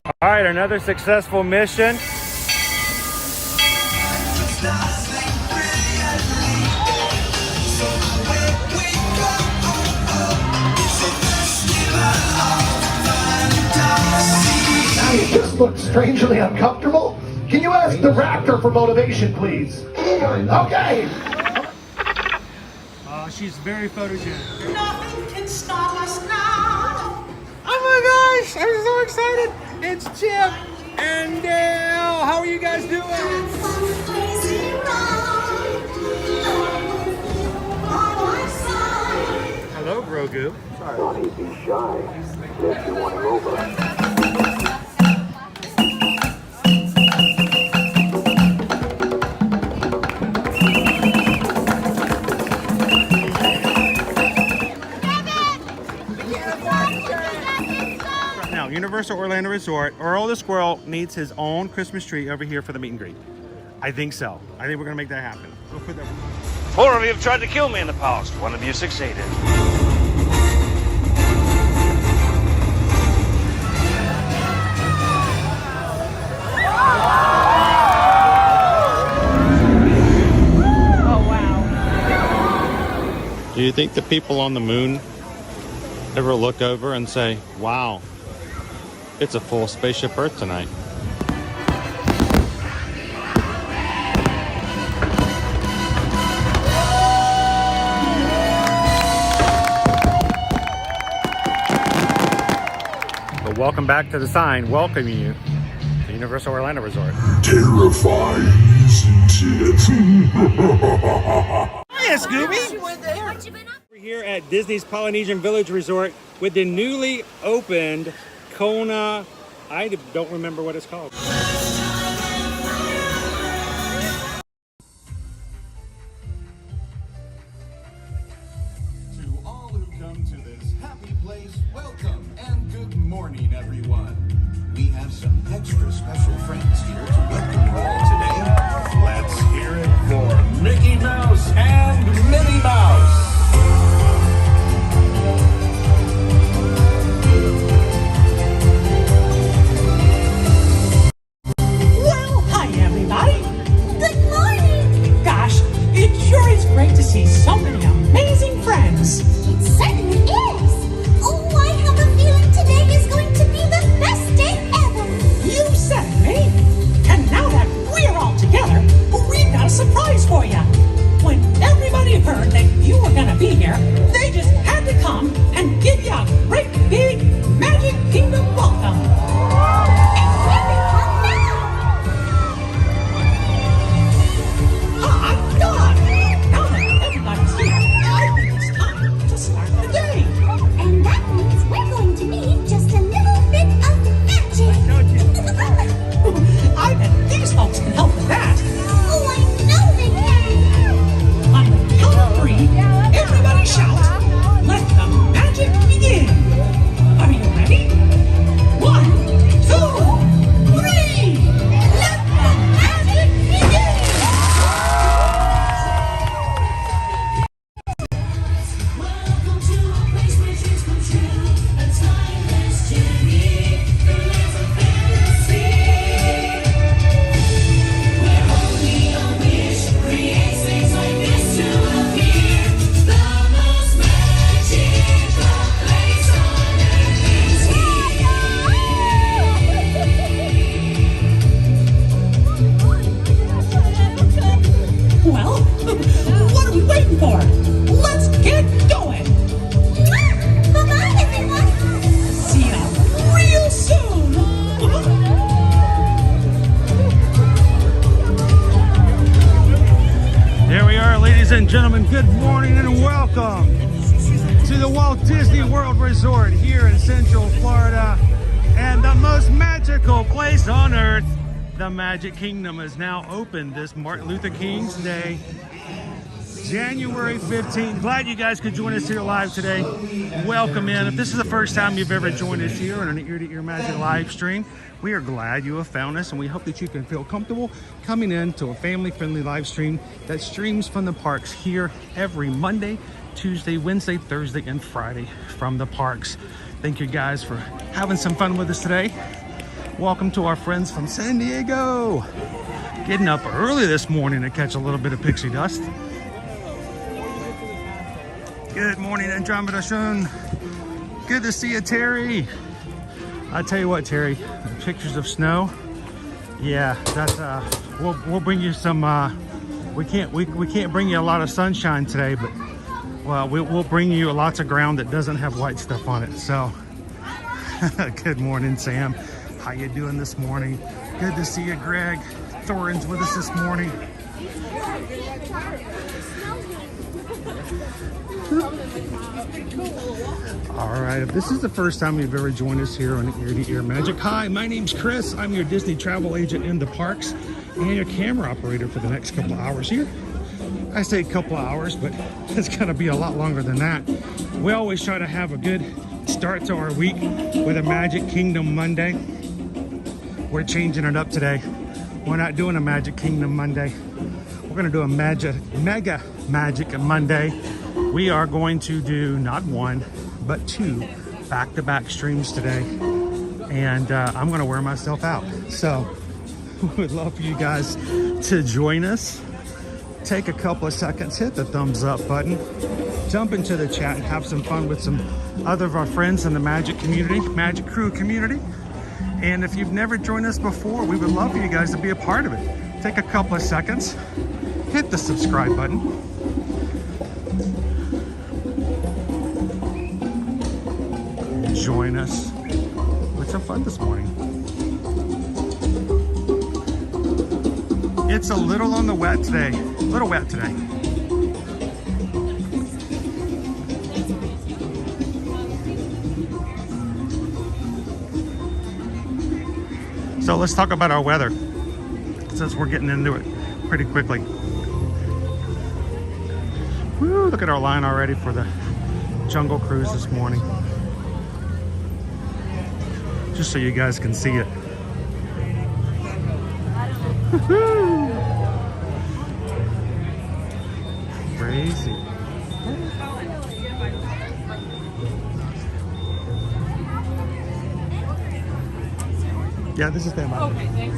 All right, another successful mission. You just look strangely uncomfortable. Can you ask the raptor for motivation, please? Okay. She's very photogenic. Nothing can stop us now. Oh my gosh, I'm so excited. It's Chip and Dale. How are you guys doing? Hello, Grogu. Sorry. Don't he be shy? Let you want him over. Universal Orlando Resort, Earl the Squirrel needs his own Christmas tree over here for the meet and greet. I think so. I think we're gonna make that happen. We'll put that. 4 of you have tried to kill me in the past. 1 of you succeeded. Oh, wow. Do you think the people on the moon ever look over and say, wow, it's a full Spaceship Earth tonight? But welcome back to the sign welcoming you to Universal Orlando Resort. Terrifying, isn't it? Hiya, Scooby! We're here at Disney's Polynesian Village Resort with the newly opened Kona, I don't remember what it's called. To all who come to this happy place, welcome and good morning, everyone. We have some extra special friends here to welcome you all today. Let's hear it for Mickey Mouse and Minnie Mouse. Great to see so many amazing friends. It certainly is. Oh, I have a feeling today is going to be the best day ever. You said it, Minnie. And now that we're all together, we've got a surprise for you. When everybody heard that you were going to be here, they just had to come and give you a great big Magic Kingdom welcome. And here they come now. God! Now that everybody's here, I think it's time to start the day. And that means we're going to need just a little bit of magic. I bet these folks can help with that. Oh, I know they can. On the count of 3, everybody shout, let the magic begin. Are you ready? 1, 2, 3. Let the magic begin. Welcome to a place where dreams come true. A timeless journey through lands of fantasy. Where only a wish creates things like this to appear. The most magical place on earth is here. Well, what are we waiting for? Let's get going. Bye-bye, everyone. See ya real soon. Here we are, ladies and gentlemen. Good morning and welcome to the Walt Disney World Resort here in Central Florida. And the most magical place on earth, the Magic Kingdom, is now open this Martin Luther King's Day, January 15th. Glad you guys could join us here live today. Welcome in. If this is the first time you've ever joined us here on an Ear-to-Ear Magic live stream, we are glad you have found us, and we hope that you can feel comfortable coming in to a family-friendly live stream that streams from the parks here every Monday, Tuesday, Wednesday, Thursday, and Friday from the parks. Thank you guys for having some fun with us today. Welcome to our friends from San Diego. Getting up early this morning to catch a little bit of pixie dust. Good morning, Andromeda Shun. Good to see you, Terry. I tell you what, Terry, pictures of snow. Yeah, that's we'll bring you some. We can't bring you a lot of sunshine today, but well, we'll bring you lots of ground that doesn't have white stuff on it. So, good morning, Sam. How you doing this morning? Good to see you, Greg. Thorin's with us this morning. All right, if this is the first time you've ever joined us here on Ear to Ear Magic, hi, my name's Chris. I'm your Disney travel agent in the parks and your camera operator for the next couple of hours here. I say a couple of hours, but it's gonna be a lot longer than that. We always try to have a good start to our week with a Magic Kingdom Monday. We're changing it up today. We're not doing a Magic Kingdom Monday. We're gonna do a Mega Magic Monday. We are going to do not one, but two back-to-back streams today. And I'm gonna wear myself out. So we would love for you guys to join us. Take a couple of seconds, hit the thumbs up button, jump into the chat and have some fun with some other of our friends in the Magic community, Magic Crew community. And if you've never joined us before, we would love for you guys to be a part of it. Take a couple of seconds, hit the subscribe button. Join us with some fun this morning. It's a little on the wet today. A little wet today. So let's talk about our weather, since we're getting into it pretty quickly. Woo, look at our line already for the Jungle Cruise this morning. Just so you guys can see it. Crazy. Yeah, this is them. Okay, thanks.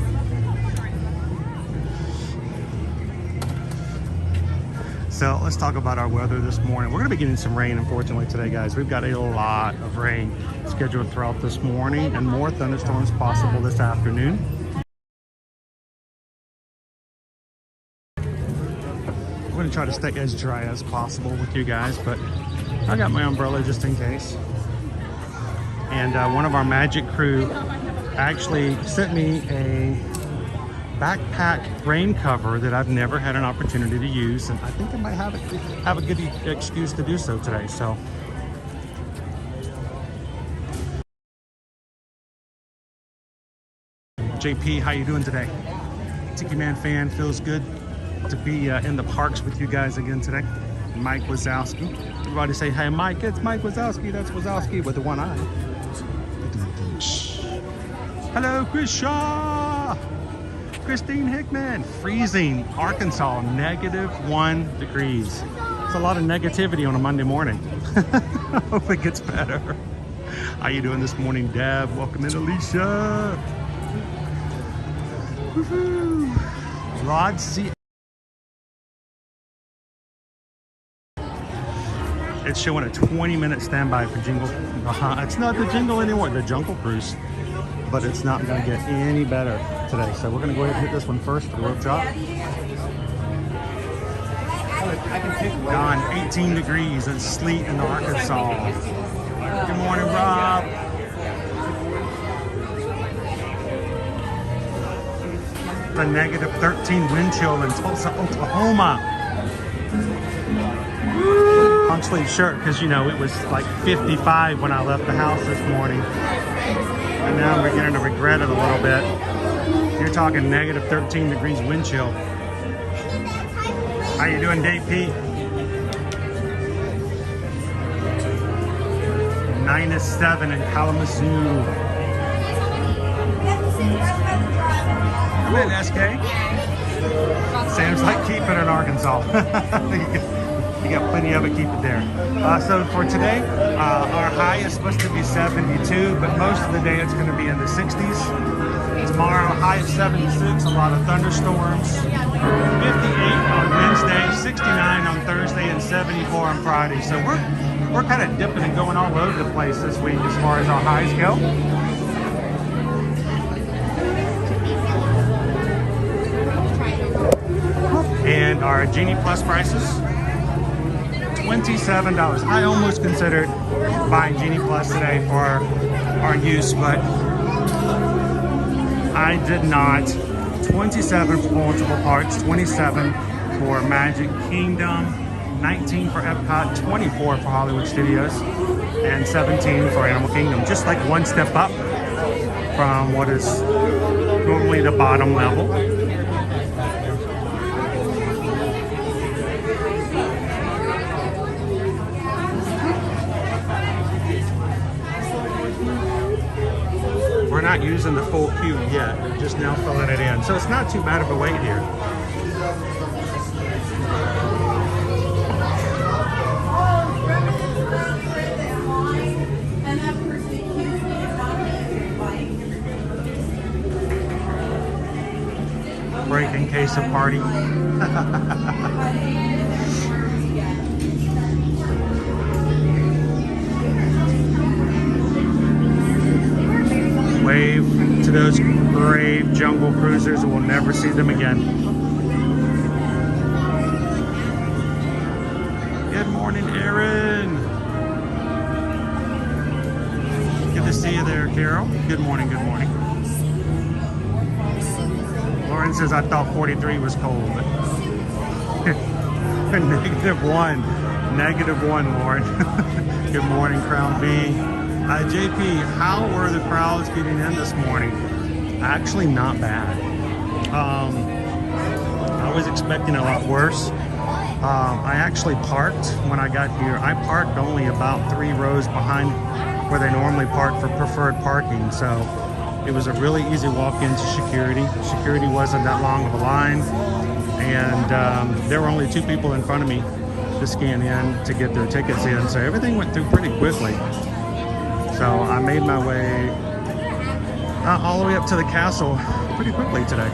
So let's talk about our weather this morning. We're going to be getting some rain, unfortunately, today, guys. We've got a lot of rain scheduled throughout this morning and more thunderstorms possible this afternoon. I'm going to try to stay as dry as possible with you guys, but I got my umbrella just in case. And one of our Magic Crew actually sent me a backpack rain cover that I've never had an opportunity to use, and I think I might have a good excuse to do so today. So JP, how you doing today? Tiki Man fan, feels good to be in the parks with you guys again today. Mike Wazowski, everybody say hey Mike. It's Mike Wazowski. That's Wazowski with the one eye. Hello, Chris Shaw. Christine Hickman. Freezing Arkansas, -1 degrees. It's a lot of negativity on a Monday morning. Hope it gets better. How you doing this morning, Deb? Welcome in, Alicia. Woohoo. Rod C. It's showing a 20-minute standby for Jingle. It's not the Jingle anymore, the Jungle Cruise. But it's not going to get any better today. So we're going to go ahead and hit this one first, the rope drop. Gone 18 degrees and sleet in Arkansas. Good morning, Rob. The -13 wind chill in Tulsa, Oklahoma. Long sleeve shirt because, you know, it was like 55 when I left the house this morning. And now I'm beginning to regret it a little bit. You're talking -13 degrees wind chill. How you doing, Dave P? -7 in Kalamazoo. Come in, SK. Sam's like, keep it in Arkansas. You got plenty of it, keep it there. So for today, our high is supposed to be 72, but most of the day it's going to be in the 60s. high of 76, a lot of thunderstorms. 58 on Wednesday, 69 on Thursday, and 74 on Friday. So we're kind of dipping and going all over the place this week as far as our highs go. And our Genie Plus prices, $27. I almost considered buying Genie Plus today for our use, but I did not. 27 for multiple parks, 27 for Magic Kingdom, 19 for Epcot, 24 for Hollywood Studios, and 17 for Animal Kingdom. Just like one step up from what is normally the bottom level. We're not using the full queue yet. They're just now filling it in. So it's not too bad of a wait here. Break in case of party. Wave to those brave jungle cruisers, and we'll never see them again. Good morning, Aaron. Good to see you there, Carol. Good morning, good morning. Lauren says, I thought 43 was cold. -1. -1, Lauren. Good morning, Crown B. JP, how were the crowds getting in this morning? Actually, not bad. I was expecting a lot worse. I actually parked when I got here. I parked only about 3 rows behind where they normally park for preferred parking. So it was a really easy walk into security. Security wasn't that long of a line. And there were only 2 people in front of me to scan in to get their tickets in. So everything went through pretty quickly. So I made my way all the way up to the castle pretty quickly today.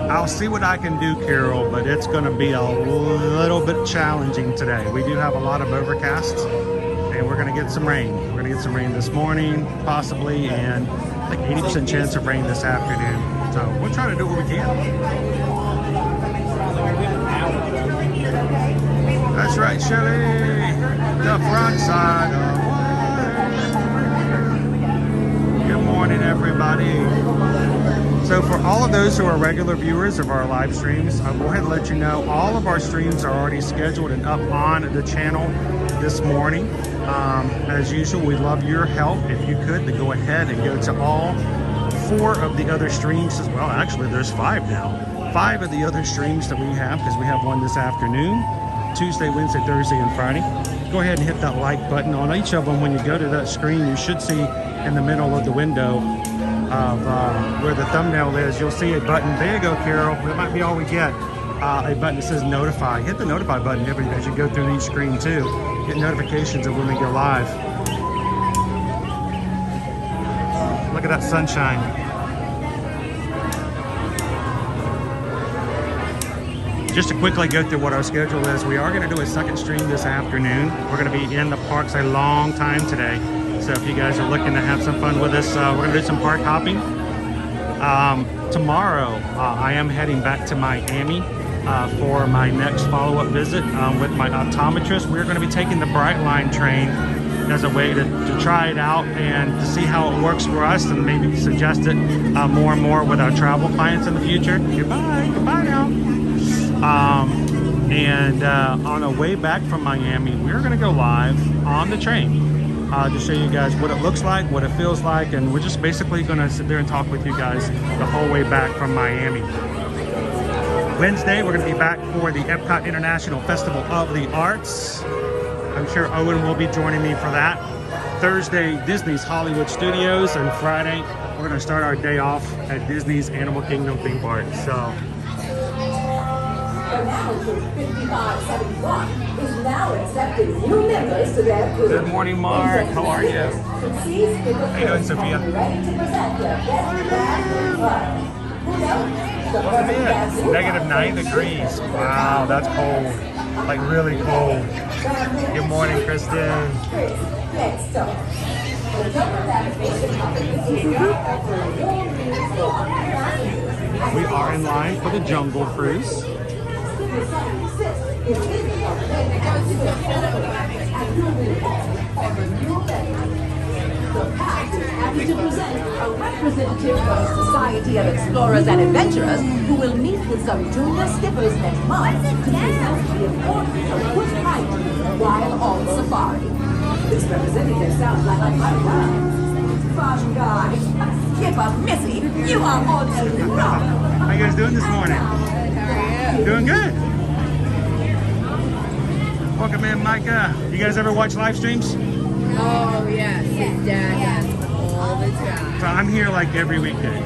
I'll see what I can do, Carol, but it's going to be a little bit challenging today. We do have a lot of overcasts, and we're going to get some rain. We're going to get some rain this morning, possibly, and I think 80% chance of rain this afternoon. So we'll try to do what we can. That's right, Shelly. The front side of water. Good morning, everybody. So for all of those who are regular viewers of our live streams, I'll go ahead and let you know all of our streams are already scheduled and up on the channel this morning. As usual, we'd love your help if you could to go ahead and go to all 4 of the other streams as well. Actually, there's 5 now. 5 of the other streams that we have, because we have one this afternoon, Tuesday, Wednesday, Thursday, and Friday. Go ahead and hit that like button on each of them. When you go to that screen, you should see in the middle of the window of where the thumbnail is, you'll see a button. There you go, Carol. That might be all we get. A button that says notify. Hit the notify button as you go through each screen too. Get notifications of when we go live. Look at that sunshine. Just to quickly go through what our schedule is, we are going to do a second stream this afternoon. We're going to be in the parks a long time today. So if you guys are looking to have some fun with us, we're going to do some park hopping. Tomorrow, I am heading back to Miami for my next follow-up visit with my optometrist. We're going to be taking the Brightline train as a way to try it out and to see how it works for us, and maybe suggest it more and more with our travel clients in the future. Goodbye now. On our way back from Miami, we're going to go live on the train to show you guys what it looks like, what it feels like, and we're just basically going to sit there and talk with you guys the whole way back from Miami. Wednesday, we're going to be back for the Epcot International Festival of the Arts. I'm sure Owen will be joining me for that. Thursday, Disney's Hollywood Studios, and Friday, we're going to start our day off at Disney's Animal Kingdom theme park. So 5571 is now accepting new members to their crew. Good morning, Mark. How are you? How you doing, Sophia? Ready to present their best bag of fun. Who knows? The Look at perfect this. bamboo Negative 9 degrees. Wow, that's cold. Like really cold. Good morning, Kristen. Chris, next up. The Jumper Navigation Company is now offering your news for $190. We are in line for the Jungle Cruise. Happy to present a representative of Society of Explorers and Adventurers who will meet with some junior skippers next month to present the importance of good height while on safari. This representative sounds like a fun ride. Fun guy. Skipper Missy, you are on the rock. How you guys doing this morning? Doing good. Welcome in, Micah. You guys ever watch live streams? Oh, yes. His dad all the time. So I'm here like every weekday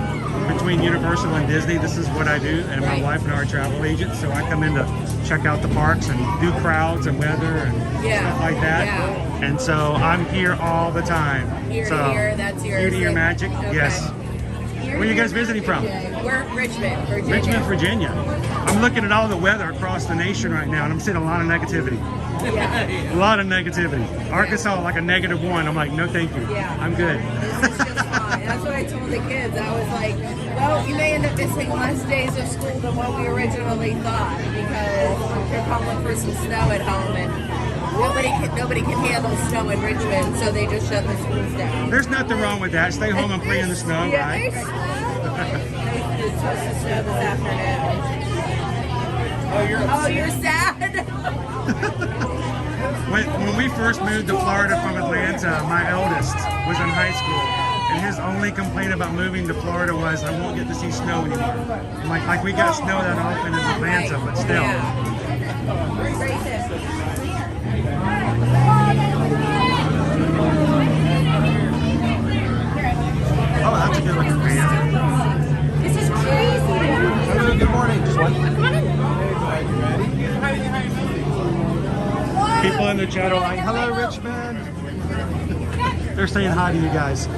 between Universal and Disney. This is what I do, and my wife and I are travel agents, so I come in to check out the parks and do crowds and weather and stuff like that. Yeah. And so I'm here all the time. Here so to here, that's yours. Here to your magic, Okay. yes. Where are you guys visiting from? We're Richmond, Virginia. Richmond, Virginia. I'm looking at all the weather across the nation right now, and I'm seeing a lot of negativity. Yeah. A lot of negativity. Arkansas, like a -1. I'm like, no, thank you. Yeah. I'm good. This is just fine. That's what I told the kids. I was like, well, you may end up missing less days of school than what we originally thought because you're calling for some snow at home and nobody can handle snow in Richmond, so they just shut the schools down. There's nothing wrong with that. Stay home and play in the snow, Yeah, right? it's supposed to snow this afternoon. Oh, you're sad? When we first moved to Florida from Atlanta, my eldest was in high school, and his only complaint about moving to Florida was, I won't get to see snow anymore. I'm like we got snow that often in Atlanta, but still. Oh, that's a good looking fan. This is crazy. Good morning. Just one. People in the chat are like, hello, Richmond. They're saying hi to you guys.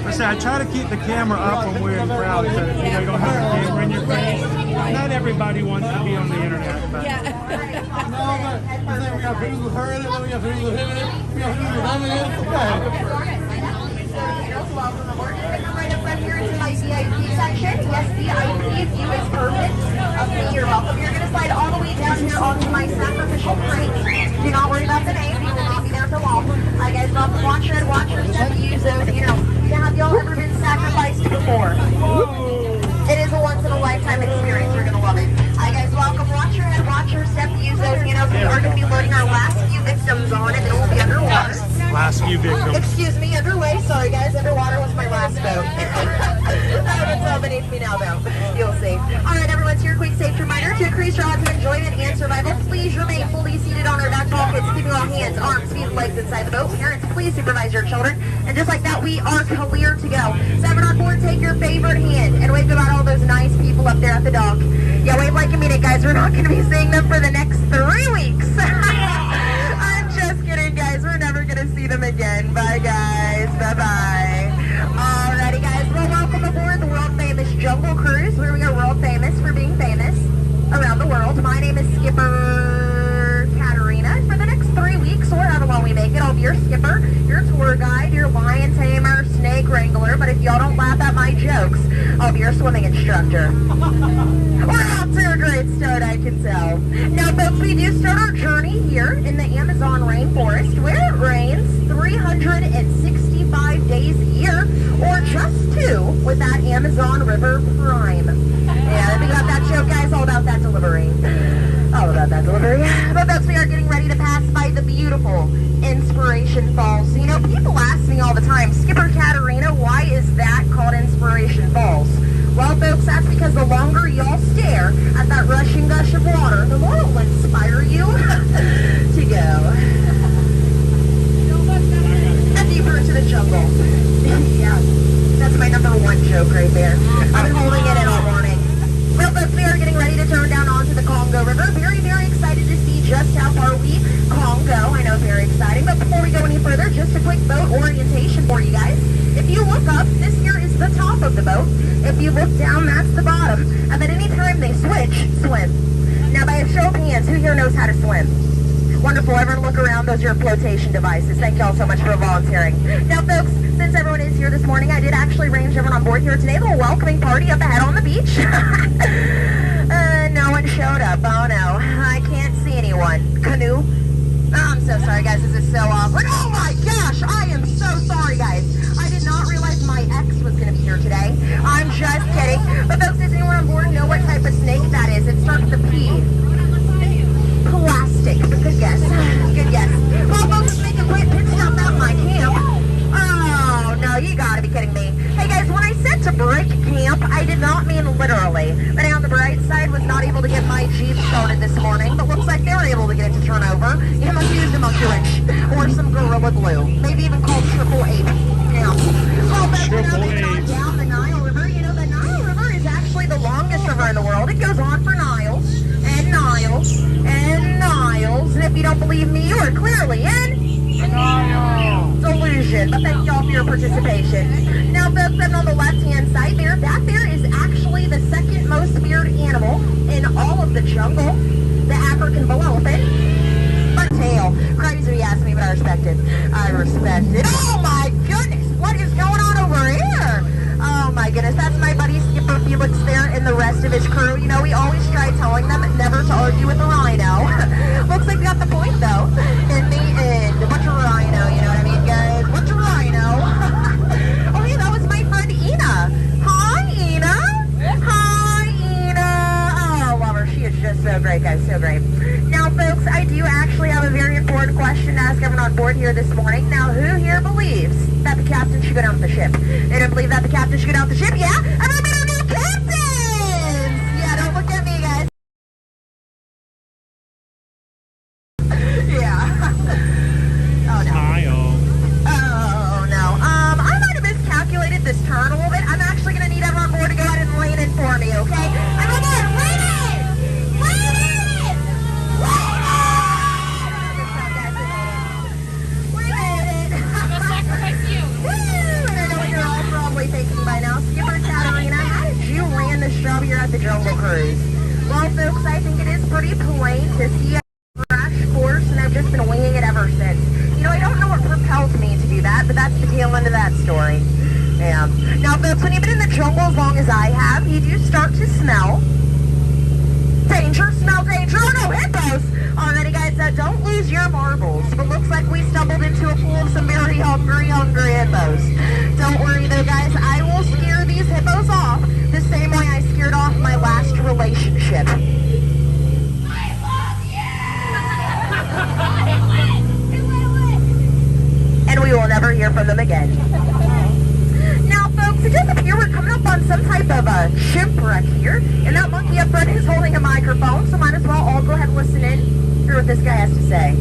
I say I try to keep the camera up when we're in crowds so that you don't have the camera in your face. Not everybody wants to be on the internet, but Welcome aboard. Right up here into my VIP section. Yes, VIP view is perfect. Okay, you're welcome. You're going to slide all the way down here onto my sacrificial crate. Do not worry about the name. You will not be there for long. Hi guys, welcome. Watch your step. Use those. Have y'all ever been sacrificed before? It is a once in a lifetime experience. You're going to love it. Hi guys, welcome. Watch your head. Watch your step. Use those. We are going to be loading our last few victims on and then we'll be underwater. last few victims. Excuse me, underway. Sorry, guys. Underwater was my last boat. It's all beneath me now, though. You'll see. All right, everyone. Here's your quick safety reminder. To increase your odds of enjoyment and survival, please remain fully seated on our back bulkheads, keeping all hands, arms, feet, and legs inside the boat. Parents, please supervise your children. And just like that, we are clear to go. 7 on board, take your favorite hand and wave about all those nice people up there at the dock. Yeah, wave like you mean it, guys. We're not going to be seeing them for the next 3 weeks. I'm just kidding, guys. We're never going to see them again. Bye, guys. Bye-bye. Alrighty, guys. Well, welcome aboard the world-famous Jungle Cruise, where we are world famous for being famous around the world. My name is Skipper Katarina. For the next 3 weeks, or however long we make it, I'll be your skipper, your tour guide, your lion tamer, snake wrangler. But if y'all don't laugh at my jokes, I'll be your swimming instructor. We're off to a great start, I can tell. Now, folks, we do start our journey here in the Amazon rainforest, where it rains 365 days a year, or just 2 with that Amazon River Prime. Yeah, we got that joke, guys, all about that delivery. All about that delivery. But folks, we are getting ready to pass by the beautiful Inspiration Falls. You know, people ask me all the time, Skipper Katarina, why is that called Inspiration Falls? Well, folks, that's because the longer y'all stare at that rushing gush of water, the more it will inspire you to go. And deeper into the jungle. Yeah, that's my #1 joke right there. I've been holding it in all morning. Well, folks, we are getting ready to turn the boat. If you look down, that's the bottom. And then anytime they switch, swim. Now, by a show of hands, who here knows how to swim? Wonderful. Everyone look around. Those are your flotation devices. Thank you all so much for volunteering. Now, folks, since everyone is here this morning, I did actually arrange everyone on board here today. A little welcoming party up ahead on the beach. No one showed up. Oh, no. I can't see anyone. Canoe? Oh, I'm so sorry, guys. This is so awkward. Oh, my gosh. I am so sorry, guys. I did not realize my ex was going to be here today. I'm just kidding. But, folks, does anyone on board know what type of snake that is? It starts with a P. Plastic. Good guess. Good guess. Well, folks, let's make a quick pit stop at my camp. Oh, no, you gotta be kidding me. Hey, guys, when I said to break camp, I did not mean literally. But on the bright side, was not able to get my Jeep started this morning, but looks like they were able to get it to turn over. You must use a monkey wrench or some Gorilla Glue. Maybe even called Triple H. Yeah. Well, but you know, they've gone down the Nile River. You know, the Nile River is actually the longest river in the world. It goes on for Niles and Niles and Niles. And if you don't believe me, you are clearly in delusion. But thank y'all for your participation. Now, folks, I'm on the left-hand side there. That there is actually the second most feared animal in all of the jungle. The African bull elephant. But tail. Crazy you asked me, but I respect it. I respect it. Oh my goodness! What is going on over here? Oh my goodness, that's my buddy Skipper Felix there and the rest of his crew. You know, we always try telling them never to argue with the rhino. Looks like we got the point though. In the end, what's a rhino? You know what I mean, guys? What's a rhino? Oh yeah, that was my friend Ina. Hi, Ina. Hi, Ina. Oh, love her. She is just so great, guys. So great. Now, folks, I do actually have a very important question to ask everyone on board here this morning. Now, who here believes that the captain should go down with the ship? They don't believe that the captain should go down with the ship? Yeah? Everybody are new captains! Yeah, don't look at me, guys. Yeah. Oh, no. Oh, no. I might have miscalculated this turn a little bit. I'm actually going to need everyone on board to go ahead and lane in for me, okay? Everyone, lane in! Lane in! Lane in! We made it! I'm going to sacrifice you. Woo! And I know what you're all probably thinking by now. Skipper Katarina, how did you land this job here at the Jungle Cruise? Well, folks, I think it is pretty plain to see a crash course, and I've just been winging it ever since. You know, I don't know what propels me to do that, but that's the tail end of that story. Yeah. Now, folks, when you've been in the jungle as long as I have, you do start to smell danger, smell danger. Oh, no, hippos! Alrighty, guys, don't lose your marbles. But looks like we stumbled into a pool of some very hungry hippos. Don't worry, though, guys. I will scare these hippos off the same way I scared off my last relationship. I love you! And we will never hear from them again. Now, folks, it does appear we're coming up on some type of a shipwreck here. And that monkey up front is holding a microphone, so might as well all go ahead and listen in, hear what this guy has to say.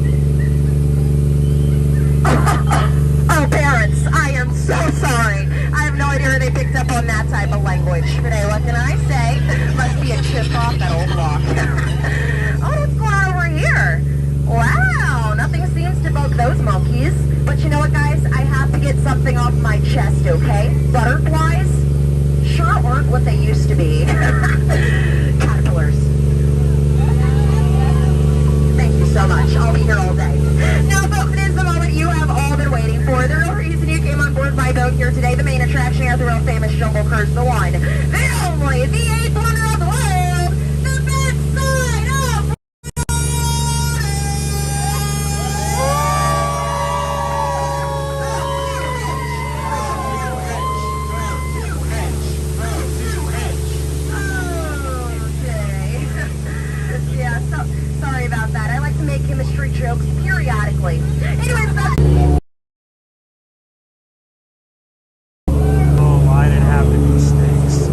Oh, parents, I am so sorry. I have no idea where they picked up on that type of language. But hey, what can I say? Must be a chip off that old block. Oh, what's going on over here? Wow, nothing seems to bug those monkeys. But you know what, guys? I have to get something off my chest, okay? Butterflies sure aren't what they used to be. Caterpillars. Thank you so much. I'll be here all day. Now, folks, it is the moment you have all been waiting for. The real reason you came on board my boat here today, the main attraction here at the real famous Jungle Cruise, the one, the only, the eighth wonder of the world, the best side of sorry about that. I like to make chemistry jokes periodically. Anyways, Oh, why did it have to be snakes?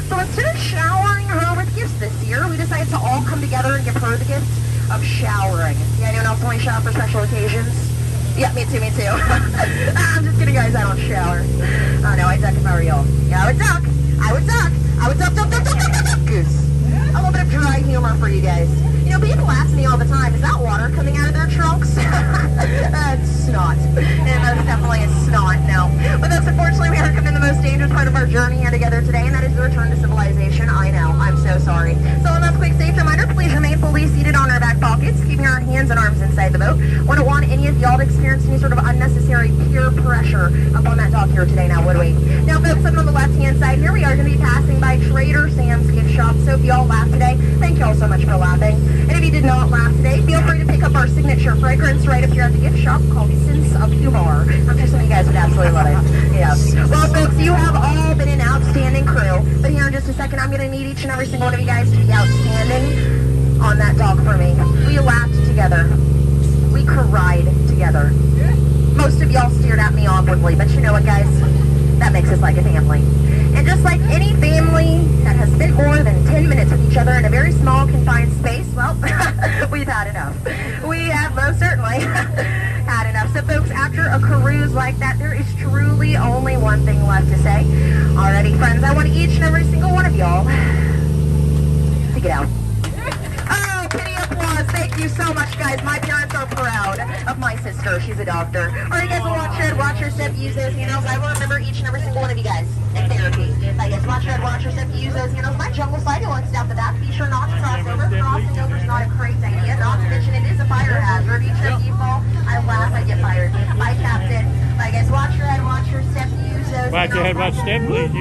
So instead of showering her with gifts this year, we decided to all come together and give her the gift of showering. Yeah, anyone else only shower for special occasions? Yeah, me too, me too. I'm just kidding, guys, I don't shower. Oh no, I duck if I were y'all. Yeah, I would duck. I would duck. I would duck, duck, duck, duck, duck, duck, duck, goose. A little bit of dry humor for you guys. You know, people ask me all the time, is that water coming out of their trunks? It's snot. And most definitely it's snot, no. But that's unfortunately we are coming to the most dangerous part of our journey here together today, and that is the return to civilization. I know, I'm so sorry. So on that quick safe reminder, please remain fully seated on our back pockets, keeping our hands and arms inside the boat. Wouldn't want any of y'all to experience any sort of unnecessary peer pressure up on that dock here today, now would we? Now folks, sitting on the left-hand side here, we are going to be passing by Trader Sam's gift shop. So if y'all laughed today, thank y'all so much for laughing. And if you did not laugh today, feel free to pick up our signature fragrance right up here at the gift shop called Sense of Humor. I'm sure some of you guys would absolutely love it. Yes. Well, folks, you have all been an outstanding crew. But here in just a second, I'm going to need each and every single one of you guys to be outstanding on that dock for me. We laughed together. We cried together. Most of y'all stared at me awkwardly, but you know what, guys? That makes us like a family. And just like any family that has spent more than 10 minutes with each other in a very small, confined space, well, we've had enough. We have most certainly had enough. So folks, after a cruise like that, there is truly only one thing left to say. Alrighty, friends, I want each and every single one of y'all to get out. Oh, pity applause. Thank you so much, guys. My parents are proud of my sister. She's a doctor. Alright, guys, we'll watch your step, use those handles. I will remember each and every single one of you guys in therapy. I guess watch your step, use those handles. My jungle slide, you'll step the back. Be sure not to cross over. Crossing over is not a great idea. Not to mention it is a fire hazard. Each trip you fall, I laugh, I get fired. Bye, Captain. I guess watch your head, watch your step, use those. Watch your head, watch step, please.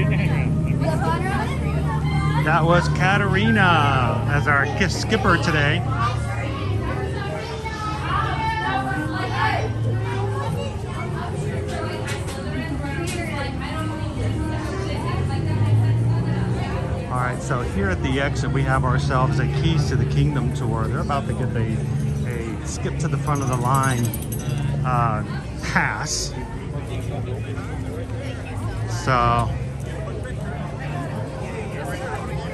That was Katarina as our skipper today. Alright, so here at the exit we have ourselves a Keys to the Kingdom tour. They're about to get a skip to the front of the line pass. So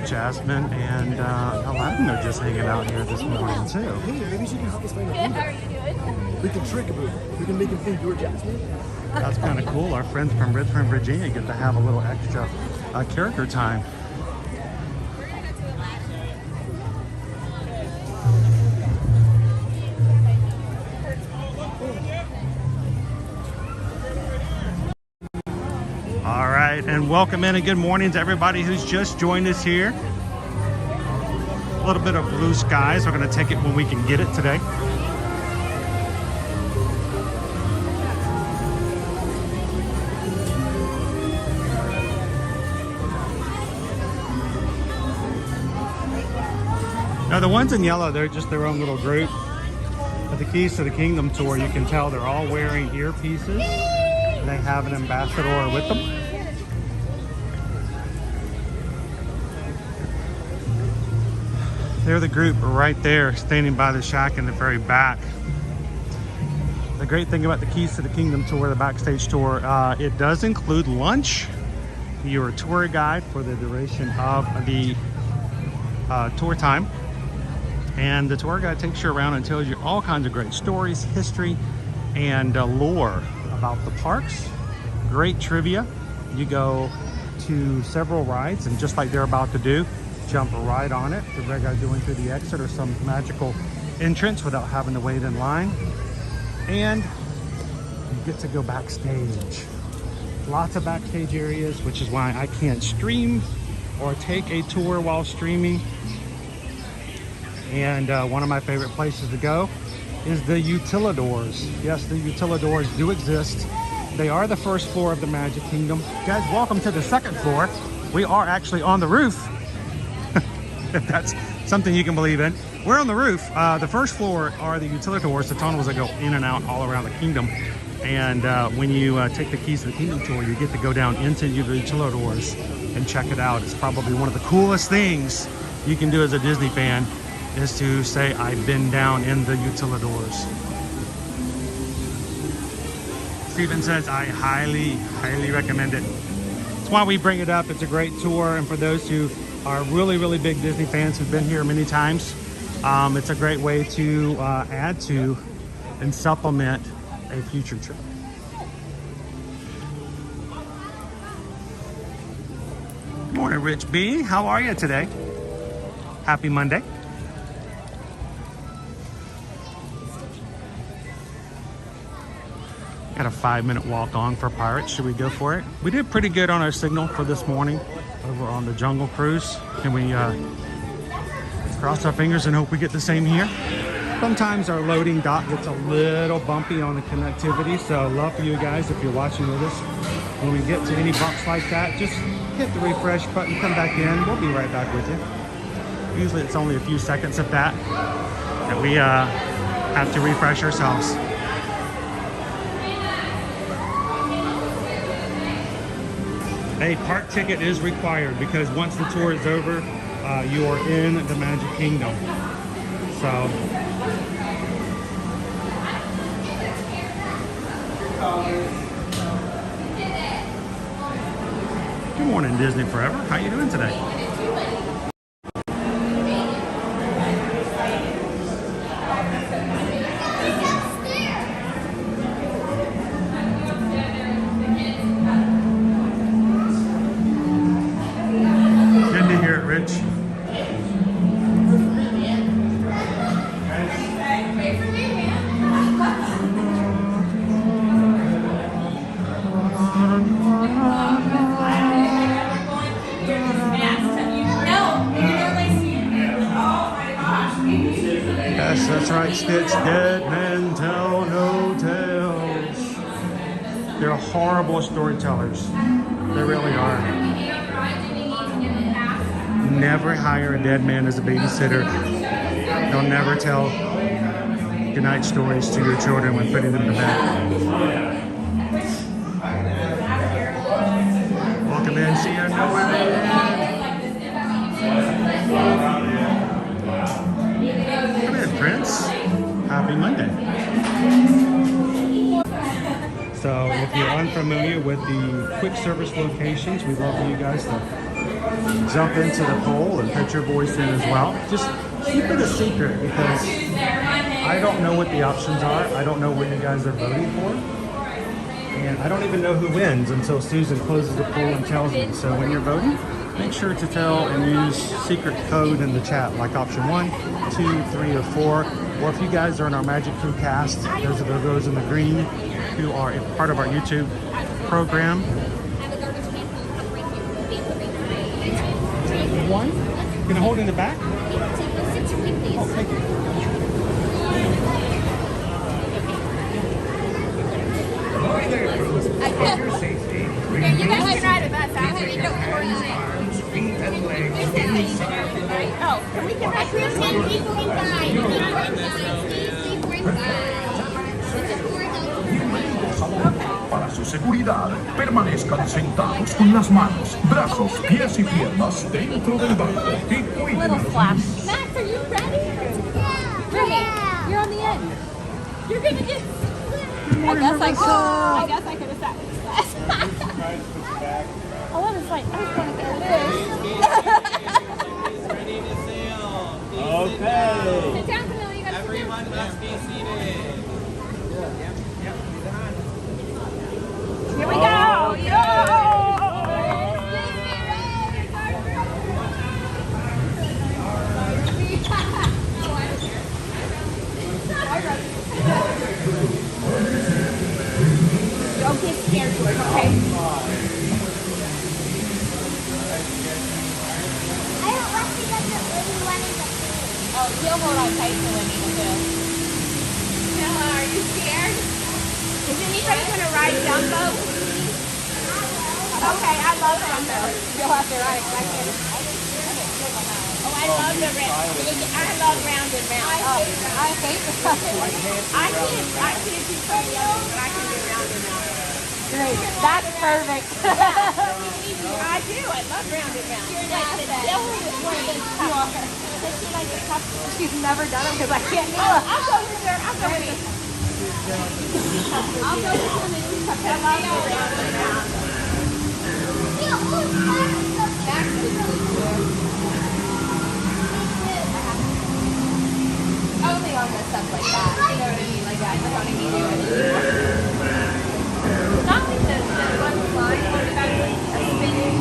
Jasmine and Aladdin are just hanging out here this morning too. Hey, maybe she can help us find a kingdom. How are you doing? We can trick him. We can make him think you're Jasmine. That's kind of cool. Our friends from Richmond, Virginia get to have a little extra character time. All right, and welcome in and good morning to everybody who's just joined us here. A little bit of blue skies. We're going to take it when we can get it today. Now the ones in yellow, they're just their own little group. At the Keys to the Kingdom tour, you can tell they're all wearing earpieces. And they have an ambassador with them. They're the group right there, standing by the shack in the very back. The great thing about the Keys to the Kingdom tour, the backstage tour, it does include lunch. You're a tour guide for the duration of the tour time. And the tour guide takes you around and tells you all kinds of great stories, history, and lore about the parks. Great trivia. You go to several rides, and just like they're about to do, jump right on it. The red guy doing through the exit or some magical entrance without having to wait in line. And you get to go backstage. Lots of backstage areas, which is why I can't stream or take a tour while streaming. And one of my favorite places to go is the Utilidors. Yes, the Utilidors do exist. They are the first floor of the Magic Kingdom. Guys, welcome to the second floor. We are actually on the roof. If that's something you can believe in. We're on the roof. The first floor are the Utilidors, the tunnels that go in and out all around the kingdom. And when you take the Keys to the Kingdom tour, you get to go down into the Utilidors and check it out. It's probably one of the coolest things you can do as a Disney fan, is to say, I've been down in the Utilidors. Steven says, I highly recommend it. It's That's why we bring it up. It's a great tour, and for those who are really big Disney fans who've been here many times, it's a great way to add to and supplement a future trip. Good morning, Rich B. How are you today? Happy Monday. Got a 5-minute walk on for Pirates. Should we go for it? We did pretty good on our signal for this morning over on the Jungle Cruise. Can we cross our fingers and hope we get the same here? Sometimes our loading dock gets a little bumpy on the connectivity, so I'd love for you guys, if you're watching with us, when we get to any bumps like that, just hit the refresh button, come back in. We'll be right back with you. Usually it's only a few seconds of that we have to refresh ourselves. A park ticket is required because once the tour is over, you are in the Magic Kingdom. So, good morning, Disney Forever. How you doing today? That's right, Stitch. Dead men tell no tales. They're horrible storytellers. They really are. Never hire a dead man as a babysitter. They'll never tell goodnight stories to your children when putting them to bed. Welcome in, see you Come in, Prince. Happy Monday. So if you're unfamiliar with the quick service locations, we'd love for you guys to jump into the poll and put your voice in as well. Just keep it a secret because I don't know what the options are. I don't know what you guys are voting for. And I don't even know who wins until Susan closes the poll and tells me. So when you're voting, make sure to tell and use secret code in the chat, like option 1, 2, 3, or 4. Or if you guys are in our Magic Crew cast, those are those in the green who are a part of our YouTube program. One? Can I hold it in the back? Oh, thank you. Okay, you guys can ride with us. I have to go for Oh, can we get back here? Para su seguridad, permanezcan sentados con las manos, brazos, pies y piernas dentro del barco y cuiden. Max, are you ready? Yeah. You're on the end. You're gonna get. I guess I could have sat with this. I want to fight. I was going to get this. Ready to sail. Okay. Sit down, Camille. You got to Everyone must be seated. Here we go. Yo! Don't get scared, George, okay? Oh, he'll hold on tight to Lenina too. Stella, are you scared? Is anybody going to ride Dumbo? Okay, I love Dumbo. You'll have to ride it. I can't. Oh, I love the round. I love round and round. I hate the I can't do funny others, but I can do round and round. Great. That's perfect. I do. I love round and round. Like the devil is one of those tough. Does she like the tough? She's never done them because I can't do them. I'll go with her. I'll go with her. I'll go with one that you tough. I love the round and round. things like that. You know what I mean? Like electronic media. Not like the one flying, but about like a spinning.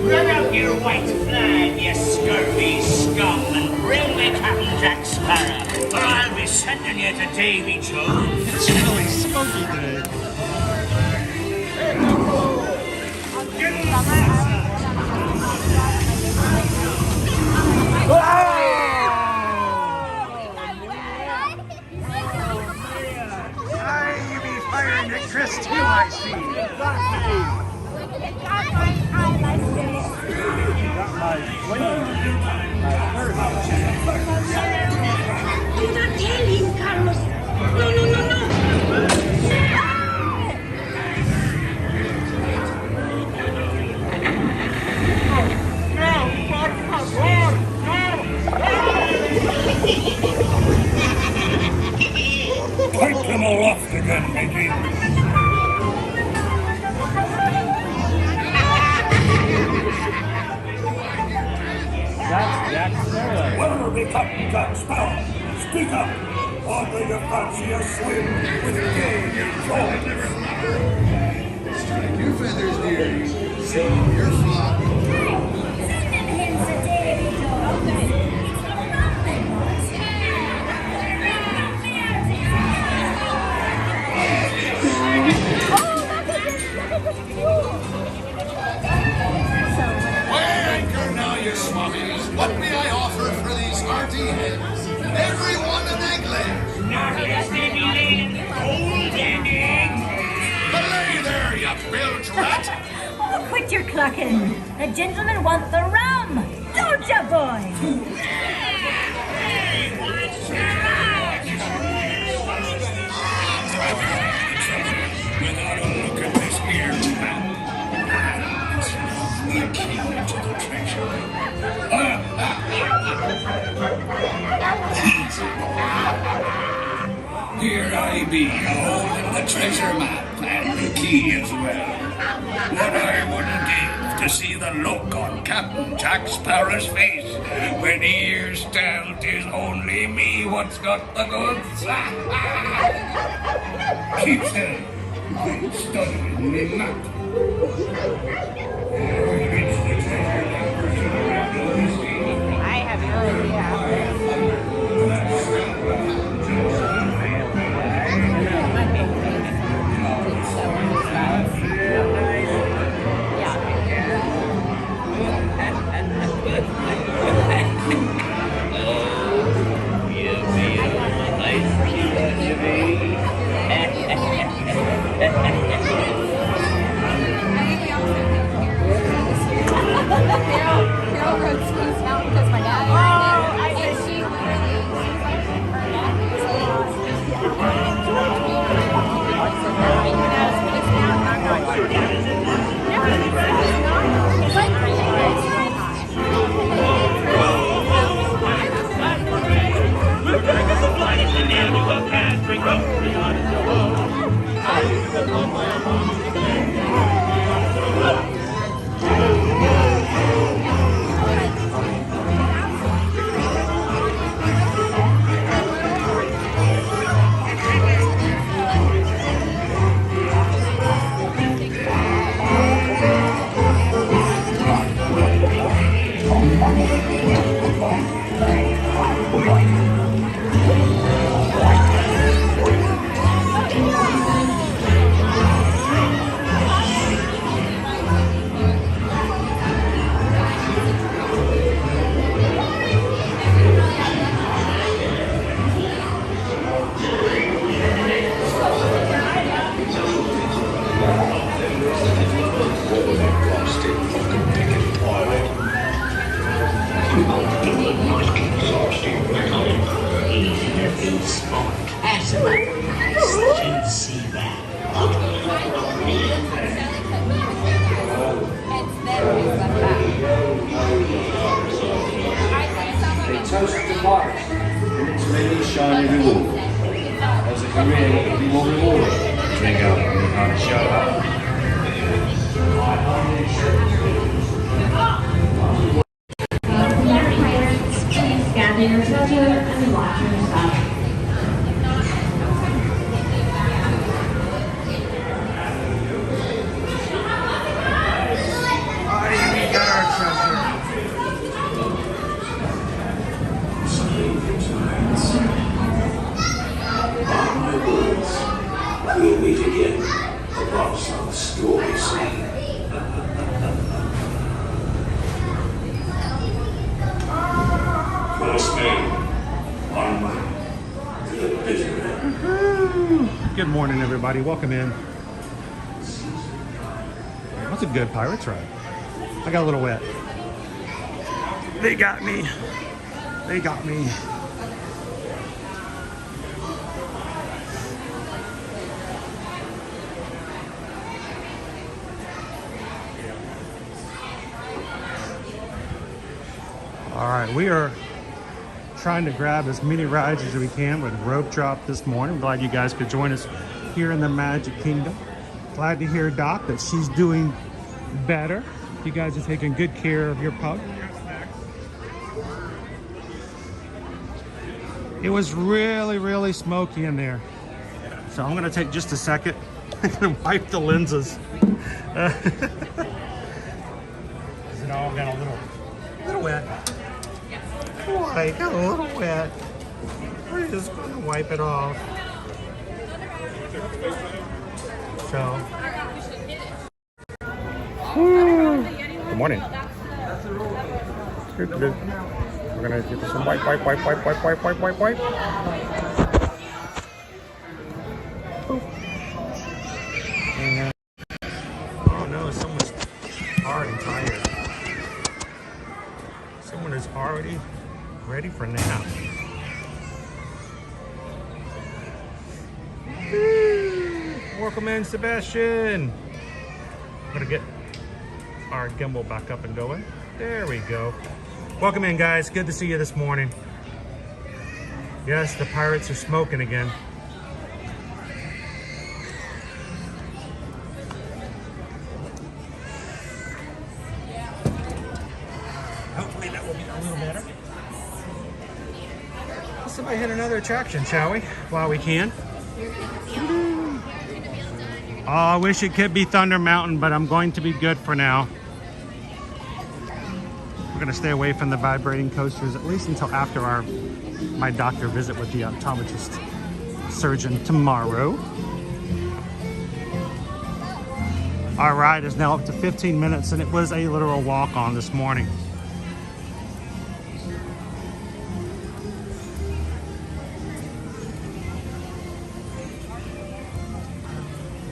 Run up your white flag, you scurvy scum, and bring me Captain Jack Sparrow, or I'll be sending you to Davy Jones. It's really smoky today. You be firing at Chris too, I see. Do not tell him, Carlos. No, no, no, no. Wipe them all off again, matey. That's Jack Sparrow. Where be Captain Jack Sparrow? Speak up, or do you fancy a swim with Davy Jones? Strike your feathers, dearies. Save your flock. Anchor now, you swabbies. What may I offer for these hearty heads? Everyone an egg lay. Not less than you laying golden eggs. Belay there, you bilge rat. Oh, quit your clucking. The gentlemen want the rum. Don't ya, boy? Without a look at this here man. The key to the treasure. Here I be, holding the treasure map and the key as well. What I wouldn't give to see the look on Captain Jack Sparrow's face when he hears tell 'tis only me what's got the goods. Keep still. I'm studying me map. I have no idea. They toast to life in its many shiny reward. As a career that can be more rewarding. Drink up and you can't show up. Please gather your treasure and watch your step. We got our treasure. We'll meet again above some stormy sea. First man, on way to the bitter end. Good morning, everybody. Welcome in. That's a good Pirates ride. I got a little wet. They got me. They got me. All right, we are trying to grab as many rides as we can with rope drop this morning. I'm glad you guys could join us here in the Magic Kingdom. Glad to hear, Doc, that she's doing better. You guys are taking good care of your pup. It was really, really smoky in there. So I'm gonna take just a second and wipe the lenses. It all got a little wet. Boy, got a little wet. We're just gonna wipe it off. So. Woo. Good morning. We're gonna get this one wipe. And, oh no, someone's already tired. Someone is already ready for a nap. Welcome in, Sebastian. I'm gonna get our gimbal back up and going. There we go. Welcome in, guys. Good to see you this morning. Yes, the Pirates are smoking again. Hopefully that will be a little better. Let's somebody hit another attraction, shall we? While we can. Oh, I wish it could be Thunder Mountain, but I'm going to be good for now. We're going to stay away from the vibrating coasters, at least until after my doctor visit with the optometrist surgeon tomorrow. Our ride is now up to 15 minutes, and it was a literal walk-on this morning.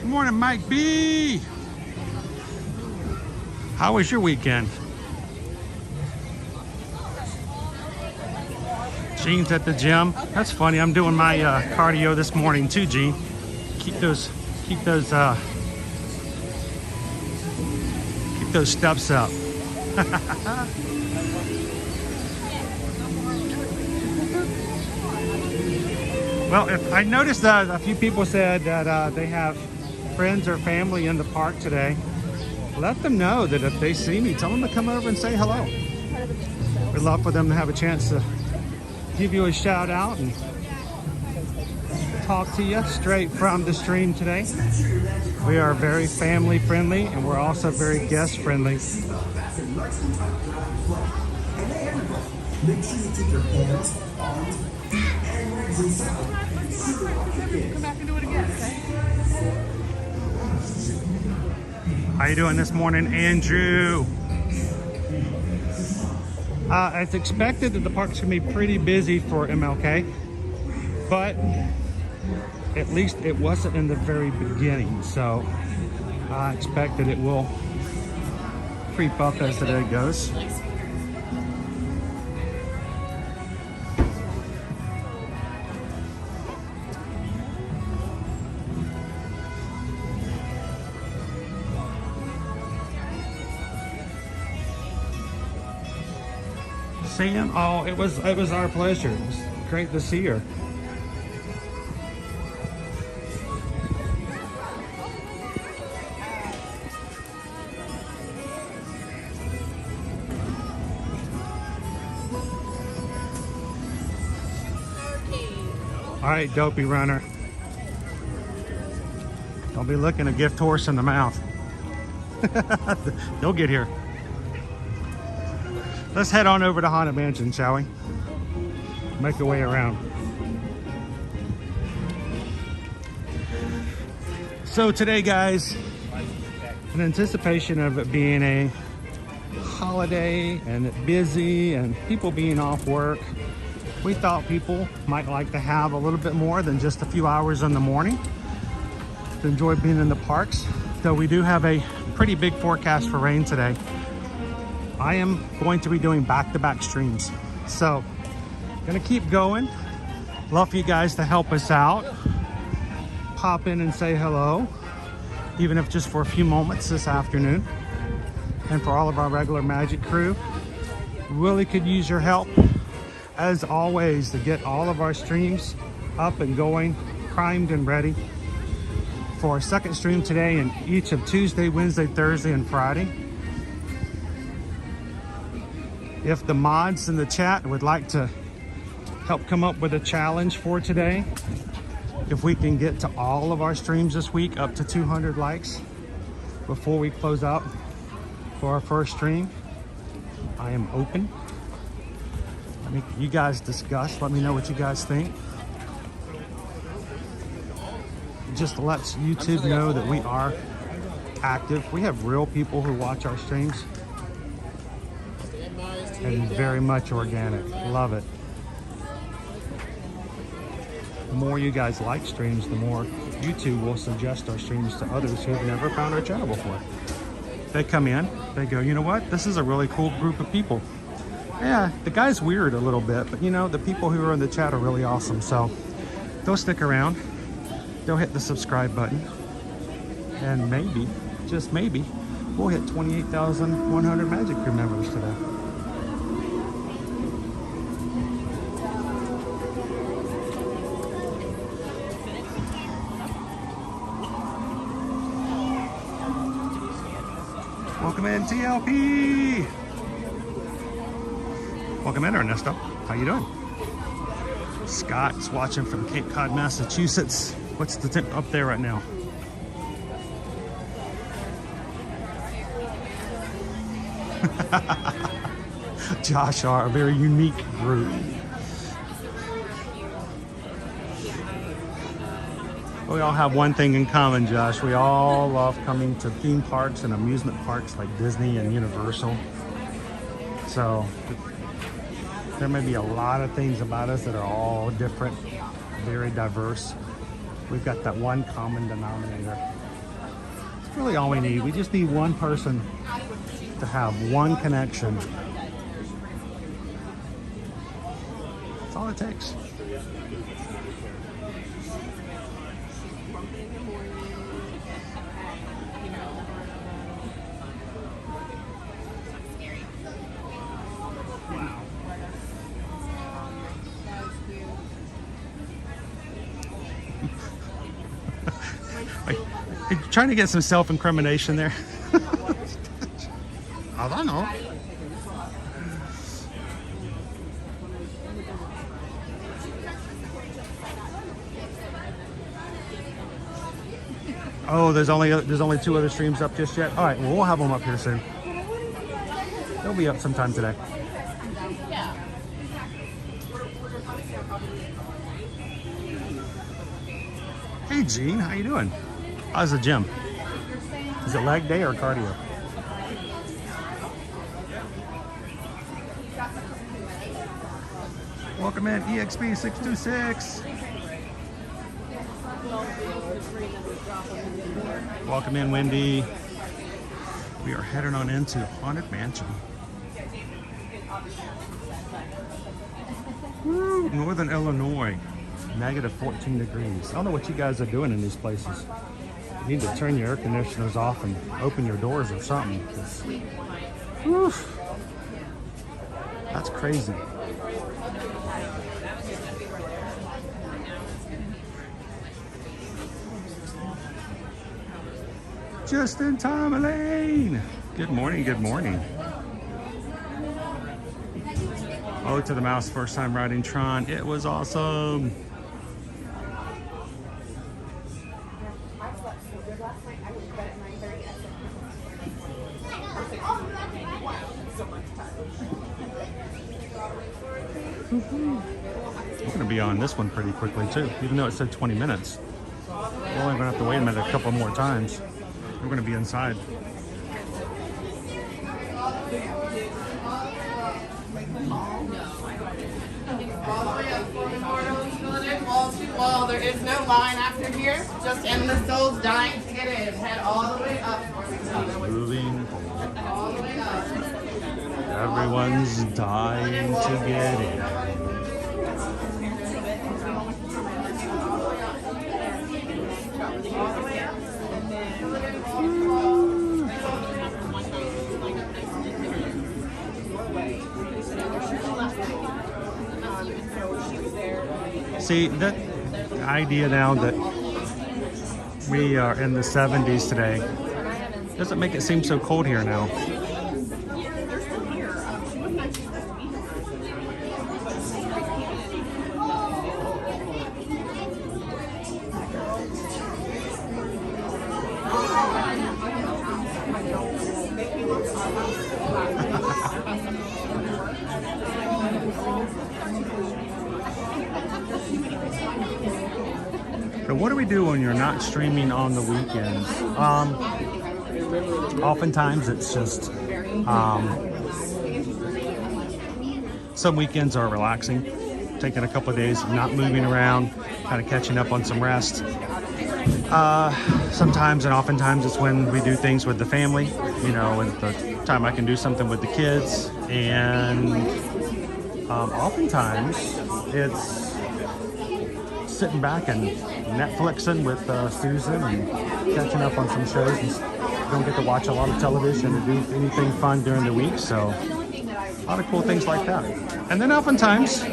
Good morning, Mike B. How was your weekend? Gene's at the gym. That's funny. I'm doing my cardio this morning too, Gene. Keep those steps up. Well, if I noticed that a few people said that they have friends or family in the park today. Let them know that if they see me, tell them to come over and say hello. We'd love for them to have a chance to give you a shout out and talk to you straight from the stream today. We are very family friendly and we're also very guest friendly. Make sure you keep your hands, arms, and legs inside. Come back and do it again, okay? How you doing this morning, Andrew? It's expected that the park's gonna be pretty busy for MLK, but at least it wasn't in the very beginning, so I expect that it will creep up as the day goes. Sam, oh, it was our pleasure. It was great to see her. All right, dopey runner. Don't be looking a gift horse in the mouth. You'll get here. Let's head on over to Haunted Mansion, shall we? Make our way around. So today, guys, in anticipation of it being a holiday and busy and people being off work, we thought people might like to have a little bit more than just a few hours in the morning to enjoy being in the parks. Though we do have a pretty big forecast for rain today. I am going to be doing back-to-back streams. So, gonna keep going. Love for you guys to help us out. Pop in and say hello, even if just for a few moments this afternoon. And for all of our regular Magic crew, really could use your help, as always, to get all of our streams up and going, primed and ready for our second stream today and each of Tuesday, Wednesday, Thursday, and Friday. If the mods in the chat would like to help come up with a challenge for today, if we can get to all of our streams this week up to 200 likes before we close out for our first stream, I am open. Let me, you guys discuss, let me know what you guys think. Just lets YouTube know that we are active. We have real people who watch our streams. And very much organic. Love it. The more you guys like streams, the more YouTube will suggest our streams to others who have never found our channel before. They come in, they go, you know what? This is a really cool group of people. Yeah, the guy's weird a little bit, but you know, the people who are in the chat are really awesome. So they'll stick around. They'll hit the subscribe button. And maybe, just maybe, we'll hit 28,100 Magic Crew members today. Welcome in, TLP! Welcome in, Ernesto. How you doing? Scott's watching from Cape Cod, Massachusetts. What's the temp up there right now? Josh are a very unique group. We all have one thing in common, Josh. We all love coming to theme parks and amusement parks like Disney and Universal. So there may be a lot of things about us that are all different, very diverse. We've got that one common denominator. It's really all we need. We just need one person to have one connection. That's all it takes. Trying to get some self-incrimination there. I don't know. Oh, there's only 2 other streams up just yet. All right, well, we'll have them up here soon. They'll be up sometime today. Hey, Gene, how you doing? How's the gym? Is it leg day or cardio? Welcome in, EXP626. Welcome in, Wendy. We are heading on into Haunted Mansion. Woo, Northern Illinois, negative 14 degrees. I don't know what you guys are doing in these places. You need to turn your air conditioners off and open your doors or something. That's crazy. Just in time, Elaine. Good morning, good morning. Oh, to the mouse, first time riding Tron. It was awesome. We're going to be on this one pretty quickly too, even though it said 20 minutes. We're only going to have to wait a minute a couple more times. We're going to be inside. Wall to wall. There is no line after here. Just endless souls dying to get in. Head all the way up. Moving. All the way up. Everyone's dying to get in. See, that idea now that we are in the 70s today doesn't make it seem so cold here now. So what do we do when you're not streaming on the weekends? Oftentimes it's just some weekends are relaxing, taking a couple of days, not moving around, kind of catching up on some rest. Sometimes and oftentimes it's when we do things with the family, you know, and the time I can do something with the kids. And oftentimes it's sitting back and Netflixing with Susan and catching up on some shows. And don't get to watch a lot of television or do anything fun during the week, so a lot of cool things like that. And then oftentimes we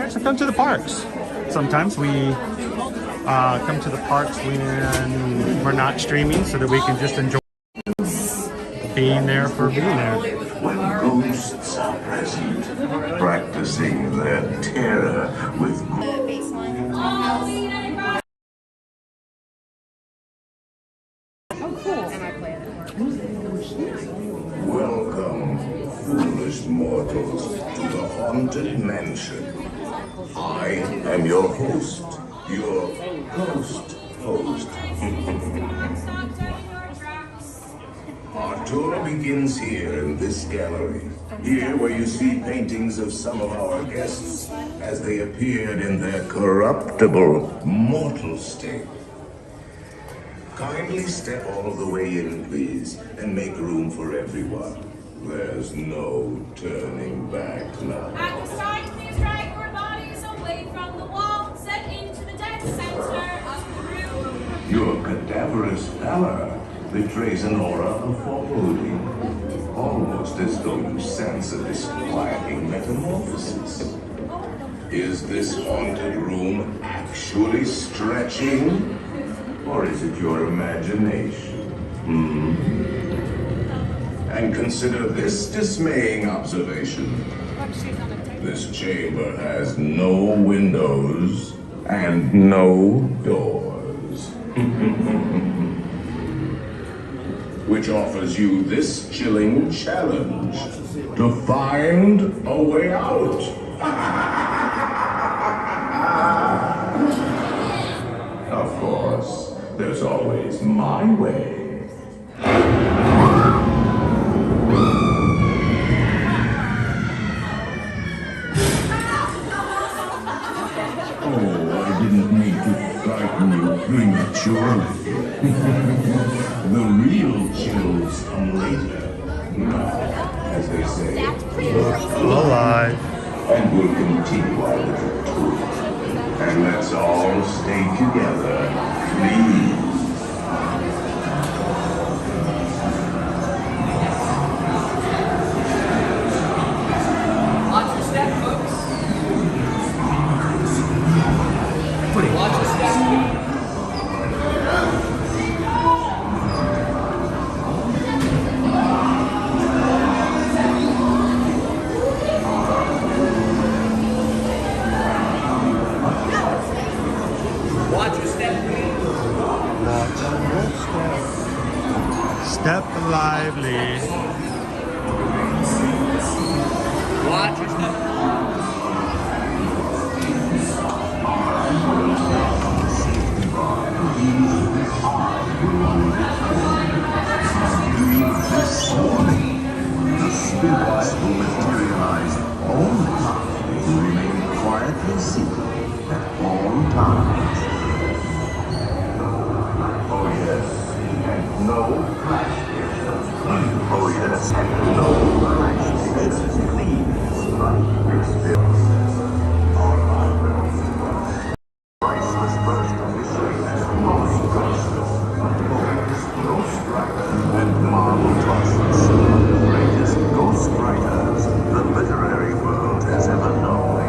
actually come to the parks. Sometimes we come to the parks when we're not streaming so that we can just enjoy being there for being there. When ghosts are present, practicing their terror with Welcome, foolish mortals, to the Haunted Mansion. I am your host, your ghost host. Our tour begins here in this gallery. Here where you see paintings of some of our guests as they appeared in their corruptible, mortal state. Kindly step all of the way in, please, and make room for everyone. There's no turning back now. At this time, please drag your bodies away from the wall, set into the dead center of the room. Your cadaverous pallor betrays an aura of foreboding, almost as though you sense a disquieting metamorphosis. Is this haunted room actually stretching? Or is it your imagination? And consider this dismaying observation. This chamber has no windows and no doors. Which offers you this chilling challenge to find a way out. Of course, there's always my way. Oh, I didn't mean to frighten you prematurely. The real chills come later. Now, as they say, look alive. And we'll continue our little tour. And let's all stay together, please. lively. What? This morning, the spirits will materialize only to remain quietly seated at all times. Oh yes, and no plastic. Oh yes, and no plastic. Please, priceless first edition Ghost Rider and Marvel Classics, the greatest Ghost Riders the literary world has ever known.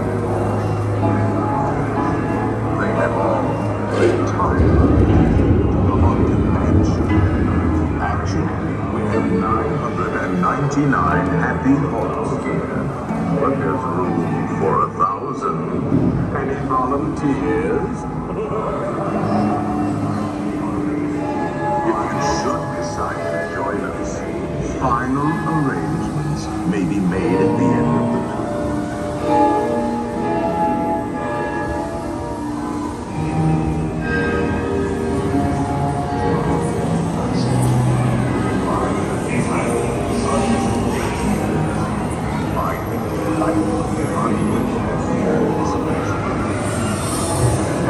They have all time, the haunted mansion. Actually, we have 999 happy haunts here, but there's room for 1,000. Any volunteers? If you should decide to join us, final arrangements may be made at the end of the tour.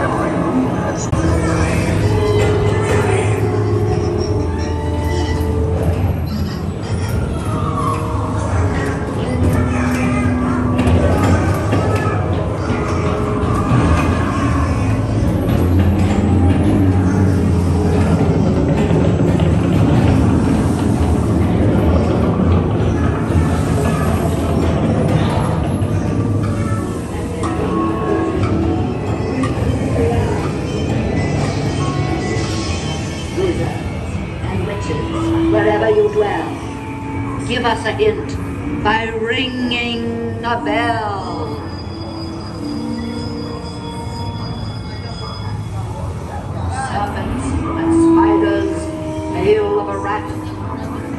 Every room has and witches, wherever you dwell, give us a hint by ringing a bell. Serpents and spiders, hail of a rat,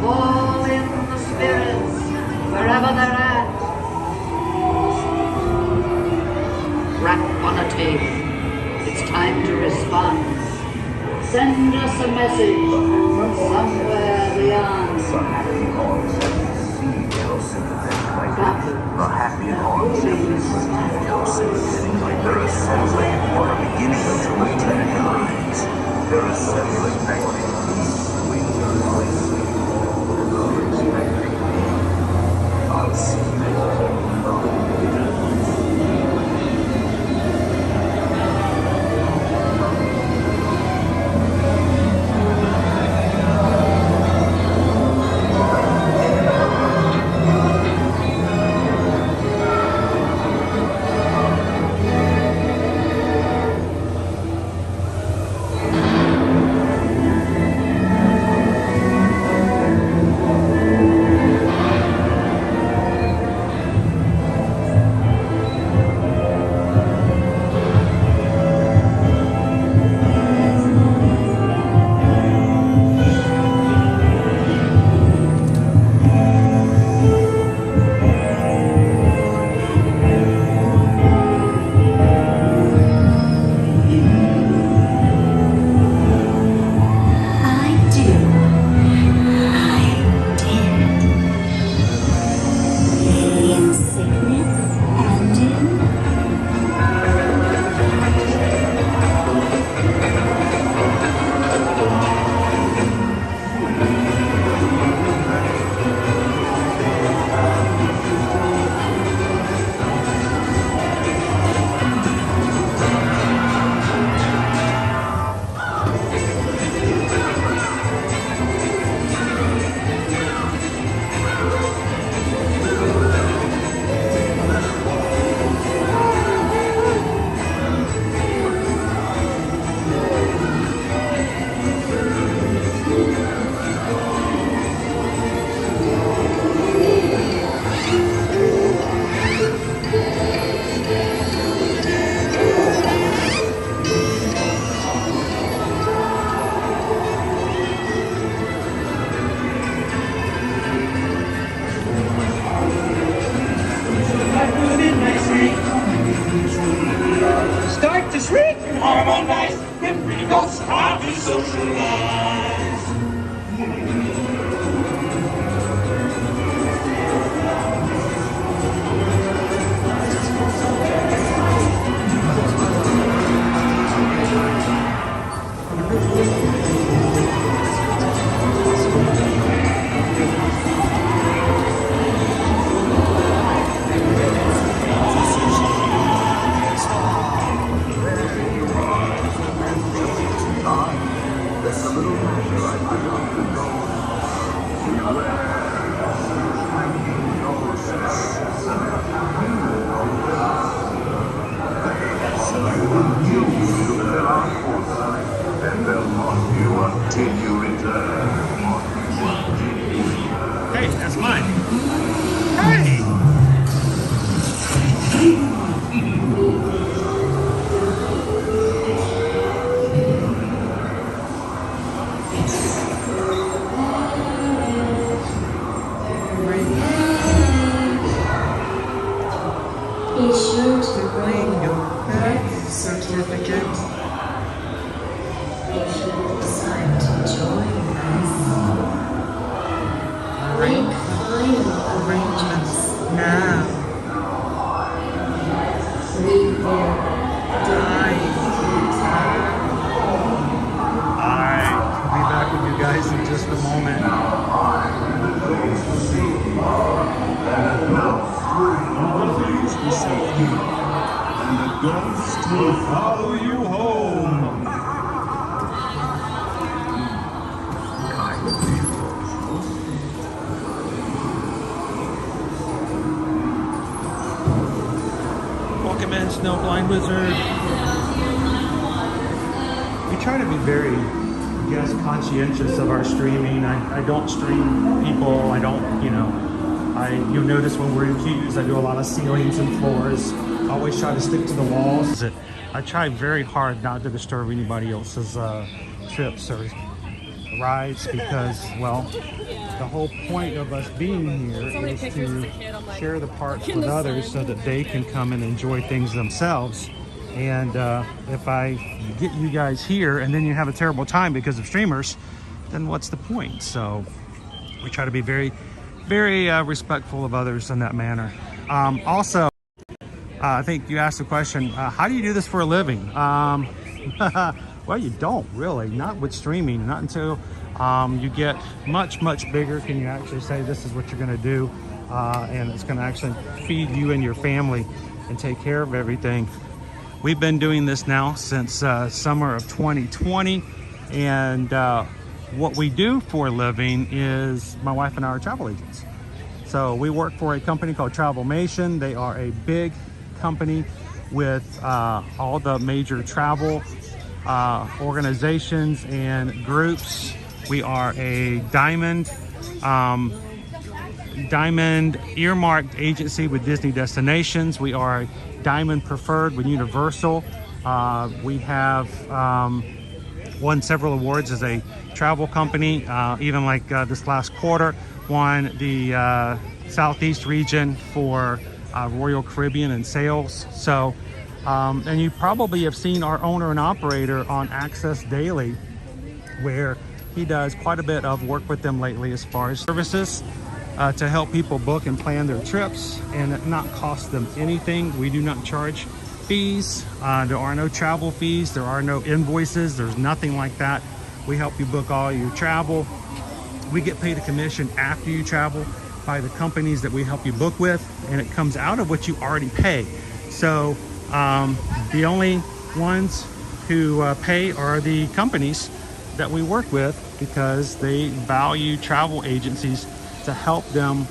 call in the spirits wherever they're at. Rap on a table, it's time to respond. Send us a message from somewhere beyond. The happy haunts receive your sympathetic the happy haunts receive your sympathetic. They're assembling for the beginning of to materialize. They're assembling I'll see you all. to shriek, harmonize, then we go start to socialize. Hey, that's mine. Hey! Be sure to bring your birth certificate. If you decide to join us, make final arrangements now. We will die. Alright, I'll be back with you guys in just a moment. Please be safe here, and the ghost will follow you home. Welcome in, Snowblind Wizard. We try to be very, I guess, conscientious of our streaming. I don't stream people. I don't, you'll notice when we're in queues, I do a lot of ceilings and floors. I always try to stick to the walls. I try very hard not to disturb anybody else's trips or rides because, well, the whole point of us being here is to share the parks with others so that they can come and enjoy things themselves. And if I get you guys here and then you have a terrible time because of streamers, then what's the point? So we try to be very, very respectful of others in that manner. Also, I think you asked the question, how do you do this for a living? Well, you don't really, not with streaming, not until you get much, much bigger can you actually say this is what you're gonna do, and it's gonna actually feed you and your family and take care of everything. We've been doing this now since summer of 2020, and what we do for a living is my wife and I are travel agents. So we work for a company called Travelmation. They are a big company with all the major travel organizations and groups. We are a diamond earmarked agency with Disney destinations. We are a diamond preferred with Universal. We have won several awards as a travel company, even like this last quarter won the Southeast region for Royal Caribbean and sales. So and you probably have seen our owner and operator on Access Daily, where he does quite a bit of work with them lately as far as services to help people book and plan their trips and it not cost them anything. We do not charge fees. There are no travel fees. There are no invoices. There's nothing like that. We help you book all your travel. We get paid a commission after you travel by the companies that we help you book with, and it comes out of what you already pay. So the only ones who pay are the companies that we work with because they value travel agencies to help them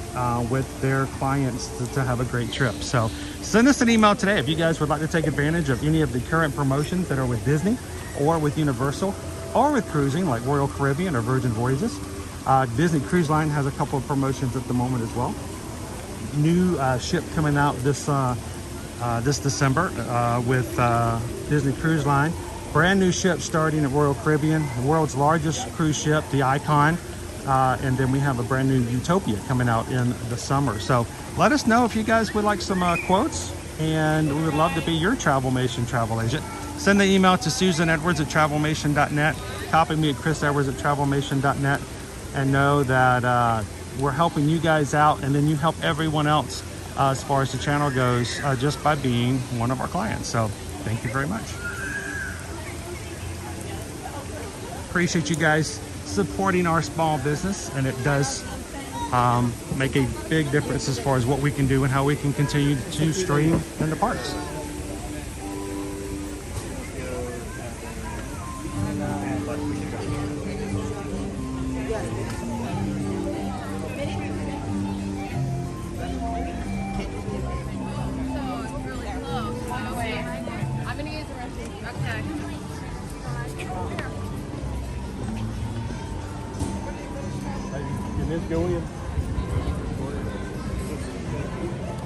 with their clients to have a great trip. So send us an email today if you guys would like to take advantage of any of the current promotions that are with Disney or with Universal or with cruising like Royal Caribbean or Virgin Voyages. Disney Cruise Line has a couple of promotions at the moment as well. New ship coming out this December with Disney Cruise Line. Brand new ship starting at Royal Caribbean, the world's largest cruise ship, the Icon. And then we have a brand new Utopia coming out in the summer. So let us know if you guys would like some quotes, and we would love to be your Travelmation travel agent. Send the email to susanedwards@travelmation.net. Copy me at chrisedwards@travelmation.net, and know that we're helping you guys out, and then you help everyone else as far as the channel goes, just by being one of our clients. So thank you very much. Appreciate you guys supporting our small business, and it does make a big difference as far as what we can do and how we can continue to stream in the parks.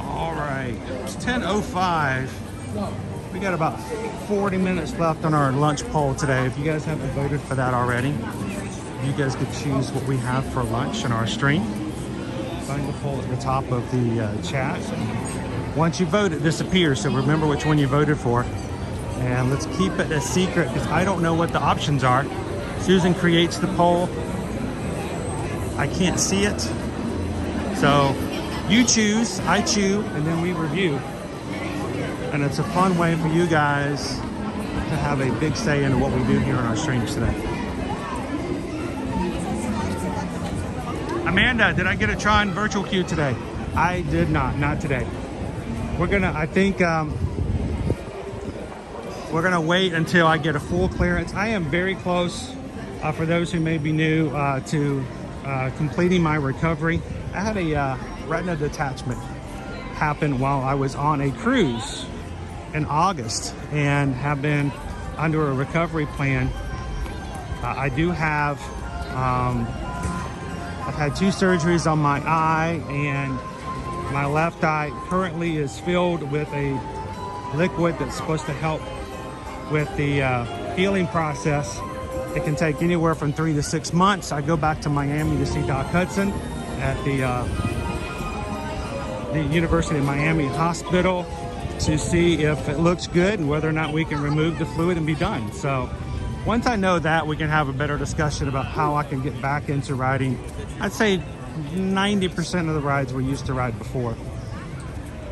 All right, it's 10:05. We got about 40 minutes left on our lunch poll today. If you guys haven't voted for that already, you guys could choose what we have for lunch in our stream. Find the poll at the top of the chat. Once you vote, it disappears, so remember which one you voted for. And let's keep it a secret, because I don't know what the options are. Susan creates the poll. I can't see it. So you choose, I chew, and then we review. And it's a fun way for you guys to have a big say in what we do here on our streams today. Amanda, did I get a Tron virtual queue today? I did not today. We're gonna, I think, we're gonna wait until I get a full clearance. I am very close, for those who may be new, to completing my recovery. I had a retina detachment happen while I was on a cruise in August, and have been under a recovery plan. I do have, I've had 2 surgeries on my eye, and my left eye currently is filled with a liquid that's supposed to help with the healing process. It can take anywhere from 3 to 6 months. I go back to Miami to see Doc Hudson at the University of Miami Hospital to see if it looks good and whether or not we can remove the fluid and be done. So once I know that, we can have a better discussion about how I can get back into riding. I'd say 90% of the rides we used to ride before.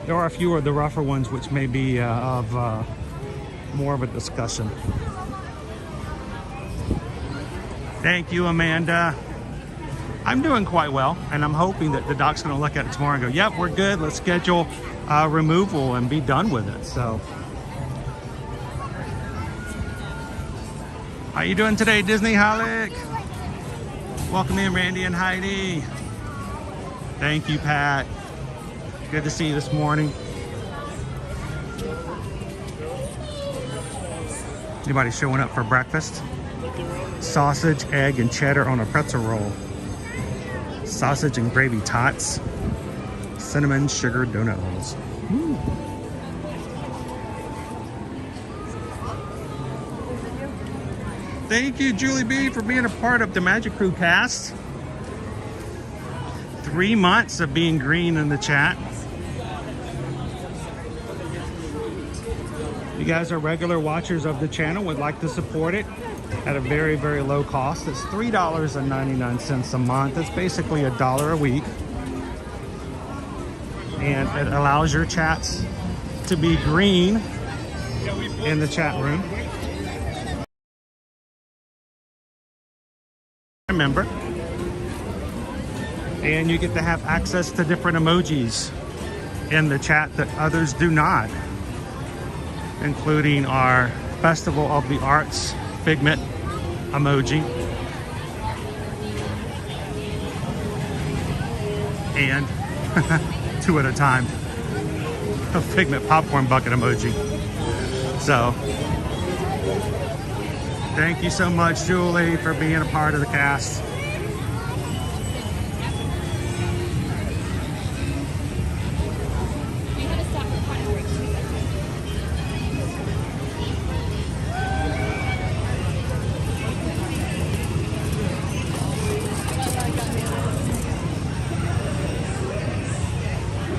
There are a few of the rougher ones which may be of more of a discussion. Thank you, Amanda. I'm doing quite well, and I'm hoping that the doc's gonna look at it tomorrow and go, yep, we're good, let's schedule removal and be done with it. So, how you doing today, Disney Holic? Welcome in, Randy and Heidi. Thank you, Pat. Good to see you this morning. Anybody showing up for breakfast? Sausage, egg, and cheddar on a pretzel roll. Sausage and gravy tots. Cinnamon sugar donut holes. Ooh. Thank you, Julie B, for being a part of the Magic Crew cast. 3 months of being green in the chat. You guys are regular watchers of the channel, would like to support it at a very, very low cost. It's $3.99 a month. It's basically $1 a week. And it allows your chats to be green in the chat room. Remember. And you get to have access to different emojis in the chat that others do not, including our Festival of the Arts Figment emoji and 2 at a time, a Figment popcorn bucket emoji. So thank you so much, Julie, for being a part of the cast.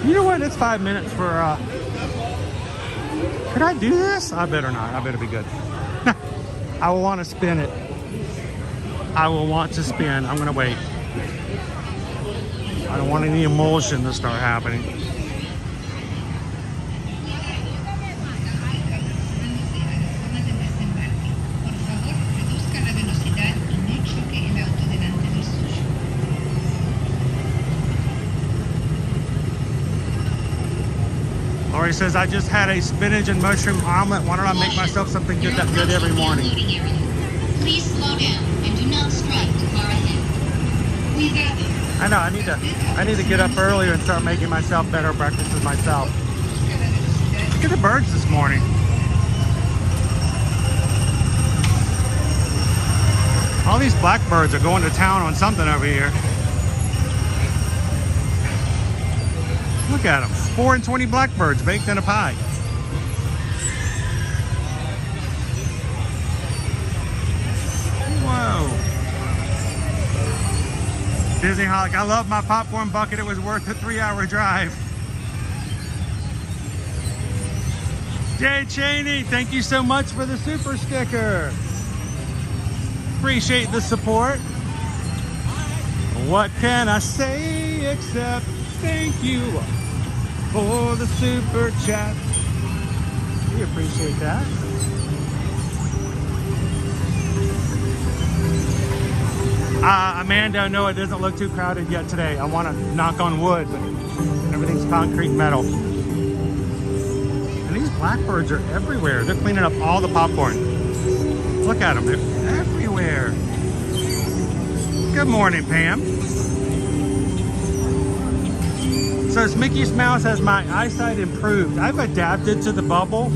You know what? It's 5 minutes for Could I do this? I better not. I better be good. I will want to spin it. I will want to spin. I'm gonna wait. I don't want any emulsion to start happening. Lori says, I just had a spinach and mushroom omelet. Why don't I make myself something good that good every morning? Please slow down and do not strike too far ahead. We got this. I know, I need to get up earlier and start making myself better breakfasts myself. Look at the birds this morning. All these blackbirds are going to town on something over here. Look at them. 4 and 20 blackbirds baked in a pie. Whoa. Disney Holic, I love my popcorn bucket. It was worth a 3-hour drive. Jay Cheney, thank you so much for the super sticker. Appreciate the support. What can I say except thank you for the super chat. We appreciate that. Amanda, no, it doesn't look too crowded yet today. I want to knock on wood, but everything's concrete metal. And these blackbirds are everywhere. They're cleaning up all the popcorn. Look at them, they're everywhere. Good morning, Pam. So as Mickey's Mouse, has my eyesight improved? I've adapted to the bubble,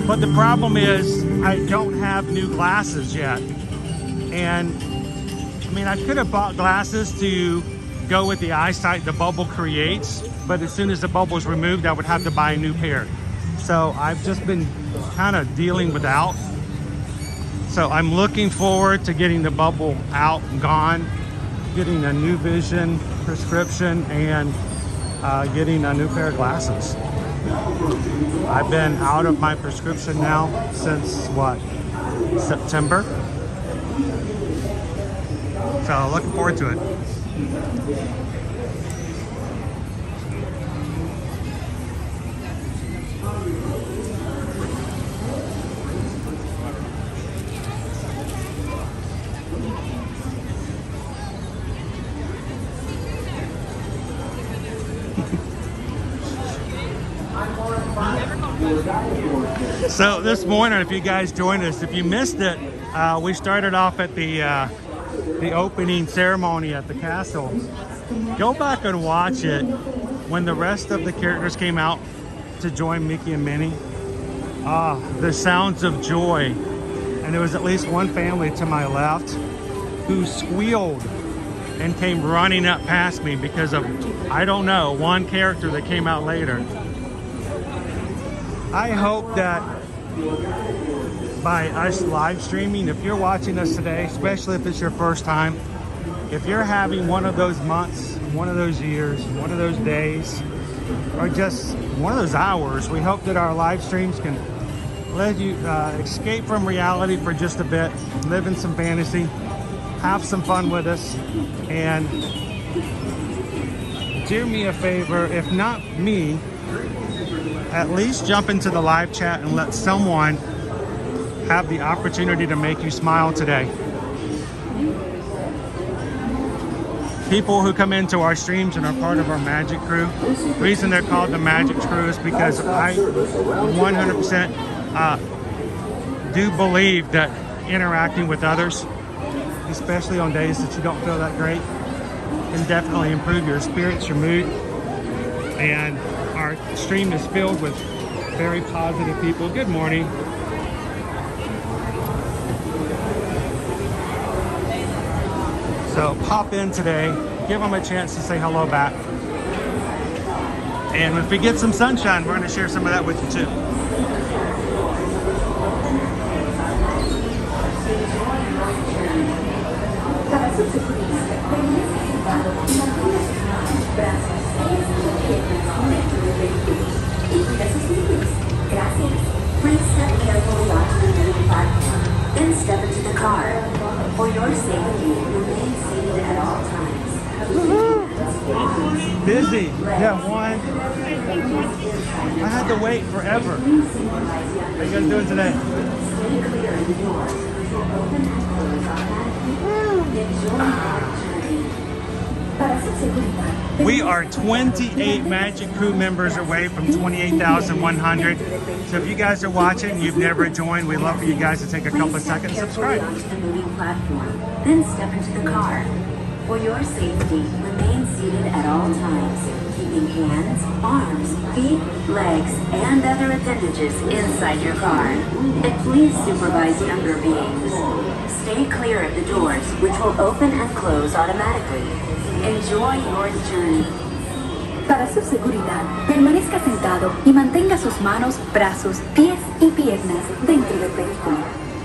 but the problem is I don't have new glasses yet. And I mean, I could have bought glasses to go with the eyesight the bubble creates, but as soon as the bubble is removed, I would have to buy a new pair. So I've just been kind of dealing without. So I'm looking forward to getting the bubble out and gone, getting a new vision prescription, and getting a new pair of glasses. I've been out of my prescription now since what, September? So looking forward to it. So this morning, if you guys joined us, if you missed it, we started off at the opening ceremony at the castle. Go back and watch it when the rest of the characters came out to join Mickey and Minnie. The sounds of joy. And there was at least one family to my left who squealed and came running up past me because of, I don't know, one character that came out later. I hope that by us live streaming, if you're watching us today, especially if it's your first time, if you're having one of those months, one of those years, one of those days, or just one of those hours, we hope that our live streams can let you escape from reality for just a bit, live in some fantasy, have some fun with us, and do me a favor, if not me, at least jump into the live chat and let someone have the opportunity to make you smile today. People who come into our streams and are part of our magic crew, the reason they're called the magic crew is because I 100% do believe that interacting with others, especially on days that you don't feel that great, can definitely improve your spirits, your mood. And our stream is filled with very positive people. Good morning. So pop in today, give them a chance to say hello back. And if we get some sunshine, we're going to share some of that with you too. Gracias. step into the car. For your safety, remain seated at all times. Busy. Yeah, one. I had to wait forever. How you guys doing today? We are 28 Magic Crew members away from 28,100. So if you guys are watching, you've never joined, we'd love for you guys to take a couple of seconds and subscribe. The moving platform, then step into the car. For your safety, remain seated at all times, keeping hands, arms, feet, legs, and other appendages inside your car. And please supervise younger beings. Stay clear of the doors, which will open and close automatically. Enjoy your journey. Para su seguridad, permanezca sentado y mantenga sus manos, brazos, pies y piernas dentro del vehículo.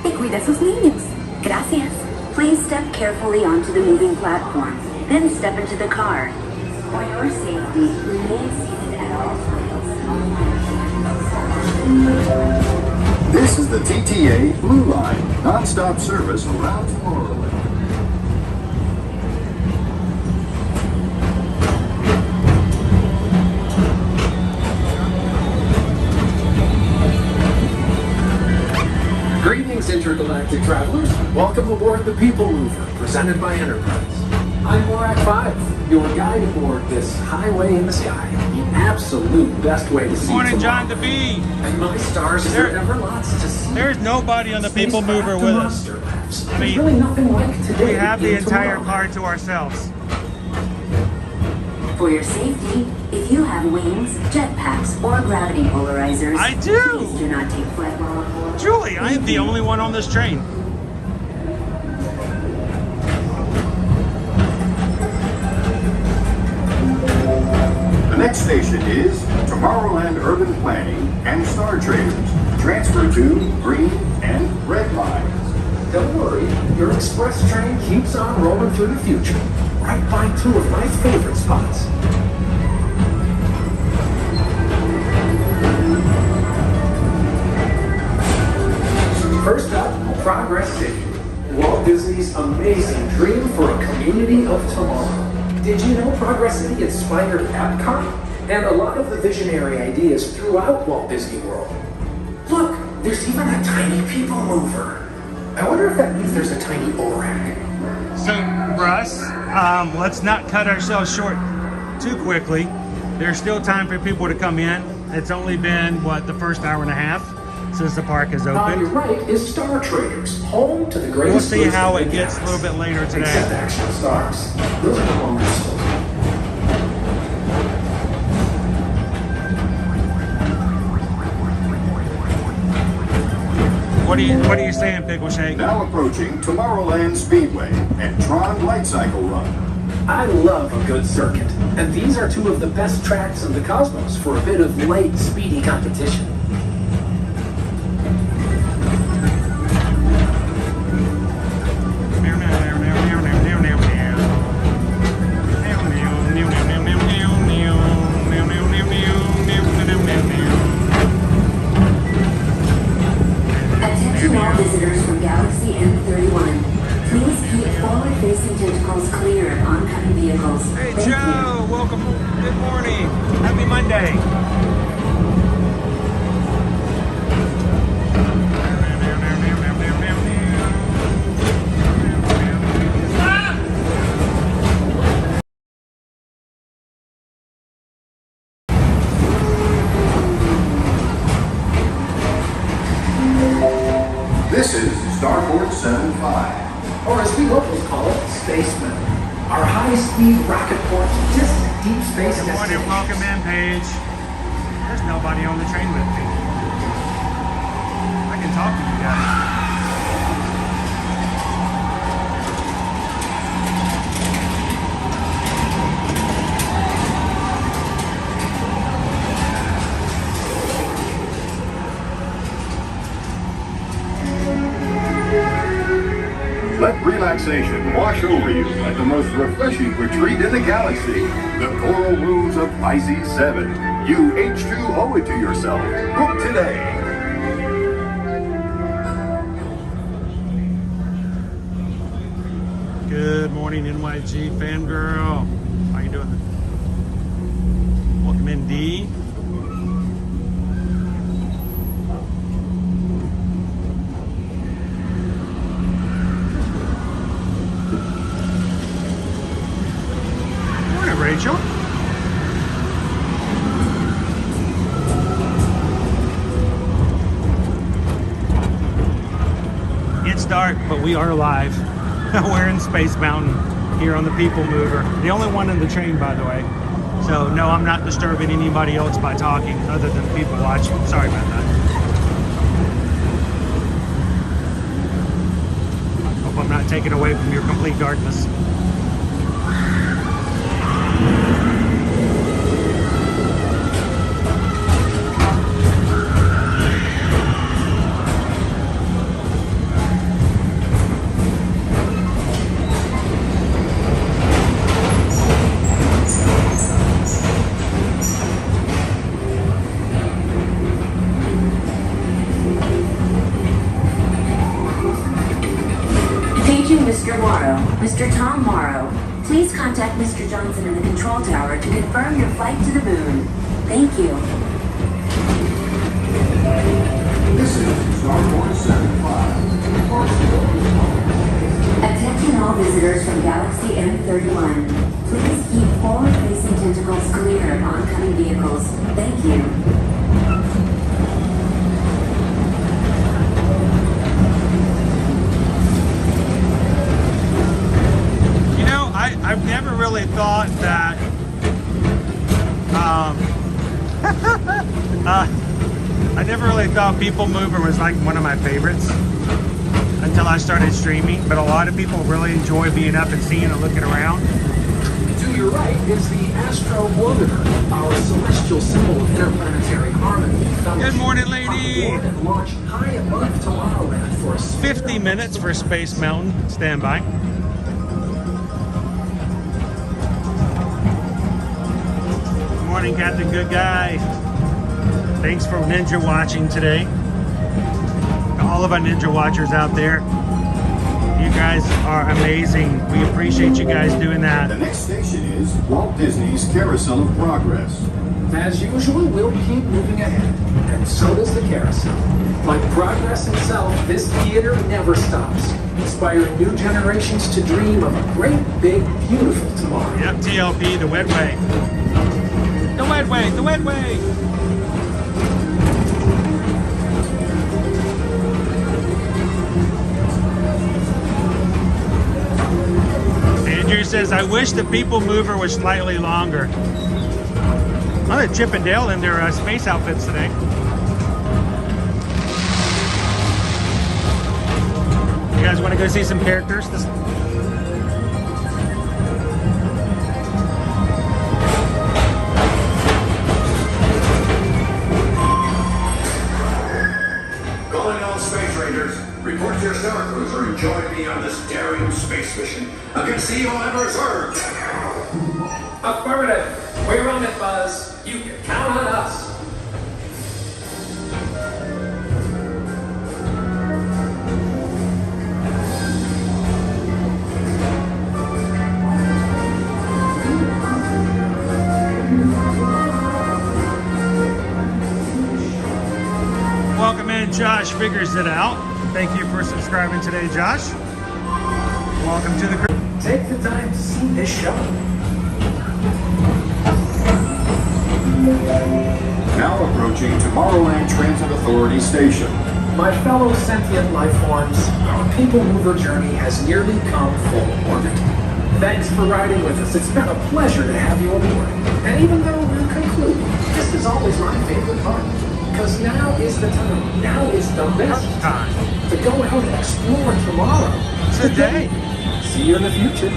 Y cuide a sus niños. Gracias. Please step carefully onto the moving platform, then step into the car. For your safety, remain seated at all times. This is the TTA Blue Line, non-stop service around Monorail. Greetings, intergalactic travelers. Welcome aboard the PeopleMover, presented by Enterprise. I'm Borak 5, your guide aboard this highway in the sky. The absolute best way to see Morning, tomorrow. John the Bee. And my stars, is there ever lots to see? There's nobody on the PeopleMover with us. I mean, really nothing like today. we have the in entire tomorrow. car to ourselves. For your safety, if you have wings, jetpacks, or gravity polarizers, I do. Please do not take flight while on board. Julie, I am the only one on this train. The next station is Tomorrowland Urban Planning and Star Traders. Transfer to green and red lines. Don't worry, your express train keeps on rolling through the future, right by two of my favorite spots. First up, Progress City, Walt Disney's amazing dream for a community of tomorrow. Did you know Progress City inspired Epcot and a lot of the visionary ideas throughout Walt Disney World? Look, there's even a tiny PeopleMover. I wonder if that means there's a tiny Borak. So, Russ, let's not cut ourselves short too quickly. There's still time for people to come in. It's only been, what, the first hour and a half since the park is On open. your right is Star Traders, home to the greatest. We'll see how booster it gets a galaxy. little bit later today. Except Action Stars. Those are no longer sold. What are you saying, Pickle Shake? Now approaching Tomorrowland Speedway and Tron Light Cycle Run. I love a good circuit, and these are two of the best tracks in the cosmos for a bit of light, speedy competition. Attention all visitors from Galaxy M31. Please keep forward-facing tentacles clear of oncoming vehicles. Hey, Thank Joe, welcome. Good morning. Happy Monday. This is Starport 75. Or as we locals call it, Spaceman. Our high-speed rocket port to distant deep space Good morning, destination. welcome in, Paige. There's nobody on the train with me. I can talk to you guys. Let relaxation wash over you at the most refreshing retreat in the galaxy, the Coral Rooms of Pisces 7. You H2 owe it to yourself. Book today. Good morning, NYG fangirl. How you doing? Welcome in, D. Morning, Rachel. It's dark, but we are live. We're in Space Mountain here on the PeopleMover. The only one in the train, by the way. So, no, I'm not disturbing anybody else by talking other than people watching. Sorry about that. Hope I'm not taking away from your complete darkness. Mr. Morrow, Mr. Tom Morrow, please contact Mr. Johnson in the control tower to confirm your flight to the moon. Thank you. This is Starport 75. Attention all visitors from Galaxy M31. Please keep forward-facing tentacles clear of oncoming vehicles. Thank you. I've never really thought that I never really thought PeopleMover was like one of my favorites until I started streaming, but a lot of people really enjoy being up and seeing and looking around. To your right is the Astro Orbiter, our celestial symbol of interplanetary harmony. Good morning, lady. And launch high above Tomorrowland for a 50 minutes for Space Mountain. Stand by. Morning, Captain Good Guy. Thanks for Ninja watching today. To all of our Ninja watchers out there, you guys are amazing. We appreciate you guys doing that. The next station is Walt Disney's Carousel of Progress. As usual, we'll keep moving ahead, and so does the carousel. Like progress itself, this theater never stops, inspiring new generations to dream of a great, big, beautiful tomorrow. Yep, TLP, the wet way. The wet way, the wet way. Andrew says, I wish the PeopleMover was slightly longer. I'm at Chip and Dale in their space outfits today. You guys want to go see some characters? Report to your Star Cruiser and join me on this daring space mission against the evil Emperor's Earth. Affirmative. We're on it, Buzz. You can count on us. Welcome in, Josh Figures It Out. Thank you for subscribing today, Josh. Welcome to the crew. Take the time to see this show. Now approaching Tomorrowland Transit Authority Station. My fellow sentient life forms, our PeopleMover journey has nearly come full orbit. Thanks for riding with us. It's been a pleasure to have you aboard. And even though we're concluding, this is always my favorite part. Because now is the time. Now is the best time to go out and explore tomorrow. Today. See you in the future.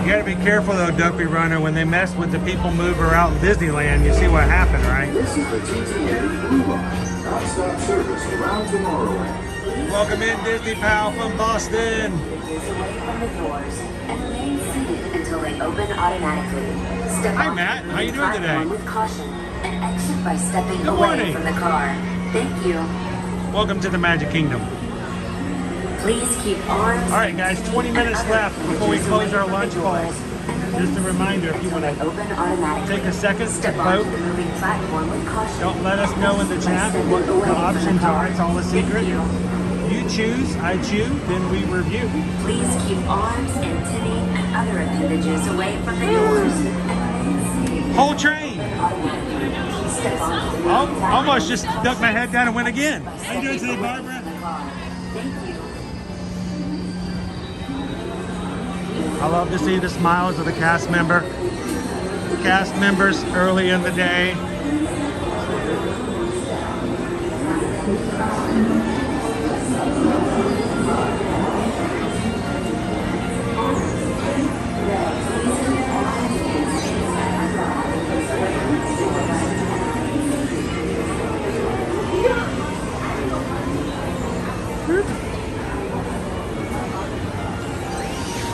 You gotta be careful though, Dopey Runner, when they mess with the PeopleMover out in Disneyland, you see what happened, right? This is the TTA Blue Line, non-stop service around Tomorrowland. Welcome in, Disney Pal from Boston. Away from the doors and remain seated until they open automatically. Step Hi, onto Matt. the How you doing platform today? with caution and exit by stepping Good away morning. from the car. Thank you. Welcome to the Magic Kingdom. Please keep arms. All right, guys, 20 minutes left before we close our lunch bowls. Just a reminder, if you want to Open automatically. take a second to Step vote, onto the moving platform with caution. don't let us know in the chat what the options are. It's all a secret. You choose, I choose, then we review. Please keep arms, antennae, and other appendages away from the doors and remain seated. Whole train. Step onto the Oh, almost just ducked my head down and went again. How you doing today, Barbara? Thank you. I love to see the smiles of the cast members early in the day.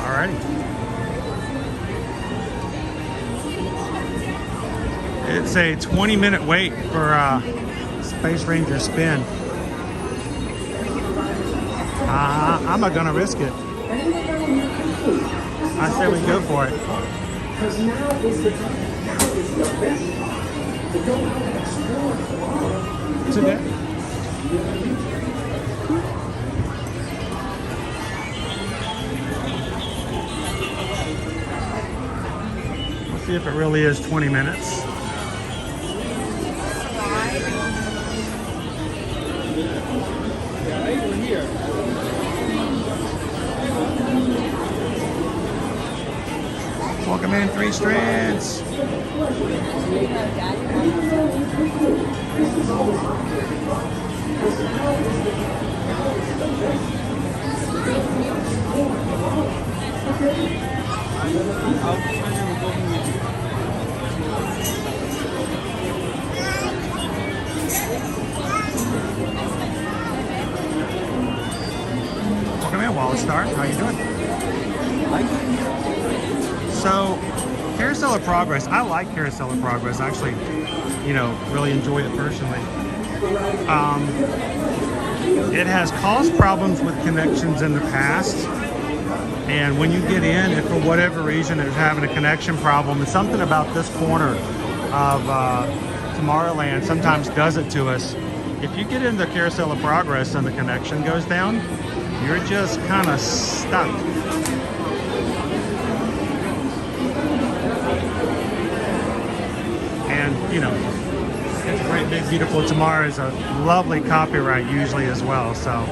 Alrighty. It's a 20-minute wait for Space Ranger spin. I'm not gonna risk it. I say we go for it. Because now is the time. Now is the best time to go out and explore tomorrow. Today. Let's see if it really is 20 minutes. Welcome in, Three Strands. Welcome in, Wallace Star. How you doing? So, Carousel of Progress. I like Carousel of Progress. I actually, really enjoy it personally. It has caused problems with connections in the past. And when you get in, if for whatever reason it's having a connection problem, it's something about this corner of Tomorrowland sometimes does it to us. If you get into Carousel of Progress and the connection goes down, you're just kind of stuck. And, it's a great big beautiful tomorrow is a lovely copyright usually as well, so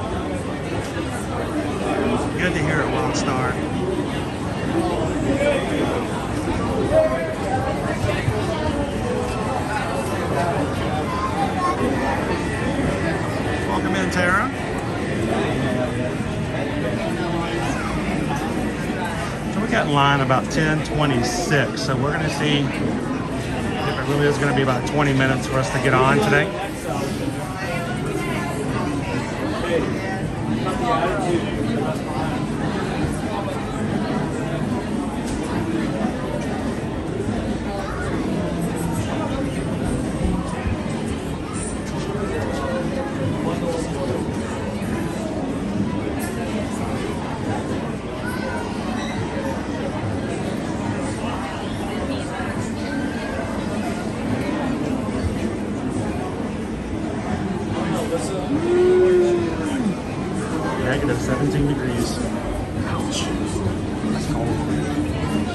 good to hear it, Wild Star. Welcome in, Tara. So we got in line about 10:26, so we're going to see if it really is going to be about 20 minutes for us to get on today. Negative 17 degrees. Ouch. That's cold.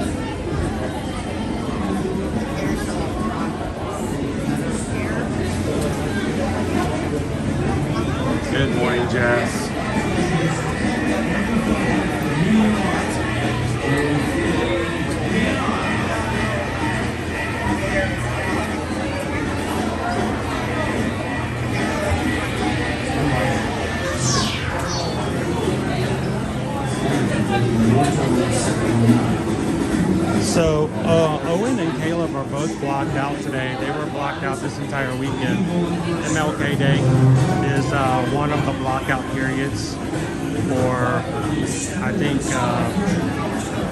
Good morning, Jess. So Owen and Caleb are both blocked out today. They were blocked out this entire weekend. MLK Day is one of the blockout periods for, I think,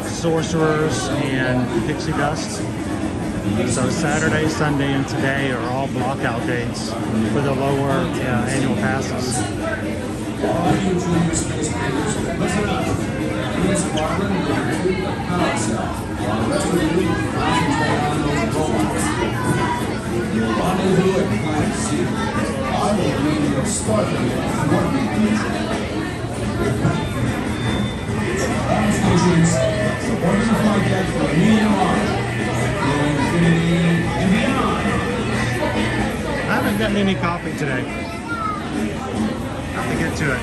sorcerers and pixie dust. So Saturday, Sunday, and today are all blockout dates for the lower annual passes. I haven't gotten any coffee today. Have to get to it.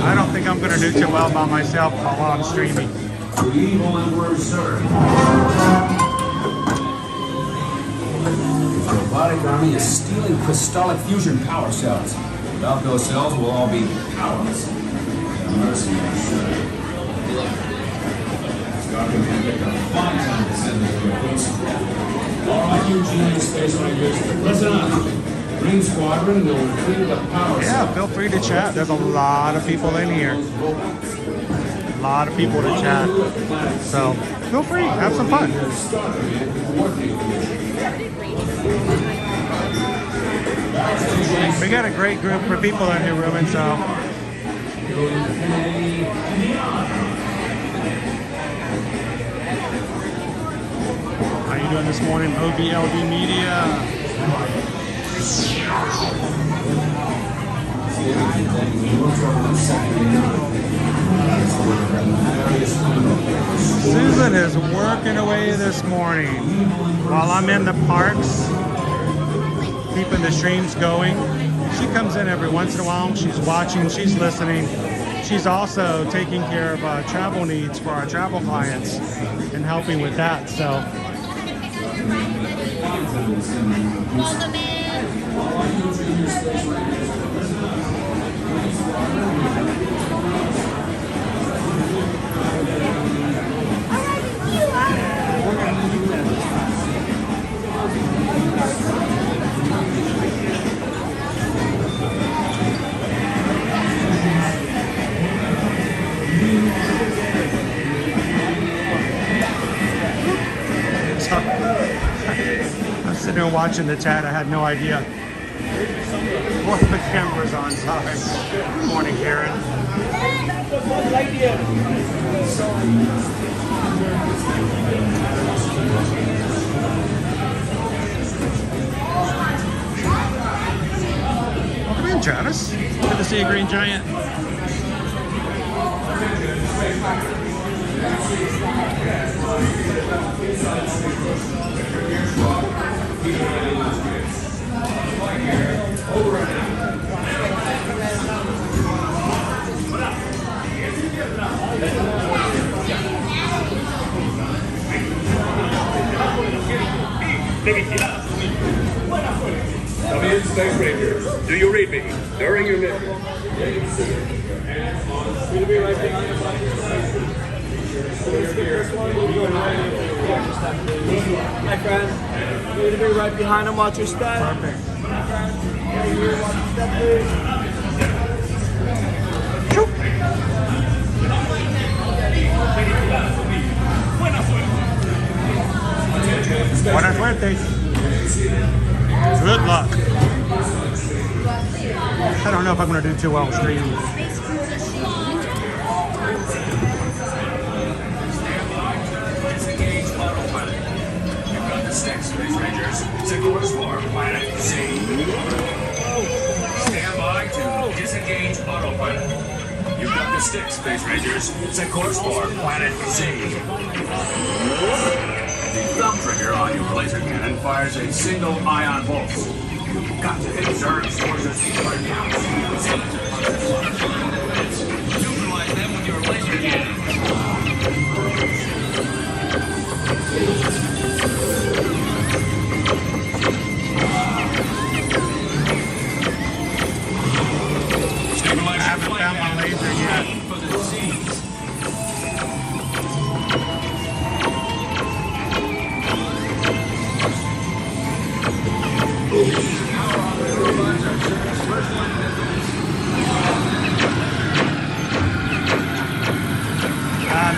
I don't think I'm going to do too well by myself while I'm streaming. The robotic army is stealing crystallic fusion power cells. Without those cells, we'll all be powerless. Mercy, all right, Eugene, Space Rangers, listen up. Green Squadron will retrieve the power. Yeah, feel free to chat. There's a lot of people in here. A lot of people to chat. So feel free, have some fun. We got a great group of people in here, Ruben, so. How you doing this morning, OBLD Media? Susan is working away this morning while I'm in the parks, keeping the streams going. She comes in every once in a while. She's watching, she's listening. She's also taking care of travel needs for our travel clients and helping with that. So. Welcome in. I'm sitting there watching the chat. I had no idea what the camera's on. Sorry. Good morning, Karen. Welcome in, Travis. Good to see you, Green Giant. Come in, Space Rangers. Do you read me? During your mission. We'll be right behind you. Hi, friend. We'll be right behind him. Watch your step. Perfect. Buenas suerte. Good luck. I don't know if I'm going to do too well streaming. Space Rangers, Sector's for Planet Z. Stand by to disengage autopilot. You've got the stick, Space Rangers. Set course for Planet Z. The thumb trigger on your laser cannon fires a single ion bolt. You've got to hit Zerg's forces right now. Neutralize them with your laser cannon.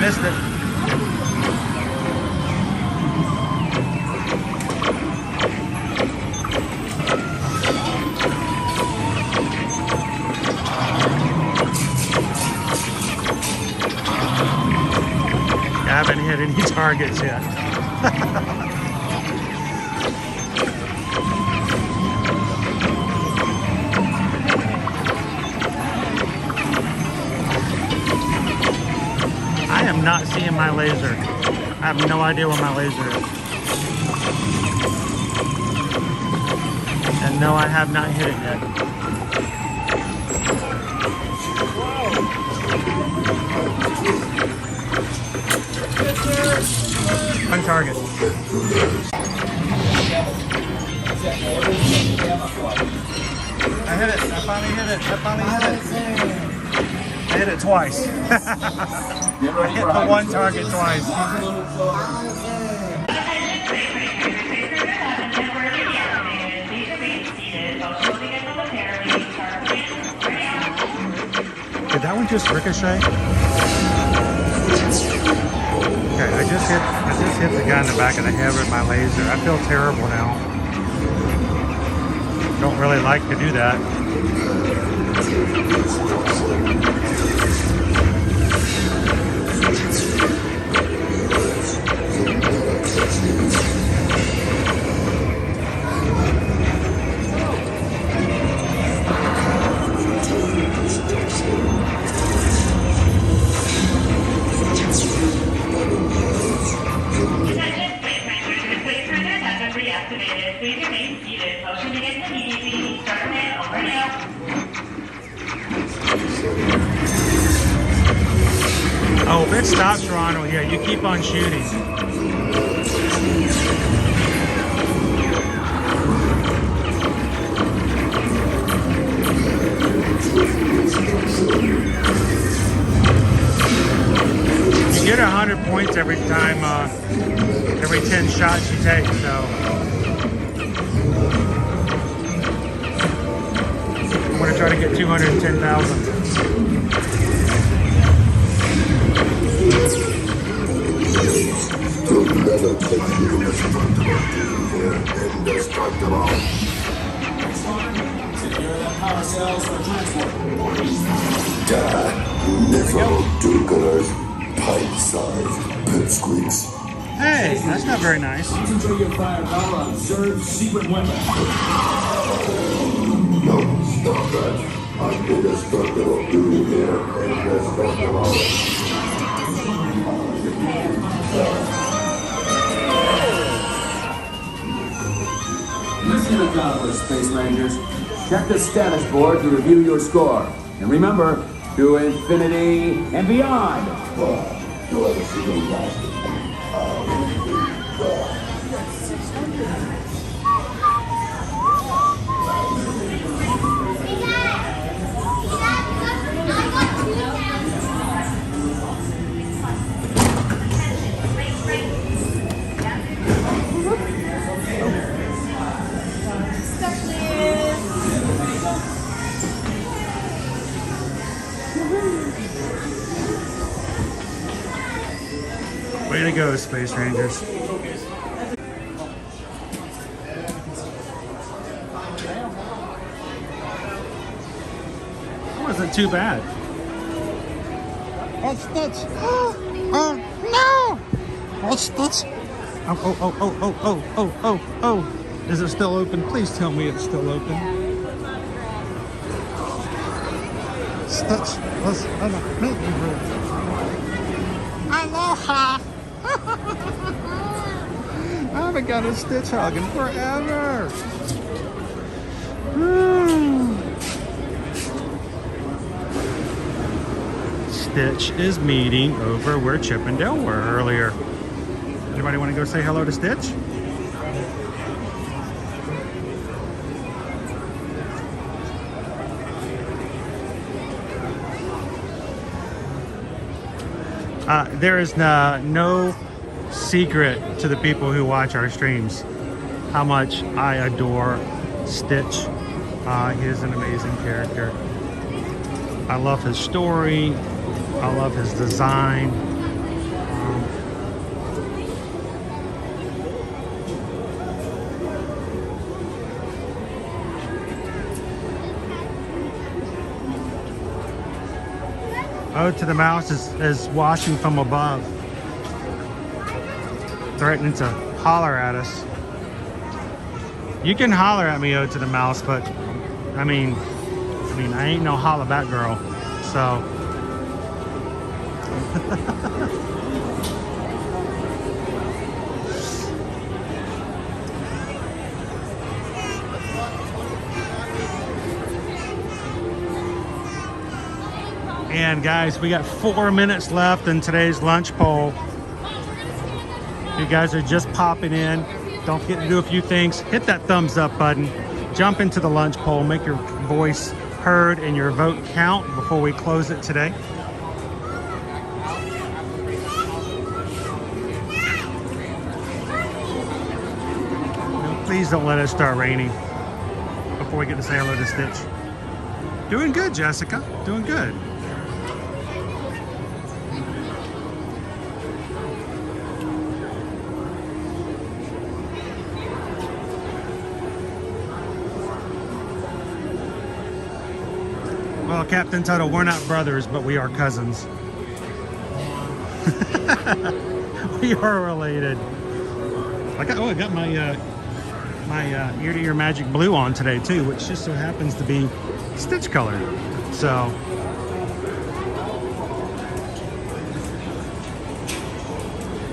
missed it. I haven't hit any targets yet. I am not seeing my laser. I have no idea where my laser is. And no, I have not hit it yet. On target. I hit it. I finally hit it. I hit it twice. I hit the one target twice. Did that one just ricochet? Okay, I just hit the guy in the back of the head with my laser. I feel terrible now. Don't really like to do that. Oh, if it stops, Ronald, yeah, you keep on shooting. You get 100 points every time, every 10 shots you take, so. I'm gonna try to get 210,000. Hey, that's not very nice. Concentrate your firepower on Zerg's secret weapon. No, stop that. I'm indestructible. Indestructible. Mission accomplished, Space Rangers. Check the status board to review your score. And remember, to infinity and beyond. Way to go, Space Rangers. That wasn't too bad. Oh, Stitch! Oh, no! Oh, Stitch! Oh. Is it still open? Please tell me it's still open. Stitch, let's meet you, bro. Aloha! I haven't got a Stitch hug in forever. Stitch is meeting over where Chip and Dale were earlier. Anybody want to go say hello to Stitch? There is no secret to the people who watch our streams how much I adore Stitch. He is an amazing character. I love his story. I love his design. Ode to the Mouse is watching from above, threatening to holler at us. You can holler at me, Ode to the Mouse, but I mean, I ain't no holla back girl, so. And guys, we got 4 minutes left in today's lunch poll. You guys are just popping in. Don't forget to do a few things. Hit that thumbs up button. Jump into the lunch poll. Make your voice heard and your vote count before we close it today. Please don't let it start raining before we get to say hello to Stitch. Doing good, Jessica. Doing good. Well, Captain Tuttle, we're not brothers, but we are cousins. We are related. I got my my ear-to-ear magic blue on today too, which just so happens to be Stitch colored. So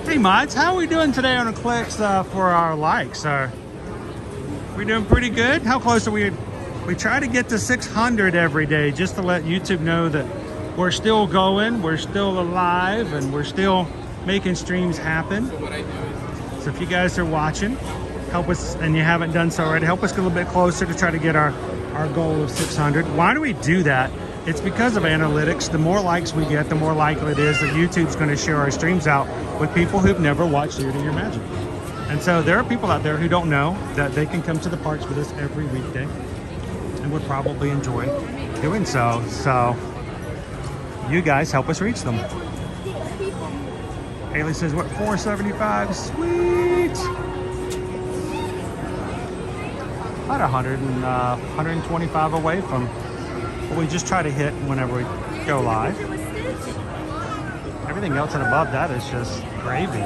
hey mods, how are we doing today on Eclipse for our likes? Are we doing pretty good? How close are we? We try to get to 600 every day just to let YouTube know that we're still going, we're still alive, and we're still making streams happen. So if you guys are watching, help us, and you haven't done so already, help us get a little bit closer to try to get our goal of 600. Why do we do that? It's because of analytics. The more likes we get, the more likely it is that YouTube's going to share our streams out with people who've never watched Ear-to-Ear Magic. And so there are people out there who don't know that they can come to the parks with us every weekday and would probably enjoy doing so. So you guys help us reach them. Haley says, what, 475? Sweet! About 125 away from what we just try to hit whenever we go live. Everything else and above that is just gravy.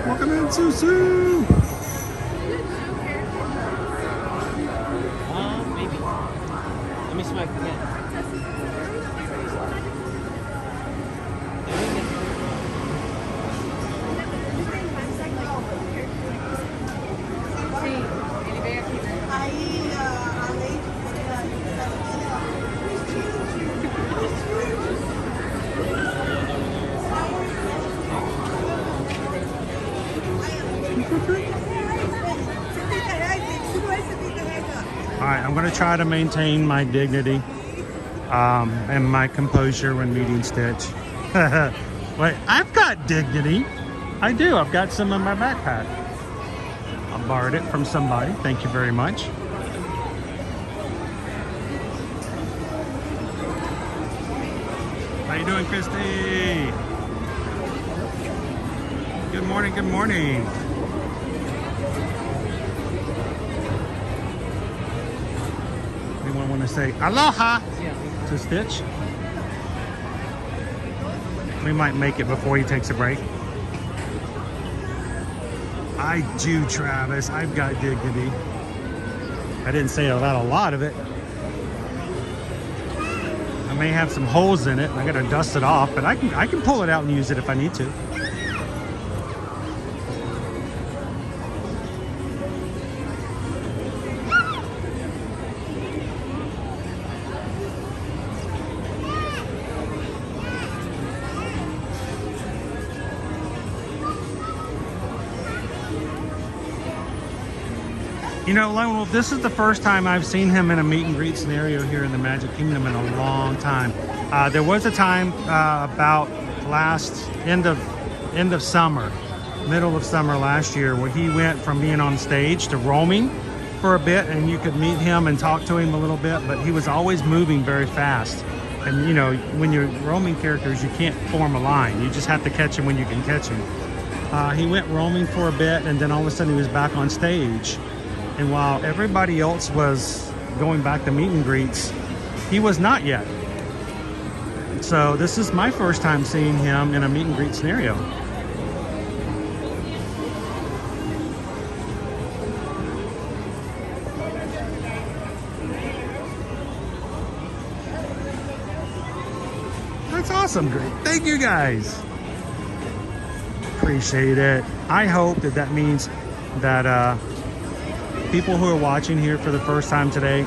Welcome in, Susu! Maybe. Let me smack again. Alright, I'm going to try to maintain my dignity and my composure when meeting Stitch. Wait, I've got dignity. I do. I've got some in my backpack. I borrowed it from somebody. Thank you very much. How you doing, Christy? Good morning, good morning. Anyone want to say aloha to Stitch? We might make it before he takes a break. I do, Travis. I've got dignity. I didn't say about a lot of it. I may have some holes in it. I gotta dust it off, but I can pull it out and use it if I need to. You know, Lone Wolf, this is the first time I've seen him in a meet and greet scenario here in the Magic Kingdom in a long time. There was a time about last end of summer, middle of summer last year, where he went from being on stage to roaming, for a bit and you could meet him and talk to him a little bit, but he was always moving very fast. And you know, when you're roaming characters, you can't form a line. You just have to catch him when you can catch him. He went roaming for a bit, and then all of a sudden he was back on stage. And while everybody else was going back to meet and greets, he was not yet. So this is my first time seeing him in a meet and greet scenario. That's awesome, great. Thank you guys. Appreciate it. I hope that that means that people who are watching here for the first time today,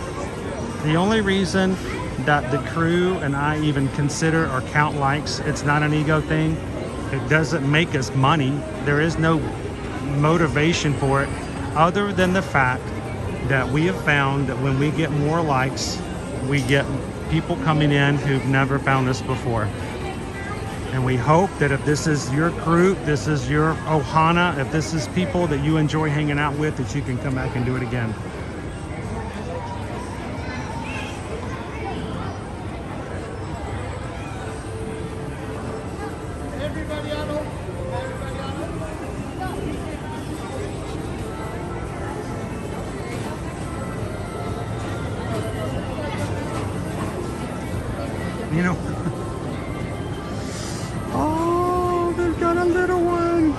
the only reason that the crew and I even consider or count likes, it's not an ego thing. It doesn't make us money. There is no motivation for it other than the fact that we have found that when we get more likes, we get people coming in who've never found us before. And we hope that if this is your group, this is your Ohana, if this is people that you enjoy hanging out with, that you can come back and do it again. You know, oh, they've got a little one.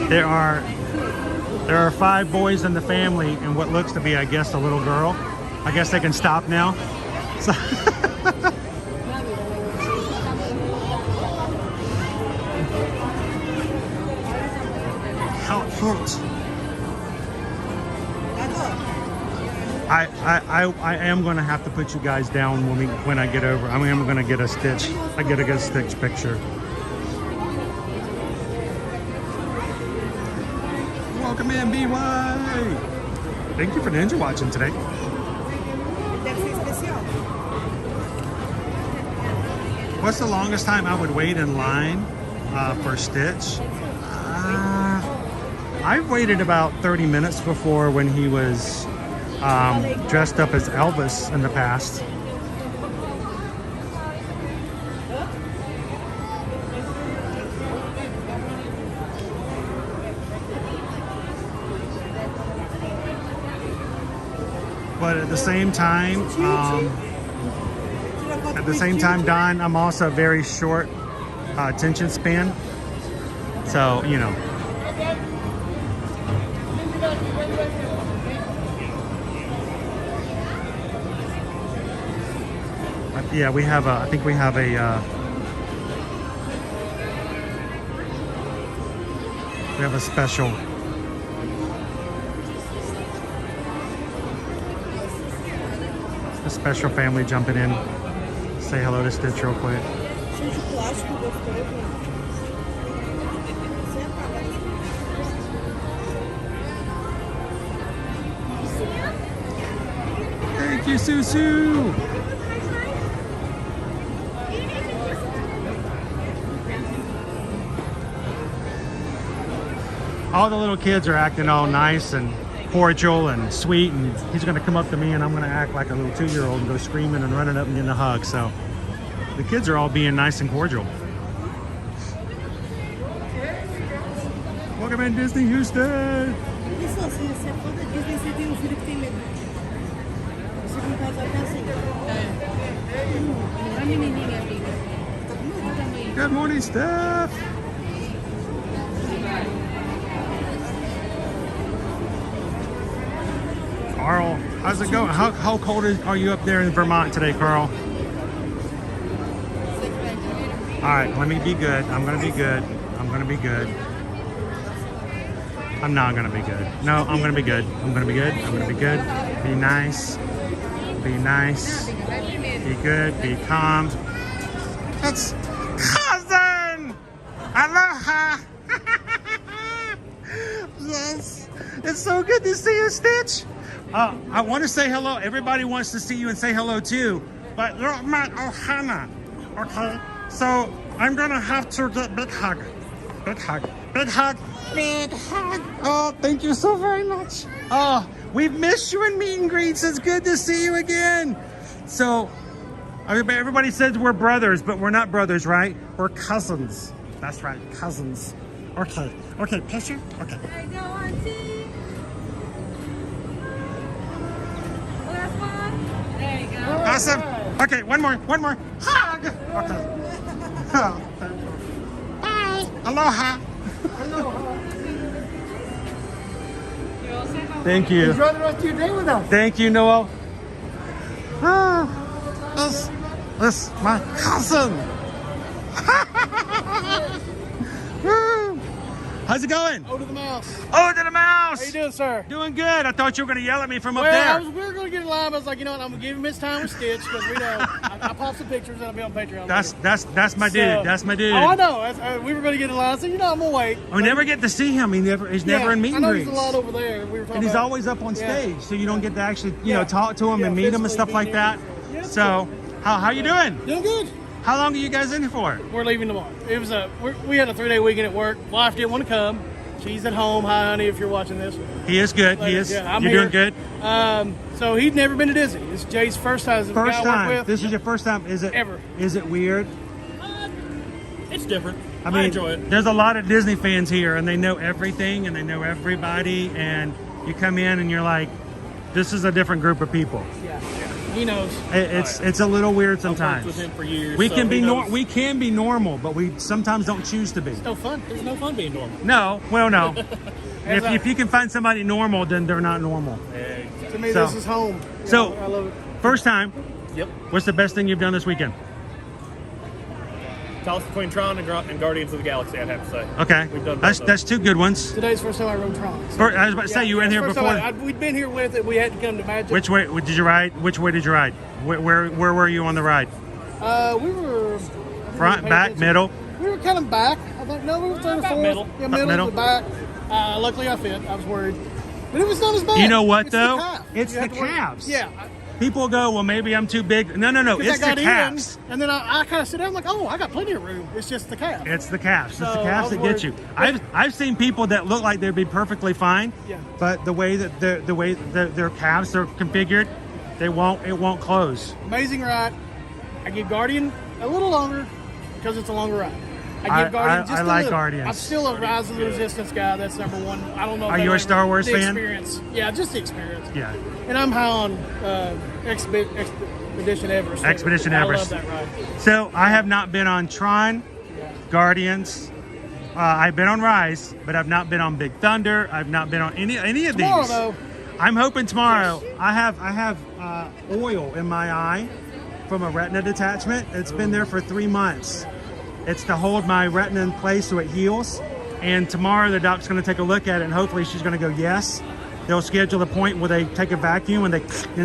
There are 5 boys in the family and what looks to be, I guess, a little girl. I guess they can stop now. So I am going to have to put you guys down when I get over. I mean, I'm going to get a Stitch. I get a good Stitch picture. Welcome in, BY. Thank you for ninja watching today. What's the longest time I would wait in line for Stitch? I've waited about 30 minutes before when he was dressed up as Elvis in the past. But at the same time, Don, I'm also very short attention span. So, you know. Yeah, we have I think we have a special. A special family jumping in. Say hello to Stitch real quick. Thank you, Susu. All the little kids are acting all nice and cordial and sweet, and he's going to come up to me and I'm going to act like a little 2-year-old and go screaming and running up and getting a hug. So the kids are all being nice and cordial. Welcome in, Disney Houston. Good morning, Steph. Carl, how's it going? How cold are you up there in Vermont today, Carl? All right, let me be good. I'm gonna be good. I'm gonna be good. I'm not gonna be good. No, I'm gonna be good. I'm gonna be good. I'm gonna be good. Be nice. Be nice. Be good. Be calm. That's cousin. Aloha. Yes. It's so good to see you, Stitch. I want to say hello. Everybody wants to see you and say hello too. But you're Matt Ohana. Okay? So I'm going to have to get big hug. Big hug. Big hug. Big hug. Oh, thank you so very much. Oh, we've missed you in meet and greets. It's good to see you again. So everybody says we're brothers, but we're not brothers, right? We're cousins. That's right, cousins. Okay. Okay, picture? Okay. There you go, Auntie. Last one. There you go. Awesome. Okay, one more. Hug. Okay. Oh, thank you. Bye. Aloha. Thank you. Enjoy the rest of your day with us. Thank you, Noel. This my cousin. How's it going? Over to the mouse. Oh, to the mouse. How you doing, sir? Doing good. I thought you were going to yell at me from up Well, there. we were going to get in line. I was like, you know what? I'm going to give him his time with Stitch because we know. I pop some pictures and I'll be on Patreon. That's my dude. That's my dude. Oh, I know. We were going to get in line. So, you know, I'm going to wait. We never get to see him. He's never in meet and I know greets. he's a lot over there. We were talking And he's about. always up on Yeah. stage, so you don't get to actually, you know, talk to him and meet him and stuff like that. Yeah, So, how you doing? Doing good. How long are you guys in here for? We're leaving tomorrow. It was we had a 3-day weekend at work. Wife didn't want to come. She's at home. Hi, honey, if you're watching this. He is good. He is. Yeah, I'm You're here. doing good. So he'd never been to Disney. This is Jay's first time. First time. This is your first time. Is it ever? Is it weird? It's different. I mean, enjoy it. There's a lot of Disney fans here, and they know everything, and they know everybody, and you come in, and you're like, this is a different group of people. Yeah. He knows. It's a little weird sometimes. I've worked with him for years. We so can he be knows. we can be normal, but we sometimes don't choose to be. It's no fun. There's no fun being normal. No, well, no. if you can find somebody normal, then they're not normal. To me, So- this is home. You So, know, I love it. first time. Yep. What's the best thing you've done this weekend? Toss between Tron and Guardians of the Galaxy, I'd have to say. Okay, We've done that's both that's two good ones. Today's the first time I rode Tron. I was about to say you were in here first before. time we'd been here with it. We had to come to Magic. Which way did you ride? Which way did you ride? Where were you on the ride? We were Front, back, middle. We were kind of back. I think no, we were third or fourth. middle. Yeah, middle, Middle. to back. Luckily, I fit. I was worried, but it was not as bad. You know what It's though? The calf. It's You the have to worry- calves. Yeah. People go, well, maybe I'm too big. No. Because It's I the got calves. in, and then I kind of sit down. I'm like, oh, I got plenty of room. It's just the calf. It's the calves. It's So, the I calves was that get you. worried. I've seen people that look like they'd be perfectly fine, Yeah. but the way that their calves are configured, it won't close. Amazing ride. I give Guardian a little longer because it's a longer ride. I give Guardian just I a like little. Guardians. I'm still a Rise of the Resistance guy. That's number one. I don't know. If Are I you a like Star Wars the fan? Experience. Yeah, just the experience. Yeah. And I'm high on Expedition Everest. Expedition I Everest. love that ride. So I have not been on Tron, Guardians. I've been on Rise, but I've not been on Big Thunder. I've not been on any of Tomorrow, these. though. I'm hoping tomorrow. I have oil in my eye from a retina detachment. It's been there for 3 months. It's to hold my retina in place so it heals. And tomorrow the doc's going to take a look at it, and hopefully she's going to go yes. They'll schedule a point where they take a vacuum and they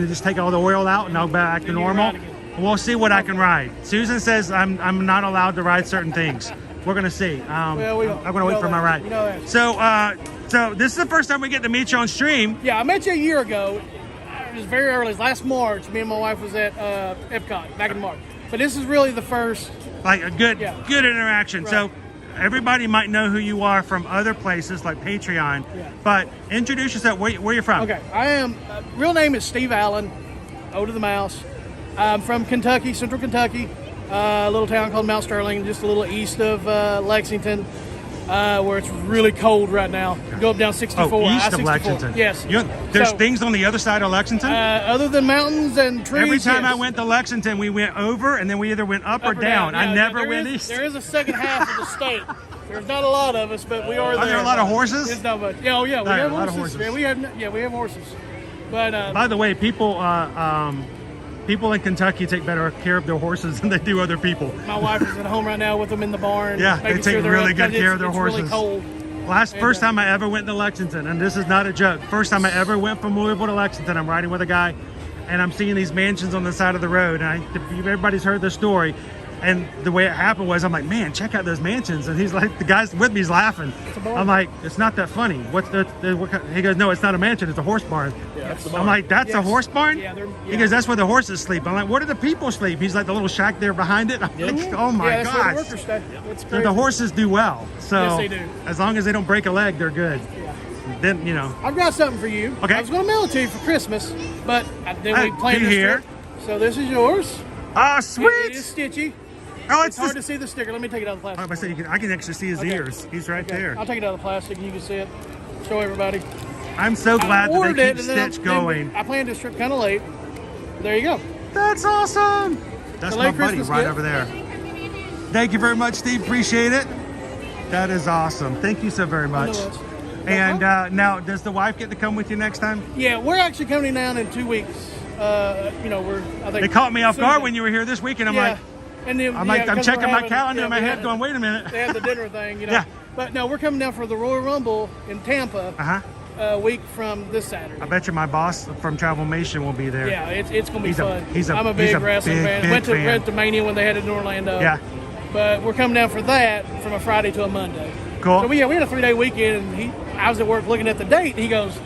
just take all the oil out, and I'll go back to normal. We'll see what I can ride. Susan says I'm not allowed to ride certain things. We're going to see. I'm going to wait for my ride. You know that. So this is the first time we get to meet you on stream. Yeah, I met you a year ago. It was very early. Last March, me and my wife was at Epcot back in March. But this is really the first. Like a good interaction. Right. So everybody might know who you are from other places like Patreon, but introduce yourself. Where you from? Okay, I am. Real name is Steve Allen, O to the Mouse. I'm from Kentucky, Central Kentucky, a little town called Mount Sterling, just a little east of Lexington, where it's really cold right now. You go up down 64. Oh, east of I-64. Lexington. Yes. There's So, things on the other side of Lexington? other than mountains and trees. Every time yes. I went to Lexington, we went over, and then we either went up or down. Yeah, I never there went is- east. There is a second half of the state. There's not a lot of us, but we are there. Are there a lot of horses? It's not much. Yeah, we There are have a lot of horses. horses. Yeah, we have horses. But By the way, people in Kentucky take better care of their horses than they do other people. my wife is at home right now with them in the barn. Yeah, they making take sure they're really up, good 'cause care of their it's horses. really cold. First time I ever went to Lexington, and this is not a joke. First time I ever went from Louisville to Lexington, I'm riding with a guy, and I'm seeing these mansions on the side of the road. And everybody's heard the story. And the way it happened was, I'm like, man, check out those mansions. And he's like, the guys with me's laughing. I'm like, it's not that funny. What's what kind? He goes, no, it's not a mansion. It's a horse barn. Yeah, that's the barn. I'm like, that's a horse barn? Yeah, He goes, that's where the horses sleep. I'm like, where do the people sleep? He's like, the little shack there behind it. I'm like, oh my that's where the gosh. workers stay. It's So crazy. the horses do well. So Yes, they do. as long as they don't break a leg, they're good. Then, you know. I've got something for you. Okay. I was going to mail it to you for Christmas, but then Hey, we planned be this here. trip. So this is yours. Ah, sweet. It is stitchy. Oh, it's hard to see the sticker. Let me take it out of the plastic. I said, I can actually see his ears. He's right there. I'll take it out of the plastic and you can see it. Show everybody. I'm so glad that ordered they it, keep and then Stitch going. I planned this trip kind of late. There you go. That's awesome. That's So my late buddy Christmas right gift. over there. Thank you very much, Steve. Appreciate it. That is awesome. Thank you so very much. And now, does the wife get to come with you next time? Yeah, we're actually coming down in 2 weeks. I think They caught me off Susan- guard when you were here this week, and I'm like, and then, I'm because checking we're my having- calendar in my we head, had- going, wait a minute. They have the dinner thing, Yeah. But no, we're coming down for the Royal Rumble in Tampa a week from this Saturday. I bet you my boss from Travelmation will be there. Yeah, it's going to be fun. He's I'm a big wrestling fan. big Went to Mania when they had it in Orlando. Yeah. But we're coming down for that from a Friday to a Monday. Cool. So we had a 3-day weekend, and I was at work looking at the date. He goes,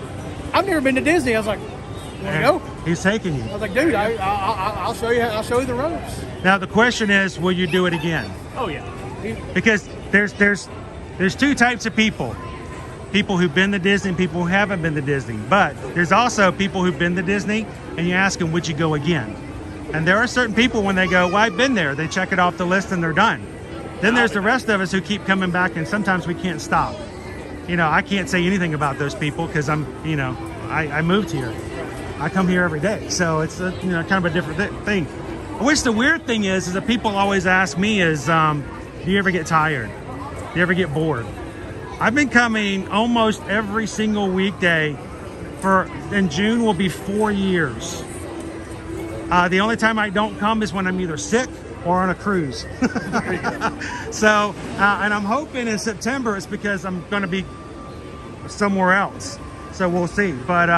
"I've never been to Disney." I was like, "You want to go?" He's taking you. I was like, "Dude, I'll show you. I'll show you the ropes." Now the question is, will you do it again? Oh yeah. Because there's two types of people. People who've been to Disney and people who haven't been to Disney. But there's also people who've been to Disney and you ask them, would you go again? And there are certain people when they go, well, I've been there. They check it off the list and they're done. Then there's the rest of us who keep coming back and sometimes we can't stop. You know, I can't say anything about those people because I moved here. I come here every day. So it's kind of a different thing. Which the weird thing is that people always ask me is, do you ever get tired? Do you ever get bored? I've been coming almost every single weekday in June will be 4 years. The only time I don't come is when I'm either sick or on a cruise. So, and I'm hoping in September it's because I'm going to be somewhere else. So we'll see. But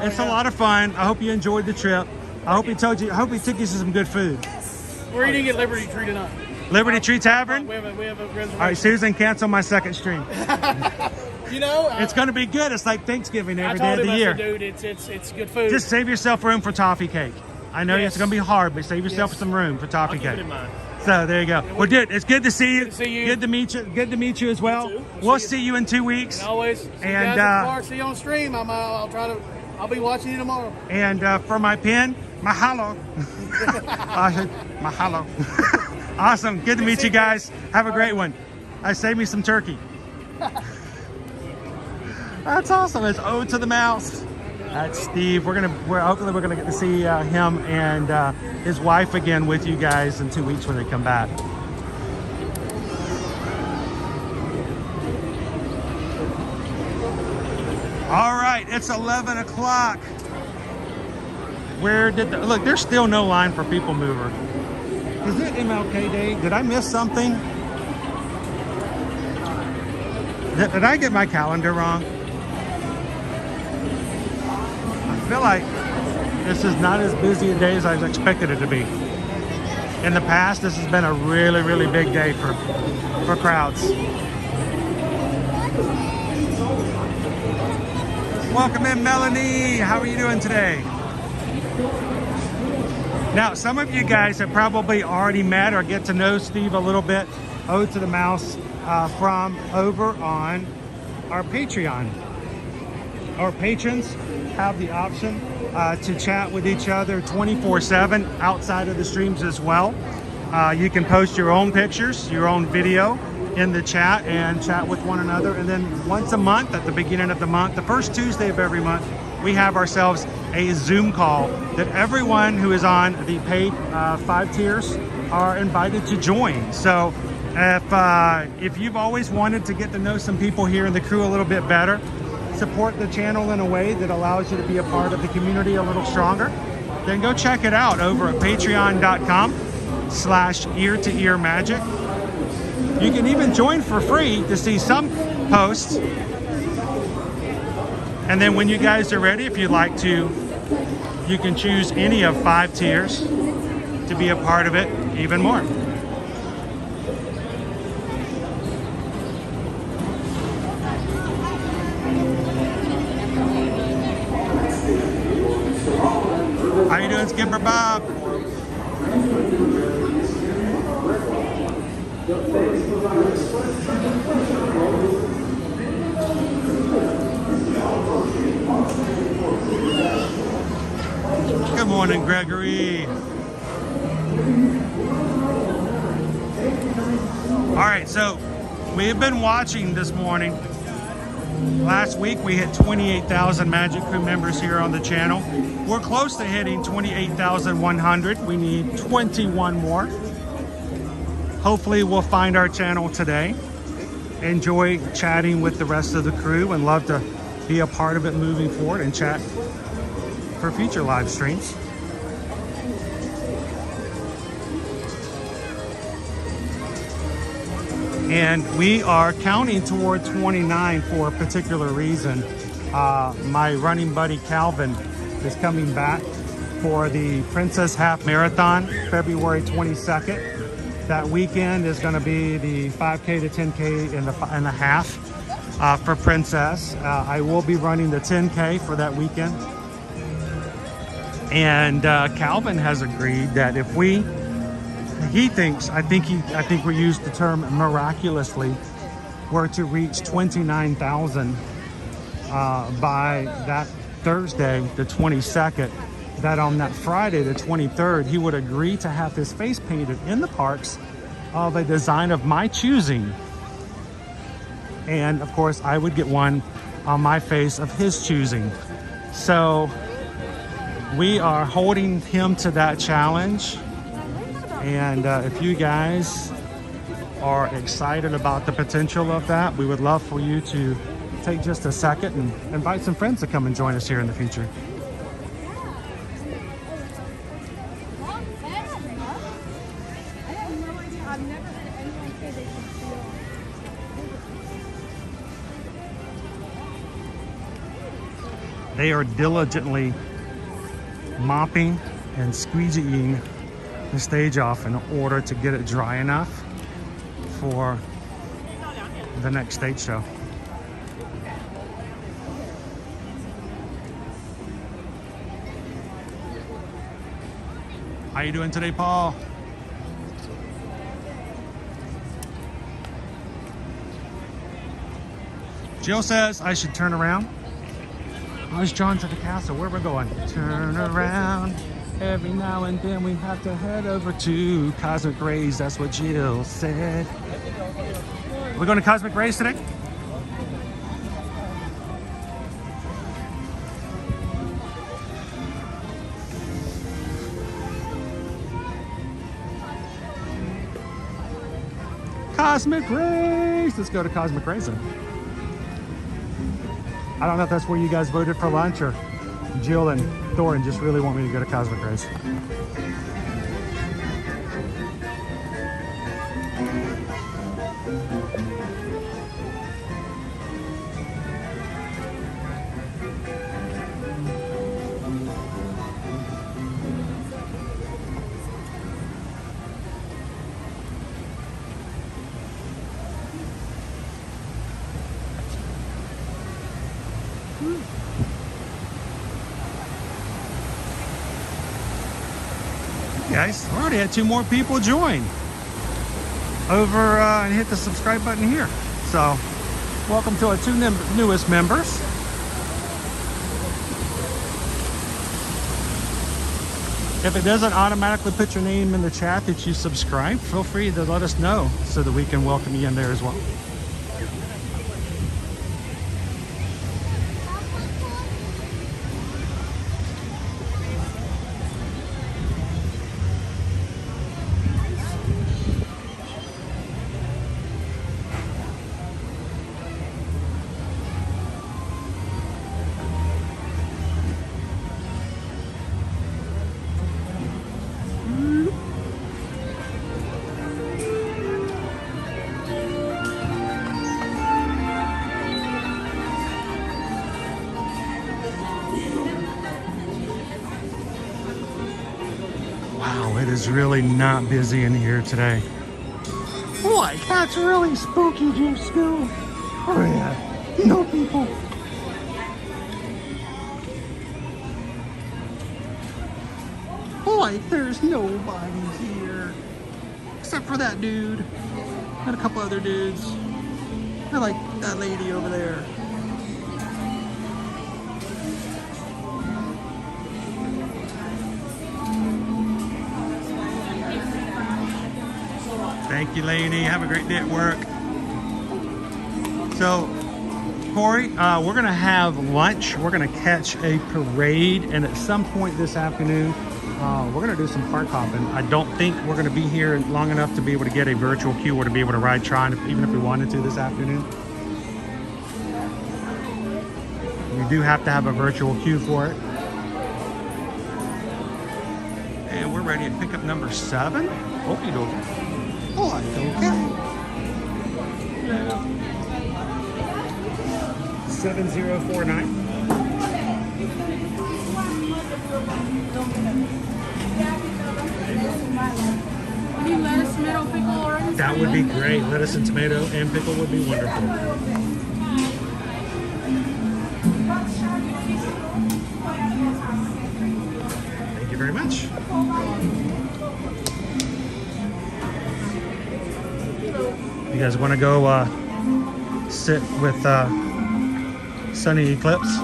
it's a lot of fun. I hope you enjoyed the trip. I hope he took you to some good food. We're eating at Liberty Tree tonight. Liberty Tree Tavern? We have a reservation. All right, Susan, cancel my second stream. It's going to be good. It's like Thanksgiving every day I of told the him, year. I said, dude, it's good food. Just save yourself room for toffee cake. I know Yes. it's going to be hard, but save yourself some room for toffee Keep it cake. in mind. So there you go. Well, dude, it's good to see you. Good to see you. Good to meet you. Good to meet you as well. We'll see you in 2 weeks. And always, see you And, guys at the bar. See you on stream. I'll be watching you tomorrow. And for my pen, mahalo. Mahalo. Awesome. Good to meet you guys. Have a great one. I saved me some turkey. That's awesome. It's Ode to the Mouse. That's Steve. Hopefully we're gonna get to see him and his wife again with you guys in 2 weeks when they come back. All right, it's 11 o'clock. Look, there's still no line for PeopleMover. Is it MLK Day? Did I miss something? Did I get my calendar wrong? I feel like this is not as busy a day as I expected it to be. In the past, this has been a really, really big day for crowds. Welcome in, Melanie. How are you doing today? Now, some of you guys have probably already met or get to know Steve a little bit, Ode to the Mouse, from over on our Patreon. Our patrons have the option to chat with each other 24/7 outside of the streams as well. You can post your own pictures, your own video in the chat and chat with one another. And then once a month, at the beginning of the month, the first Tuesday of every month, we have ourselves a Zoom call that everyone who is on the paid 5 tiers are invited to join. So if you've always wanted to get to know some people here in the crew a little bit better, support the channel in a way that allows you to be a part of the community a little stronger, then go check it out over at patreon.com/ear-to-ear-magic. You can even join for free to see some posts. And then when you guys are ready, if you'd like to, you can choose any of 5 tiers to be a part of it even more. How you doing, Skipper Bob? Good morning, Gregory. All right, so we have been watching this morning. Last week we hit 28,000 Magic Crew members here on the channel. We're close to hitting 28,100. We need 21 more. Hopefully we'll find our channel today. Enjoy chatting with the rest of the crew and love to be a part of it moving forward and chat for future live streams. And we are counting toward 29 for a particular reason. My running buddy Calvin is coming back for the Princess Half Marathon, February 22nd. That weekend is going to be the 5K to 10K and a half for Princess. I will be running the 10K for that weekend. And Calvin has agreed that if he thinks, I think we used the term miraculously, were to reach 29,000 by that Thursday, the 22nd, that on that Friday, the 23rd, he would agree to have his face painted in the parks of a design of my choosing. And of course, I would get one on my face of his choosing. So we are holding him to that challenge. And if you guys are excited about the potential of that, we would love for you to take just a second and invite some friends to come and join us here in the future. They are diligently mopping and squeegeeing the stage off in order to get it dry enough for the next stage show. How you doing today, Paul? Jill says I should turn around. I was drawn to the castle. Where we're going? Turn around. Every now and then we have to head over to Cosmic Rays. That's what Jill said. We're going to Cosmic Rays today? Cosmic Rays! Let's go to Cosmic Rays then. I don't know if that's where you guys voted for lunch or Jill and Thorin just really want me to go to Cosmic Rays. Guys, we already had 2 more people join over and hit the subscribe button here. So welcome to our 2 newest members. If it doesn't automatically put your name in the chat that you subscribe, feel free to let us know so that we can welcome you in there as well. Wow, it is really not busy in here today. Boy, that's really spooky, Jim School. Oh yeah, no people. like there's nobody here. Except for that dude. And a couple other dudes. I like that lady over there. Thank you, lady. Have a great day at work. So, Corey, we're going to have lunch. We're going to catch a parade. And at some point this afternoon, we're going to do some park hopping. I don't think we're going to be here long enough to be able to get a virtual queue or to be able to ride Tron, even if we wanted to this afternoon. We do have to have a virtual queue for it. And we're ready to pick up number 7. Okie dokie. Oh, okay. Yeah. 7049. Any lettuce, tomato, pickle, or anything? That would be great. Lettuce and tomato and pickle would be wonderful. Thank you very much. You guys want to go sit with Sunny Eclipse?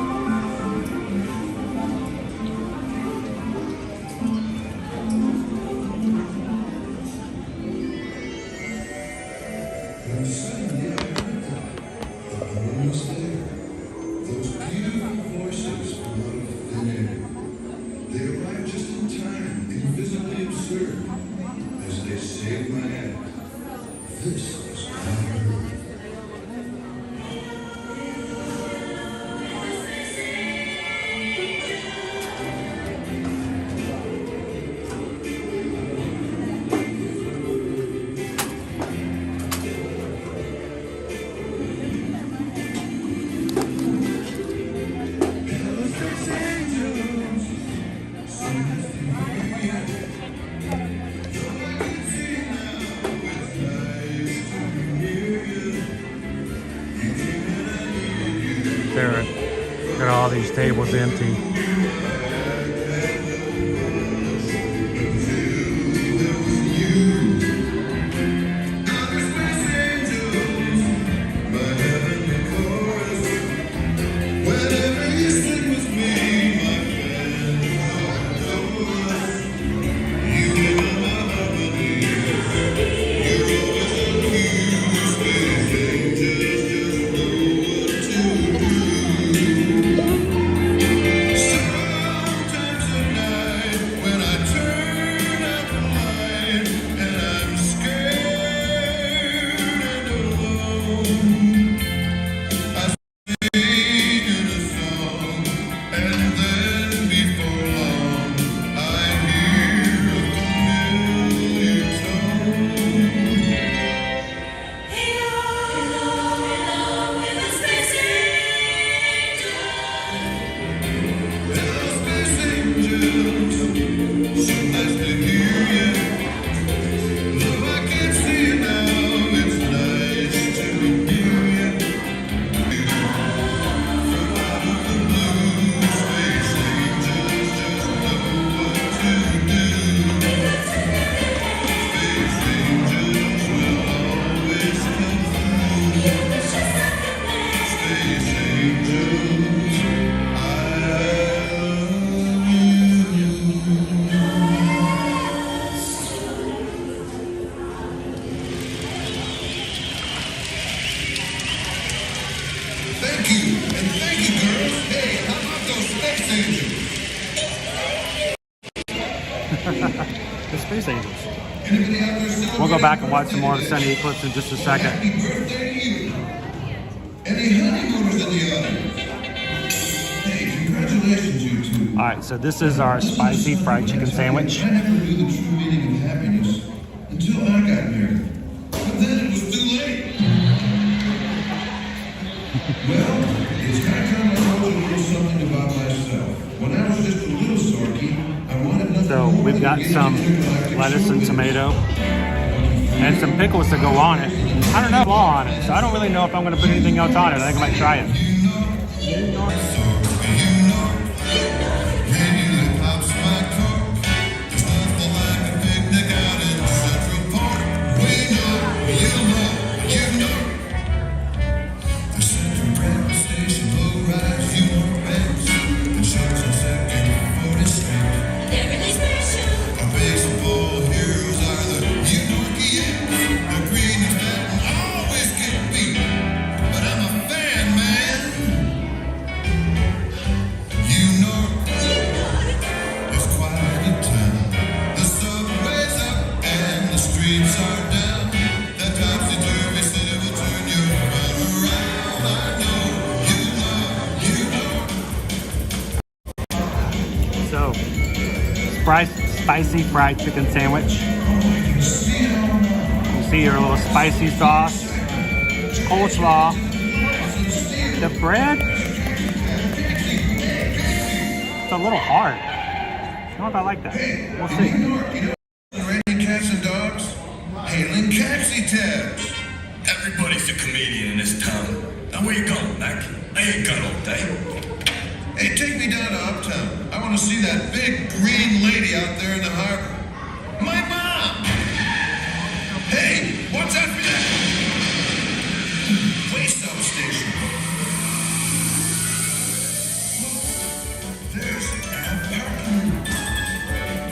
There are all these tables empty. The Space Angels. We'll go back and watch some more of the Sunny Eclipse in just a second. Any honeymooners in the audience? Hey, congratulations, you two. All right, so this is our spicy fried chicken sandwich. I never knew the true meaning of happiness until I got married. But then it was too late. Well, it's kind of time I told you a little something about myself. When I was just a little sorky, I wanted nothing So more we've got than some to lettuce and tomato and some pickles to go on it. I don't know law on it, so I don't really know if I'm going to put anything else on it. I think I might try it. So, spicy fried chicken sandwich. You see your little spicy sauce, coleslaw, the bread. It's a little hard. I don't know if I like that. We'll see. Raining cats and dogs, hailing taxi tabs. Everybody's a comedian in this town. Now where you going, Mac? I ain't got all day. Hey, take me down to Uptown. I want to see that big green lady out there in the harbor. My mom! Hey, watch out for that! Way substation. There's Emporium.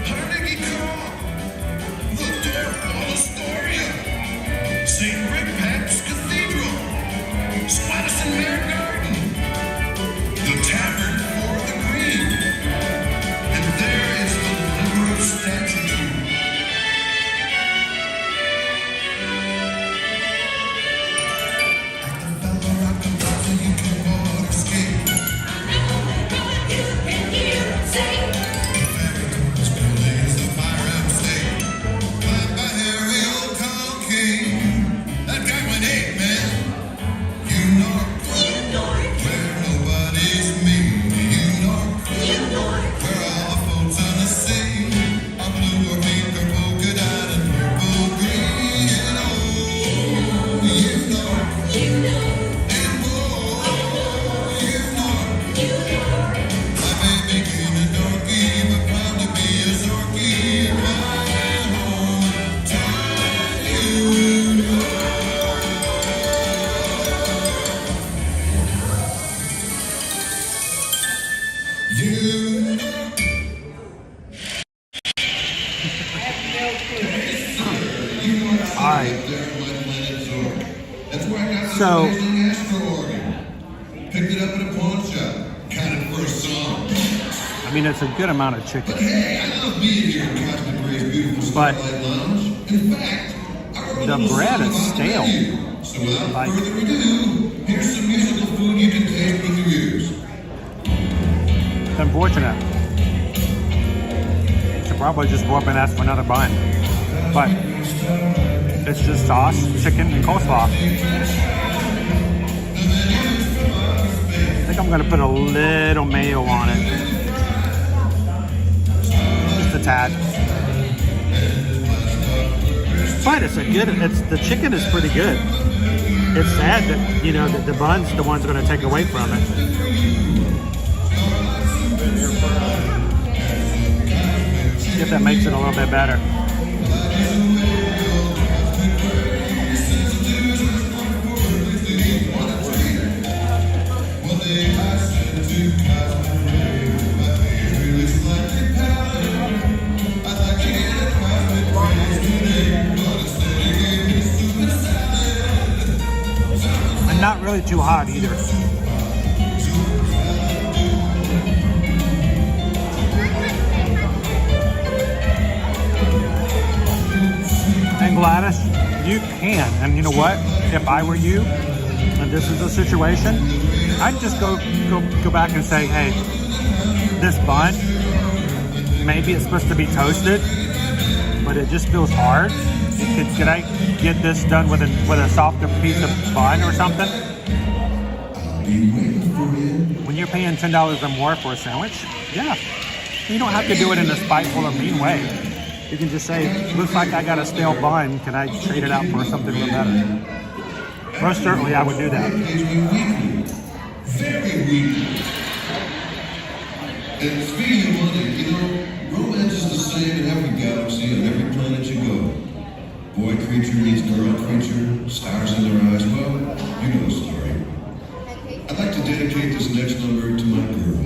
Carnegie Hall. The Davenport Astoria. St. Rick Pack's Cathedral. Splatterson Mare Garden. The Tavern for the Green. And there is the Liberal Statue. At the Bella Rock Plaza, you can walk escape. The ferry doors building is the fire and state. Planned by Harry Old Conking. That guy went ape, man. You know. Where nobody's mean. You know. Where all the folks on the sea are blue or pink or polka dot and purple green. You know. And oh, you know. My baby came a donkey, but proud to be a Zorky in my hometown. You know. You know. All right. So, Picked it up at a pawn shop. Got it for a song. I mean, it's a good amount of chicken. Hey, I love being here in Cosmic Ray's beautiful But Starlight Lounge. In fact, I wrote a the little bread song is about stale. you. So without Like- further ado, here's some musical food you can taste with your ears. It's unfortunate. Should probably just go up and ask for another bun. But it's just sauce, chicken, and coleslaw. I think I'm gonna put a little mayo on it. Just a tad. But the chicken is pretty good. It's sad that, you know, that the bun's the one's gonna take away from it. See if that makes it a little bit better. And not really too hot either. And Gladys, you can. And you know what? If I were you, and this is a situation, I'd just go back and say, hey, this bun, maybe it's supposed to be toasted, but it just feels hard. Could I get this done with a softer piece of bun or something? When you're paying $10 or more for a sandwich, yeah. You don't have to do it in a spiteful or mean way. You can just say, looks like I got a stale bun, can I trade it out for something a little better? Most certainly I would do that. Very weak. And speaking of money, you know, romance is the same in every galaxy and every planet you go. Boy creature meets girl creature, stars in their eyes, well, you know the story. I'd like to dedicate this next number to my girl.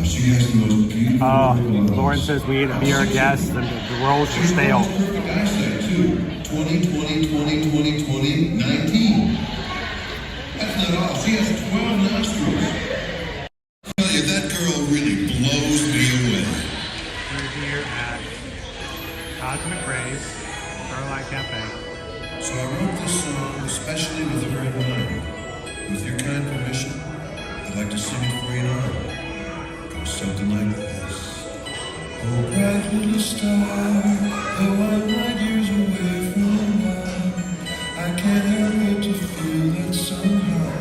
She has the most beautiful Lauren says we be our guests and the rolls are stale. perfect eyesight too. 20/20/20/20/20/19. That's not all. She has 12 nostrils. I tell you, that girl really blows me away. We're here at Cosmic Rays Starlight Cafe. So I wrote this song especially with her in mind. With your kind permission, I'd like to sing it for you now. It goes something like this. Oh, bright little star, though I'm light years away from now, I can't help but to feel that somehow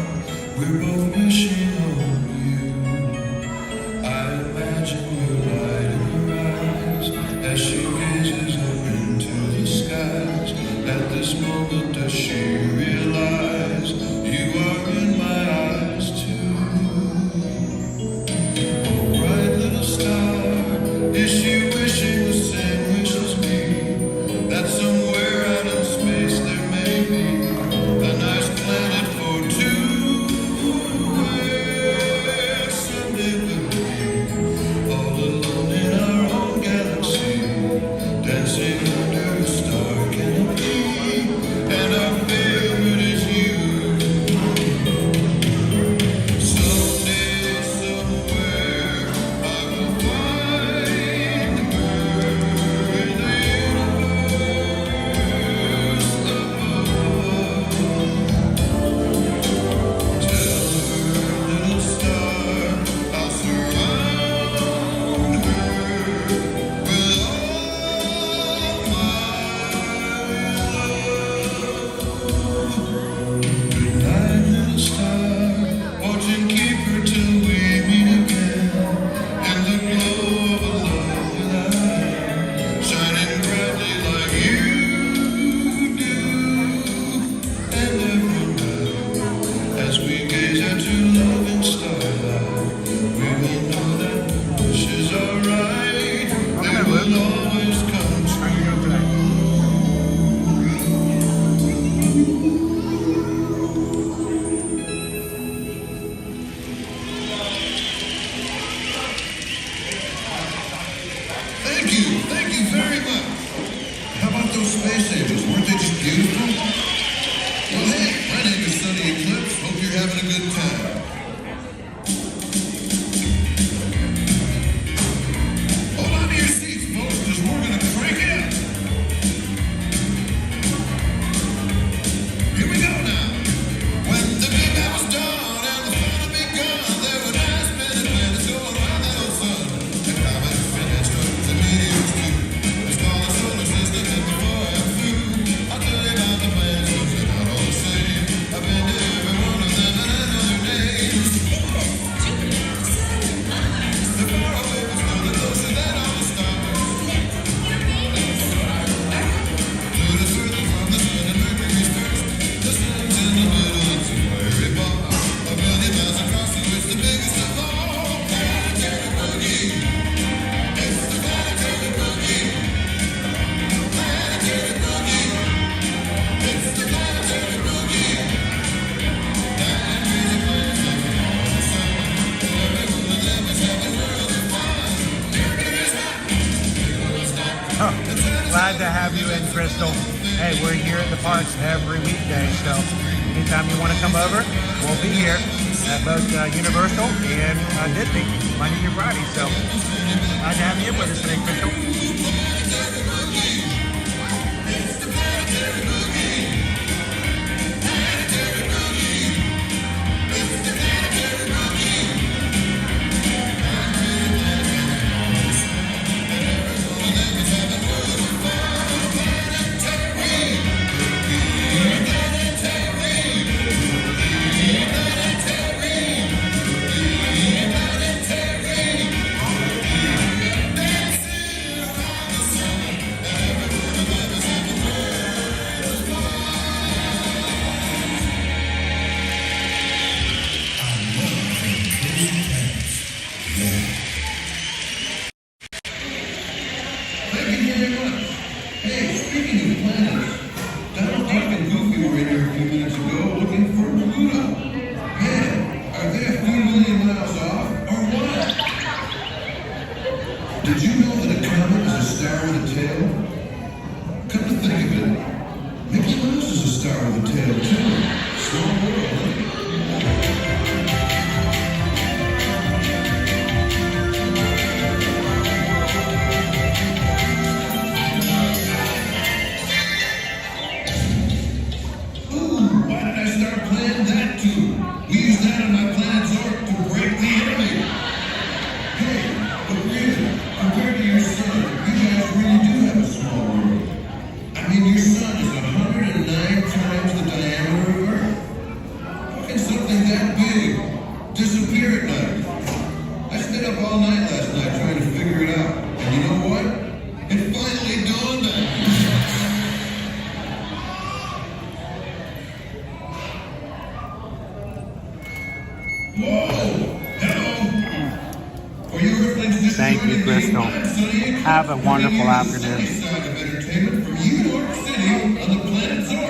we're both wishing on you. I imagine your light in her eyes as she gazes up into the skies. At this moment does she realize you are in my eyes too? Oh, bright little star, is she wishing the same wish as me? That somewhere out in space there may be a nice planet for two, where someday we'll be all alone in our own galaxy, dancing under a star canopy, and our favorite is you. Someday, somewhere, I will find the girl in the universe above. Tell her, little star, I'll surround her with all my love. Good night, little star, watch and keep her till we meet again, in the glow of a love without end, shining brightly like you do. And every night, as we gaze at your loving starlight, we will know that the wishes are right. They will always come true. Thank you very much. How about those space angels? Weren't they just beautiful? Well, hey, my name is Sunny Eclipse. Hope you're having a good time. Hold on to your seats, folks, because we're going to crank it up. Here we go now. When the big night was dawn and the fun had begun, there were nice many planets going around that old sun. And comets, and stars, and meteors too. Let's call the solar system and before I'm through, I'll tell you about the planets, 'cause they're not all the same. I've been to every one of them and I know their names. The far away was still closer than all the stars. Pluto's further from the sun and Mercury's first. The sun's in the middle, it's a fiery ball. A million miles across, and it's the biggest of all. Planetary boogie. It's the planetary boogie. Planetary boogie. It's the planetary boogie. Nine crazy planets looking all the sun. And every one of them is having worlds of fun. Mercury's hot. Pluto's not. Glad to have you in, Crystal. Hey, we're here at the parks every weekday, so anytime you want to come over, we'll be here at both Universal and Disney, Monday through Friday. So glad to have you in with us today, Crystal. Did you know that a comet is a star with a tail? Come to think of it, Mickey Mouse is a star with a tail too. Small world, huh? have a wonderful afternoon.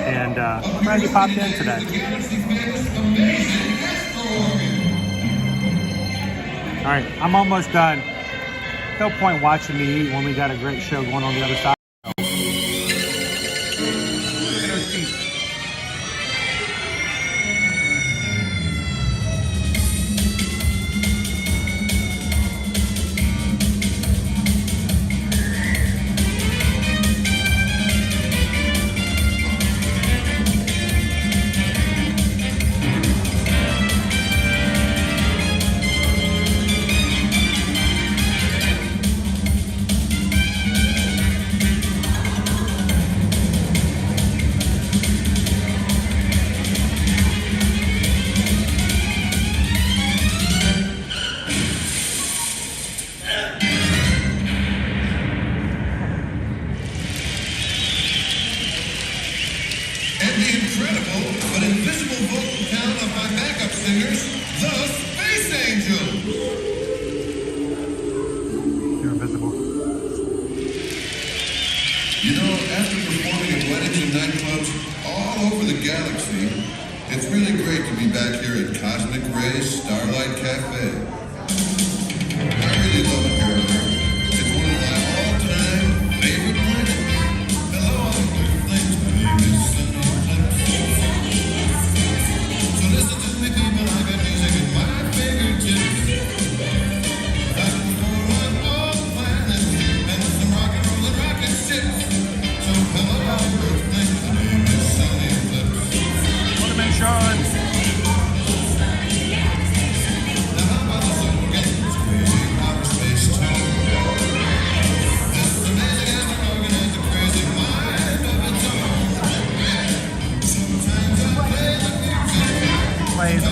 And I'm glad you popped in today. All right, I'm almost done. No point watching me eat when we got a great show going on the other side.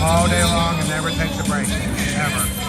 All day long and never takes a break, ever.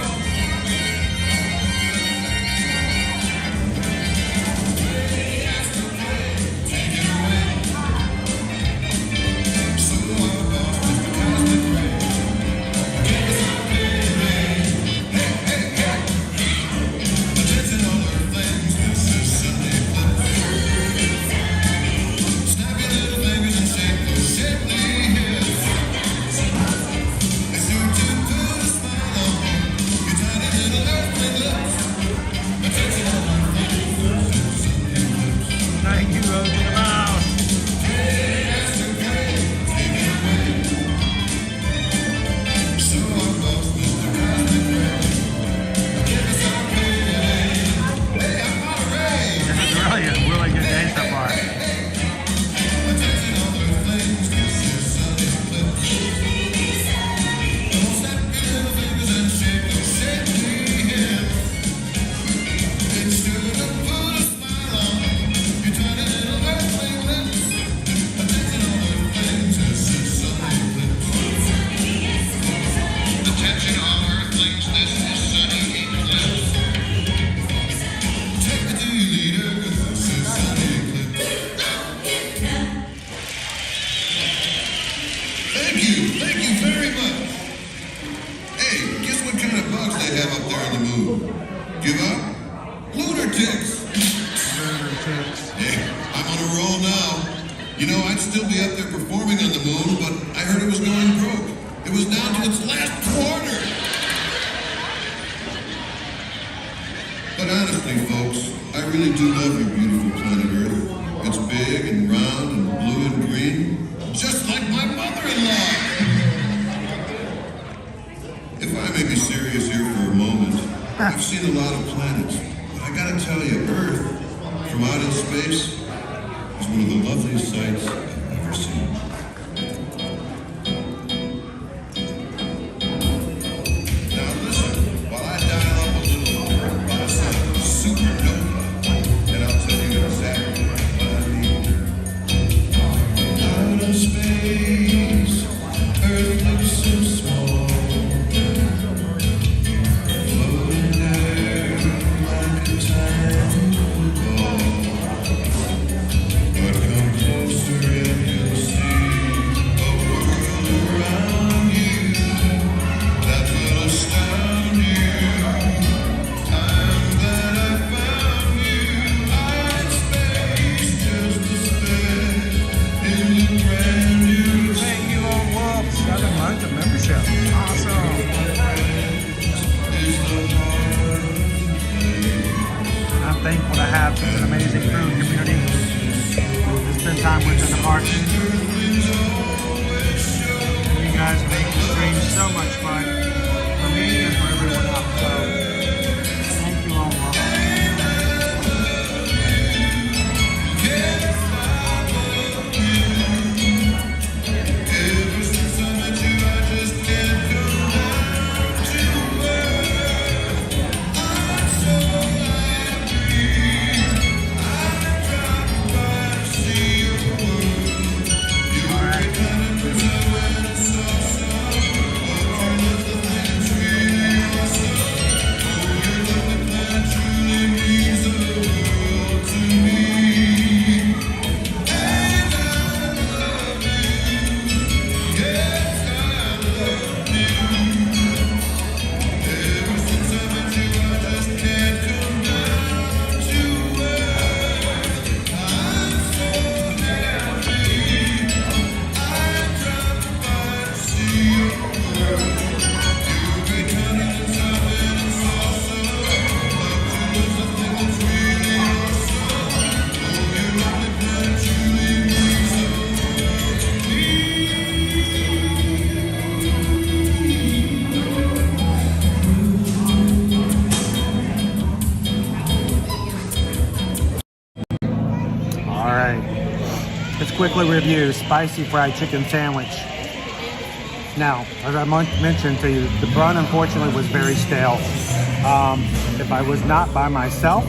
But come closer and you'll see. time within the park. You guys make the stream so much fun for me and for everyone else. So thank you all. Quickly review spicy fried chicken sandwich. Now, as I mentioned to you, the bun unfortunately was very stale. If I was not by myself,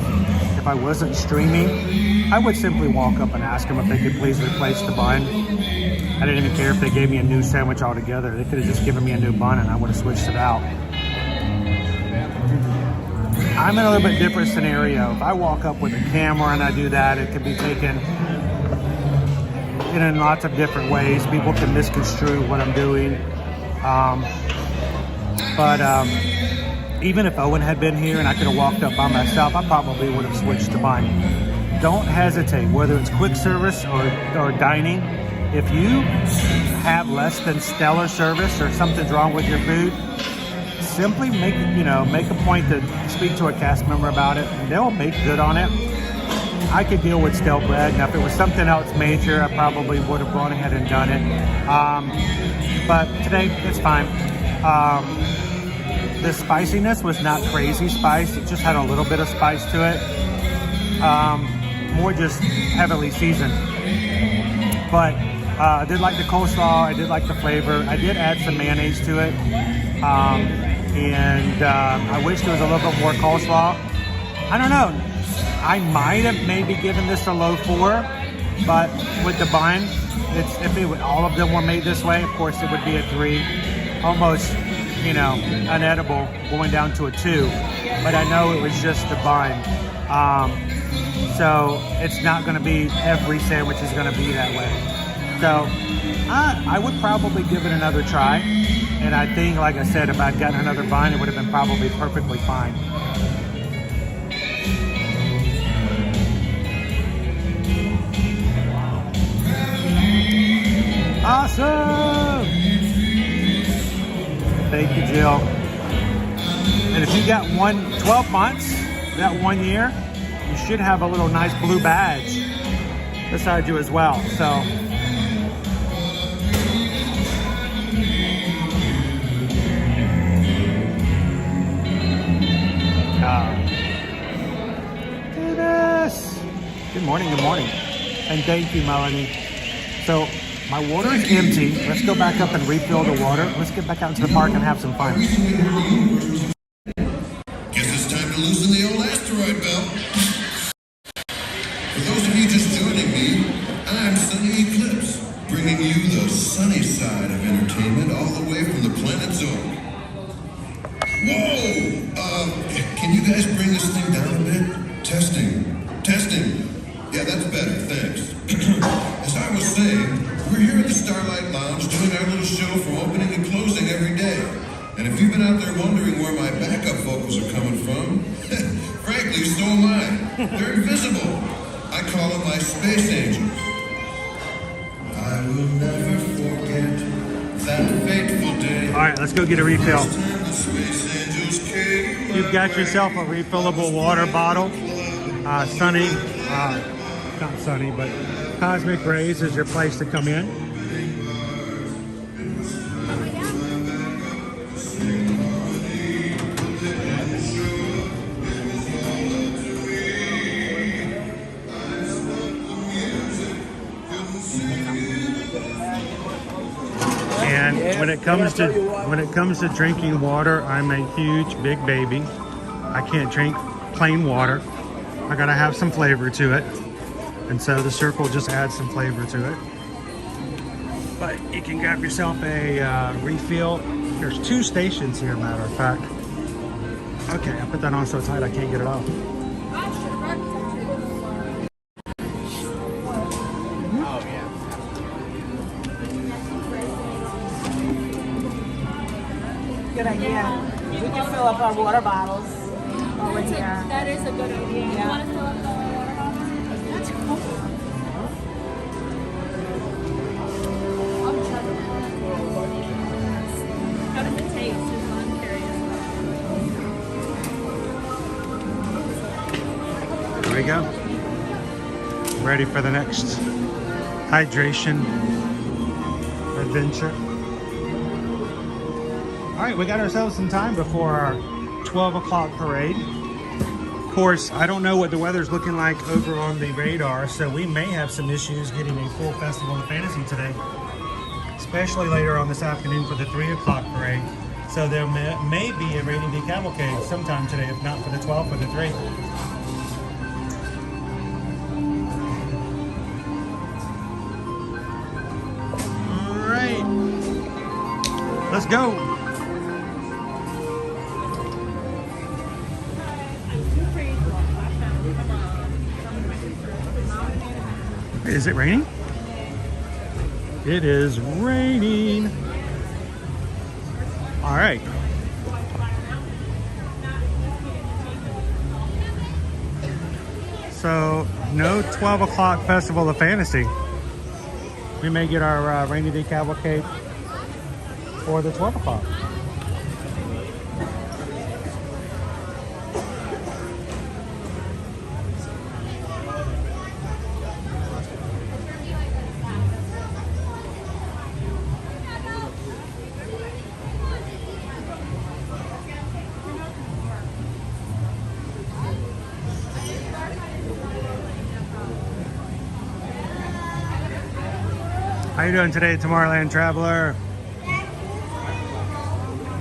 if I wasn't streaming, I would simply walk up and ask them if they could please replace the bun. I didn't even care if they gave me a new sandwich altogether. They could have just given me a new bun and I would have switched it out. I'm in a little bit different scenario. If I walk up with a camera and I do that, it could be taken in lots of different ways. People can misconstrue what I'm doing. Even if Owen had been here and I could have walked up by myself, I probably would have switched to bun. Don't hesitate, whether it's quick service or dining. If you have less than stellar service or something's wrong with your food, simply make a point to speak to a cast member about it, and they'll make good on it. I could deal with stale bread. Now, if it was something else major, I probably would have gone ahead and done it. But today, it's fine. The spiciness was not crazy spice. It just had a little bit of spice to it. More just heavily seasoned. But I did like the coleslaw. I did like the flavor. I did add some mayonnaise to it. I wish there was a little bit more coleslaw. I don't know. I might have maybe given this a low 4, but with the bun, all of them were made this way, of course it would be a 3. Almost, unedible, going down to a 2. But I know it was just the bun. So it's not going to be, every sandwich is going to be that way. So I would probably give it another try. And I think, like I said, if I'd gotten another bun, it would have been probably perfectly fine. Awesome! Thank you, Jill. And if you got 12 months, that 1 year, you should have a little nice blue badge beside you as well. So, do this. Good morning, and thank you, Melanie. So, my water is empty. Let's go back up and refill the water. Let's get back out into the park and have some fun. Guess it's time to loosen the old asteroid belt. For those of you just joining me, I'm Sunny Eclipse, bringing you the sunny side of entertainment all the way from the planet Zone. Whoa! Can you guys bring this thing down a bit? Testing. Yeah, that's better, thanks. As I was saying, we're here at the Starlight Lounge doing our little show from opening and closing every day. And if you've been out there wondering where my backup vocals are coming from, frankly, so am I. They're invisible. I call them my space angels. I will never forget that fateful day. All right, let's go get a refill. You've got yourself a refillable water bottle. Sunny not sunny, but Cosmic Rays is your place to come in. And when it comes to drinking water, I'm a huge big baby. I can't drink plain water. I gotta have some flavor to it. And so the circle just adds some flavor to it. But you can grab yourself a refill. There's 2 stations here, matter of fact. Okay, I put that on so tight I can't get it off. Good idea. We can fill up our water bottles while we're here. That is a good idea. Yeah. You want to fill up the water bottles? That's cool. How does it taste? Is what I'm curious. There we go. Ready for the next hydration adventure. All right, we got ourselves some time before our 12 o'clock parade. Of course, I don't know what the weather's looking like over on the radar, so we may have some issues getting a full Festival of Fantasy today, especially later on this afternoon for the 3 o'clock parade. So there may be a Rainy Day Cavalcade sometime today, if not for the 12th or the 3. All right, let's go. Is it raining? It is raining. All right. So no 12 o'clock Festival of Fantasy. We may get our Rainy Day Cavalcade for the 12 o'clock. How you doing today, Tomorrowland Traveler?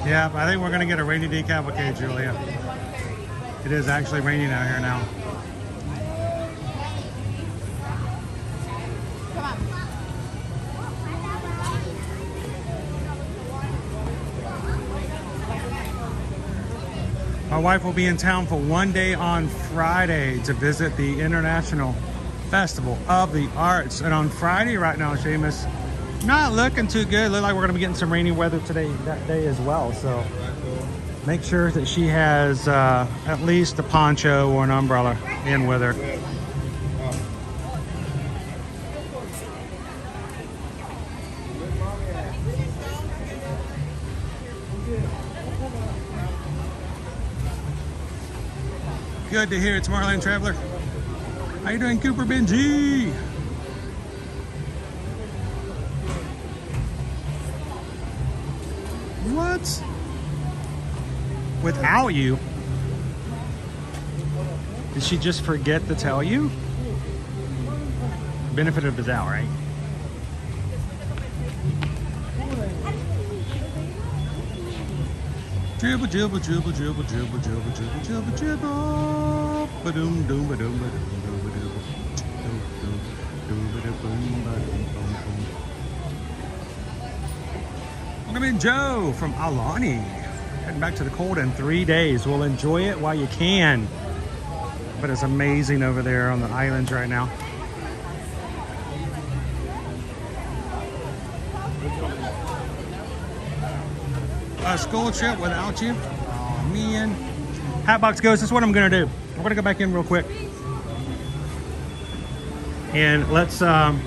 Yeah, I think we're gonna get a Rainy Day Cavalcade, Julia. It is actually raining out here now. My wife will be in town for one day on Friday to visit the International Festival of the Arts. And on Friday right now, Seamus, not looking too good. Look like we're gonna be getting some rainy weather today, that day as well. So make sure that she has at least a poncho or an umbrella in with her. Good to hear it, Tomorrowland Traveler. How you doing, Cooper Benji? What? Without you? Did she just forget to tell you? Benefit of the doubt, right? Dribble, dribble, dribble, dribble, dribble, dribble, dribble, dribble, dribble. Ba-doom, doom, ba-doom, ba-doom, doom, ba-doom. Doom, doom, doom, ba-doom, boom, ba-doom, boom, boom. Welcome in, Joe from Alani. Heading back to the cold in 3 days. We'll enjoy it while you can. But it's amazing over there on the islands right now. A school trip without you? Oh man. Hatbox Ghost, this is what I'm gonna do. We're gonna go back in real quick. And let's, I'm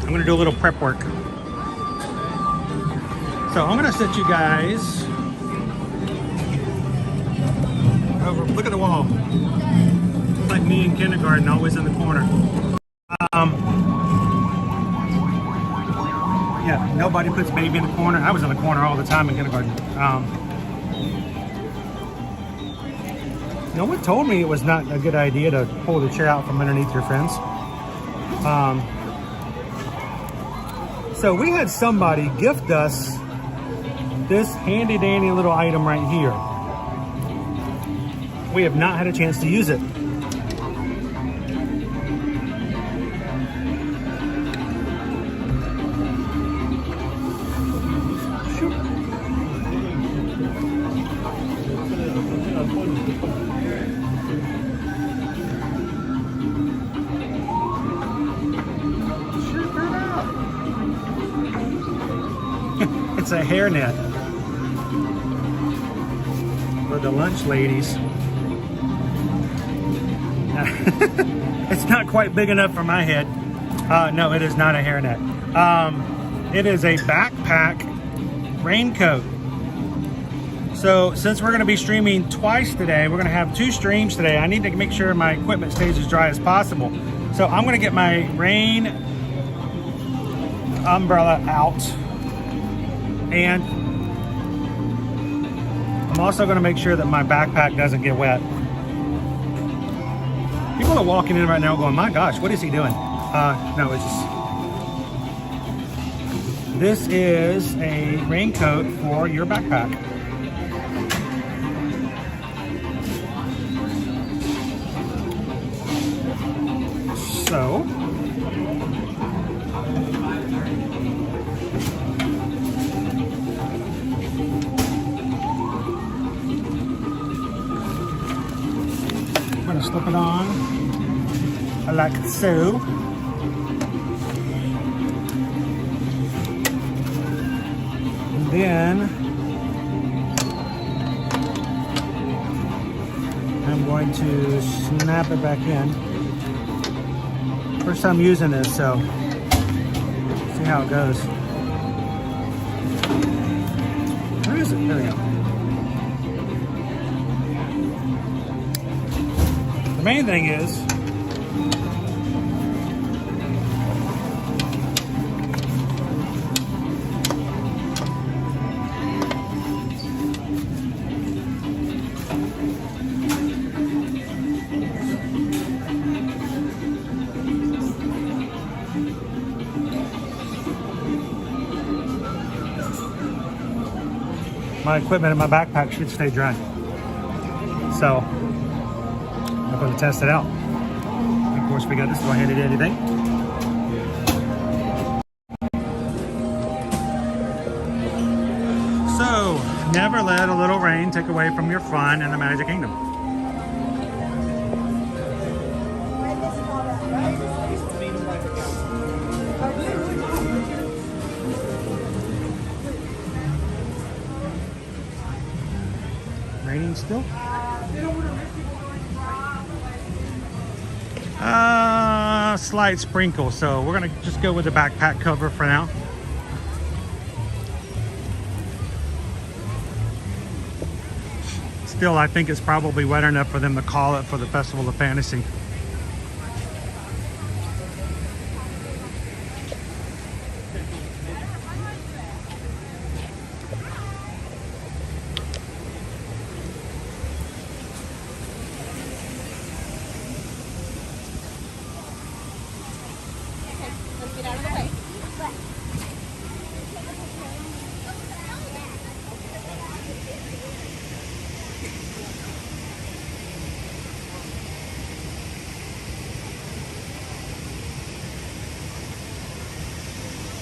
gonna do a little prep work. So I'm gonna set you guys over, look at the wall. like me in kindergarten, always in the corner. Yeah, nobody puts baby in the corner. I was in the corner all the time in kindergarten. No one told me it was not a good idea to pull the chair out from underneath your friends. So we had somebody gift us this handy dandy little item right here. We have not had a chance to use it. It's a hairnet for the lunch ladies. It's not quite big enough for my head. No, it is not a hairnet. It is a backpack raincoat. So since we're going to be streaming twice today, we're going to have 2 streams today. I need to make sure my equipment stays as dry as possible. So I'm going to get my rain umbrella out. And I'm also going to make sure that my backpack doesn't get wet. People are walking in right now going, my gosh, what is he doing? No, it's just... This is a raincoat for your backpack. So... slip it on like so. And then I'm going to snap it back in. First time using this, so see how it goes. Where is it? There we go. The main thing is my equipment in my backpack should stay dry. So I'm going to test it out. Of course, we got this one handy dandy thing. So, never let a little rain take away from your fun in the Magic Kingdom. Raining still? Slight sprinkle, so we're gonna just go with the backpack cover for now. Still, I think it's probably wet enough for them to call it for the Festival of Fantasy.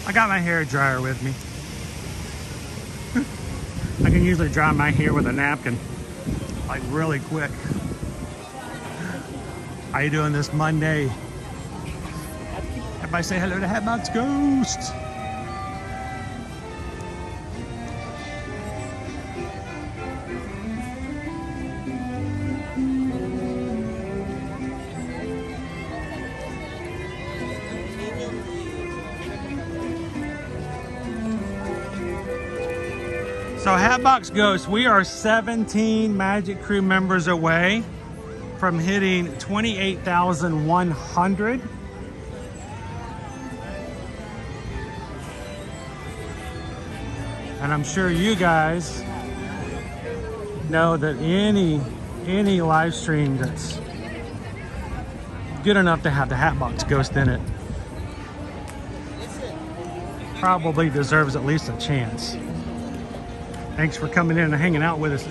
I got my hair dryer with me. I can usually dry my hair with a napkin, like really quick. How you doing this Monday? Everybody say hello to Hatbox Ghost. So Hatbox Ghost, we are 17 Magic Crew members away from hitting 28,100. And I'm sure you guys know that any live stream that's good enough to have the Hatbox Ghost in it probably deserves at least a chance. Thanks for coming in and hanging out with us.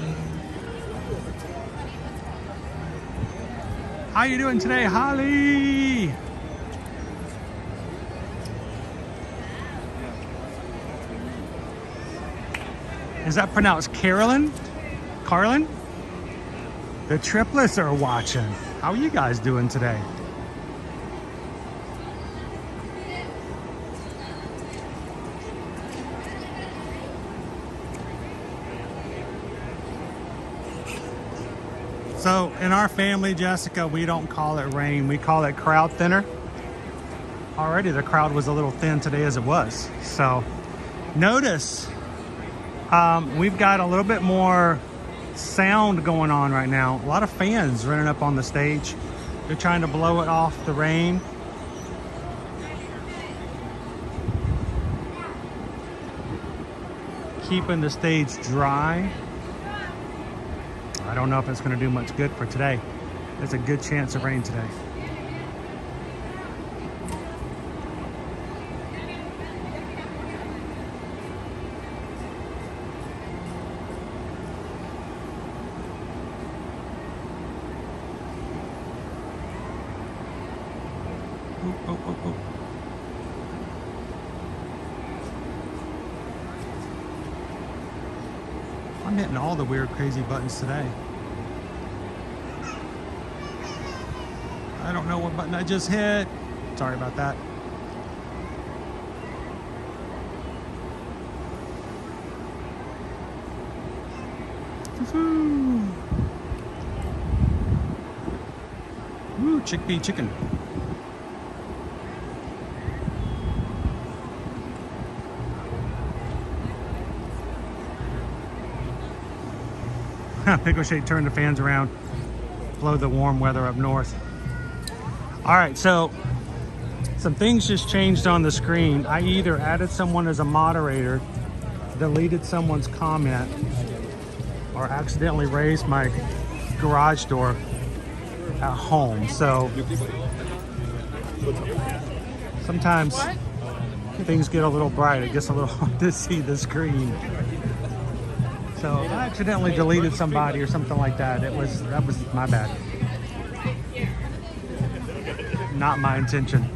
How you doing today, Holly? Is that pronounced Carolyn? Carlin? The triplets are watching. How are you guys doing today? So in our family, Jessica, we don't call it rain. We call it crowd thinner. Already the crowd was a little thin today as it was. So notice we've got a little bit more sound going on right now. A lot of fans running up on the stage. They're trying to blow it off the rain. Keeping the stage dry. I don't know if it's going to do much good for today. There's a good chance of rain today. Oh. I'm hitting all the weird, crazy buttons today. I don't know what button I just hit. Sorry about that. Woo, chickpea chicken. Pickle Shade turned the fans around, blow the warm weather up north. All right, so some things just changed on the screen. I either added someone as a moderator, deleted someone's comment, or accidentally raised my garage door at home. So sometimes things get a little bright. It gets a little hard to see the screen. So I accidentally deleted somebody or something like that. That was my bad. Not my intention.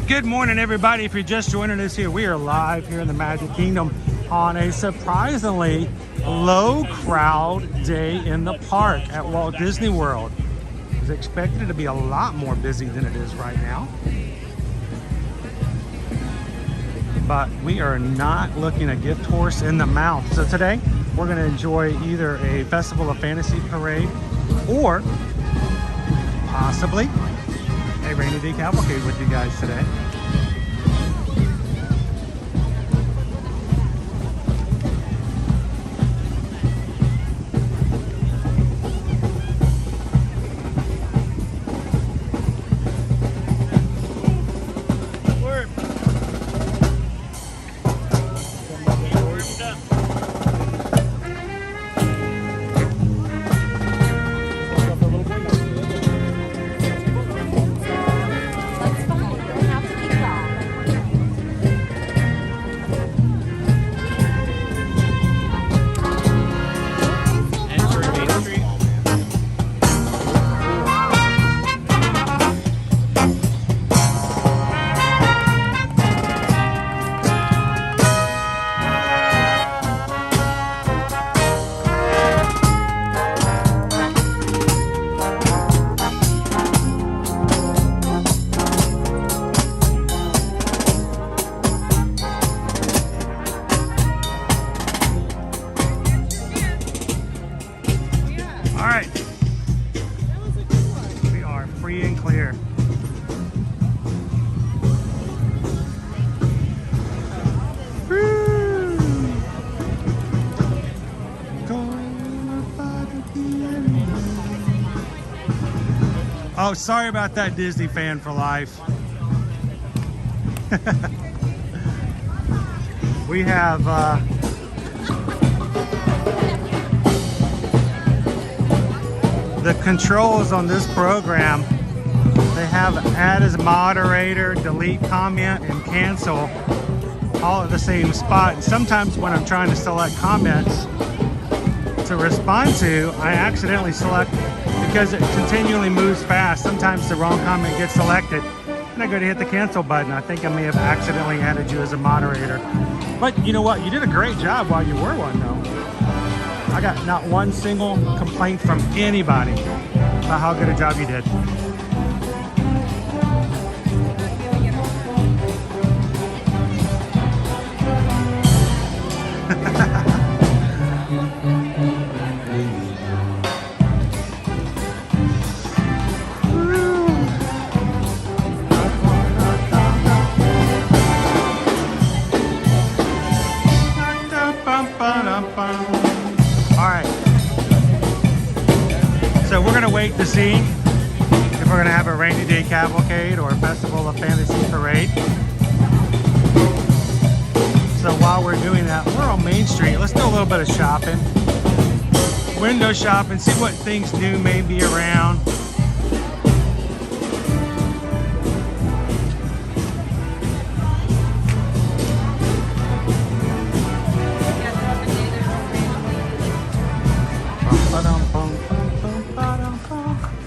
Good morning, everybody. If you're just joining us here, we are live here in the Magic Kingdom on a surprisingly low crowd day in the park at Walt Disney World. It was expected to be a lot more busy than it is right now. But we are not looking a gift horse in the mouth. So today, we're going to enjoy either a Festival of Fantasy parade or possibly a rainy day cavalcade with you guys today. sorry about that, Disney fan for life. We have the controls on this program. They have add as moderator, delete comment, and cancel all at the same spot. And sometimes when I'm trying to select comments to respond to, I accidentally select, because it continually moves fast. Sometimes the wrong comment gets selected and I go to hit the cancel button. I think I may have accidentally added you as a moderator. But you know what? You did a great job while you were one though. I got not one single complaint from anybody about how good a job you did. So we're gonna wait to see if we're gonna have a rainy day cavalcade or a festival of fantasy parade. So while we're doing that, we're on Main Street. Let's do a little bit of shopping, window shopping, see what things new may be around.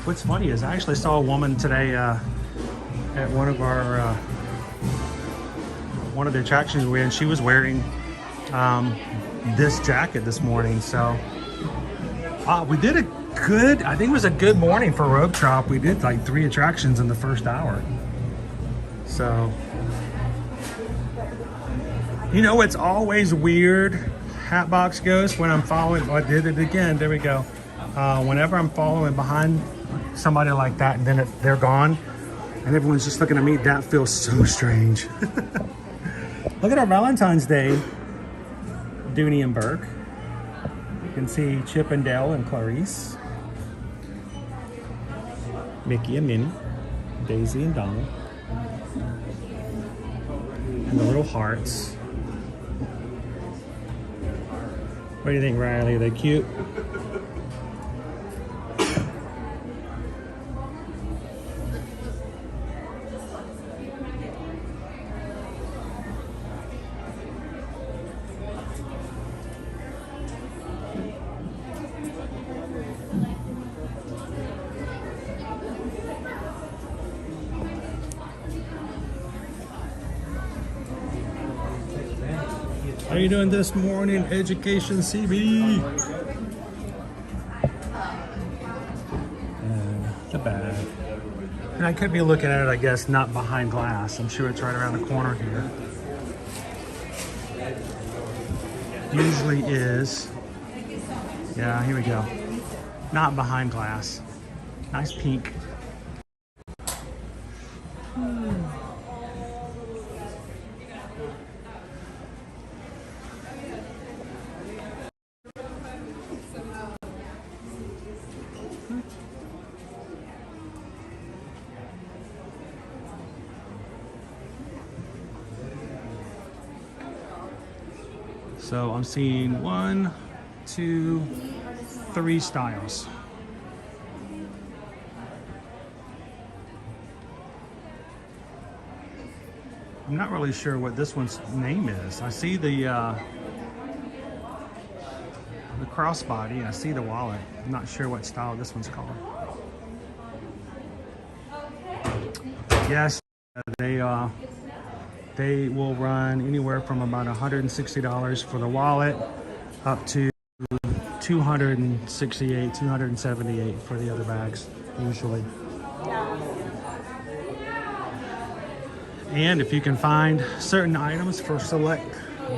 What's funny is I actually saw a woman today at one of our one of the attractions we're in. She was wearing this jacket this morning. So we did a good, I think it was a good morning for Rogue Trop. We did like 3 attractions in the first hour. So, you know, it's always weird, Hatbox Ghost, when I'm following, I did it again, there we go. Whenever I'm following behind somebody like that and then they're gone and everyone's just looking at me, that feels so strange. Look at our Valentine's Day, Dooney and Burke. You can see Chip and Dale and Clarice, Mickey and Minnie, Daisy and Donald, and the little hearts. What do you think, Riley? Are they cute? How are you doing this morning, Education CB? The bag. And I could be looking at it, I guess, not behind glass. I'm sure it's right around the corner here. Usually is. Yeah, here we go. Not behind glass. Nice pink. So I'm seeing 1, 2, 3 styles. I'm not really sure what this one's name is. I see the crossbody, I see the wallet. I'm not sure what style this one's called. Yes, they will run anywhere from about $160 for the wallet up to $268, $278 for the other bags, usually. And if you can find certain items for select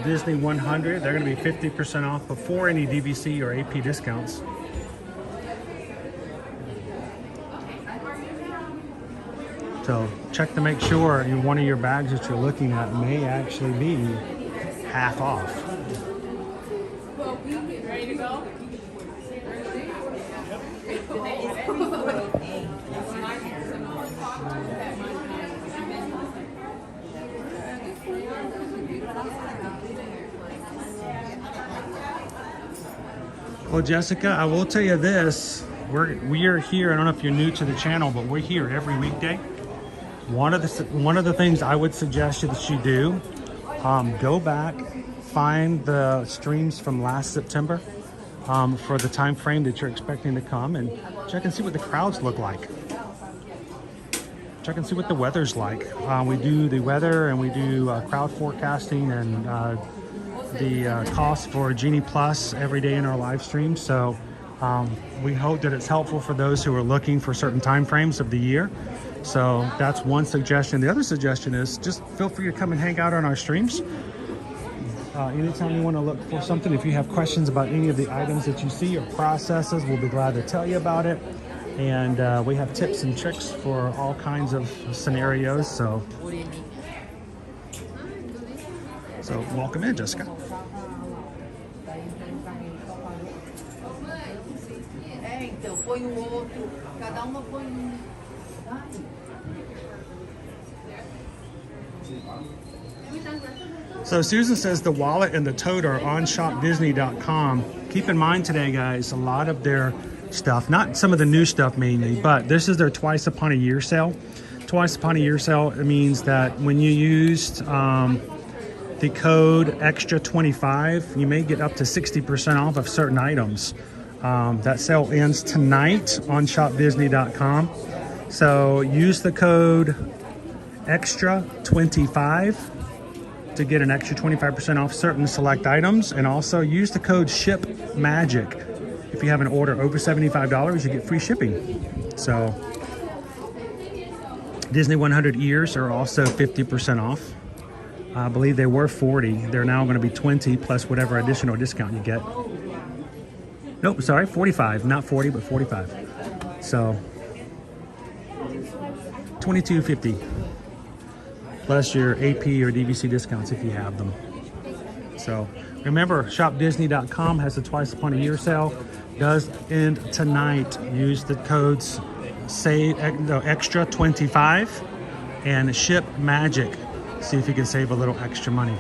Disney 100, they're going to be 50% off before any DVC or AP discounts. So check to make sure one of your bags that you're looking at may actually be half off. Ready to go? Well, Jessica, I will tell you this. We are here. I don't know if you're new to the channel, but we're here every weekday. One of the things I would suggest that you do, go back, find the streams from last September for the time frame that you're expecting to come, and check and see what the crowds look like. Check and see what the weather's like. We do the weather, and we do crowd forecasting and the cost for Genie Plus every day in our live stream. So we hope that it's helpful for those who are looking for certain time frames of the year. So that's one suggestion. The other suggestion is just feel free to come and hang out on our streams. Anytime you want to look for something, if you have questions about any of the items that you see or processes, we'll be glad to tell you about it. And we have tips and tricks for all kinds of scenarios. So welcome in, Jessica. So Susan says the wallet and the tote are on shopdisney.com. Keep in mind today, guys, a lot of their stuff, not some of the new stuff mainly, but this is their twice upon a year sale. Twice upon a year sale, it means that when you used the code extra 25, you may get up to 60% off of certain items. That sale ends tonight on shopdisney.com. So use the code extra 25 to get an extra 25% off certain select items, and also use the code SHIP MAGIC. If you have an order over $75, you get free shipping. So Disney 100 ears are also 50% off. I believe they were 40. They're now going to be 20 plus whatever additional discount you get. Nope, sorry, 45. Not 40, but 45. So $22.50 plus your AP or DVC discounts if you have them. So remember, shopdisney.com has a twice upon a year sale. Does end tonight. Use the codes extra 25 and ship magic. See if you can save a little extra money.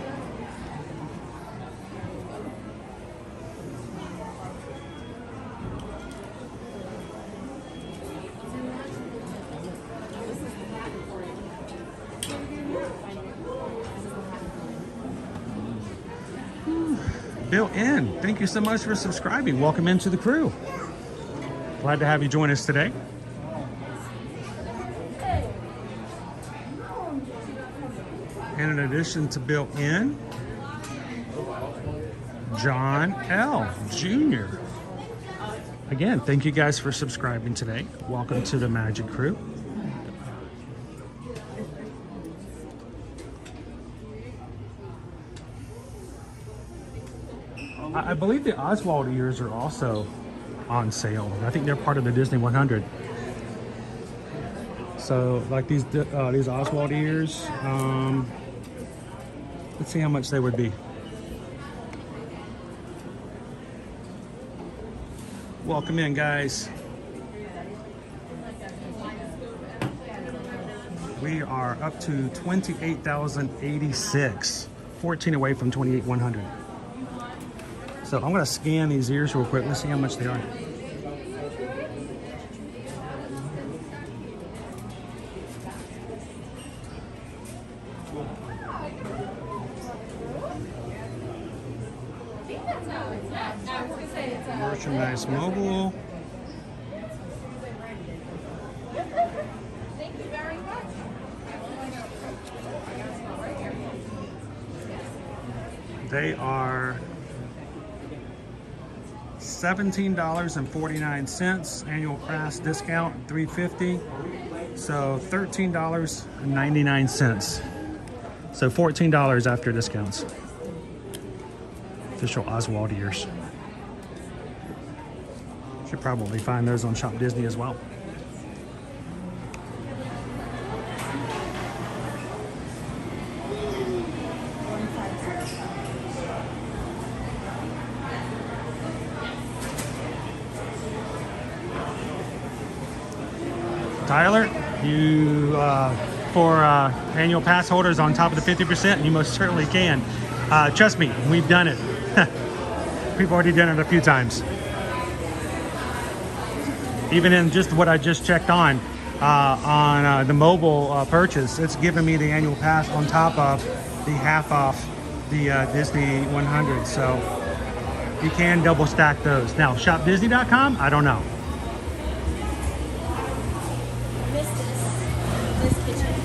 Built in. Thank you so much for subscribing. Welcome into the crew. Glad to have you join us today. And in addition to built in, John L. Jr. Again, thank you guys for subscribing today. Welcome to the Magic Crew. I believe the Oswald ears are also on sale. I think they're part of the Disney 100. So like these Oswald ears, let's see how much they would be. Welcome in, guys. We are up to 28,086, 14 away from 28,100. So I'm going to scan these ears real quick. Let's see how much they are. Merchandise mobile. Thank you very much. They are $17.49, annual crash discount $3.50, so $13.99, so $14 after discounts. Official Oswald ears. Should probably find those on Shop Disney as well. Tyler, you for annual pass holders on top of the 50%, you most certainly can. Trust me, we've done it. We've already done it a few times. Even in just what I just checked on the mobile purchase, it's giving me the annual pass on top of the half off the Disney 100. So you can double stack those. Now, shopdisney.com, I don't know. This kitchen.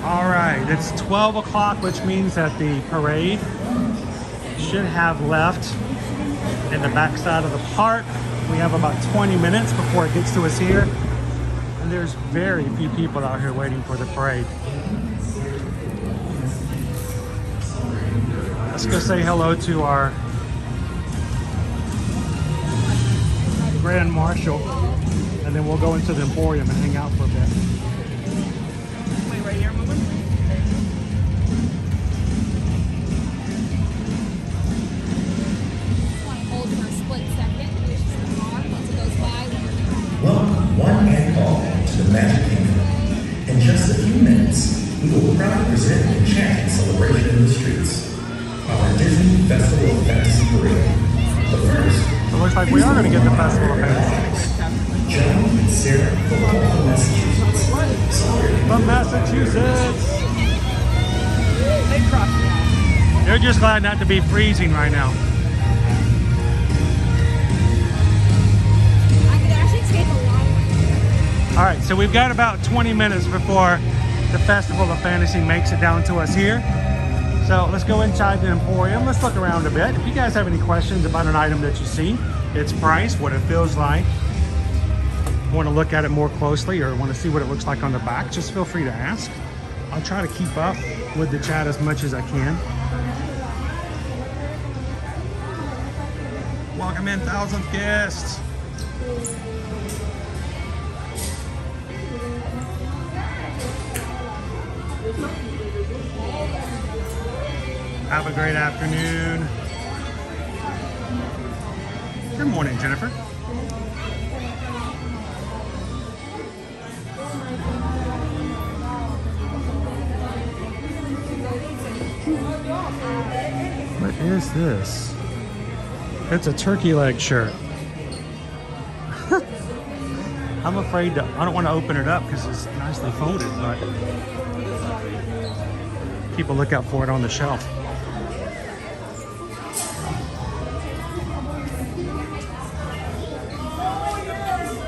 All right, it's 12 o'clock, which means that the parade should have left in the backside of the park. We have about 20 minutes before it gets to us here. And there's very few people out here waiting for the parade. Let's go say hello to our Grand Marshal, and then we'll go into the Emporium and hang out for a bit. Wait, right here, moment. Hold for a split second. There's just the car. Once it goes by, Welcome, one and all, to the Magic Kingdom. In just a few minutes, we will proudly present an enchanting celebration in the streets. Our Disney Festival of Fantasy Parade. But first, it looks like we are going to get the Festival of Fantasy. Joan and Sarah from Boston, Massachusetts. From Massachusetts. They crossed me out. They're just glad not to be freezing right now. I could actually take a long way. All right, so we've got about 20 minutes before the Festival of Fantasy makes it down to us here. So let's go inside the Emporium. Let's look around a bit. If you guys have any questions about an item that you see, its price, what it feels like, want to look at it more closely or want to see what it looks like on the back, just feel free to ask. I'll try to keep up with the chat as much as I can. Welcome in, 1,000th guests. Have a great afternoon. Good morning, Jennifer. What is this? It's a turkey leg shirt. I'm afraid to, I don't want to open it up because it's nicely folded, but keep a lookout for it on the shelf.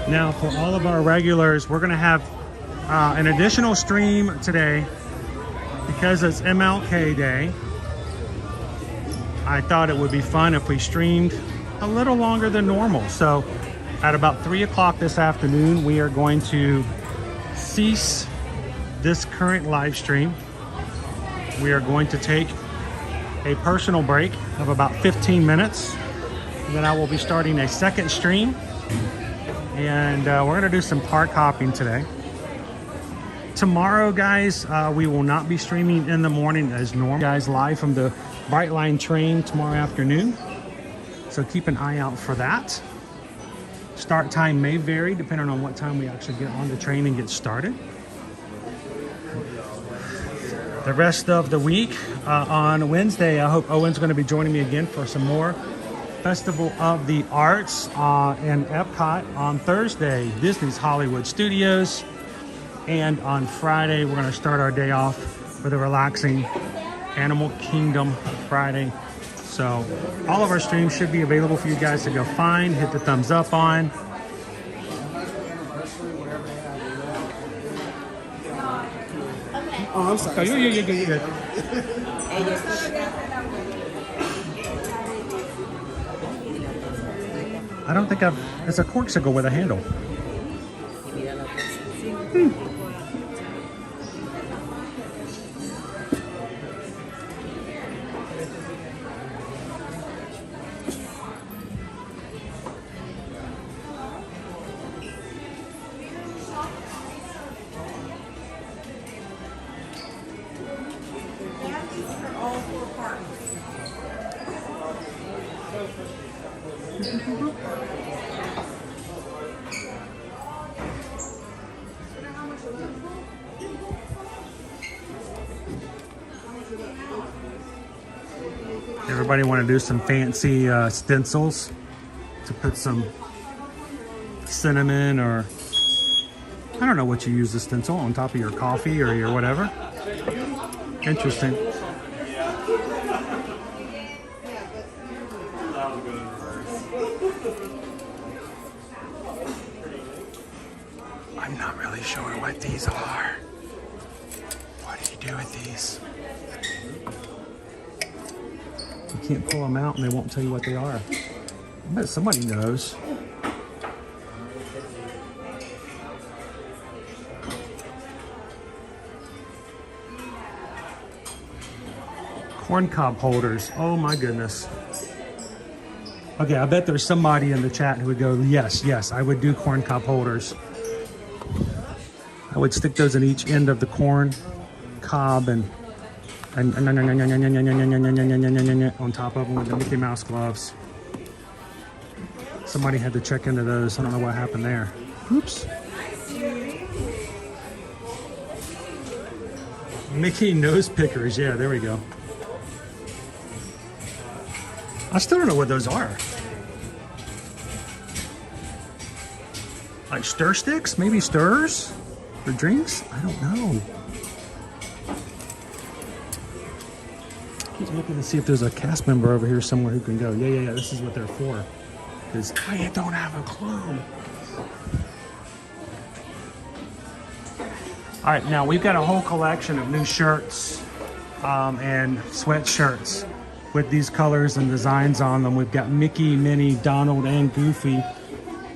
Now, for all of our regulars, we're going to have an additional stream today because it's MLK Day. I thought it would be fun if we streamed a little longer than normal. So at about 3 o'clock this afternoon, we are going to cease this current live stream. We are going to take a personal break of about 15 minutes. And then I will be starting a second stream. And we're going to do some park hopping today. Tomorrow, guys, we will not be streaming in the morning as normal. Guys, live from the Brightline train tomorrow afternoon. So keep an eye out for that. Start time may vary depending on what time we actually get on the train and get started. The rest of the week, on Wednesday, I hope Owen's going to be joining me again for some more Festival of the Arts in Epcot. On Thursday, Disney's Hollywood Studios. And on Friday, we're going to start our day off with a relaxing Animal Kingdom Friday. So all of our streams should be available for you guys to go find, hit the thumbs up on. Oh, I'm sorry. Oh, you're good. I don't think it's a corksicle with a handle. Anybody want to do some fancy stencils to put some cinnamon or I don't know what you use the stencil on top of your coffee or your whatever. Interesting. I'm not really sure what these are. What do you do with these? You can't pull them out and they won't tell you what they are. I bet somebody knows. Corn cob holders. Oh my goodness. Okay, I bet there's somebody in the chat who would go, yes, yes, I would do corn cob holders. I would stick those in each end of the corn cob and on top of them with the Mickey Mouse gloves. Somebody had to check into those. I don't know what happened there. Oops. Mickey nose pickers. Yeah, there we go. I still don't know what those are. Like stir sticks? Maybe stirs? For drinks? I don't know. Keep looking to see if there's a cast member over here somewhere who can go. Yeah. This is what they're for. Because I don't have a clue. All right, now we've got a whole collection of new shirts and sweatshirts with these colors and designs on them. We've got Mickey, Minnie, Donald, and Goofy.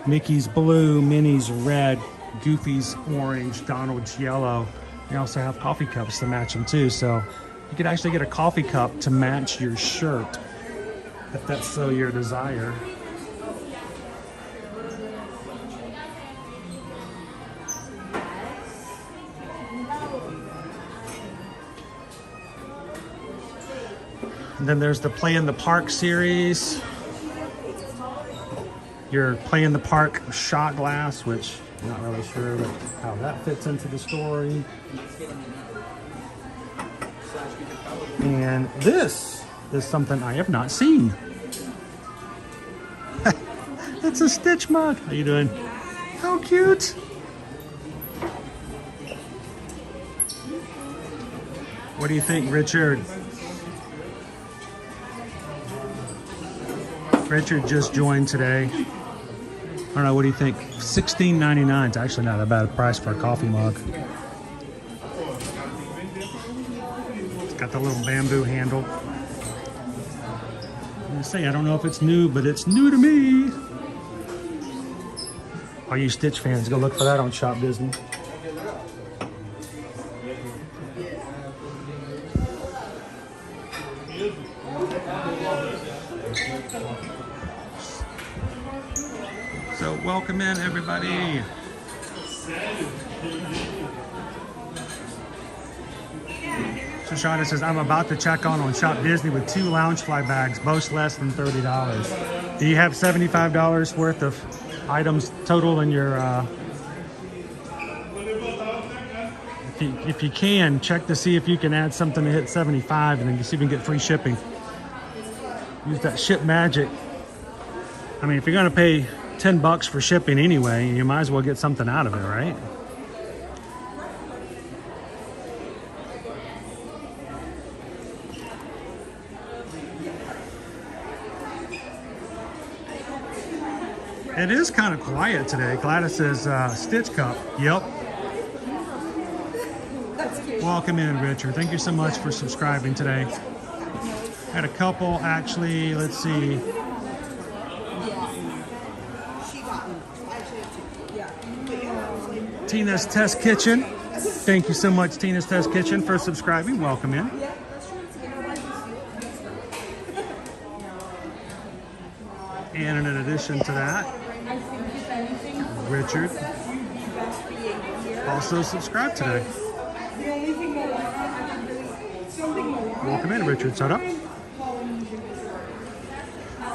Mickey's blue, Minnie's red, Goofy's orange, Donald's yellow. We also have coffee cups to match them too, so you could actually get a coffee cup to match your shirt if that's so your desire. And then there's the Play in the Park series. Your Play in the Park shot glass, which I'm not really sure how that fits into the story. And this is something I have not seen. It's a Stitch mug. How you doing? How cute. What do you think, Richard? Richard just joined today. I don't know, what do you think? $16.99 is actually not a bad price for a coffee mug. It's got the little bamboo handle. I'm gonna say, I don't know if it's new, but it's new to me. All you Stitch fans, go look for that on Shop Disney. So welcome in, everybody. Shoshana says, I'm about to check on Shop Disney with 2 Loungefly bags, both less than $30. Do you have $75 worth of items total in your, if you can, check to see if you can add something to hit 75 and then you see if you can get free shipping. Use that Ship Magic. I mean, if you're gonna pay $10 for shipping anyway, you might as well get something out of it, right? It is kind of quiet today. Gladys says Stitch Cup. Yep. That's cute. Welcome in, Richard. Thank you so much for subscribing today. Had a couple actually, let's see. Tina's Test Kitchen. Thank you so much, Tina's Test Kitchen, for subscribing. Welcome in. And in addition to that, Richard also subscribed today. Welcome in, Richard Soto.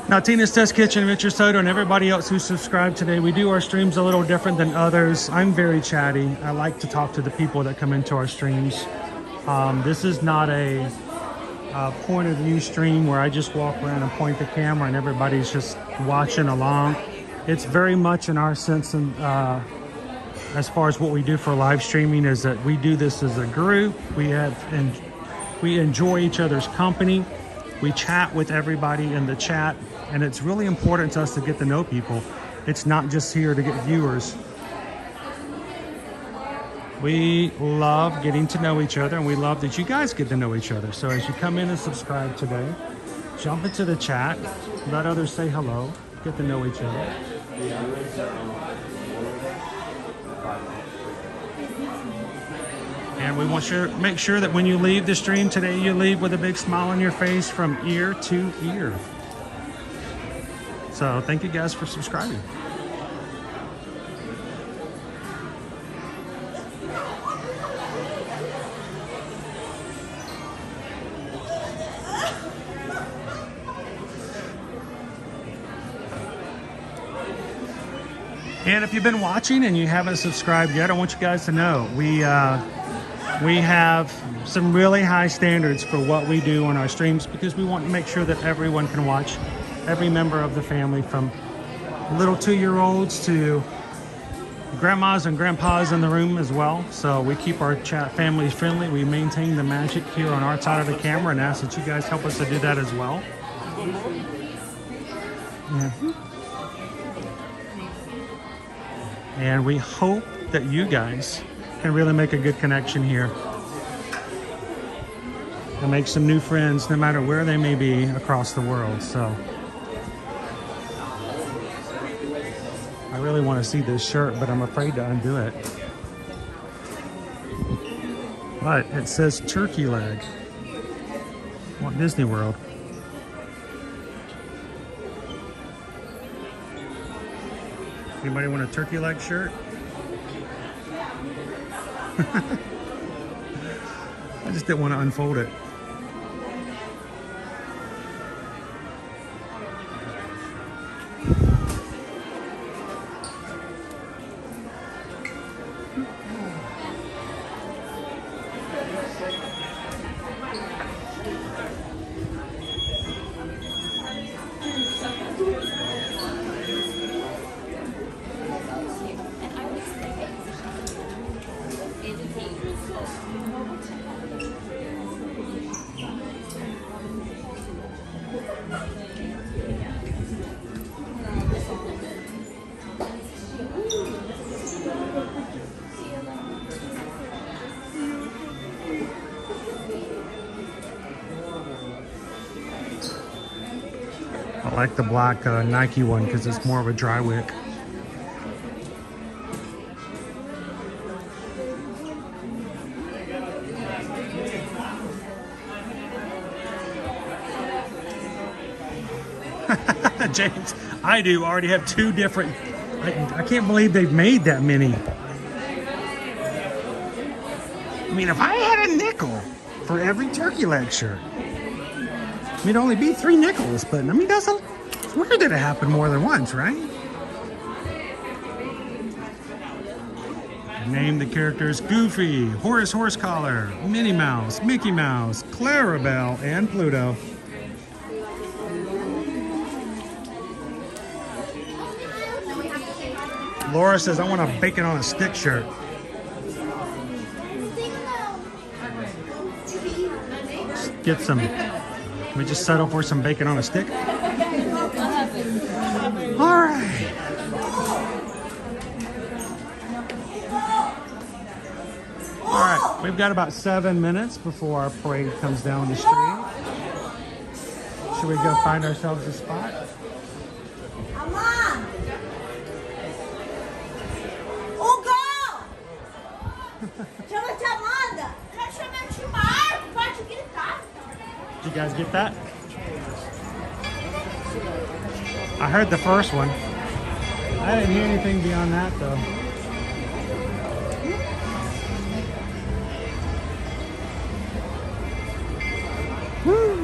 Now, Tina's Test Kitchen, Richard Soto, and everybody else who subscribed today, we do our streams a little different than others. I'm very chatty. I like to talk to the people that come into our streams. This is not a point of view stream where I just walk around and point the camera and everybody's just watching along. It's very much in our sense, and as far as what we do for live streaming, is that we do this as a group. We enjoy each other's company. We chat with everybody in the chat, and it's really important to us to get to know people. It's not just here to get viewers. We love getting to know each other, and we love that you guys get to know each other. So as you come in and subscribe today, jump into the chat, let others say hello, get to know each other. And we want you to make sure that when you leave the stream today, you leave with a big smile on your face from ear to ear. So thank you guys for subscribing. And if you've been watching and you haven't subscribed yet, I want you guys to know we have some really high standards for what we do on our streams, because we want to make sure that everyone can watch, every member of the family, from little 2-year-olds to grandmas and grandpas in the room as well. So we keep our chat family friendly. We maintain the magic here on our side of the camera and ask that you guys help us to do that as well. Yeah. And we hope that you guys can really make a good connection here and make some new friends no matter where they may be across the world. So I really want to see this shirt, but I'm afraid to undo it. But it says turkey leg. Walt Disney World. Anybody want a turkey leg shirt? I just didn't want to unfold it. I like the black Nike one because it's more of a dry wick. James, I do already have 2 different. I can't believe they've made that many. I mean, if I had a nickel for every turkey leg shirt, it'd only be 3 nickels, but I mean, it's weird that it happened more than once, right? Name the characters: Goofy, Horace Horsecollar, Minnie Mouse, Mickey Mouse, Clarabelle, and Pluto. Laura says, I want a bacon on a stick shirt. Let's get some. Can we just settle for some bacon on a stick? All right. All right, we've got about 7 minutes before our parade comes down the street. Should we go find ourselves a spot? Did you guys get that? I heard the first one. I didn't hear anything beyond that though. Woo!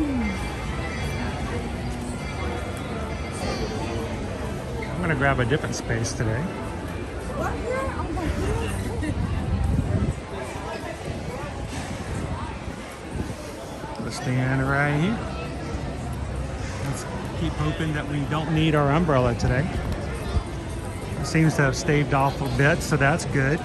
I'm gonna grab a different space today. The stand right here. Let's keep hoping that we don't need our umbrella today. It seems to have staved off a bit, so that's good.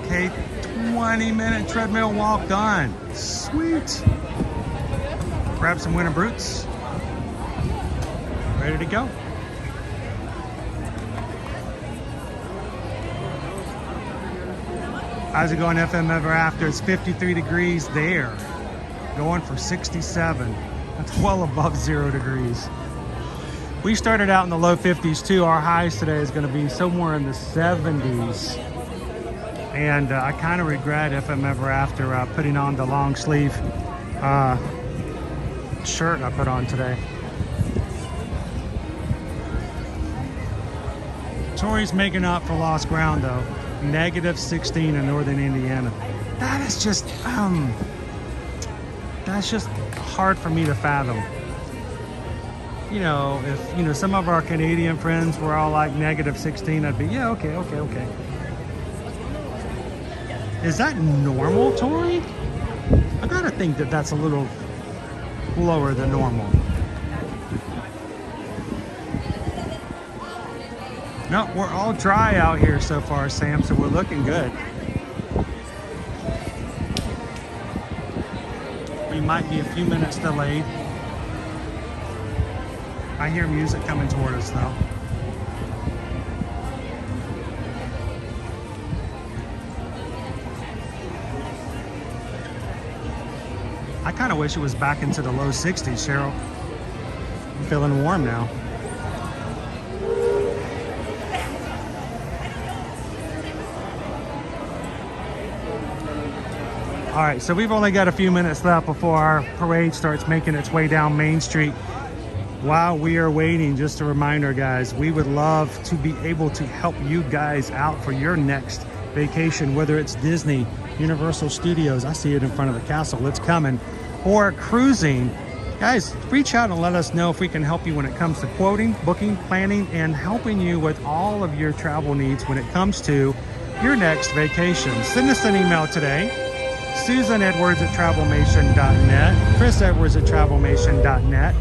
Okay, 20-minute treadmill walk done. Sweet. Grab some winter boots. Ready to go. How's it going, FM Ever After? It's 53 degrees there. Going for 67. That's well above 0 degrees. We started out in the low 50s too. Our highs today is going to be somewhere in the 70s. And I kind of regret FM Ever After putting on the long sleeve shirt I put on today. Tori's making up for lost ground though. Negative 16 in northern Indiana. That is just, that's just hard for me to fathom. You know, if, you know, some of our Canadian friends were all like negative 16, I'd be, yeah, okay. Is that normal, Tori? I gotta think that that's a little lower than normal. No, we're all dry out here so far, Sam, so we're looking good. We might be a few minutes delayed. I hear music coming toward us though. I kind of wish it was back into the low 60s, Cheryl. I'm feeling warm now. All right, so we've only got a few minutes left before our parade starts making its way down Main Street. While we are waiting, just a reminder, guys, we would love to be able to help you guys out for your next vacation, whether it's Disney, Universal Studios, I see it in front of the castle, it's coming, or cruising. Guys, reach out and let us know if we can help you when it comes to quoting, booking, planning, and helping you with all of your travel needs when it comes to your next vacation. Send us an email today. susanedwards@travelmation.net, chrisedwards@travelmation.net.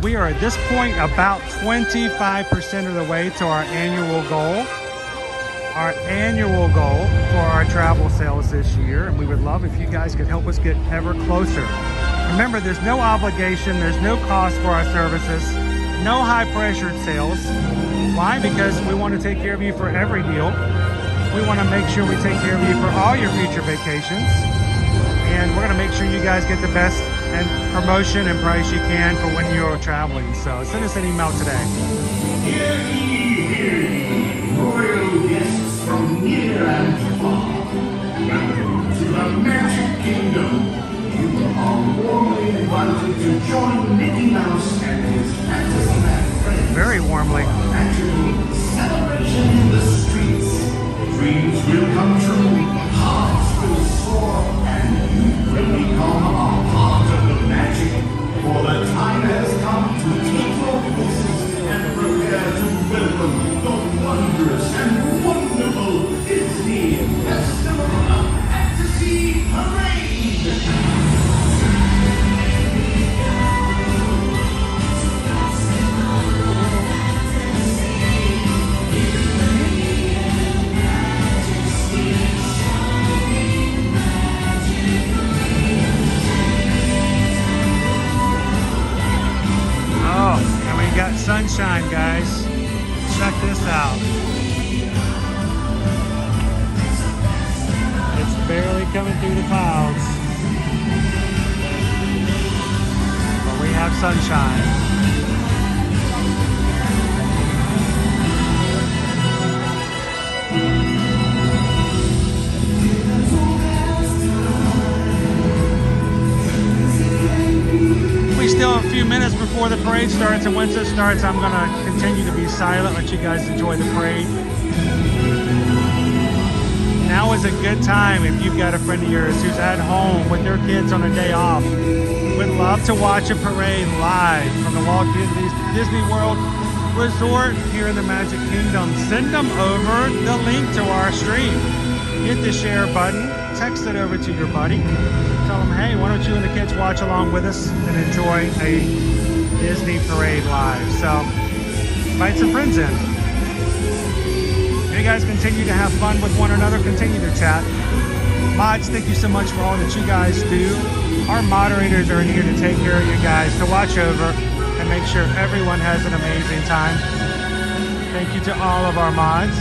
We are at this point about 25% of the way to our annual goal. Our annual goal for our travel sales this year, and we would love if you guys could help us get ever closer. Remember, there's no obligation, there's no cost for our services, no high-pressured sales. Why? Because we want to take care of you for every deal. We want to make sure we take care of you for all your future vacations. And we're going to make sure you guys get the best and promotion and price you can for when you're traveling. So send us an email today. Hear ye, royal guests from near and far. Welcome to the Magic Kingdom. You are warmly invited to join Mickey Mouse and his Fantasyland friends. Very warmly. Magical celebration in the streets. Dreams will come true, hearts will soar, and you will become a part of the magic. For the time has come to take your places and prepare to welcome the wondrous and wonderful Disney Festival of Fantasy Parade. And we got sunshine, guys. Check this out. It's barely coming through the clouds. have sunshine. We still have a few minutes before the parade starts, and once it starts, I'm going to continue to be silent, let you guys enjoy the parade. Now is a good time if you've got a friend of yours who's at home with their kids on a day off, would love to watch a parade live from the Walt Disney World Resort here in the Magic Kingdom. Send them over the link to our stream. Hit the share button, text it over to your buddy. Tell them, hey, why don't you and the kids watch along with us and enjoy a Disney parade live. So, invite some friends in. You guys continue to have fun with one another, continue to chat. Mods, thank you so much for all that you guys do. Our moderators are here to take care of you guys, to watch over and make sure everyone has an amazing time. Thank you to all of our mods.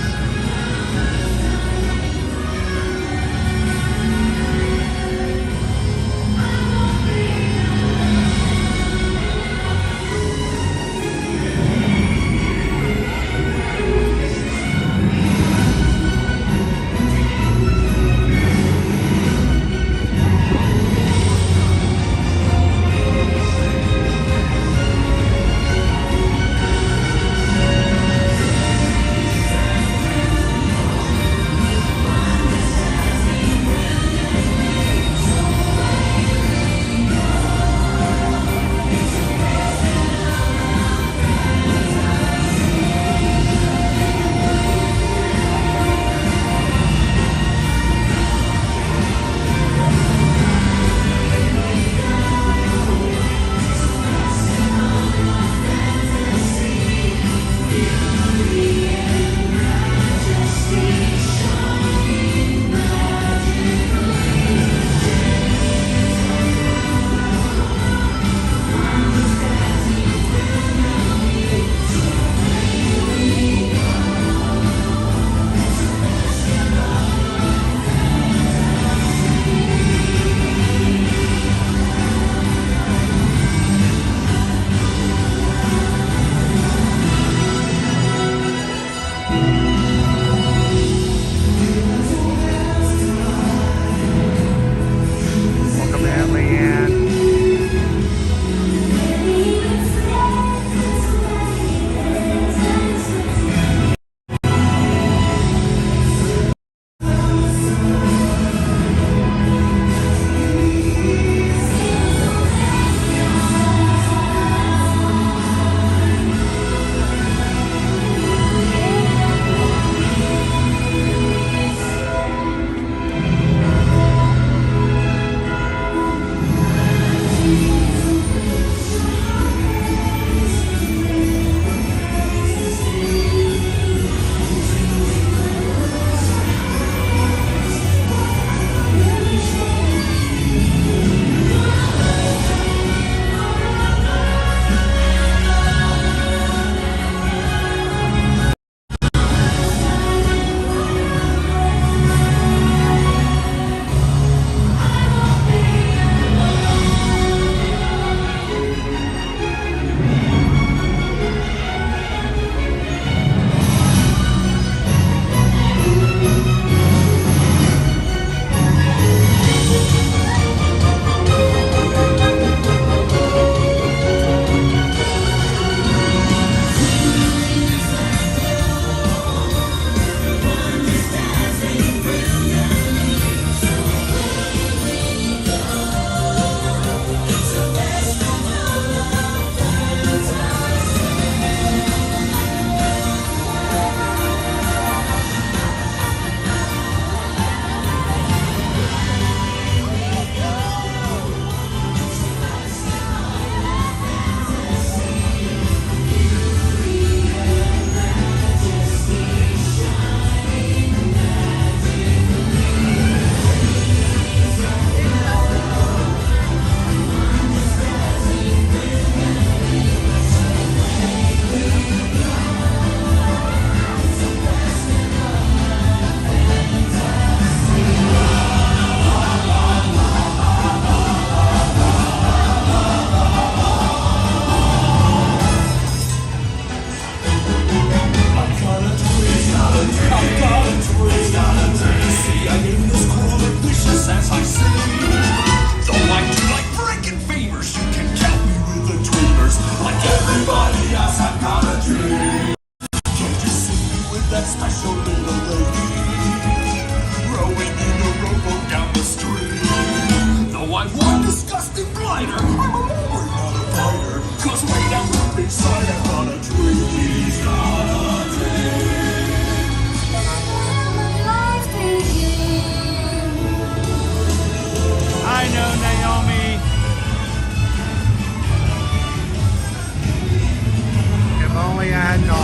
and all.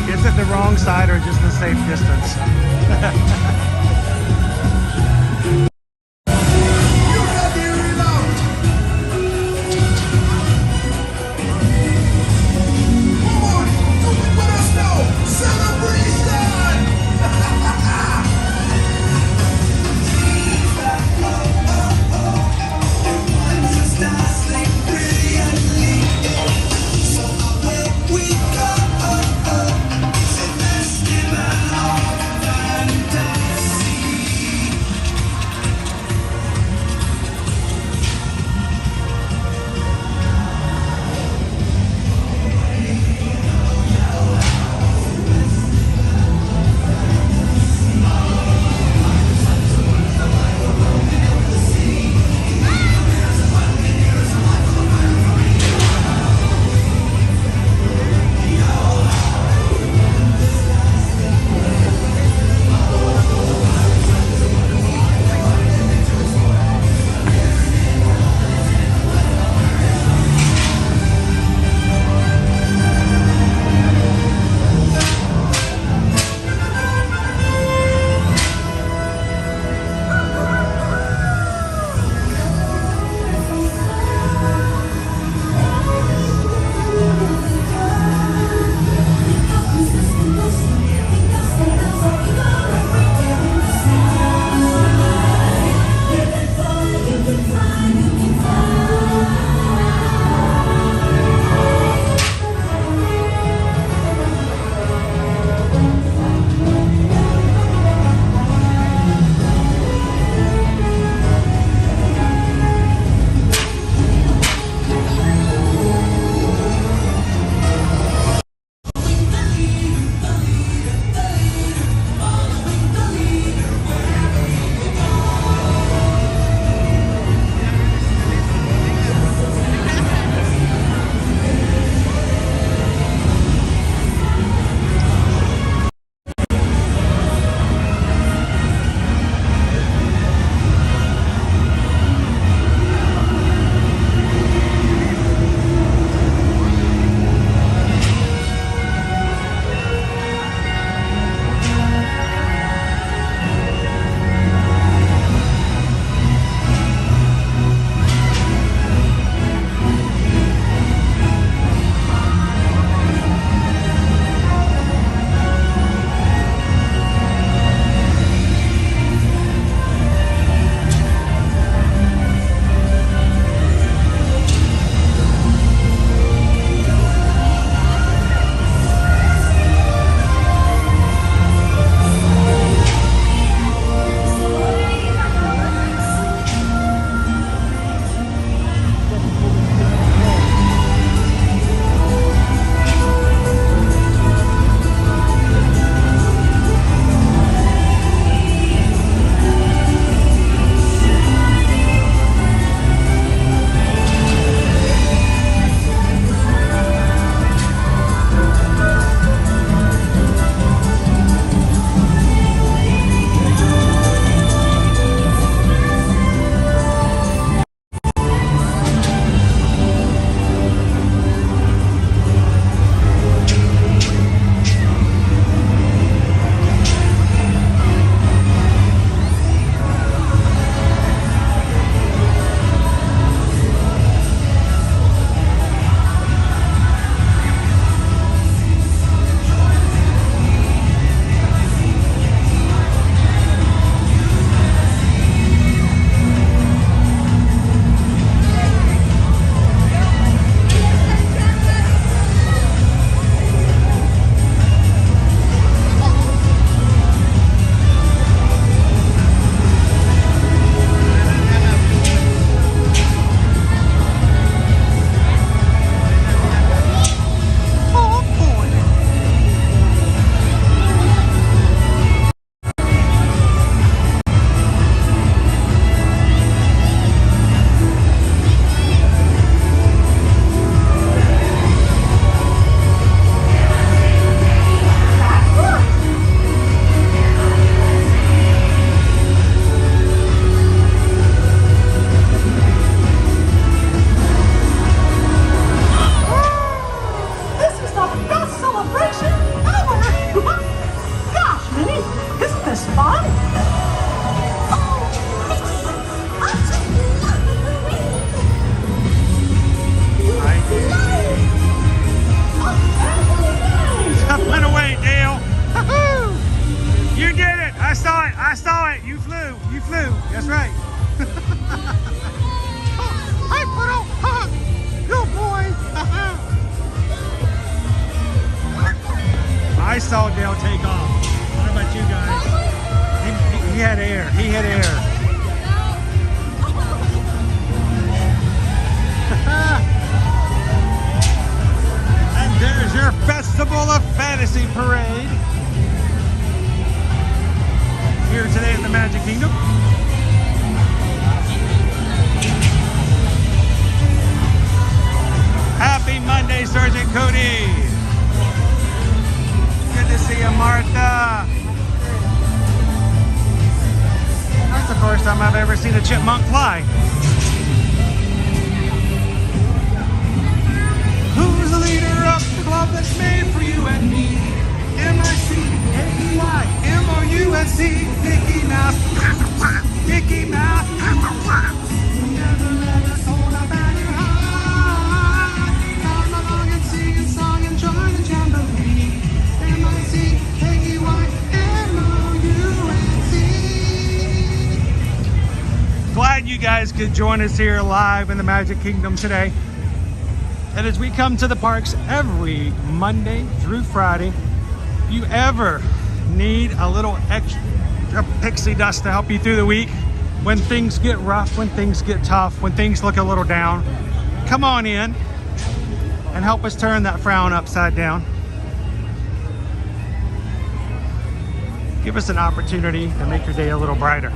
It's at the wrong side or just the safe distance. seen a chipmunk fly. Who's the leader of the club that's made for you and me? M-I-C-K-E-Y-M-O-U-S-E. Mickey Mouse. Mickey Mouse. Never let us hold up at your heart. Come along and sing a song and join the jamboree. M-I-C-K-E-Y-M-O-U-S-E. Glad you guys could join us here live in the Magic Kingdom today. And as we come to the parks every Monday through Friday, if you ever need a little extra pixie dust to help you through the week, when things get rough, when things get tough, when things look a little down, come on in and help us turn that frown upside down. Give us an opportunity to make your day a little brighter.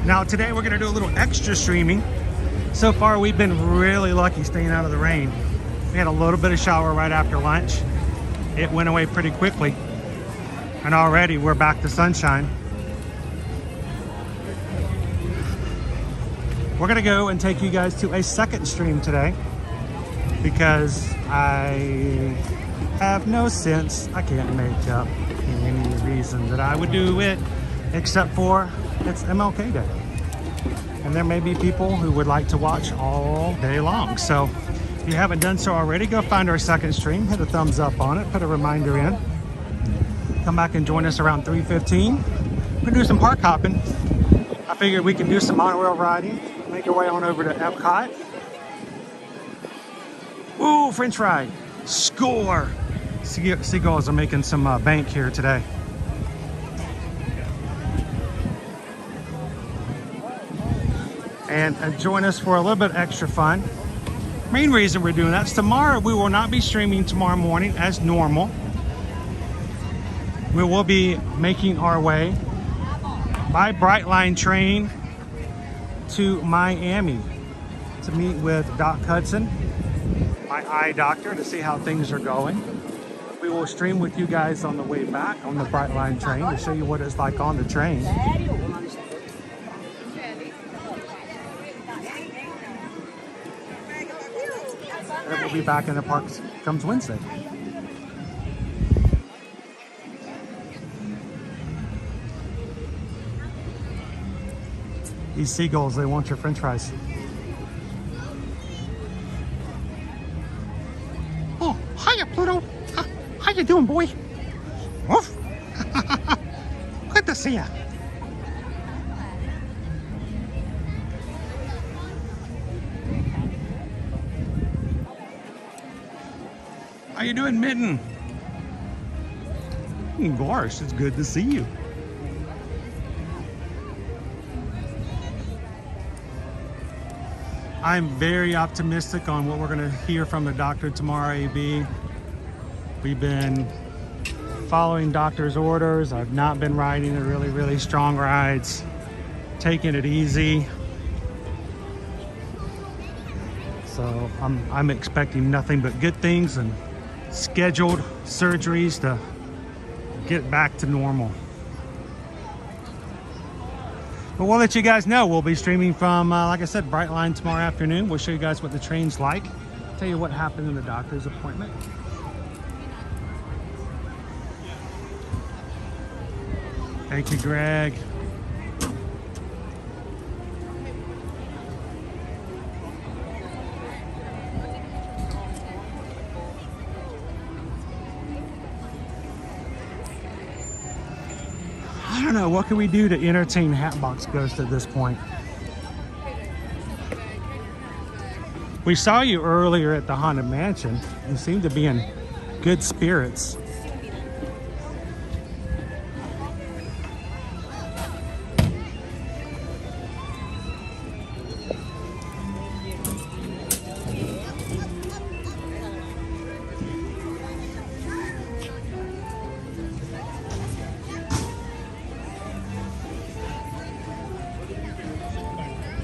Now today we're gonna do a little extra streaming. So far we've been really lucky staying out of the rain. We had a little bit of shower right after lunch. It went away pretty quickly. And already we're back to sunshine. We're gonna go and take you guys to a second stream today because I have no sense. I can't make up any reason that I would do it except for it's MLK Day. And there may be people who would like to watch all day long. So if you haven't done so already, go find our second stream, hit a thumbs up on it, put a reminder in. Come back and join us around 3:15. We're gonna do some park hopping. I figured we can do some monorail riding, make our way on over to Epcot. Ooh, French fry, score. Seagulls are making some bank here today. And join us for a little bit extra fun. Main reason we're doing that is tomorrow we will not be streaming tomorrow morning as normal. We will be making our way by Brightline train to Miami to meet with Doc Hudson, my eye doctor, to see how things are going. We will stream with you guys on the way back on the Brightline train to show you what it's like on the train. And we'll be back in the parks comes Wednesday. These seagulls, they want your French fries. Oh, hiya, Pluto. How you doing, boy? Woof. Good to see ya. How you doing, Mitten? Gosh, it's good to see you. I'm very optimistic on what we're going to hear from the doctor tomorrow, AB. We've been following doctor's orders. I've not been riding the really strong rides, taking it easy. So I'm expecting nothing but good things and scheduled surgeries to get back to normal. But we'll let you guys know. We'll be streaming from, like I said, Brightline tomorrow afternoon. We'll show you guys what the train's like. Tell you what happened in the doctor's appointment. Thank you, Greg. I don't know, what can we do to entertain Hatbox Ghost at this point? We saw you earlier at the Haunted Mansion. You seem to be in good spirits.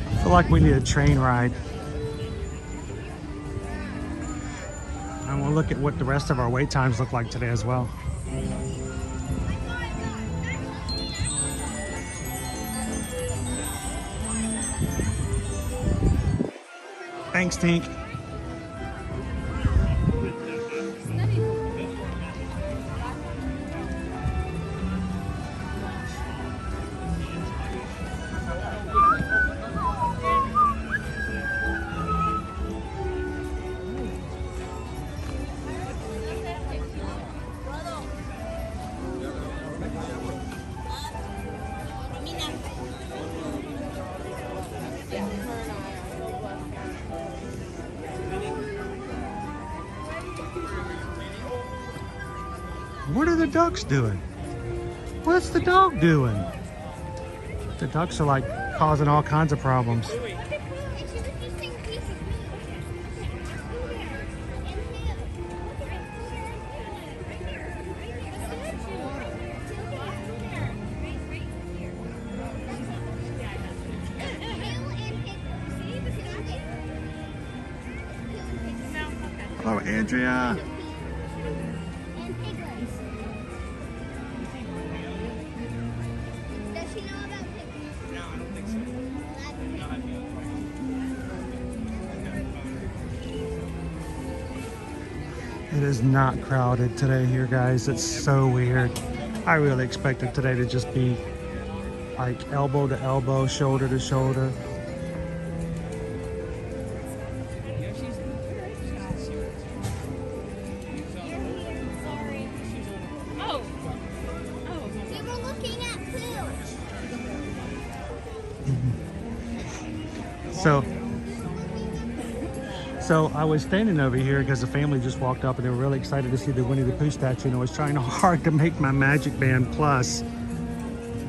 I feel like we need a train ride. And we'll look at what the rest of our wait times look like today as well. Thanks, Tink. What are the ducks doing? What's the dog doing? The ducks are like causing all kinds of problems. Hello, Andrea. It is not crowded today here, guys. It's so weird. I really expected today to just be like elbow to elbow, shoulder to shoulder. So I was standing over here because the family just walked up and they were really excited to see the Winnie the Pooh statue, and I was trying hard to make my Magic Band Plus.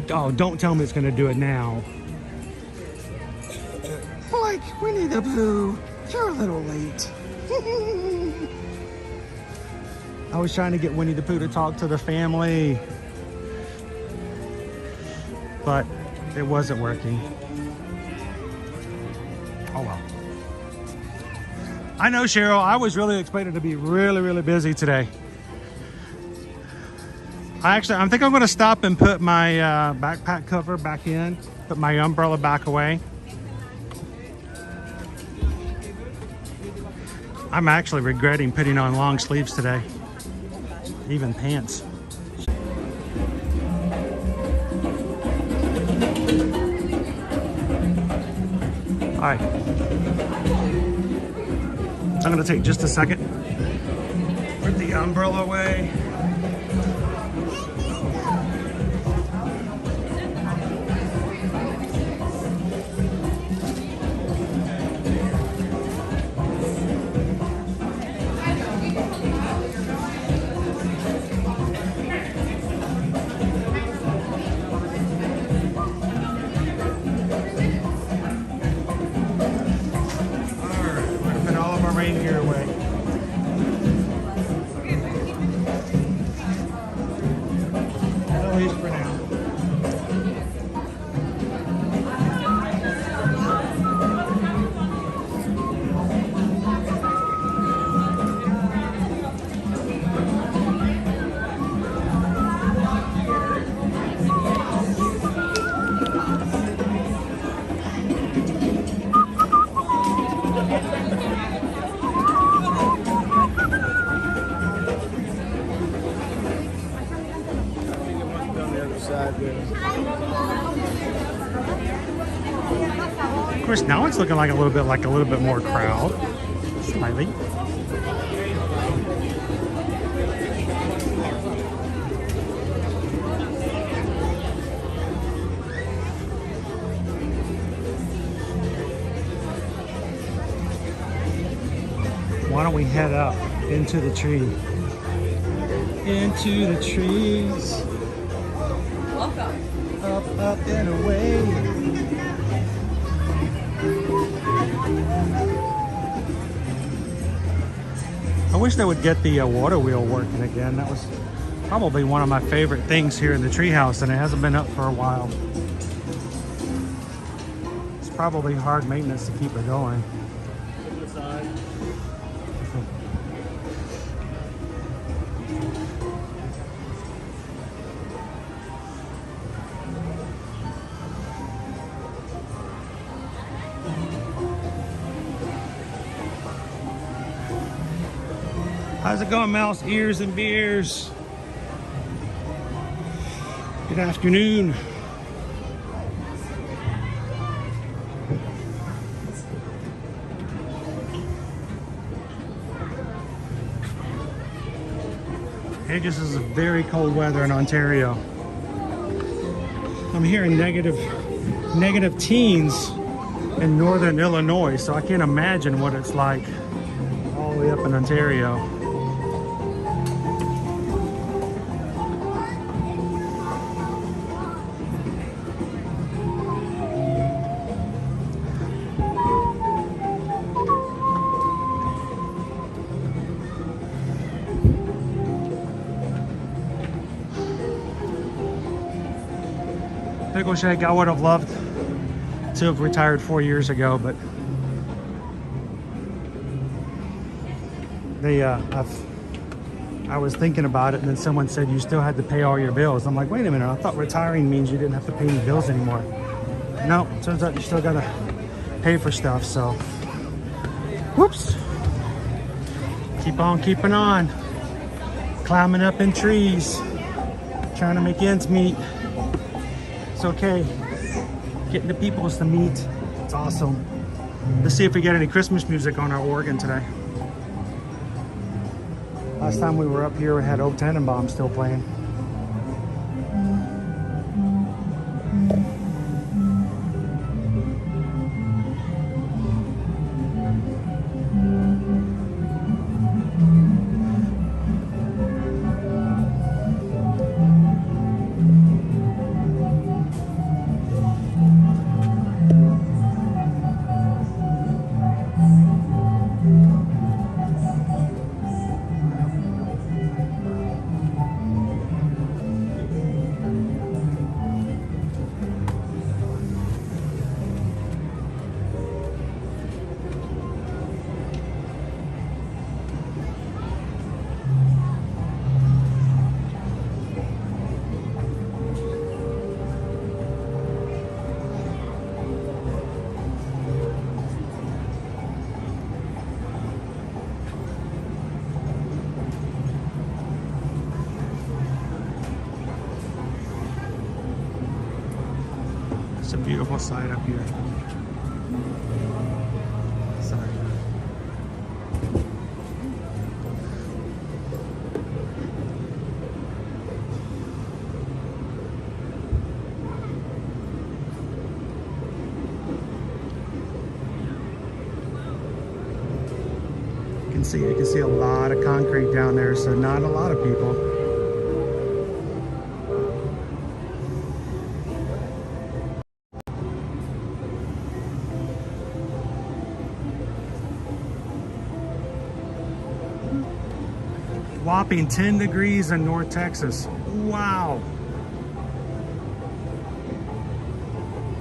Oh, don't tell me it's going to do it now. Like, Winnie the Pooh, you're a little late. I was trying to get Winnie the Pooh to talk to the family, but it wasn't working. Oh well. I know, Cheryl, I was really expected to be really busy today. I think I'm going to stop and put my backpack cover back in, put my umbrella back away. I'm actually regretting putting on long sleeves today, even pants. All right. I'm going to take just a second, put the umbrella away. Reindeer away. At least for now. Of course, now it's looking like a little bit more crowd, slightly. Why don't we head up into the tree? Into the trees. Welcome. Up and away. I wish they would get the water wheel working again. That was probably one of my favorite things here in the treehouse, and it hasn't been up for a while. It's probably hard maintenance to keep it going. How's it going, Mouse Ears and Beers? Good afternoon. It just is very cold weather in Ontario. I'm hearing negative teens in northern Illinois, so I can't imagine what it's like all the way up in Ontario. Pickle Shake, I would have loved to have retired 4 years ago, but I was thinking about it, and then someone said you still had to pay all your bills. I'm like, wait a minute, I thought retiring means you didn't have to pay any bills anymore. No, turns out you still gotta pay for stuff, so whoops. Keep on keeping on. Climbing up in trees, trying to make ends meet. It's okay. Getting the peoples to meet. It's awesome. Let's see if we get any Christmas music on our organ today. Last time we were up here, we had Oak Tannenbaum still playing. It's a beautiful sight up here. Sorry. You can see a lot of concrete down there, so not a lot of people. Whopping 10 degrees in North Texas. Wow.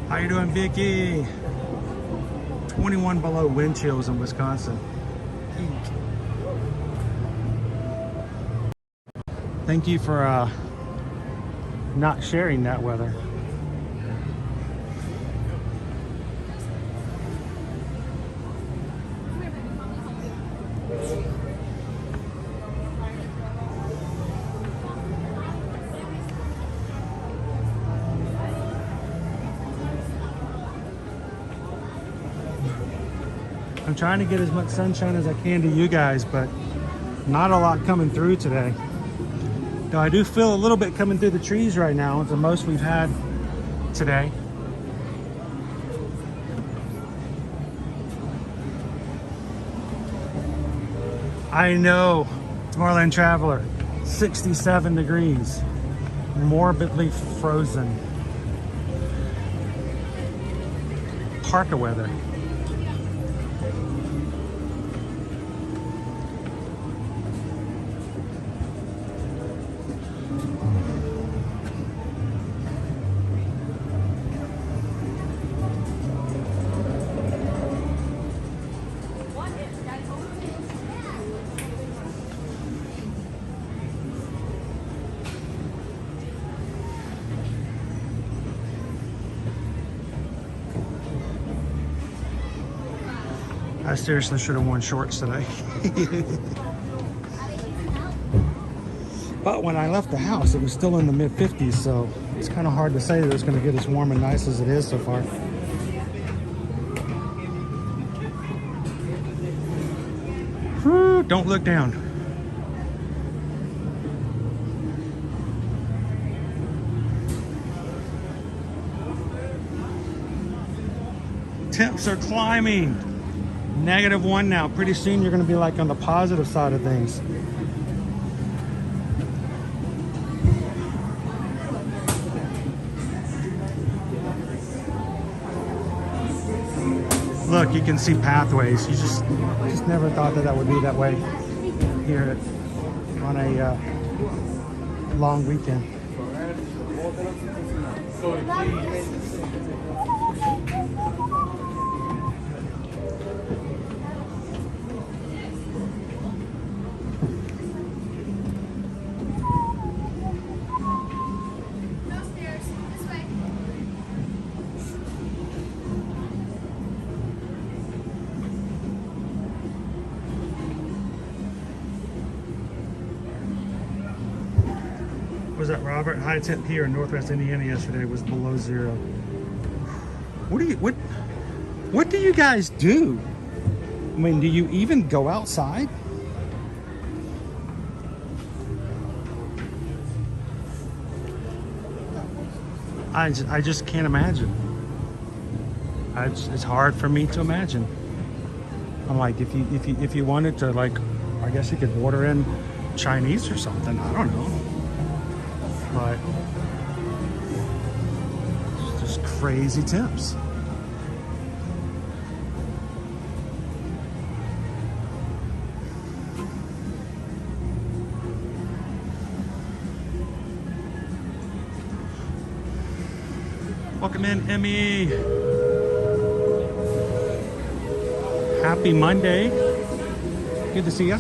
How you doing, Vicky? 21 below wind chills in Wisconsin. Thank you for not sharing that weather. I'm trying to get as much sunshine as I can to you guys, but not a lot coming through today. Though I do feel a little bit coming through the trees right now. It's the most we've had today. I know, Tomorrowland Traveler, 67 degrees, morbidly frozen. Parka weather. I seriously should have worn shorts today. But when I left the house, it was still in the mid 50s, so it's kind of hard to say that it's going to get as warm and nice as it is so far. Whew, don't look down. Temps are climbing. -1 now. Pretty soon you're going to be like on the positive side of things. Look, you can see pathways. You just never thought that would be that way here on a long weekend. Was that Robert? High temp here in Northwest Indiana yesterday was below 0. What do you guys do? I mean, do you even go outside? I just can't imagine. It's hard for me to imagine. I'm like, if you wanted to, like, I guess you could order in Chinese or something. I don't know. But it's just crazy temps. Welcome in, Emmy. Happy Monday. Good to see you.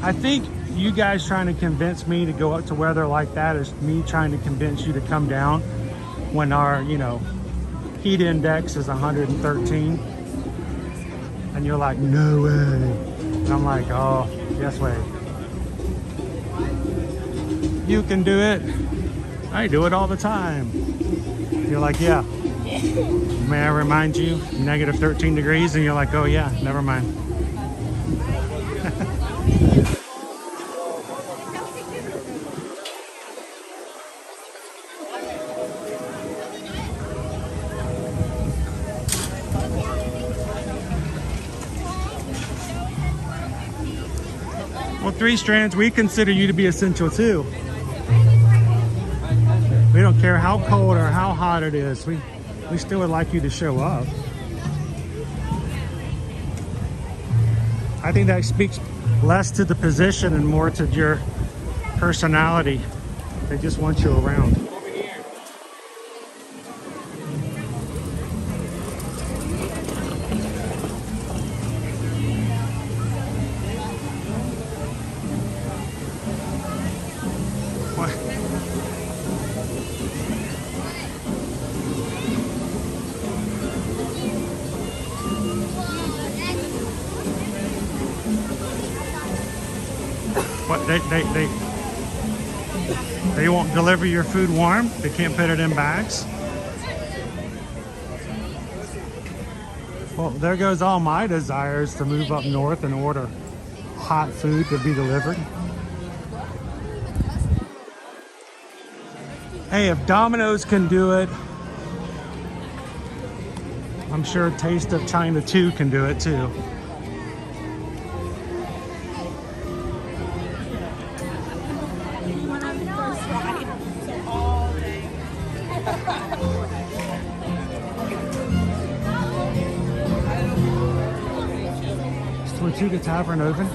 I think you guys trying to convince me to go up to weather like that is me trying to convince you to come down when our, you know, heat index is 113. And you're like, no way. And I'm like, oh, yes way. You can do it. I do it all the time. You're like, yeah. May I remind you, negative 13 degrees? And you're like, oh yeah, never mind. Well, 3 Strands, we consider you to be essential too. We don't care how cold or how hot it is. We still would like you to show up. I think that speaks less to the position and more to your personality. They just want you around. What, they won't deliver your food warm? They can't put it in bags? Well, there goes all my desires to move up north and order hot food to be delivered. Hey, if Domino's can do it, I'm sure Taste of China 2 can do it too. Tortuga Tavern open?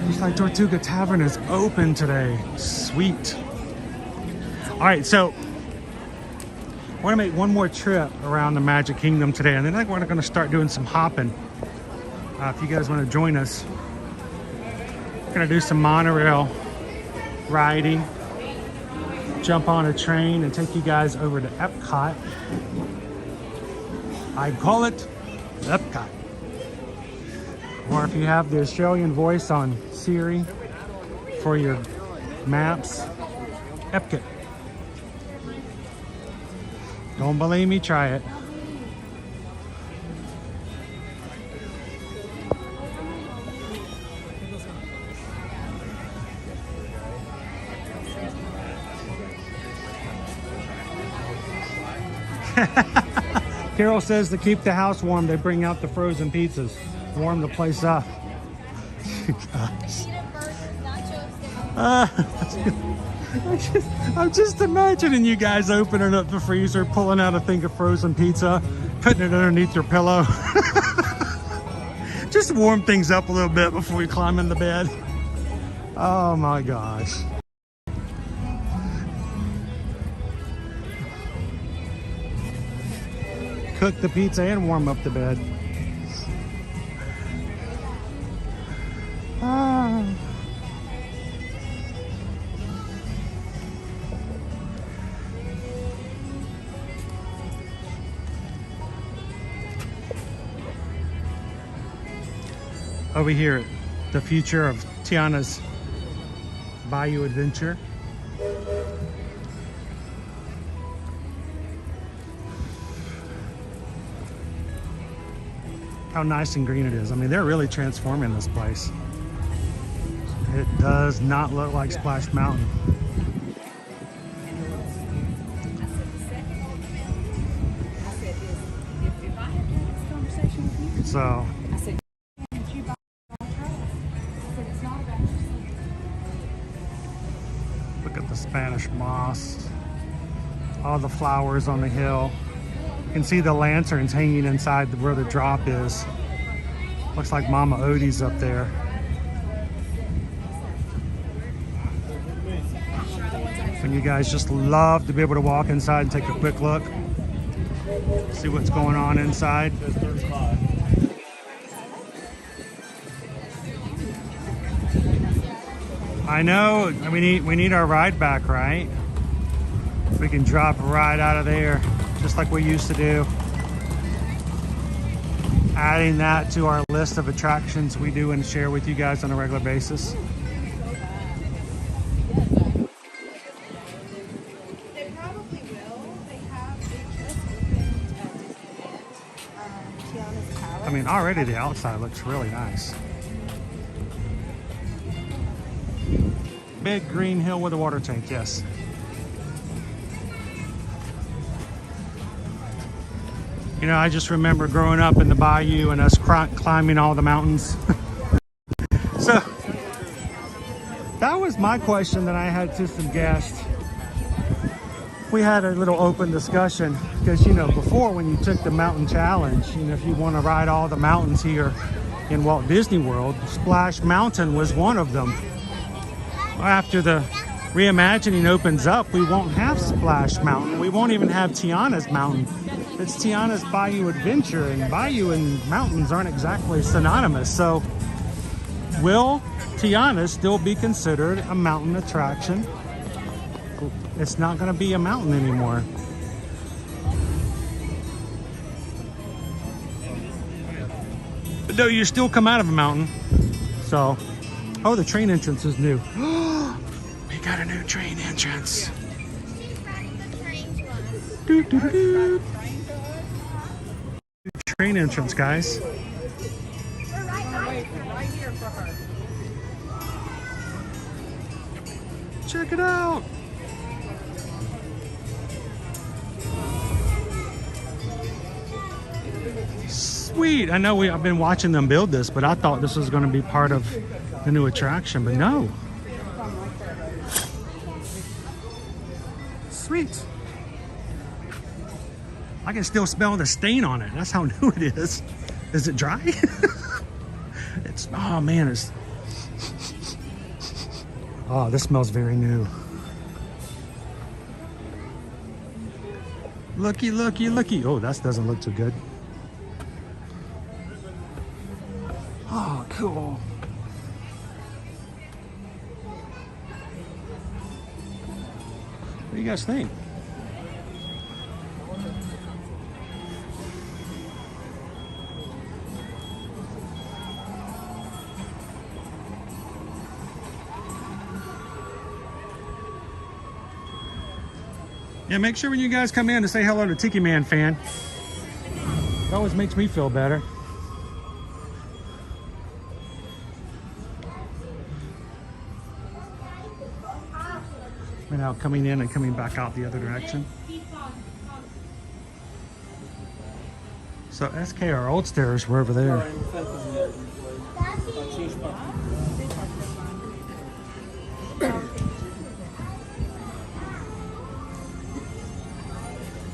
Looks like Tortuga Tavern is open today. Sweet. All right, so we're gonna make one more trip around the Magic Kingdom today, and then we're gonna start doing some hopping. If you guys want to join us, we're gonna do some monorail riding. jump on a train and take you guys over to Epcot. I call it Epcot. Or if you have the Australian voice on Siri for your maps, Epcot. Don't believe me, try it. Carol says to keep the house warm, they bring out the frozen pizzas. Warm the place up. Gosh. I'm just imagining you guys opening up the freezer, pulling out a thing of frozen pizza, putting it underneath your pillow. Just warm things up a little bit before you climb in the bed. Oh my gosh. Cook the pizza and warm up the bed. Ah. Over here, the future of Tiana's Bayou adventure. How nice and green it is. I mean, they're really transforming this place. It does not look like Splash Mountain. So, look at the Spanish moss, all the flowers on the hill. You can see the lanterns hanging inside where the drop is. Looks like Mama Odie's up there. And you guys just love to be able to walk inside and take a quick look. See what's going on inside. I know, we need our ride back, right? We can drop right out of there, just like we used to do. Adding that to our list of attractions we do and share with you guys on a regular basis. They probably will. They just opened Tiana's Palace. I mean, already the outside looks really nice. Big green hill with a water tank, yes. You know, I just remember growing up in the Bayou and us climbing all the mountains. So, that was my question that I had to some guests. We had a little open discussion because, you know, before when you took the mountain challenge, you know, if you want to ride all the mountains here in Walt Disney World, Splash Mountain was one of them. After the reimagining opens up, we won't have Splash Mountain. We won't even have Tiana's Mountain. It's Tiana's Bayou Adventure, and Bayou and mountains aren't exactly synonymous. So, will Tiana still be considered a mountain attraction? It's not going to be a mountain anymore. But no, you still come out of a mountain. So, oh, the train entrance is new. We got a new train entrance. Doo, doo, doo, doo. Train entrance, guys. We're right here for her. Check it out. Sweet. I know I've been watching them build this, but I thought this was going to be part of the new attraction, but no. Sweet. I can still smell the stain on it. That's how new it is. Is it dry? It's, oh man, it's, oh, this smells very new. Looky, looky, looky. Oh, that doesn't look too good. Oh, cool. do you guys think? Yeah, make sure when you guys come in to say hello to Tiki Man Fan. It always makes me feel better. And now coming in and coming back out the other direction. So SK, our old stairs were over there.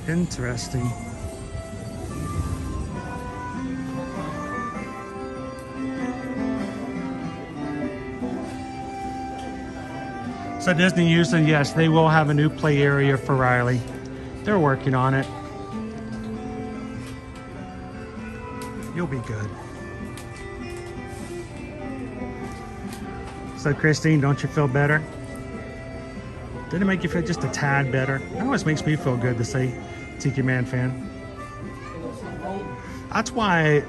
Interesting. So Disney Houston, yes, they will have a new play area for Riley. They're working on it. You'll be good. So Christine, don't you feel better? Did it make you feel just a tad better? It always makes me feel good to say Tiki Man Fan. That's why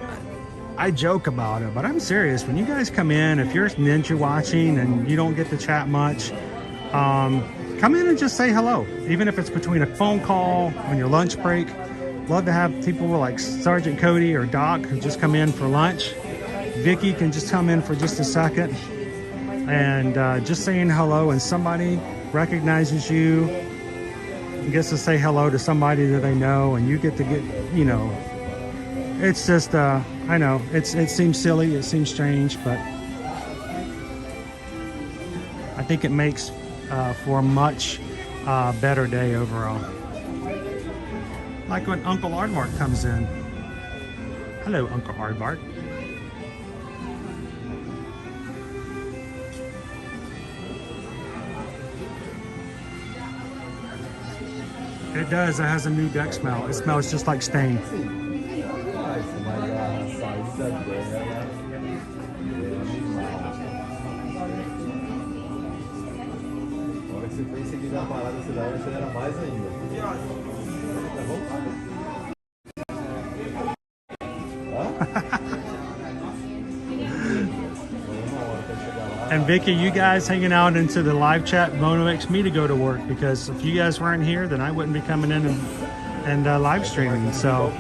I joke about it, but I'm serious. When you guys come in, if you're ninja watching and you don't get to chat much, come in and just say hello. Even if it's between a phone call, on your lunch break. Love to have people like Sergeant Cody or Doc who just come in for lunch. Vicky can just come in for just a second. And just saying hello, and somebody recognizes you and gets to say hello to somebody that they know, and you get to get, you know, it's just, I know, it seems silly, it seems strange, but I think it makes for a much better day overall. Like when Uncle Aardvark comes in. Hello, Uncle Aardvark. It does. It has a new deck smell. It smells just like stain. And Vicky, you guys hanging out into the live chat motivates me to go to work, because if you guys weren't here, then I wouldn't be coming in and live streaming. So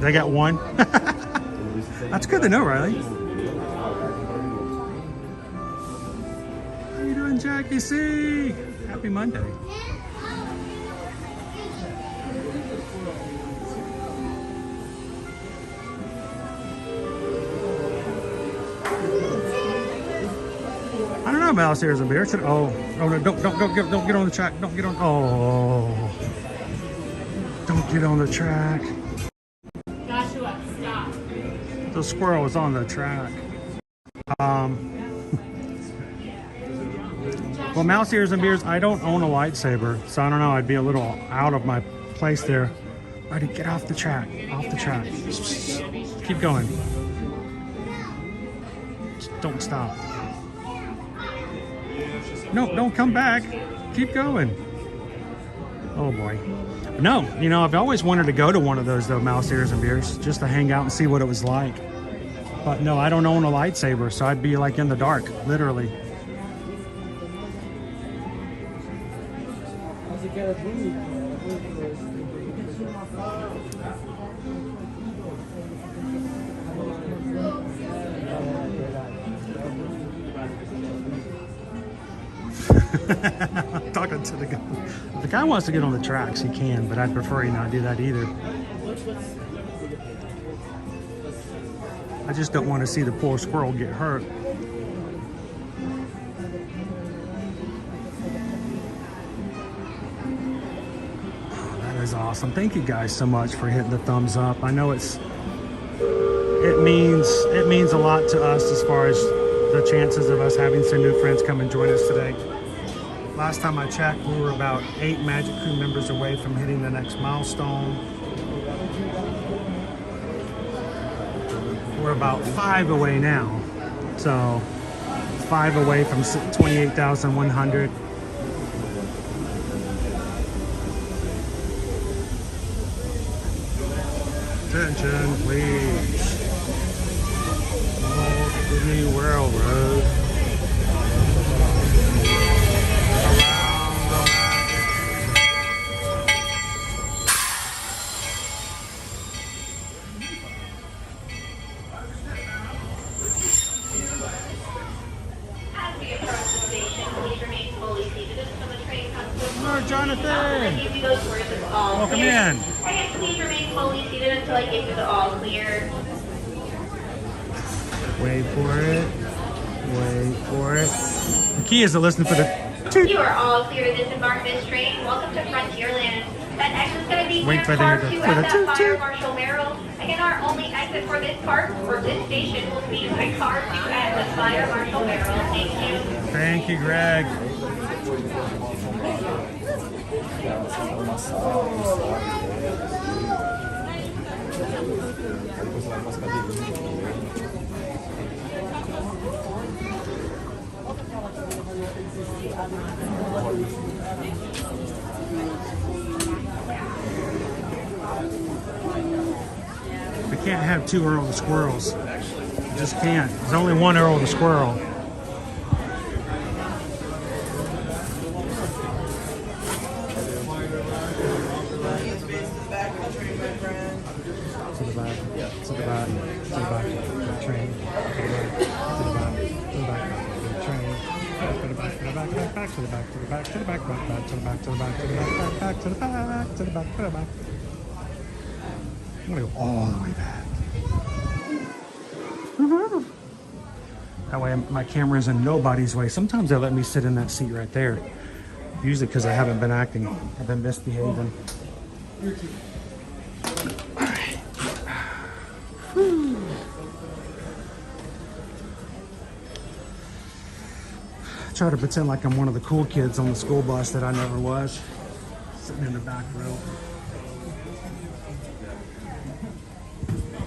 they got one. That's good to know, Riley. How you doing, Jackie C? Happy Monday. I don't know about Stairs and Bears. Oh no! Don't get on the track. Don't get on. Oh, don't get on the track. Joshua, stop. The squirrel is on the track. Well, Mouse Ears and Beers, I don't own a lightsaber, so I don't know. I'd be a little out of my place there. Ready, get off the track. Off the track. Keep going. Just don't stop. No, don't come back. Keep going. Oh boy. No, you know, I've always wanted to go to one of those, though, Mouse Ears and Beers, just to hang out and see what it was like. But no, I don't own a lightsaber, so I'd be like in the dark, literally. Talking said to the guy, if the guy wants to get on the tracks, he can, but I'd prefer he not do that either. I just don't want to see the poor squirrel get hurt. Oh, that is awesome. Thank you guys so much for hitting the thumbs up. I know it means a lot to us as far as the chances of us having some new friends come and join us today. Last time I checked, we were about 8 Magic Crew members away from hitting the next milestone. We're about 5 away now. So 5 away from 28,100. Attention, please. Walt Disney World Road. Jonathan! Welcome in. Please remain fully seated until I give you the all clear. Wait for it. Wait for it. The key is to listen for the toot. You are all clear to disembark this train. Welcome to Frontierland. That exit's going to be Wait here for car the 2 for the at toot that Fire toot. Marshal Barrel. Again, our only exit for this park or this station will be by car 2 at the Fire Marshal Barrel. Thank you. Thank you, Greg. We can't have 2 Earl the Squirrels. We just can't. There's only 1 Earl the Squirrel. To the back, to the back, to the back of the train, to the back, to the back, to the back of the train, to the back, to the back, back to the back, to the back, to the back, back to the back, to the back, to the back, back to the back, to the back, to the back. I'm gonna go all the way back. That way my camera is in nobody's way. Sometimes they let me sit in that seat right there. Usually because I haven't been acting. I've been misbehaving. Try to pretend like I'm one of the cool kids on the school bus that I never was. Sitting in the back row.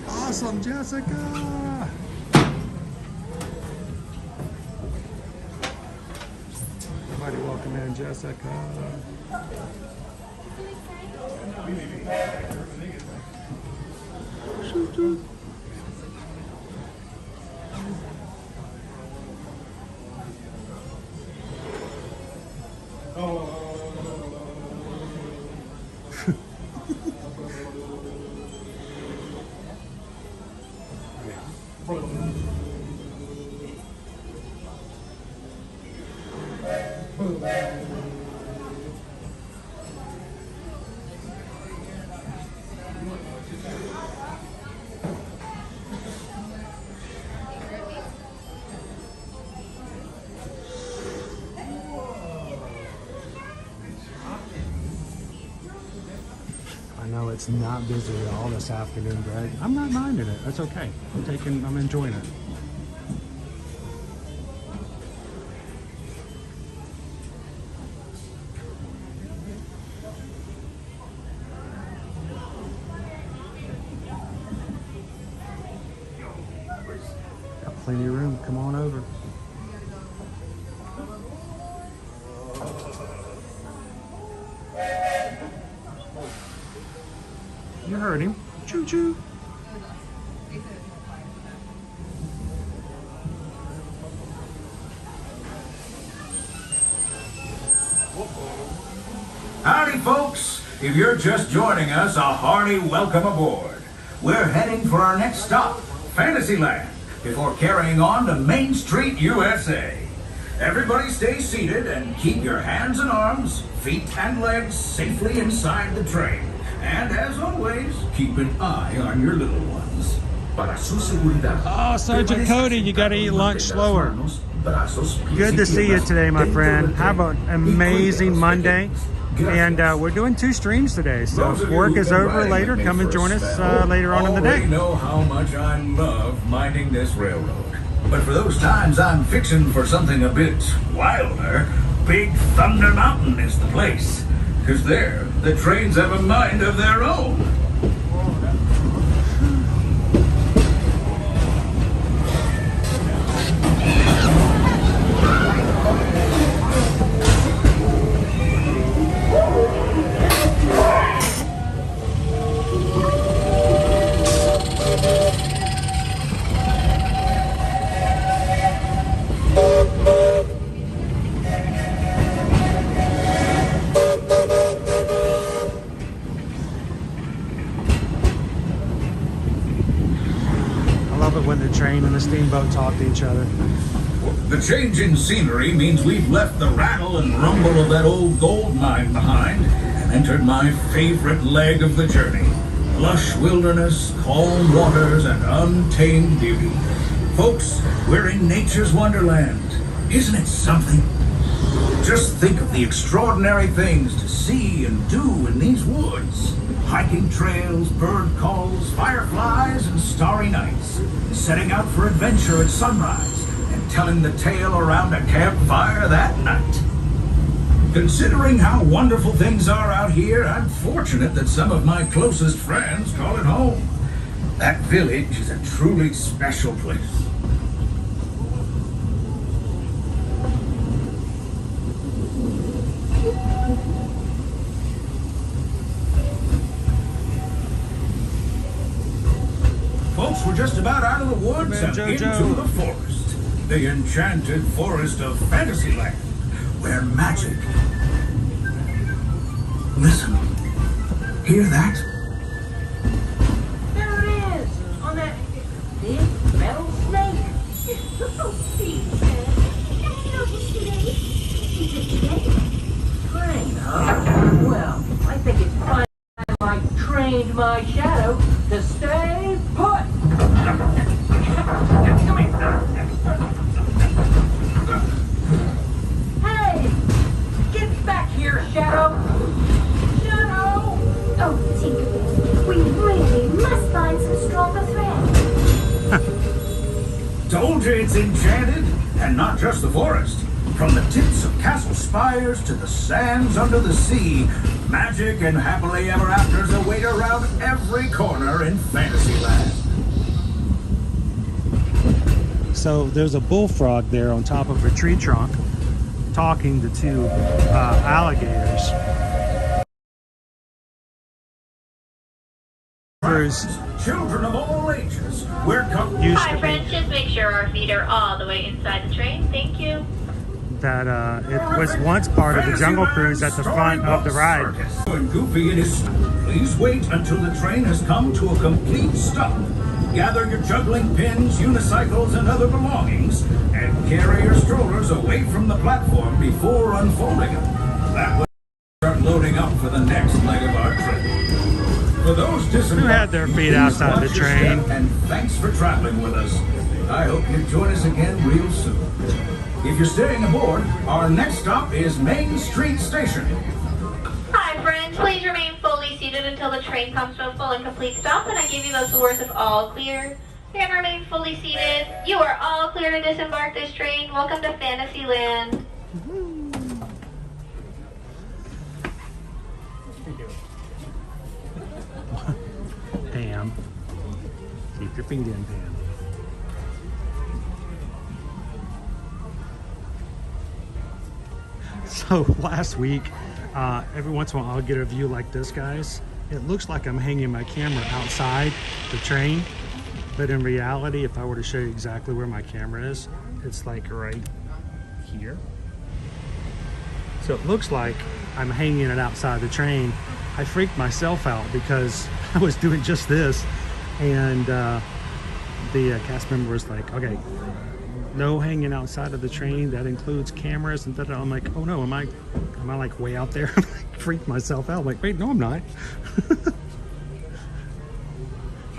Awesome, Jessica! Everybody welcome in, Jessica. Shoot. I know it's not busy at all this afternoon, Greg. I'm not minding it. That's okay. I'm enjoying it. Got plenty of room. Come on over. You heard him. Choo choo. Howdy, folks. If you're just joining us, a hearty welcome aboard. We're heading for our next stop, Fantasyland, before carrying on to Main Street, USA. Everybody stay seated and keep your hands and arms, feet and legs safely inside the train. And as always, keep an eye on your little ones. Para su seguridad. Oh, Sergeant Cody, you gotta eat lunch slower. Good to see you today, my friend. Have an amazing Monday. And we're doing 2 streams today. So if work is over later, come and join us later on in the day. You know how much I love minding this railroad. But for those times I'm fixing for something a bit wilder, Big Thunder Mountain is the place. Because there, the trains have a mind of their own. When the train and the steamboat talk to each other. The change in scenery means we've left the rattle and rumble of that old gold mine behind and entered my favorite leg of the journey. Lush wilderness, calm waters, and untamed beauty. Folks, we're in nature's wonderland. Isn't it something? Just think of the extraordinary things to see and do in these woods. Hiking trails, bird calls, fireflies, and starry nights. Setting out for adventure at sunrise and telling the tale around a campfire that night. Considering how wonderful things are out here, I'm fortunate that some of my closest friends call it home. That village is a truly special place. Folks, we're just about out of the woods and into the forest. The enchanted forest of Fantasyland, where magic... Listen. Hear that? There it is! On that big metal snake. It's so big, man. Have you noticed today? Is it today? Trained, huh? Well, I think it's fine. I trained my shadow to stay put. Hey! Get back here, Shadow! Shadow! Oh, Tinkerbell, we really must find some stronger thread. Told you it's enchanted, and not just the forest. From the tips of castle spires to the sands under the sea, magic and happily ever afters await around every corner in Fantasyland. So there's a bullfrog there on top of a tree trunk talking to 2 alligators. Children of all ages, we're Hi friends, just make sure our feet are all the way inside the train. Thank you. That it was once part of the Jungle Cruise at the front of the ride. And Goofy it is. Please wait until the train has come to a complete stop. Gather your juggling pins, unicycles, and other belongings, and carry your strollers away from the platform before unfolding them. That way, start loading up for the next leg of our trip. For those who had their feet outside the train, and thanks for traveling with us. I hope you join us again real soon. If you're staying aboard, our next stop is Main Street Station. Hi friends, please remain fully seated until the train comes to a full and complete stop and I give you those words of all clear. And remain fully seated. You are all clear to disembark this train. Welcome to Fantasyland. Pam, keep your feet in, Pam. So last week, every once in a while I'll get a view like this, guys. It looks like I'm hanging my camera outside the train, but in reality, if I were to show you exactly where my camera is, it's like right here. So it looks like I'm hanging it outside the train. I freaked myself out because I was doing just this, and the cast member was like, okay, no hanging outside of the train. That includes cameras and I'm like, oh no, am I like way out there? I'm like, freaked myself out. I'm like, wait, no, I'm not.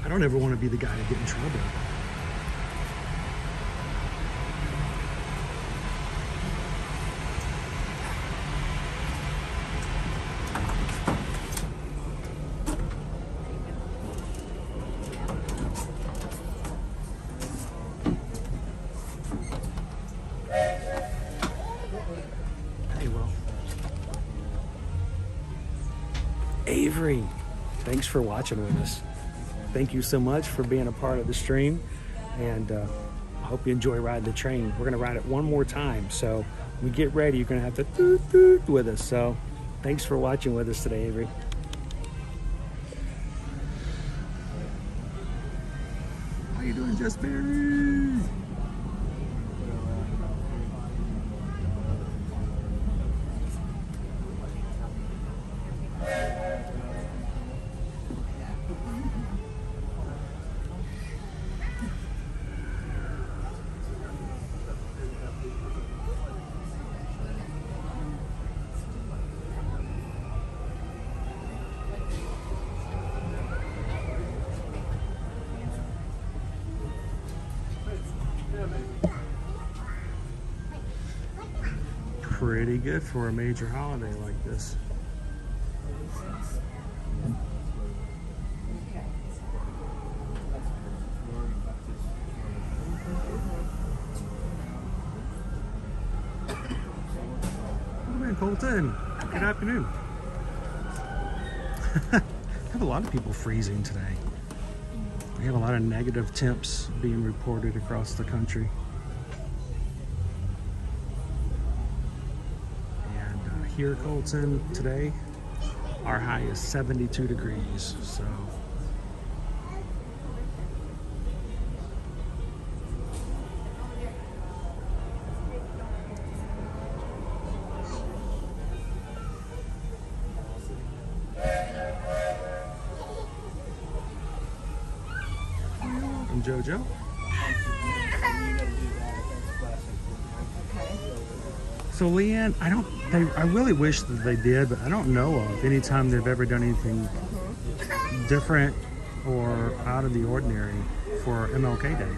I don't ever want to be the guy to get in trouble. Avery, thanks for watching with us. Thank you so much for being a part of the stream, and I hope you enjoy riding the train. We're gonna ride it one more time, so when we get ready, you're gonna have to toot toot with us. So thanks for watching with us today, Avery. How you doing, Just Barry? Pretty good for a major holiday like this. Hey, Colton. Good afternoon. I have a lot of people freezing today. We have a lot of negative temps being reported across the country. Here, Colton, today, our high is 72 degrees, so. I'm JoJo. So Leanne, I really wish that they did, but I don't know of any time they've ever done anything different or out of the ordinary for MLK Day.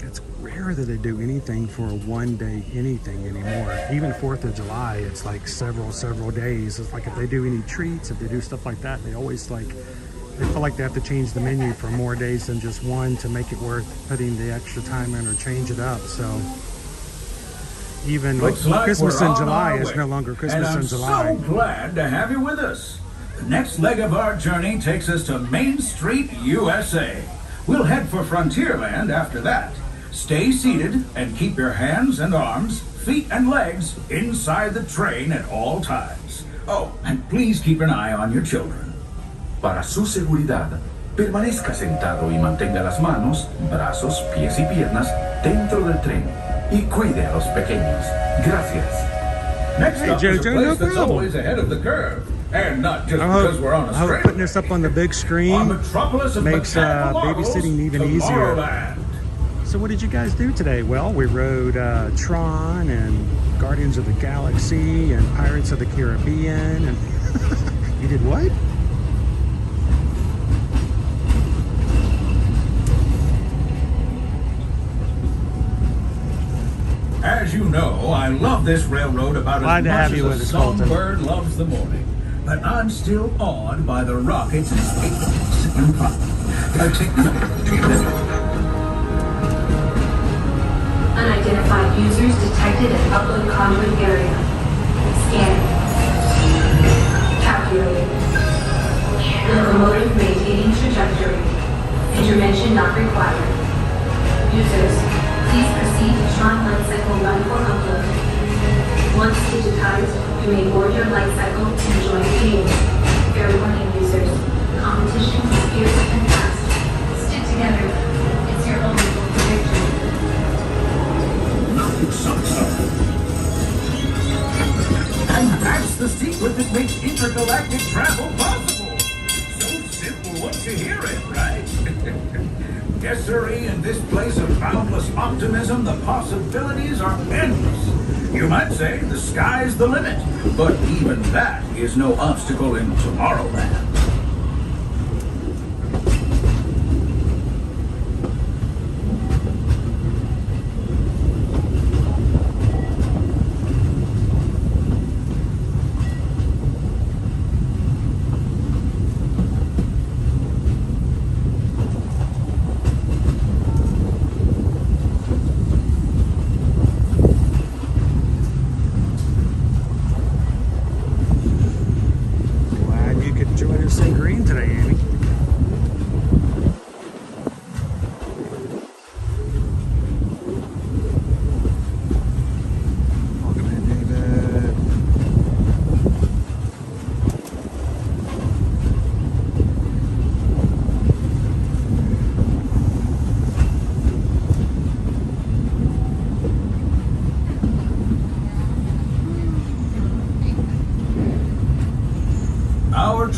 It's rare that they do anything for a one-day anything anymore. Even 4th of July, it's like several days. It's like if they do any treats, if they do stuff like that, they always they feel like they have to change the menu for more days than just one to make it worth putting the extra time in or change it up. So even like Christmas in July is no longer Christmas in July. I'm so glad to have you with us. The next leg of our journey takes us to Main Street, USA. We'll head for Frontierland after that. Stay seated and keep your hands and arms, feet and legs inside the train at all times. Oh, and please keep an eye on your children. Para su seguridad, permanezca sentado y mantenga las manos, brazos, pies y piernas dentro del tren y cuide a los pequeños. Gracias. Next up is a place that's always ahead of the curve. And not just because we're on a I hope straight. putting this up on the big screen makes babysitting even easier. So what did you guys do today? Well, we rode Tron and Guardians of the Galaxy and Pirates of the Caribbean. And you did what? As you know, I love this railroad about Glad as to much have you as with a us, Colton. songbird loves the morning. But I'm still awed by the rockets and spaceships and Unidentified users detected in upload conduit area. Scanning. Calculating. Locomotive maintaining trajectory. Intervention not required. Users, please proceed to Tron Light Cycle run for upload. Once digitized, you may board your light cycle and join the game. Fair warning, users. Competition is fierce and fast. Stick together. It's your only hope for victory. secret that makes intergalactic travel possible. So simple once you hear it, right? Yes, sirree, in this place of boundless optimism, the possibilities are endless. You might say the sky's the limit, but even that is no obstacle in Tomorrowland.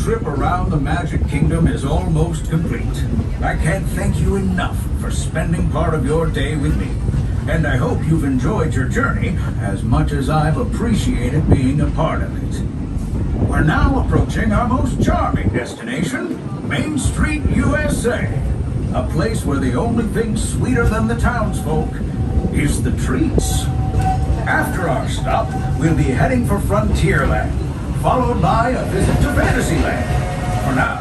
Trip around the Magic Kingdom is almost complete. I can't thank you enough for spending part of your day with me. And I hope you've enjoyed your journey as much as I've appreciated being a part of it. We're now approaching our most charming destination, Main Street, USA. A place where the only thing sweeter than the townsfolk is the treats. After our stop, we'll be heading for Frontierland, followed by a visit to Fantasyland. For now,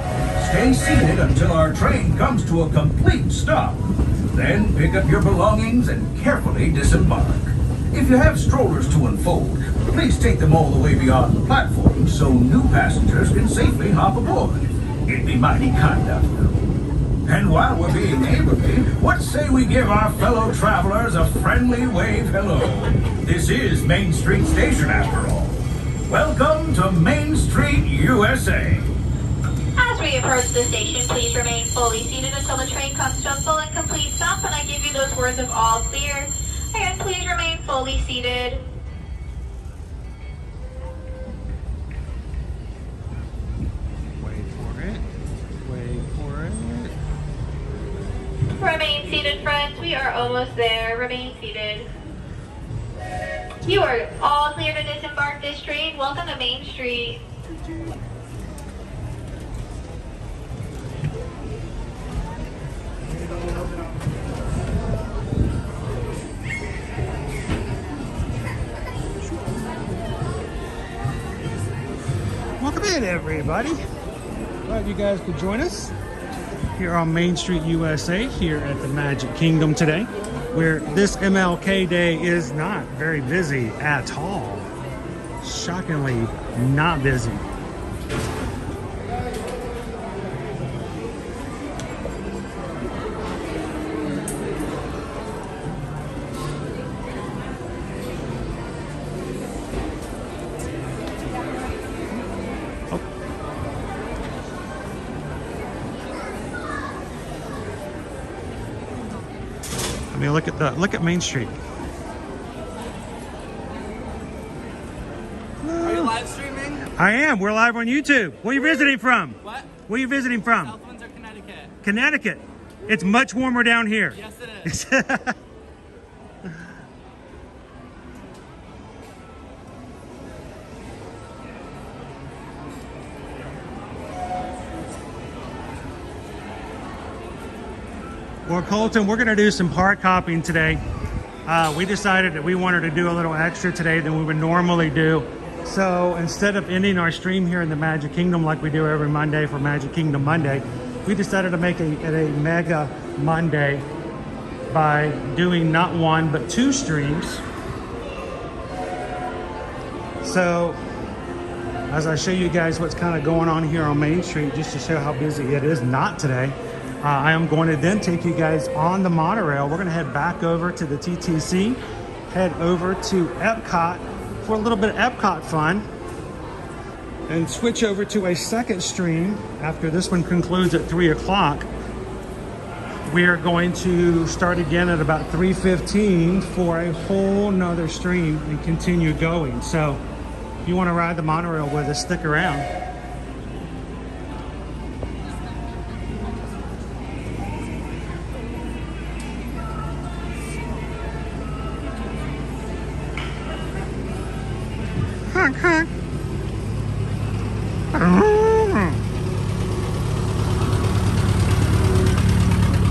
stay seated until our train comes to a complete stop. Then pick up your belongings and carefully disembark. If you have strollers to unfold, please take them all the way beyond the platform so new passengers can safely hop aboard. It'd be mighty kind of you. And while we're being neighborly, what say we give our fellow travelers a friendly wave hello? This is Main Street Station after all. Welcome to Main Street, USA. As we approach the station, please remain fully seated until the train comes to a full and complete stop and I give you those words of all clear. Again, please remain fully seated. Wait for it. Wait for it. Remain seated, friends. We are almost there. Remain seated. You are all clear to disembark this train. Welcome to Main Street. Welcome in, everybody. Glad you guys could join us here on Main Street, USA, here at the Magic Kingdom today, where this MLK Day is not very busy at all. Shockingly not busy. I mean, look at Main Street. Are you live streaming? I am. We're live on YouTube. Where are you visiting from? What? Where are you visiting from? South Windsor, Connecticut. Connecticut. It's much warmer down here. Yes, it is. Well, Colton, we're going to do some park hopping today. We decided that we wanted to do a little extra today than we would normally do. So instead of ending our stream here in the Magic Kingdom like we do every Monday for Magic Kingdom Monday, we decided to make it a mega Monday by doing not one, but 2 streams. So as I show you guys what's kind of going on here on Main Street, just to show how busy it is not today, I am going to then take you guys on the monorail. We're going to head back over to the TTC, head over to Epcot for a little bit of Epcot fun, and switch over to a second stream after this one concludes at 3 o'clock. We are going to start again at about 3:15 for a whole nother stream and continue going. So If you want to ride the monorail with us, stick around. Honk, honk.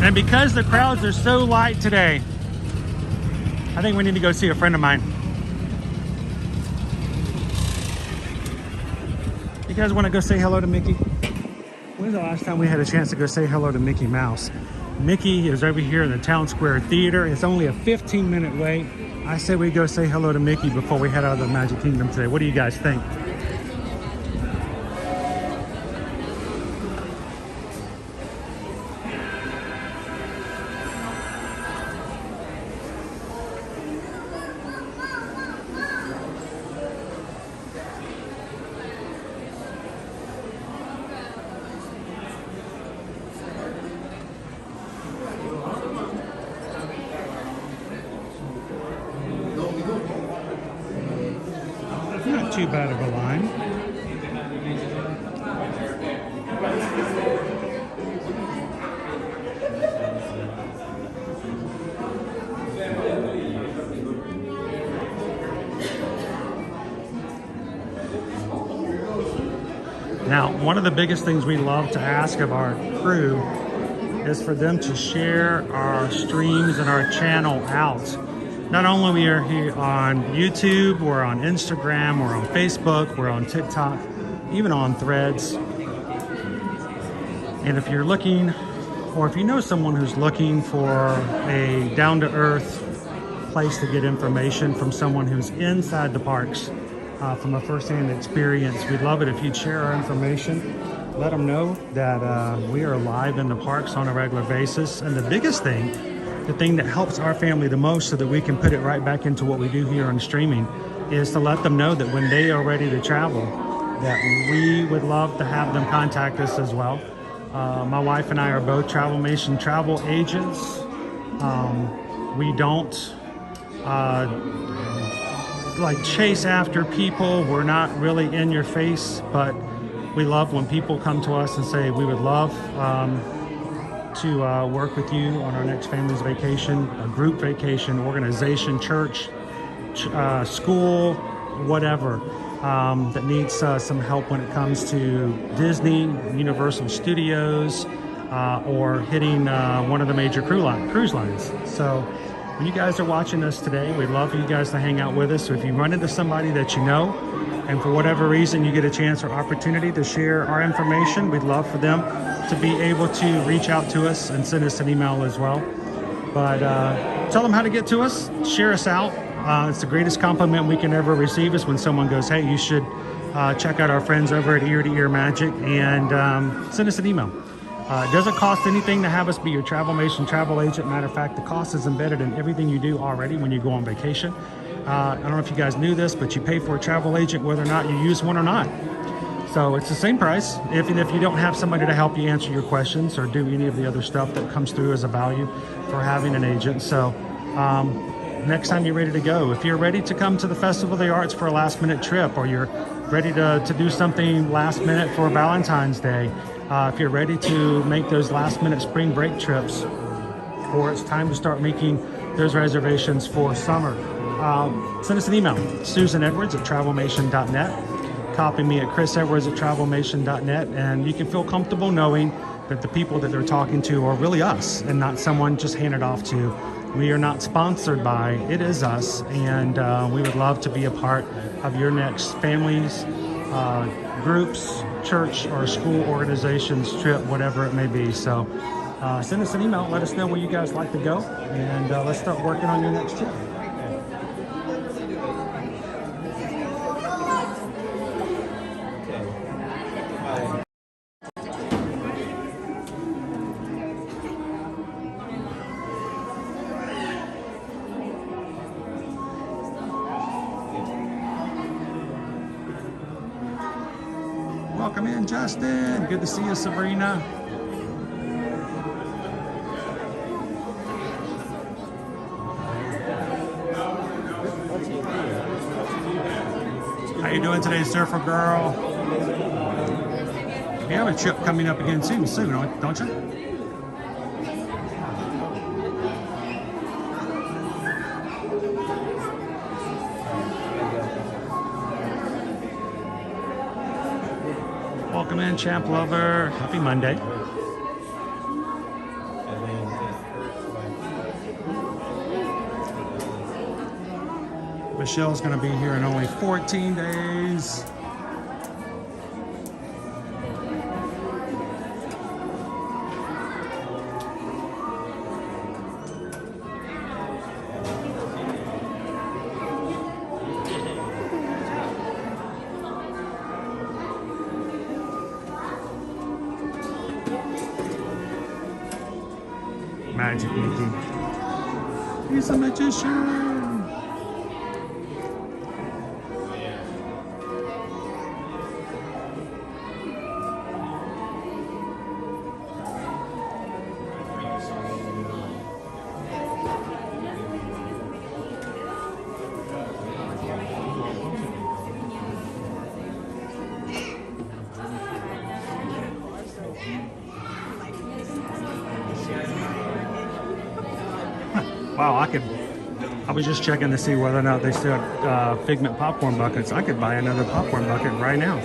And because the crowds are so light today, I think we need to go see a friend of mine. You guys want to go say hello to Mickey? When's the last time we had a chance to go say hello to Mickey Mouse? Mickey is over here in the Town Square Theater. It's only a 15-minute wait. I said we go say hello to Mickey before we head out of the Magic Kingdom today. What do you guys think? Not too bad of a line. Now, one of the biggest things we love to ask of our crew is for them to share our streams and our channel out. Not only we are here on YouTube, we're on Instagram, we're on Facebook, we're on TikTok, even on Threads. And if you're looking, or if you know someone who's looking for a down-to-earth place to get information from someone who's inside the parks, from a first-hand experience, we'd love it if you'd share our information. Let them know that we are live in the parks on a regular basis. And the biggest thing, the thing that helps our family the most so that we can put it right back into what we do here on streaming, is to let them know that when they are ready to travel, that we would love to have them contact us as well. My wife and I are both Travelmation travel agents. We don't like chase after people. We're not really in your face, but we love when people come to us and say, we would love to work with you on our next family's vacation, a group vacation, organization, church, school, whatever, that needs some help when it comes to Disney, Universal Studios, or hitting one of the major cruise lines. So when you guys are watching us today, we'd love for you guys to hang out with us. So if you run into somebody that you know, and for whatever reason you get a chance or opportunity to share our information, we'd love for them to be able to reach out to us and send us an email as well. But tell them how to get to us, share us out. It's the greatest compliment we can ever receive is when someone goes, hey, you should check out our friends over at Ear to Ear Magic, and send us an email. It doesn't cost anything to have us be your Travelmation travel agent. Matter of fact, the cost is embedded in everything you do already when you go on vacation. I don't know if you guys knew this, but you pay for a travel agent whether or not you use one or not. So it's the same price, even if you don't have somebody to help you answer your questions or do any of the other stuff that comes through as a value for having an agent. So next time you're ready to go, if you're ready to come to the Festival of the Arts for a last minute trip, or you're ready to do something last minute for Valentine's Day, if you're ready to make those last minute spring break trips, or it's time to start making those reservations for summer, send us an email, susanedwards@travelmation.net. Copy me at chrisedwards@travelmation.net, and you can feel comfortable knowing that the people that they're talking to are really us and not someone just handed off to. We are not sponsored by, it is us, and we would love to be a part of your next families, groups, church or school organizations trip, whatever it may be. So send us an email, let us know where you guys like to go, and let's start working on your next trip. Welcome in, Justin. Good to see you, Sabrina. How you doing today, Surfer Girl? You have a trip coming up again soon, don't you? Welcome in, Champ Lover. Happy Monday. Michelle's going to be here in only 14 days. Magic Mickey. He's a magician. Wow, I was just checking to see whether or not they still had Figment popcorn buckets. I could buy another popcorn bucket right now.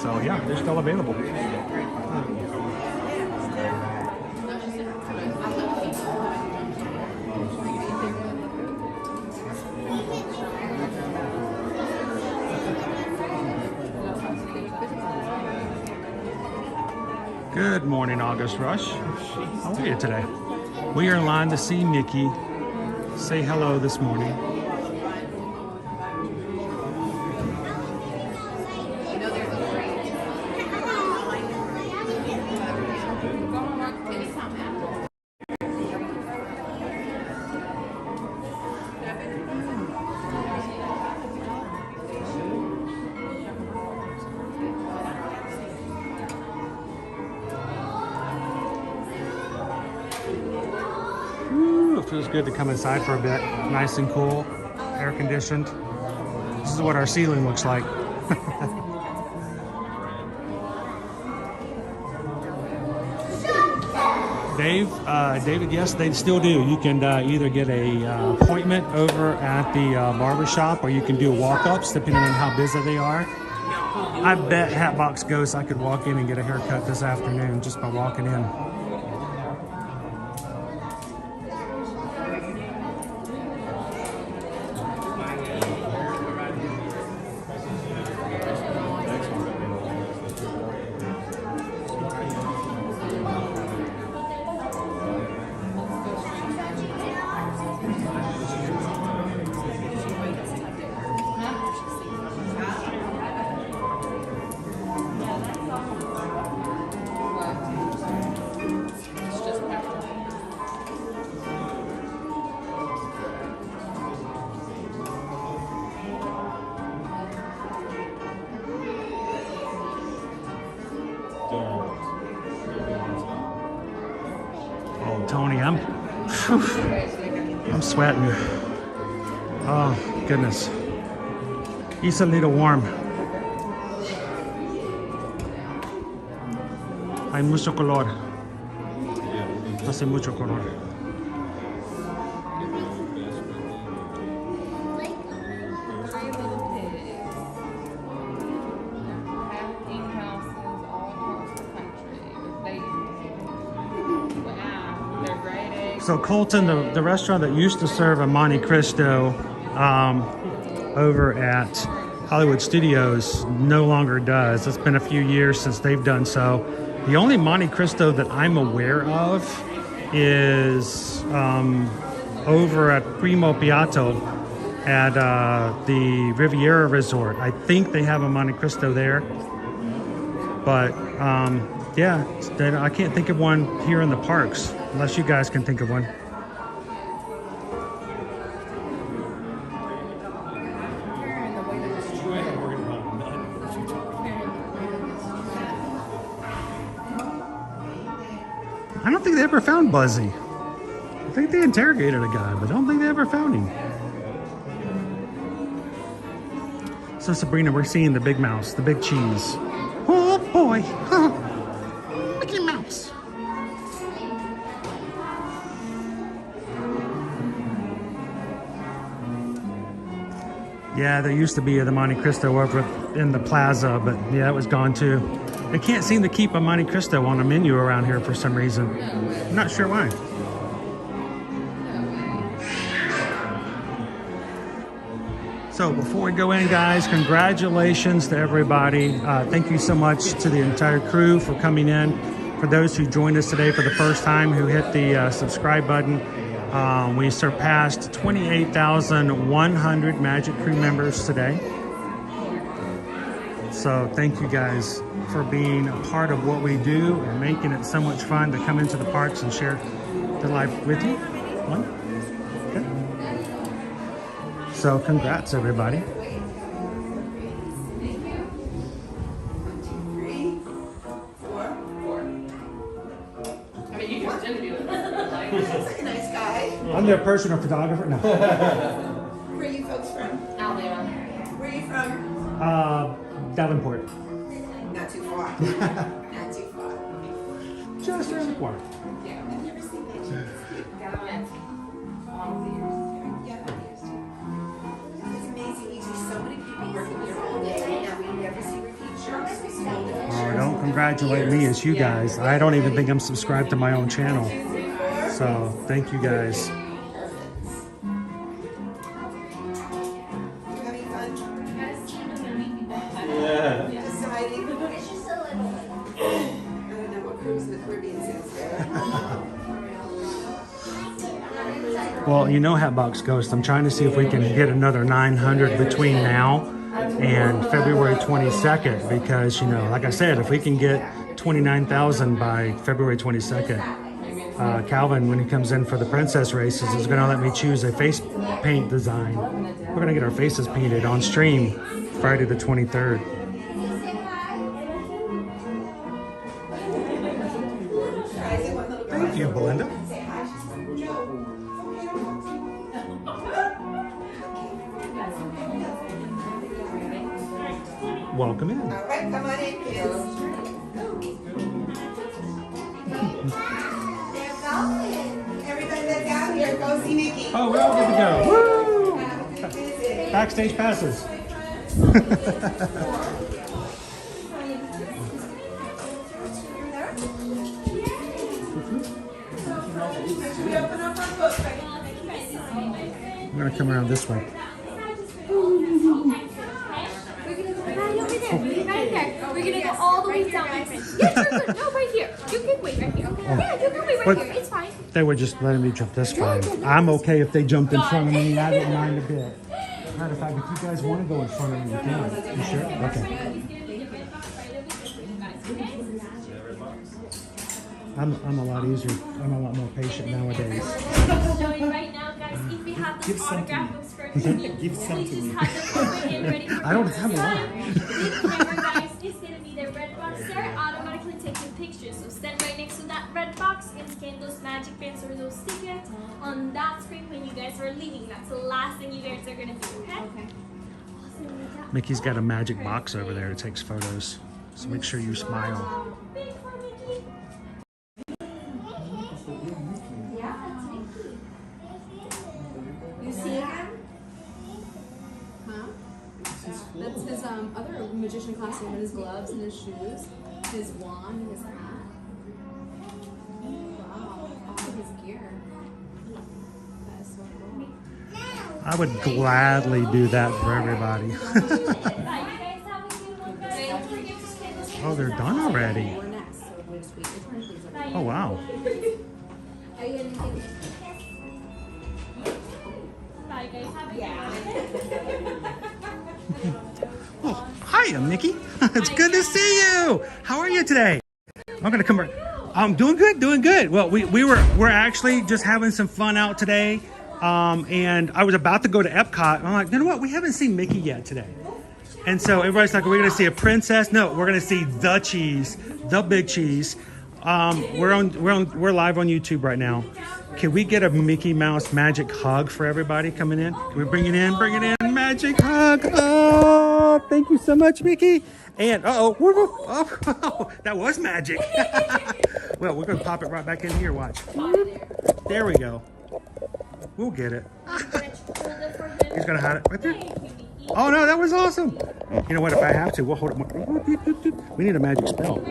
So yeah, they're still available. Good morning, August Rush. How are you today? We are in line to see Mickey say hello this morning. Feels good to come inside for a bit. Nice and cool, air conditioned. This is what our ceiling looks like. David, yes, they still do. You can either get a appointment over at the barber shop, or you can do walk-ups depending on how busy they are. I bet Hatbox Ghost I could walk in and get a haircut this afternoon just by walking in. Oh, Tony, I'm sweating. Oh, goodness. It's a little warm. Hay mucho color. Hace mucho color. So Colton, the restaurant that used to serve a Monte Cristo over at Hollywood Studios no longer does. It's been a few years since they've done so. The only Monte Cristo that I'm aware of is over at Primo Piatto at the Riviera Resort. I think they have a Monte Cristo there. But yeah, I can't think of one here in the parks, unless you guys can think of one. I don't think they ever found Buzzy. I think they interrogated a guy, but I don't think they ever found him. So Sabrina, we're seeing the big mouse, the big cheese. Oh boy, Mickey Mouse. Yeah, there used to be the Monte Cristo over in the plaza, but yeah, it was gone too. They can't seem to keep a Monte Cristo on a menu around here for some reason. I'm not sure why. So before we go in, guys, congratulations to everybody. Thank you so much to the entire crew for coming in. For those who joined us today for the first time, who hit the subscribe button, we surpassed 28,100 Magic Crew members today. So thank you guys for being a part of what we do and making it so much fun to come into the parks and share the life with you. One. Okay. So congrats, everybody. I mean, you can pretend to be with us. Looks like a nice guy. I'm their personal photographer. No. Where are you folks from? Alabama. Where are you from? Davenport. Not too far. Not too far. Just around the corner. Yeah, I've never seen that. Government. All the years. Yeah, all the years too. It's amazing. You see so many people working here all day, and we never see repeat shirts. We see all the Oh, don't congratulate me, it's you guys. I don't even think I'm subscribed to my own channel. So thank you guys. having fun. Yeah. Deciding. I don't know what cruise in the Caribbean is there. Well, you know, Hatbox Ghost, I'm trying to see if we can get another 900 between now and February 22nd, because, you know, like I said, if we can get 29,000 by February 22nd, Calvin, when he comes in for the princess races, is going to let me choose a face paint design. We're going to get our faces painted on stream Friday the 23rd. Thank you, Belinda. Welcome in. All right, come on in, kids. They're going. Everybody that's out here, go see Nikki. Oh, we're all good to go. Woo! Backstage passes. We open up our book. I'm going to come around this way. Right there. We're gonna go all the way down, my friend. Yes, you're good. No, right here. You can wait right here. Okay. Yeah, you can wait right here. It's fine. They were just letting me jump this far. I'm okay if they jumped in front of me. I don't mind a bit. Matter of fact, if you guys want to go in front of me, you can. You sure? Okay. I'm a lot easier. I'm a lot more patient nowadays. Showing right now, guys. If we have this autograph books for Give some to me. I don't have a lot. Remember, guys, it's gonna be the red box there. Automatically taking pictures. So stand right next to that red box and scan those magic pins or those tickets on that screen when you guys are leaving. That's the last thing you guys are gonna do. Okay? Mickey's got a magic box over there that takes photos. So make sure you smile. You see him? Huh? That's his other magician costume, and his gloves and his shoes, his wand and his hat. Wow, all of his gear. That is so cool. I would gladly do that for everybody. Oh, they're done already. Oh, wow. Oh, hiya, Mickey. It's good to see you. How are you today? I'm gonna come. I'm doing good, doing good. Well, we're actually just having some fun out today, and I was about to go to Epcot. I'm like, you know what? We haven't seen Mickey yet today, and so everybody's like, we're gonna see a princess. No, we're gonna see the cheese, the big cheese. We're live on YouTube right now. Can we get a Mickey Mouse magic hug for everybody coming in? Can we bring it in? Bring it in. Magic hug. Oh, thank you so much, Mickey. And oh, that was magic. Well, we're gonna pop it right back in here. Watch. There we go. We'll get it. He's gonna hide it right there. Oh no, that was awesome. You know what? If I have to, we'll hold it. We need a magic spell.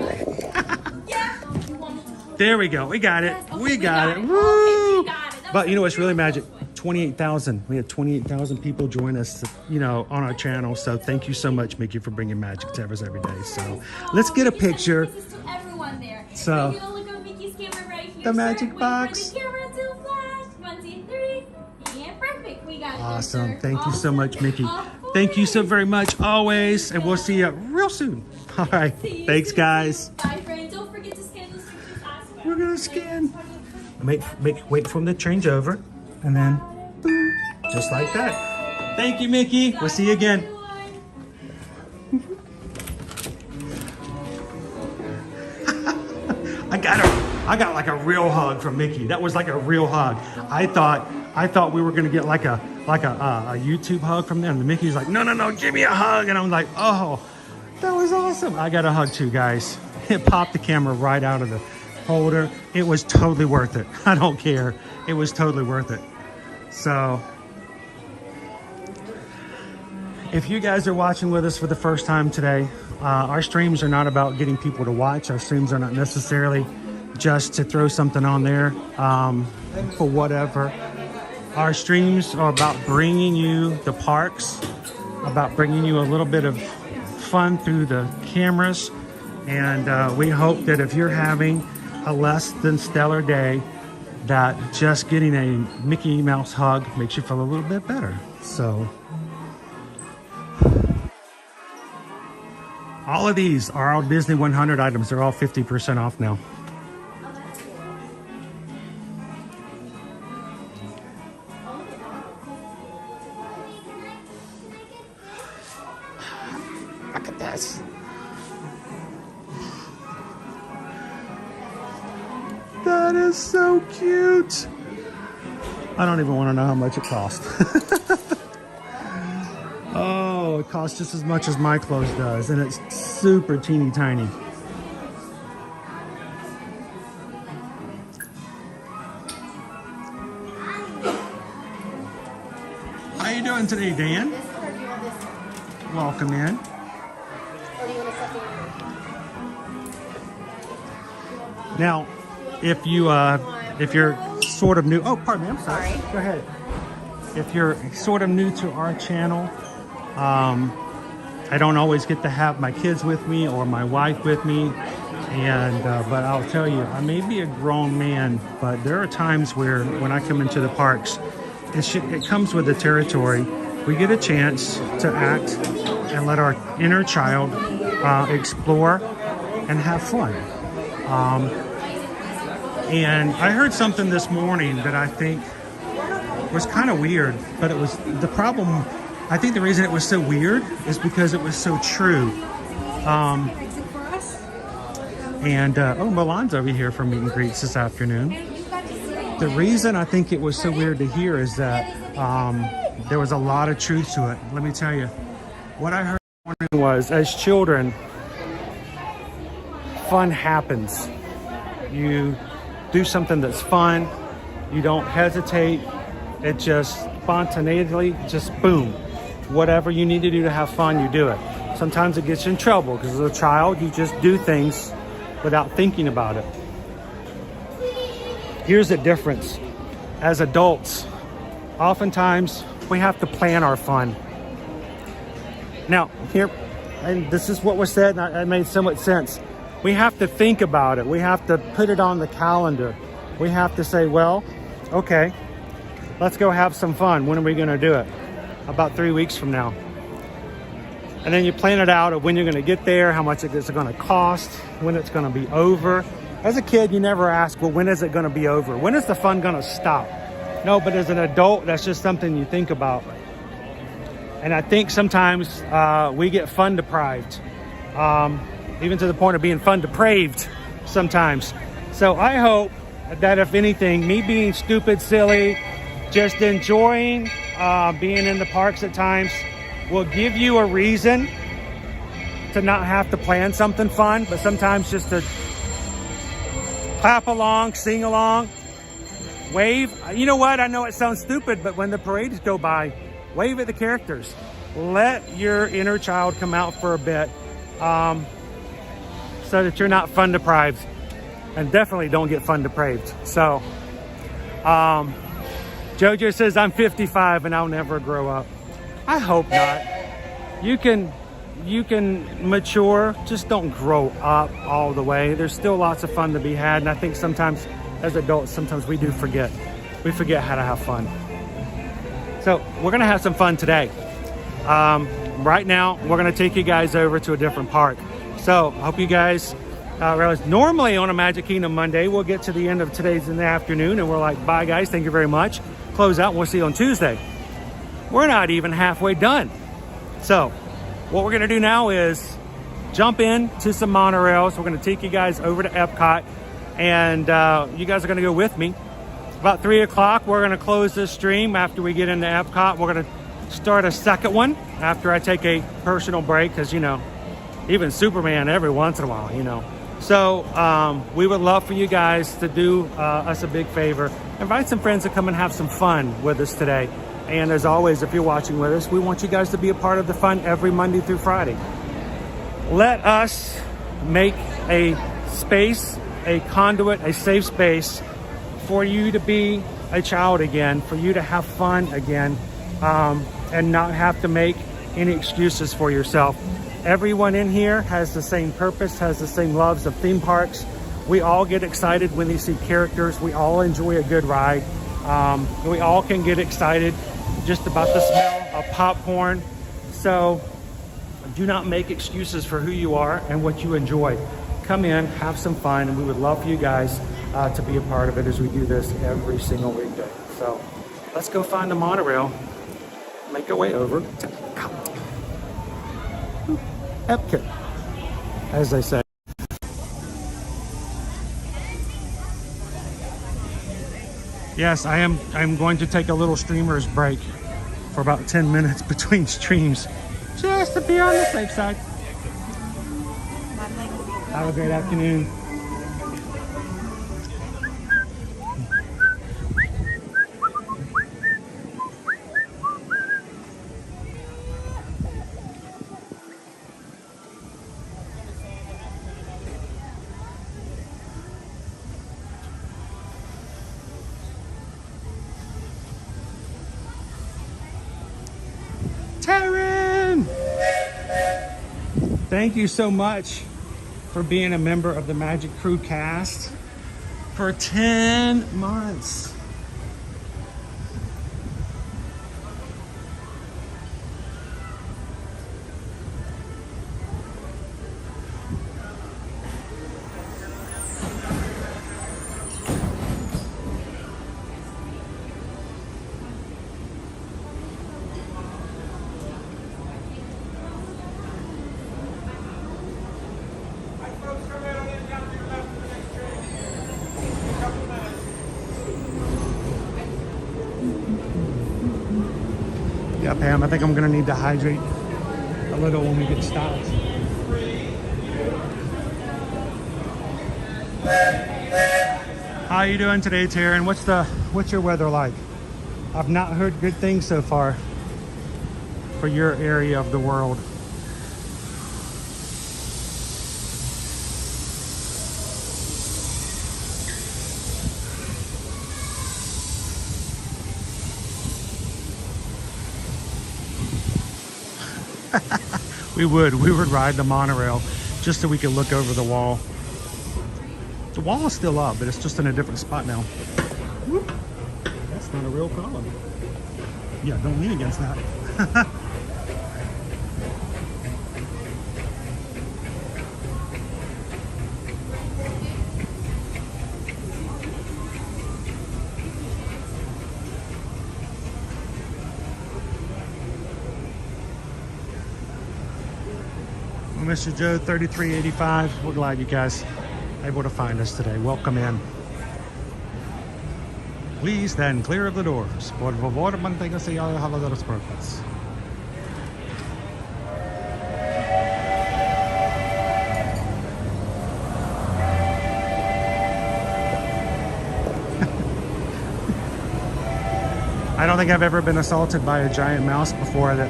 There we go. We got it. We got it. Woo! But you know what's really magic? 28,000. We had 28,000 people join us, you know, on our channel. So thank you so much, Mickey, for bringing magic to us every day. So let's get a picture. So the magic box. Awesome. Thank you so much, Mickey. Thank you so very much always. And we'll see you real soon. All right. Thanks, guys. Bye, friend. Don't forget to scan those pictures as well. We're going to scan. Wait for them to change over. And then, boom, just like that. Thank you, Mickey. We'll see you again. I got like a real hug from Mickey. That was like a real hug. I thought we were gonna get like a YouTube hug from them. And Mickey's like, no, give me a hug. And I'm like, oh, that was awesome. I got a hug too, guys. It popped the camera right out of the holder. It was totally worth it. I don't care. It was totally worth it. So if you guys are watching with us for the first time today, our streams are not about getting people to watch. Our streams are not necessarily just to throw something on there for whatever. Our streams are about bringing you the parks, about bringing you a little bit of fun through the cameras. And we hope that if you're having a less than stellar day, that just getting a Mickey Mouse hug makes you feel a little bit better. So all of these are all Disney 100 items. They're all 50% off now. Look at this. That is so cute. I don't even want to know how much it cost. Oh, it costs just as much as my clothes does, and it's super teeny tiny. How you doing today, Dan? Welcome in. Now, if you're sort of new, oh, pardon me, I'm sorry. Go ahead. If you're sort of new to our channel, I don't always get to have my kids with me or my wife with me, and but I'll tell you, I may be a grown man, but there are times where when I come into the parks, it comes with the territory. We get a chance to act and let our inner child explore and have fun. And I heard something this morning that I think was kind of weird, but it was the problem. I think the reason it was so weird is because it was so true. Oh, Milan's over here for meet and greets this afternoon. The reason I think it was so weird to hear is that there was a lot of truth to it. Let me tell you, what I heard this morning was, as children, fun happens. You do something that's fun. You don't hesitate. It just spontaneously, just boom. Whatever you need to do to have fun, you do it. Sometimes it gets you in trouble because as a child, you just do things without thinking about it. Here's the difference. As adults, oftentimes we have to plan our fun. Now, here, and this is what was said, and it made so much sense. We have to think about it. We have to put it on the calendar. We have to say, well, okay, let's go have some fun. When are we going to do it? About 3 weeks from now. And then you plan it out of when you're going to get there, how much it's going to cost, when it's going to be over. As a kid, you never ask, well, when is it going to be over? When is the fun going to stop? No, but as an adult, that's just something you think about. And I think sometimes we get fun deprived, even to the point of being fun depraved. sometimes. So I hope that if anything, me being stupid, silly, just enjoying being in the parks at times will give you a reason to not have to plan something fun, but sometimes just to clap along, sing along, wave. You know what? I know it sounds stupid, but when the parades go by, wave at the characters. Let your inner child come out for a bit so that you're not fun deprived, and definitely don't get fun depraved. So Jojo says I'm 55 and I'll never grow up. I hope not. You can mature, just don't grow up all the way. There's still lots of fun to be had, and I think sometimes as adults, sometimes we do forget. We forget how to have fun. So we're gonna have some fun today. Right now, we're gonna take you guys over to a different park. So I hope you guys realize normally on a Magic Kingdom Monday, we'll get to the end of today's in the afternoon and we're like, bye guys, thank you very much. Close out and we'll see you on Tuesday. We're not even halfway done. So what we're gonna do now is jump in to some monorails. We're gonna take you guys over to Epcot, and you guys are gonna go with me. About 3 o'clock, we're gonna close this stream. After we get into Epcot, we're gonna start a second one after I take a personal break, because you know, even Superman every once in a while, you know. So we would love for you guys to do us a big favor. Invite some friends to come and have some fun with us today. And as always, if you're watching with us, we want you guys to be a part of the fun every Monday through Friday. Let us make a space, a conduit, a safe space for you to be a child again, for you to have fun again, and not have to make any excuses for yourself. Everyone in here has the same purpose, has the same loves of theme parks. We all get excited when they see characters. We all enjoy a good ride. We all can get excited just about the smell of popcorn. So do not make excuses for who you are and what you enjoy. Come in, have some fun, and we would love for you guys to be a part of it as we do this every single weekday. So let's go find the monorail, make our way over to Epcot, as they say. Yes, I'm going to take a little streamer's break for about 10 minutes between streams, just to be on the safe side. Have a great afternoon. Taryn! Thank you so much for being a member of the Magic Crew cast for 10 months. Yeah, Pam, I think I'm gonna need to hydrate a little when we get stopped. How you doing today, Taryn? What's your weather like? I've not heard good things so far for your area of the world. We would ride the monorail just so we could look over the wall. The wall is still up, but it's just in a different spot now. Whoop. That's not a real column. Yeah, don't lean against that. Mr. Joe, 3385. We're glad you guys able to find us today. Welcome in. Please stand clear of the doors. Por favor, manténgase alejado de las puertas. I don't think I've ever been assaulted by a giant mouse before that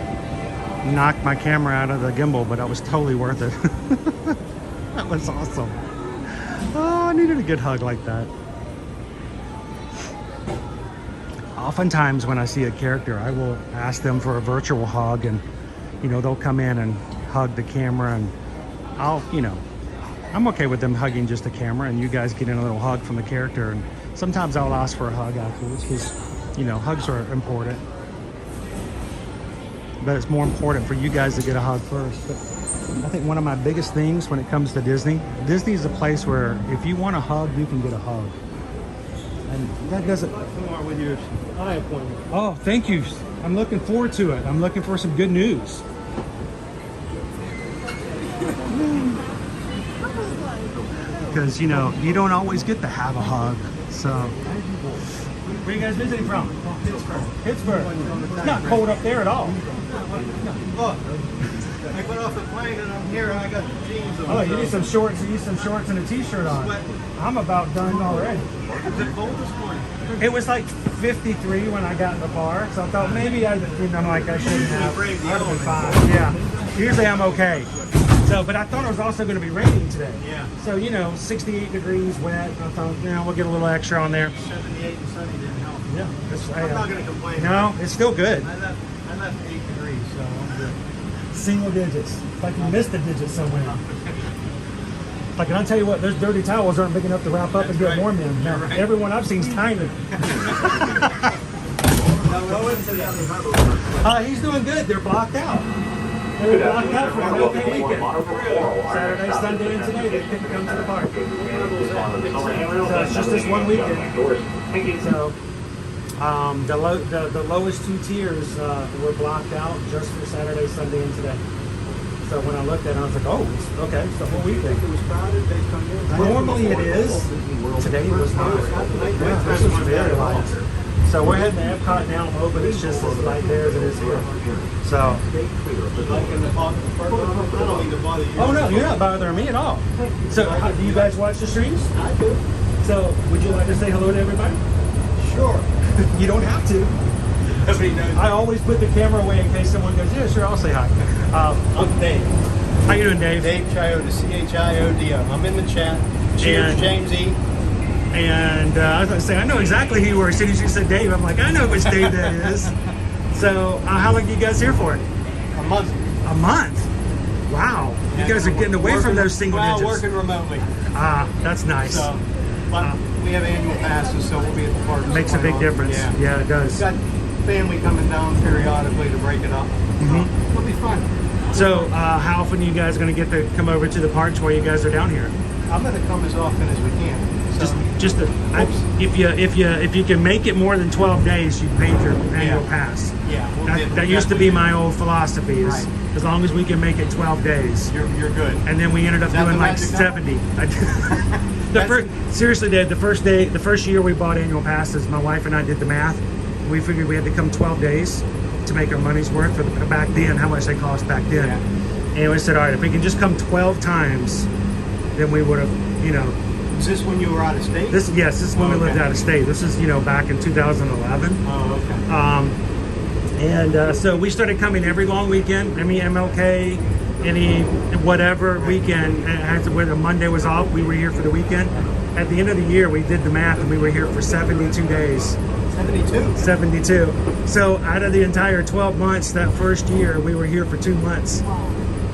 knocked my camera out of the gimbal, but that was totally worth it. That was awesome. Oh, I needed a good hug like that. Oftentimes when I see a character, I will ask them for a virtual hug, and you know, they'll come in and hug the camera, and I'll, you know, I'm okay with them hugging just the camera and you guys getting a little hug from the character. And sometimes I'll ask for a hug afterwards because, you know, hugs are important, but it's more important for you guys to get a hug first. But I think one of my biggest things when it comes to Disney is a place where if you want a hug, you can get a hug. And that doesn't... Tomorrow with your eye appointment. Oh, thank you. I'm looking forward to it. I'm looking for some good news. Because, you know, you don't always get to have a hug. So, where are you guys visiting from? Pittsburgh. It's not cold up there at all. Look, I got off the plane and I'm here and I got jeans on. Oh, you need some shorts. You need some shorts and a t-shirt on. I'm about done already. Is it cold this morning? It was like 53 when I got in the car, so I thought maybe I'm like I shouldn't have. I'd have been fine. Yeah. Usually I'm okay. So, but I thought it was also going to be raining today. Yeah. So, you know, 68 degrees, wet. I thought, you know, we'll get a little extra on there. 78 and sunny didn't help. Yeah. I'm not going to complain. No, it's still good. I left 8 degrees, so I'm good. Single digits. Like you missed a digit somewhere. Like, and I'll tell you what, those dirty towels aren't big enough to wrap up and get warm in. Now, everyone I've seen is tiny. He's doing good. They're blocked out. They were blocked out for an okay weekend. Saturday, Sunday, and today they couldn't come to the park. So it's just this one weekend. So the lowest 2 tiers were blocked out just for Saturday, Sunday, and today. So when I looked at it, I was like, oh, okay, it's the whole weekend. If it was crowded, they come in. Normally it is. Today it was not. Yeah, this was very light. So we're heading to Epcot now. I'm hoping it's just as light there as it is here. So. Oh no, you're not bothering me at all. So do you guys watch the streams? I do. So would you like to say hello to everybody? Sure. You don't have to. I always put the camera away in case someone goes, yeah, sure, I'll say hi. I'm Dave. How you doing, Dave? Dave Chioda, C-H-I-O-D-O. I'm in the chat. Cheers, And- James E. And I was going to say, I know exactly who you were. As soon as you said Dave, I'm like, I know which Dave that is. So how long are you guys here for it? A month. A month? Wow. You guys are getting away from those single digits. Working remotely. That's nice. So, but we have annual passes, so we'll be at the park. Makes a big difference. Yeah, it does. Got family coming down periodically to break it up. It'll be fun. So how often are you guys going to get to come over to the parks while you guys are down here? I'm going to come as often as we can. So, if you can make it more than 12 days, you paid your annual pass. Yeah. That used to be my old philosophy. Is as long as we can make it 12 days, you're good. And then we ended up doing like 70. Seriously, Dave, the first year we bought annual passes, my wife and I did the math. We figured we had to come 12 days to make our money's worth for back then, how much they cost back then. And we said, all right, if we can just come 12 times, then we would have, you know. Is this when you were out of state? This is when we lived out of state. This is, you know, back in 2011. Oh, okay. And so we started coming every long weekend. I mean, MLK, any whatever weekend. When a Monday was off, we were here for the weekend. At the end of the year, we did the math, and we were here for 72 days. 72. So out of the entire 12 months that first year, we were here for 2 months.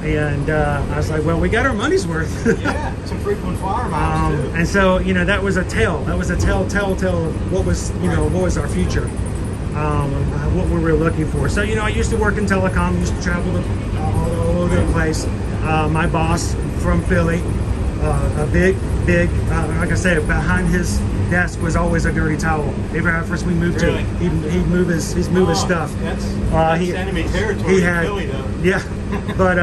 And I was like, well, we got our money's worth. Yeah, some frequent flyer miles too. And so, you know, that was a tell of what was, you know, what was our future, what we were looking for. So, you know, I used to work in telecom, used to travel all over the place. My boss from Philly, a big, like I said, behind his desk was always a dirty towel. Every office we moved to, he'd move his stuff. That's enemy territory. He had, in Philly, though. yeah, but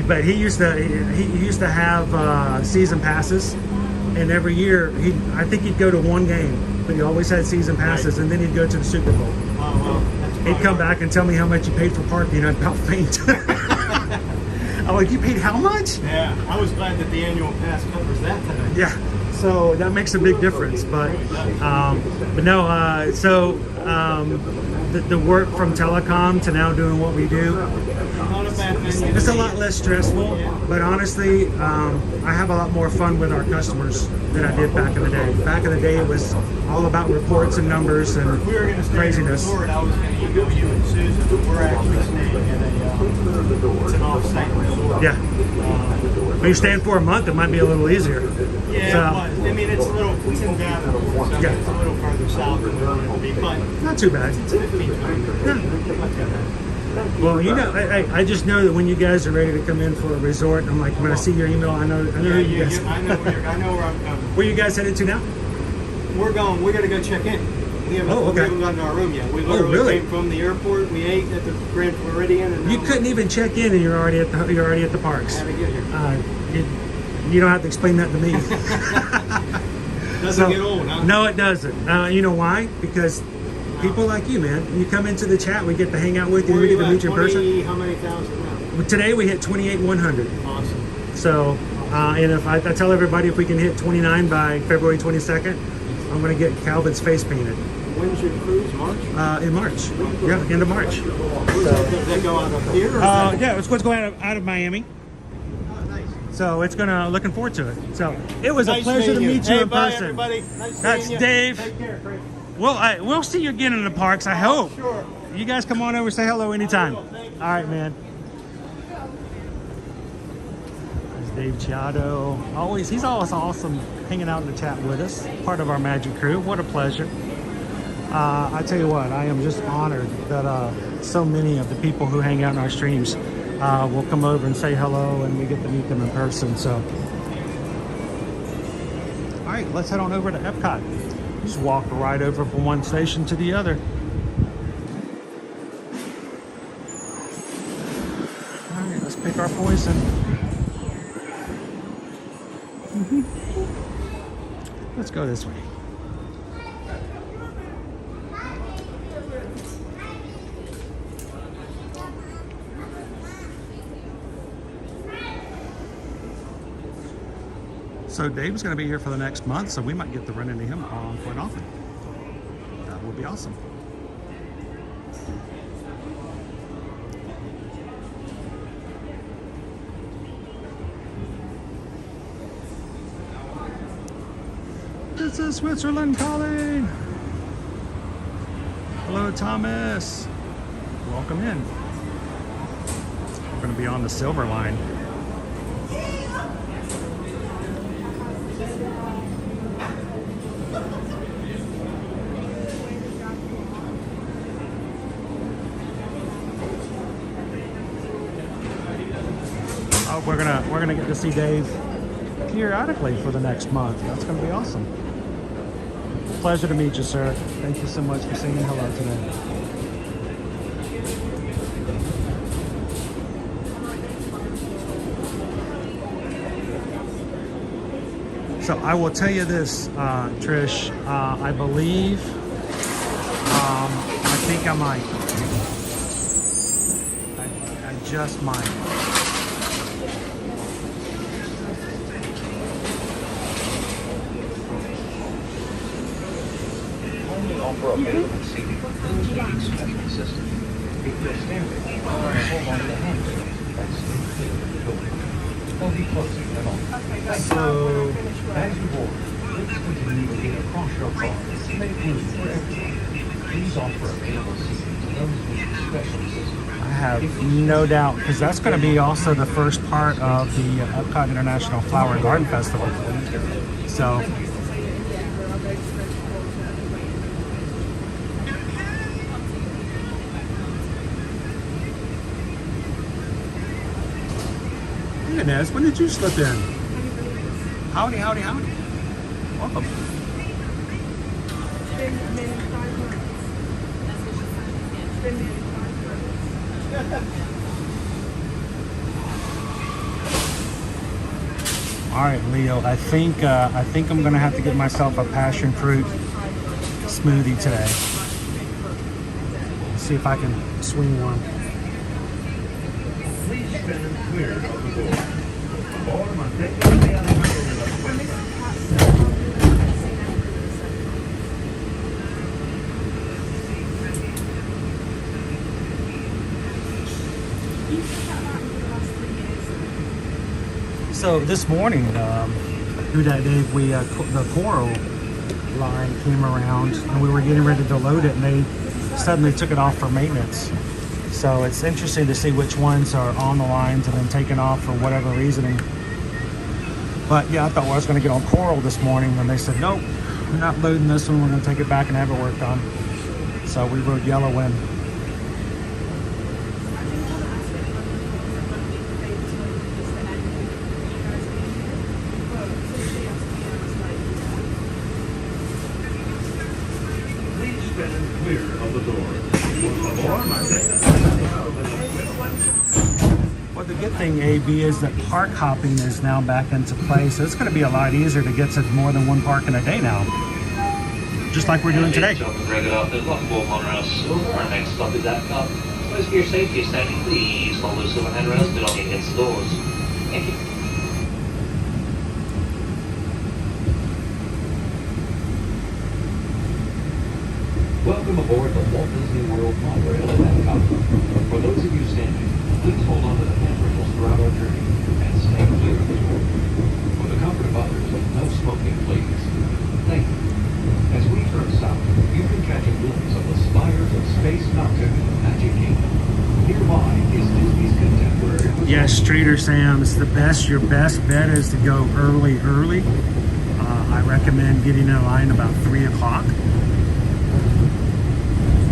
But he used to have season passes, and every year I think he'd go to one game, but he always had season passes, and then he'd go to the Super Bowl. He'd come back and tell me how much he paid for parking, and I'd about faint. I'm like, you paid how much? Yeah, I was glad that the annual pass covers that today. Yeah, so that makes a big difference. But no, the work from telecom to now doing what we do, it's a lot less stressful. But honestly, I have a lot more fun with our customers than I did back in the day. Back in the day, it was all about reports and numbers and If we were going to stay craziness. in the resort, I was going to email you and Susan, but we're actually staying in it's an off-site resort. Yeah. When you're staying for a month, it might be a little easier. Yeah, So, it was. I mean, it's in Davenport, so Yeah. it's a little further south than we want to be, but not too bad. it's 15 minutes. Well, you know, I just know that when you guys are ready to come in for a resort, I'm like, when I see your email, I know who you guys. I know where I'm coming. Where you guys headed to now? We're going to go check in. We haven't gotten to our room yet. We literally really? came from the airport. We ate at the Grand Floridian. And You couldn't even check in, and you're already at the parks. How to get here. You don't have to explain that to me. Doesn't get old, huh? No, it doesn't. You know why? Because people like you, man. You come into the chat, we get to hang out with you, we get to meet you in person. How many thousand now? Today we hit 28,100. Awesome. So, and if I tell everybody if we can hit 29 by February 22nd, I'm going to get Calvin's face painted. When's your cruise? March? In March. Yeah, end of March. Does that go out of here? Yeah, it's what's going out of Miami. So it's looking forward to it. So it was a pleasure to meet you in bye, person. Everybody. Nice That's seeing you. Dave. Take care, Chris. Well, we'll see you again in the parks, I hope. Sure. You guys come on over, say hello anytime. All right, man. There's Dave Chiato. He's always awesome hanging out in the chat with us. Part of our magic crew. What a pleasure. I tell you what, I am just honored that so many of the people who hang out in our streams will come over and say hello, and we get to meet them in person. So, all right, let's head on over to Epcot. Just walk right over from one station to the other. All right, let's pick our poison. Let's go this way. So Dave's going to be here for the next month, so we might get to run into him quite often. That will be awesome. This is Switzerland calling. Hello, Thomas. Welcome in. We're going to be on the Silver Line. We're gonna get to see Dave periodically for the next month. That's gonna be awesome. Pleasure to meet you, sir. Thank you so much for saying hello today. So I will tell you this, Trish. I believe, I think I might. I just might. Offer available seating with special system. If you're standing, hold on to the hand. Don't be closing them off. So, As you walk, please continue to get across your car to make room for everyone. Please offer available seating to those with special system. I have no doubt, because that's going to be also the first part of the Epcot International Flower and Garden Festival. So, hey Inez, when did you slip in? Howdy, howdy, howdy. Welcome. All right, Leo. I think I'm gonna have to get myself a passion fruit smoothie today. See if I can swing one. Please stand clear of the door. So this morning, through that day, the Coral line came around and we were getting ready to load it, and they suddenly took it off for maintenance. So it's interesting to see which ones are on the lines and then taken off for whatever reasoning. But yeah, I thought I was going to get on Coral this morning, and they said, nope, we're not loading this one. We're going to take it back and have it worked on. So we rode Yellow in. Clear of the door. Well, the good thing, AB, is that park hopping is now back into play, so it's going to be a lot easier to get to more than one park in a day now, just like we're doing today. Monorail Silver. Our next stop is Epcot. So for your safety, standing please follow the silver handrails belonging against the doors. Thank you. Welcome aboard the Walt Disney World Monorail at Epcot. For those of you standing, please hold on to the handrails throughout our journey and stay clear of the door. For the comfort of others, no smoking, please. Thank you. As we turn south, you can catch a glimpse of the spires of Space Mountain in the Magic Kingdom. Nearby is Disney's contemporary. Yes, Trader Sam's, your best bet is to go early. I recommend getting in line about 3 o'clock.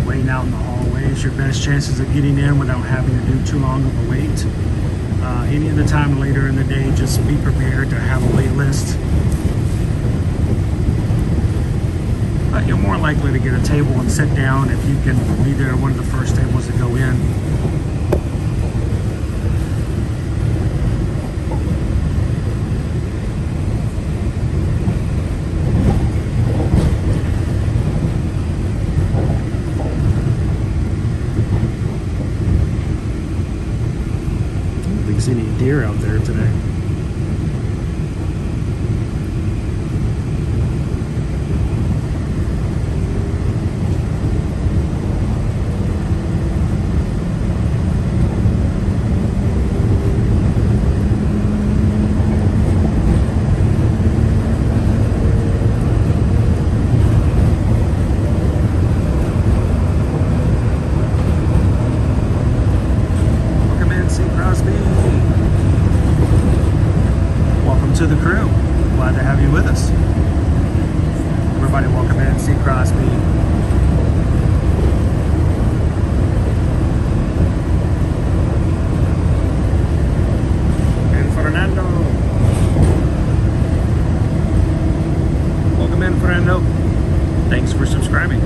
Waiting out in the hallway is your best chances of getting in without having to do too long of a wait. Any other time later in the day, just be prepared to have a wait list. But you're more likely to get a table and sit down if you can be there one of the first tables to go in. Any deer out there today. To the crew. Glad to have you with us. Everybody welcome in, C. Crosby. And Fernando. Welcome in, Fernando. Thanks for subscribing.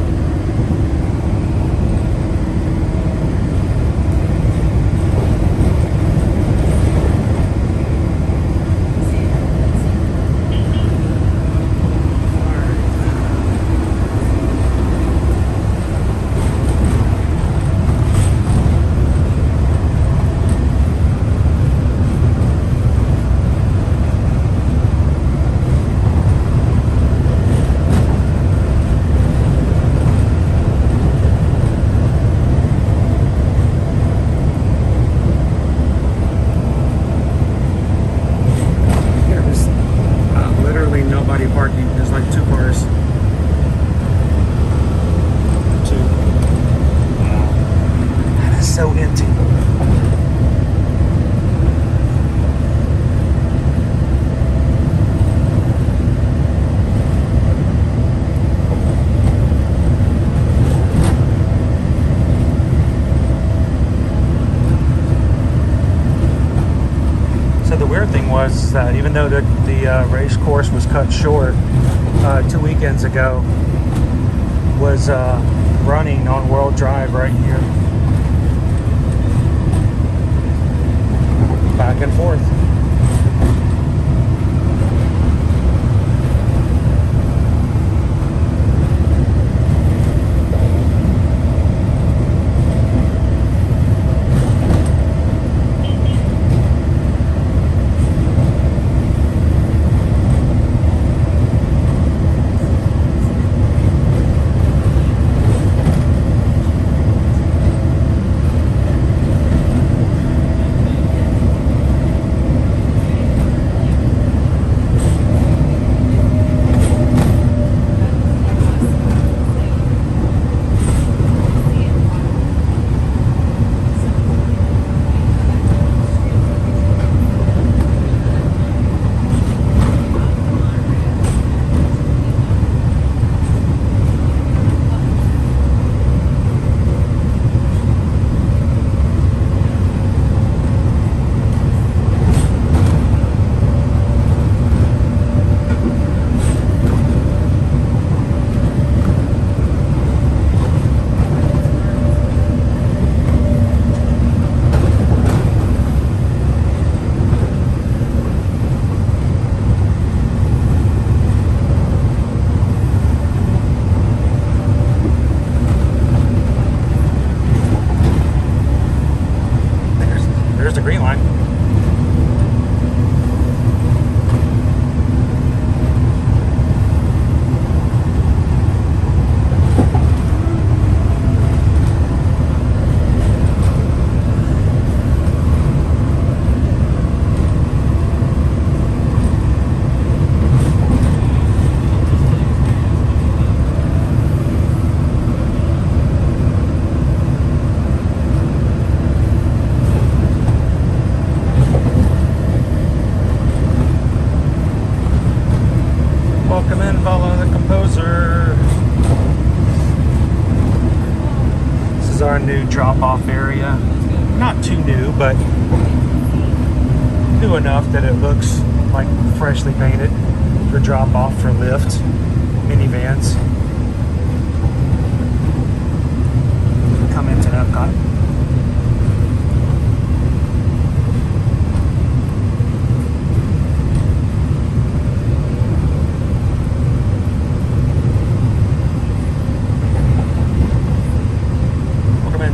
Parking. There's like 2 cars. 2. Wow. That is so empty. So the weird thing was that even though the race course was cut short 2 weekends ago, was running on World Drive right here, back and forth. drop-off area. Not too new, but new enough that it looks like freshly painted for drop-off for lift minivans. Come into Epcot.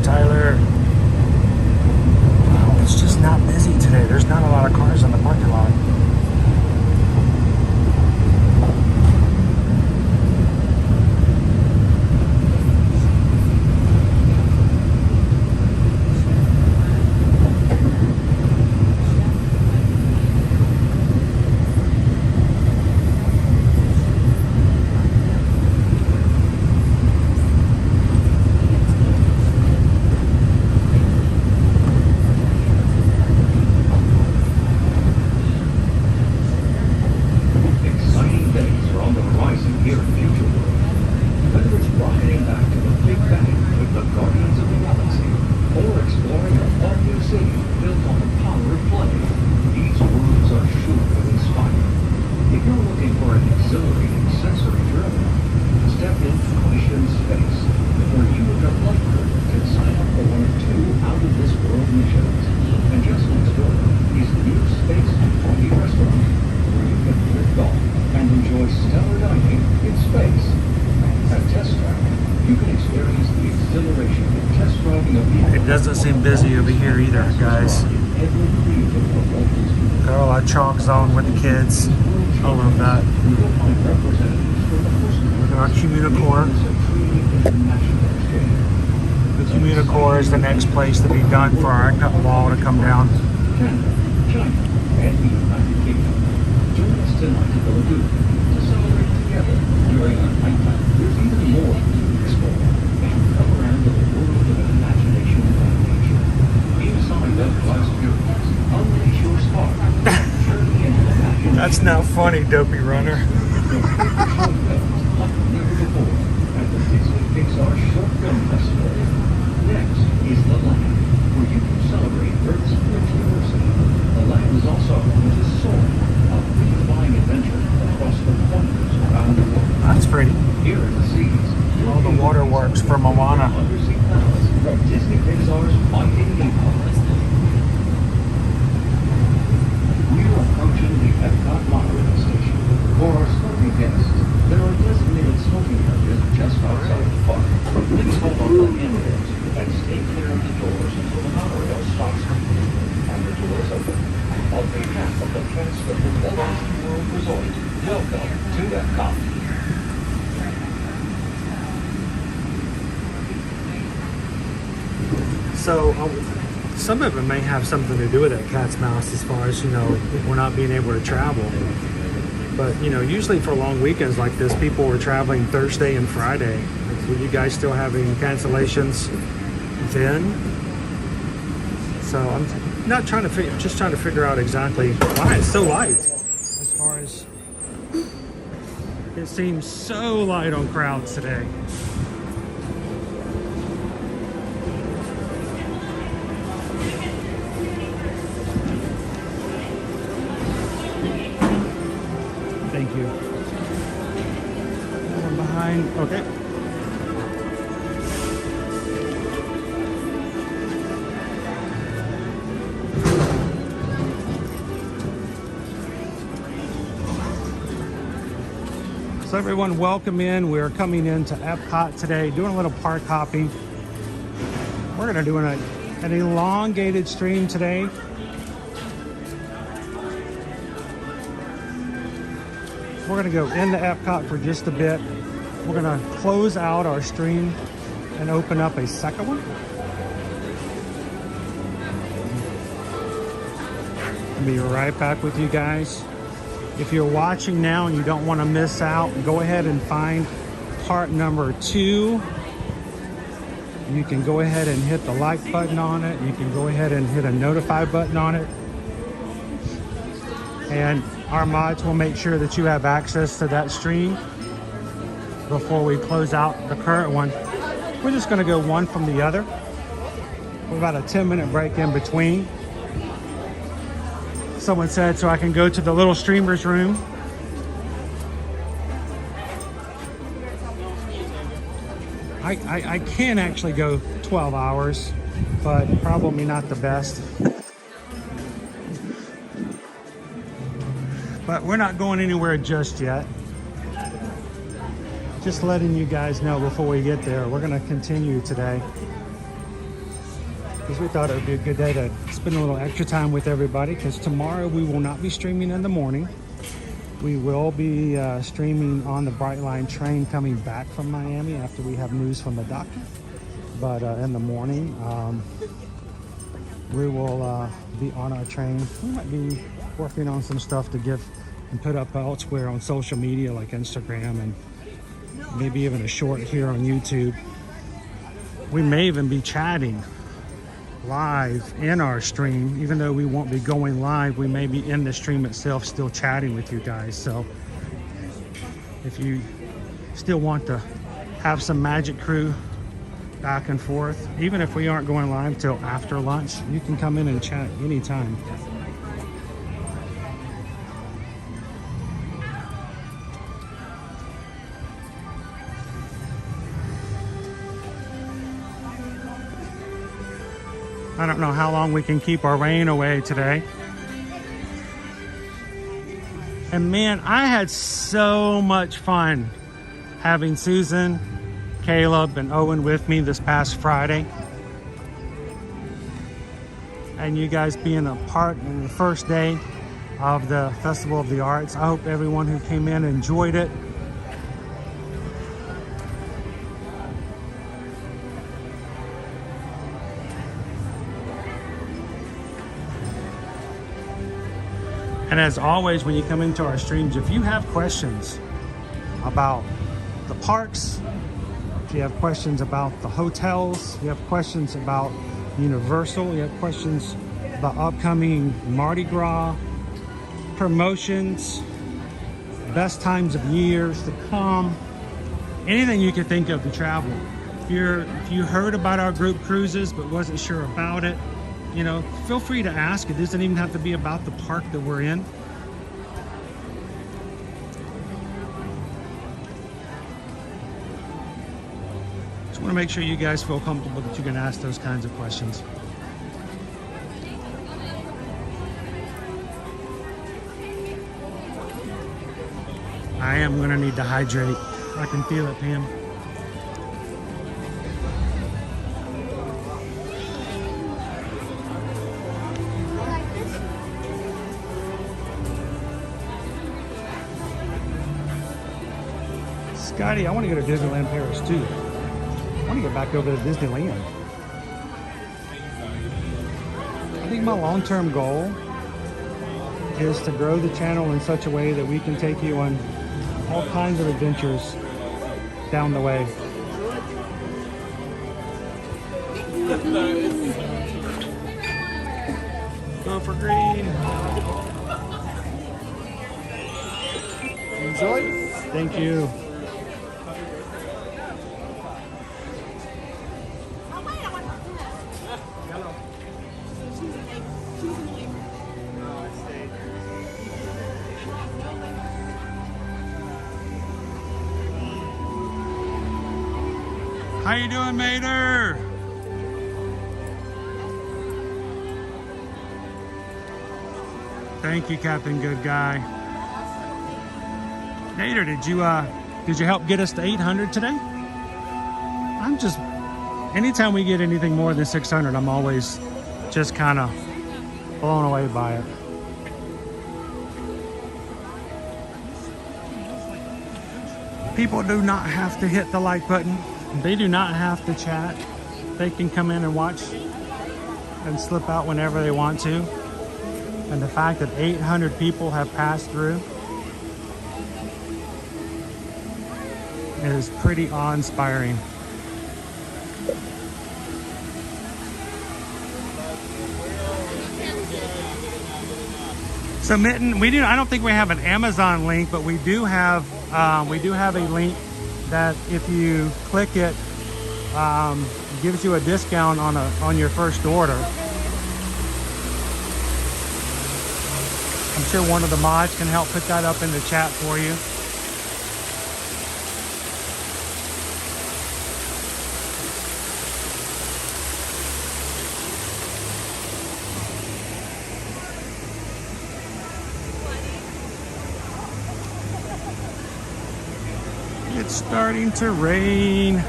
Tyler. Oh, it's just not busy today. There's not a lot of cars in the parking lot. Doesn't seem busy over here either, guys. Got all that chalk zone with the kids. I love that. Look at our Communicore. The Communicore is the next place to be done for our wall to come down. Join us tonight at the Lagoon to celebrate together during our nighttime. There's even more to explore. Come around to the world of imagination and nature. Inside Epcot's pyramids, unleash your spark. Journey into the magic. That's not funny, Dopey Runner. Like never before at the Disney Pixar Short Film Festival. Next is the Land, where you can celebrate Earth's rich diversity. The Land is also home to Soaring, a redefining adventure across the wonders around the world. That's pretty. Here in the seas, all the waterworks for Moana. Undersea Palace from Disney Pixar's Finding Nemo. We are approaching the Epcot Monorail station. For our smoking guests, there are designated smoking areas just outside the park. Please hold on to the handrails and stay clear of the doors until the monorail stops moving and the doors open. On behalf of the cast of the Walt Disney World Resort, welcome to Epcot. So some of it may have something to do with that cat's mouse as far as, you know, we're not being able to travel. But, you know, usually for long weekends like this, people were traveling Thursday and Friday. Were you guys still having cancellations then? So I'm not trying to just trying to figure out exactly why it's so light. As far as it seems so light on crowds today. Thank you. One behind. Okay. So everyone, welcome in. We're coming into Epcot today, doing a little park hopping. We're going to do an elongated stream today. We're going to go into Epcot for just a bit. We're going to close out our stream and open up a second one. I'll be right back with you guys. If you're watching now and you don't want to miss out, go ahead and find part number 2. You can go ahead and hit the like button on it. You can go ahead and hit a notify button on it. And our mods will make sure that you have access to that stream before we close out the current one. We're just going to go one from the other. with about a 10-minute break in between. Someone said so I can go to the little streamers room. I can actually go 12 hours, but probably not the best. But we're not going anywhere just yet. Just letting you guys know before we get there, we're going to continue today, because we thought it would be a good day to spend a little extra time with everybody, because tomorrow we will not be streaming in the morning. We will be streaming on the Brightline train coming back from Miami after we have news from the doctor. But in the morning, we will be on our train. We might be working on some stuff to give and put up elsewhere on social media like Instagram, and maybe even a short here on YouTube. We may even be chatting live in our stream. Even though we won't be going live, we may be in the stream itself still chatting with you guys. So if you still want to have some Magic Crew back and forth, even if we aren't going live till after lunch, you can come in and chat anytime. I don't know how long we can keep our rain away today. And man, I had so much fun having Susan, Caleb, and Owen with me this past Friday. And you guys being a part in the first day of the Festival of the Arts. I hope everyone who came in enjoyed it. And as always, when you come into our streams, if you have questions about the parks, if you have questions about the hotels, you have questions about Universal, you have questions about upcoming Mardi Gras, promotions, best times of years to come, anything you could think of to travel. If you heard about our group cruises but wasn't sure about it, you know, feel free to ask. It doesn't even have to be about the park that we're in. Just want to make sure you guys feel comfortable that you can ask those kinds of questions. I am going to need to hydrate. I can feel it, Pam. Scotty, I want to go to Disneyland Paris too. I want to get back over to Disneyland. I think my long-term goal is to grow the channel in such a way that we can take you on all kinds of adventures down the way. Go for green. Enjoy. Thank you. How you doing, Mater? Thank you, Captain Good Guy. Mater, did you help get us to 800 today? I'm just, anytime we get anything more than 600, I'm always just kind of blown away by it. People do not have to hit the like button. They do not have to chat. They can come in and watch and slip out whenever they want to. And the fact that 800 people have passed through is pretty awe-inspiring. So Mitten, I don't think we have an Amazon link, but we do have a link that if you click it, gives you a discount on your first order. I'm sure one of the mods can help put that up in the chat for you. It's starting to rain.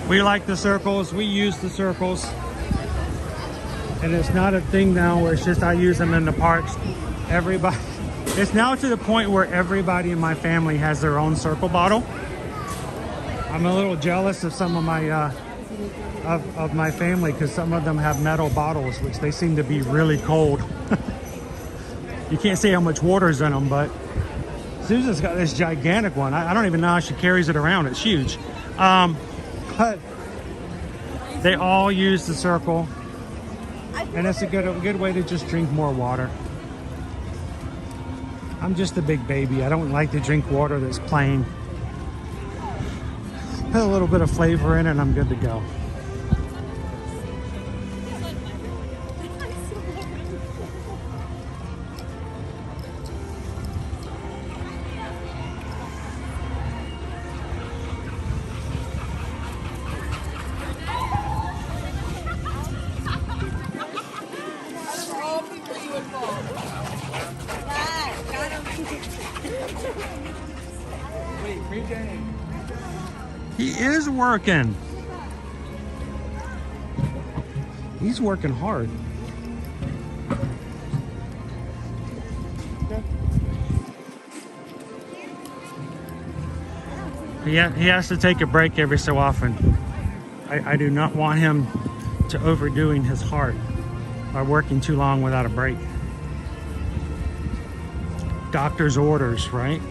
We like the circles, we use the circles. And it's not a thing now where it's just I use them in the parks. Everybody, it's now to the point where everybody in my family has their own circle bottle. I'm a little jealous of some of my of my family because some of them have metal bottles, which they seem to be really cold. You can't see how much water's in them, but Susan's got this gigantic one. I don't even know how she carries it around. It's huge. But they all use the circle, and it's a good way to just drink more water. I'm just a big baby. I don't like to drink water that's plain. Put a little bit of flavor in it and I'm good to go. He is working. He's working hard. He has to take a break every so often. I do not want him to overdoing his heart by working too long without a break. Doctor's orders, right?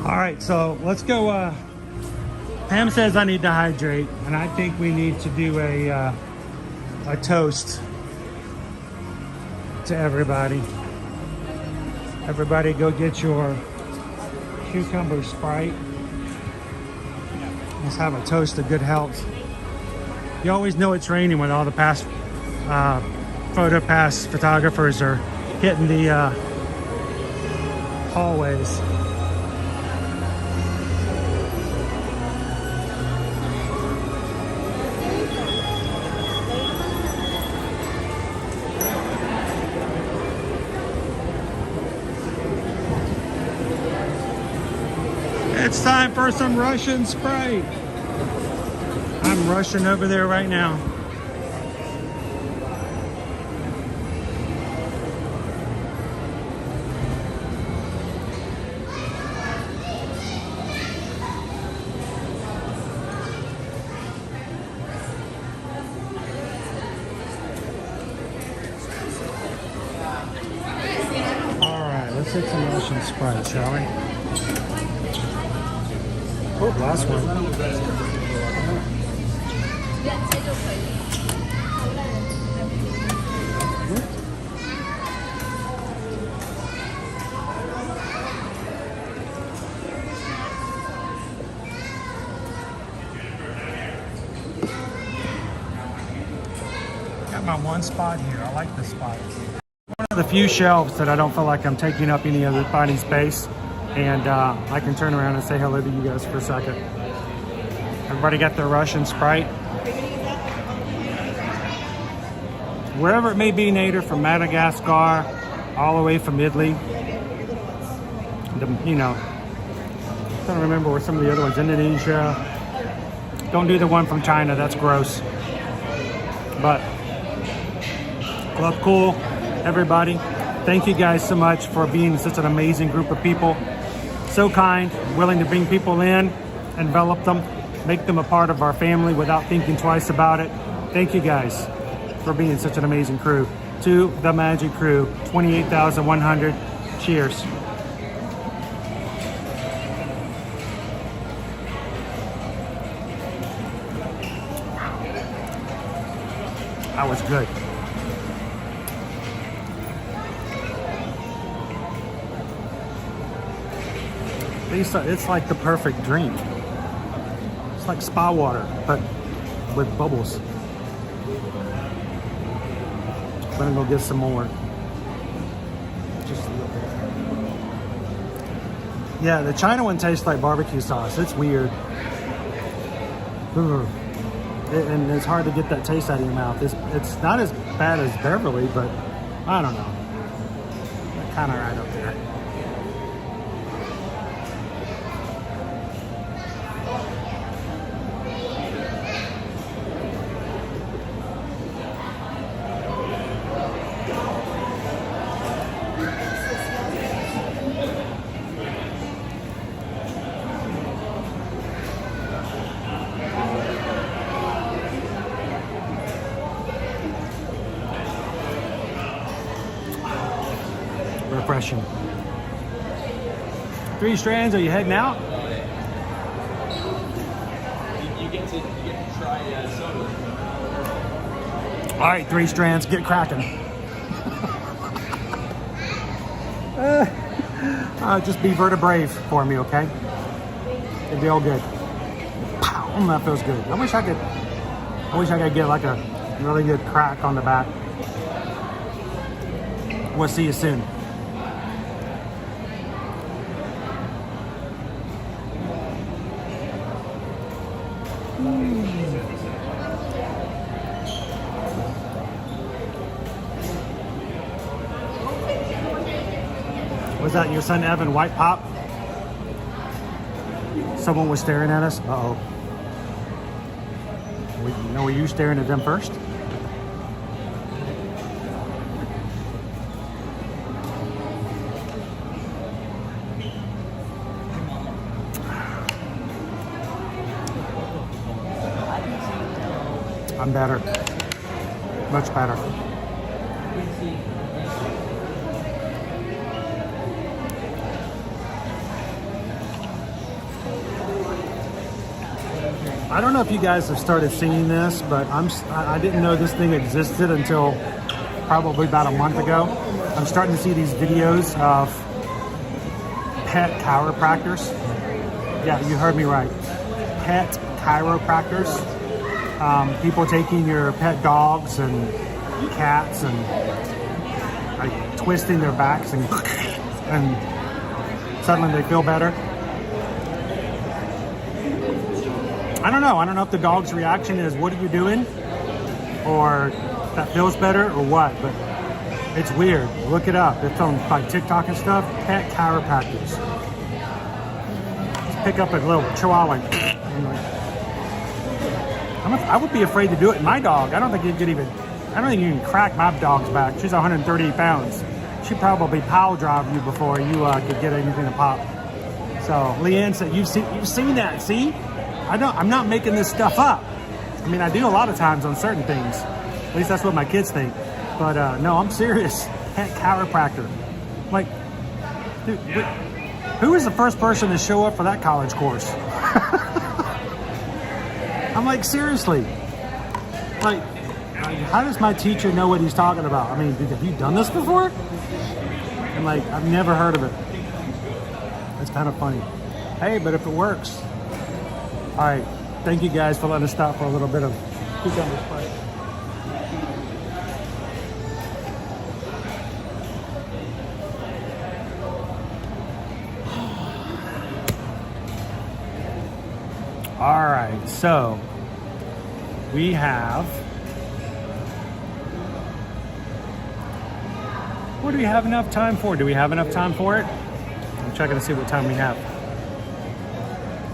All right, so let's go. Pam says I need to hydrate, and I think we need to do a toast to everybody. Everybody go get your cucumber Sprite. Let's have a toast of good health. You always know it's raining when all the past photo pass photographers are hitting the hallways. It's time for some Russian Sprite. I'm rushing over there right now. All right, let's hit some Russian Sprite, shall we? Oh, last one. Got my one spot here. I like this spot. One of the few shelves that I don't feel like I'm taking up any other body space. And I can turn around and say hello to you guys for a second. Everybody got their Russian Sprite? Wherever it may be, Nader, from Madagascar, all the way from Italy, You know, I'm trying to remember where some of the other ones. Indonesia. Don't do the one from China. That's gross. But Club Cool, everybody, thank you guys so much for being such an amazing group of people. So kind, willing to bring people in, envelop them, make them a part of our family without thinking twice about it. Thank you guys for being such an amazing crew. To the Magic Crew, 28,100. Cheers. That was good. It's like the perfect drink. It's like spa water, but with bubbles. I'm gonna go get some more. Just a little bit. Yeah, the China one tastes like barbecue sauce. It's weird. And it's hard to get that taste out of your mouth. It's not as bad as Beverly, but I don't know. Kind of right up there. Refreshing. 3 strands, are you heading out? You get to try soda. All right, 3 strands, get cracking. Just be vertebrave for me, okay? It'd be all good. Pow, that feels good. I wish I could get like a really good crack on the back. We'll see you soon. Was that your son Evan White Pop? Someone was staring at us. Uh-oh. Were you staring at them first? I'm better. Much better. I don't know if you guys have started seeing this, but I didn't know this thing existed until probably about a month ago. I'm starting to see these videos of pet chiropractors. Yeah, you heard me right. Pet chiropractors. People taking your pet dogs and cats and like twisting their backs and suddenly they feel better. I don't know if the dog's reaction is, what are you doing? Or that feels better or what, but it's weird. Look it up. It's on like TikTok and stuff. Pet chiropractors. Just pick up a little chihuahua. I would be afraid to do it. My dog, I don't think you can crack my dog's back. She's 130 pounds. She'd probably pile drive you before you could get anything to pop. So Leanne said, you've seen that, see? I'm not making this stuff up. I mean, I do a lot of times on certain things. At least that's what my kids think. But no, I'm serious. Pet chiropractor. Like, dude, who was the first person to show up for that college course? I'm like, seriously. Like, how does my teacher know what he's talking about? I mean, have you done this before? And like, I've never heard of it. It's kind of funny. Hey, but if it works. All right, thank you guys for letting us stop for a little bit of cucumber spice. All right, so we have, what do we have enough time for? Do we have enough time for it? I'm checking to see what time we have.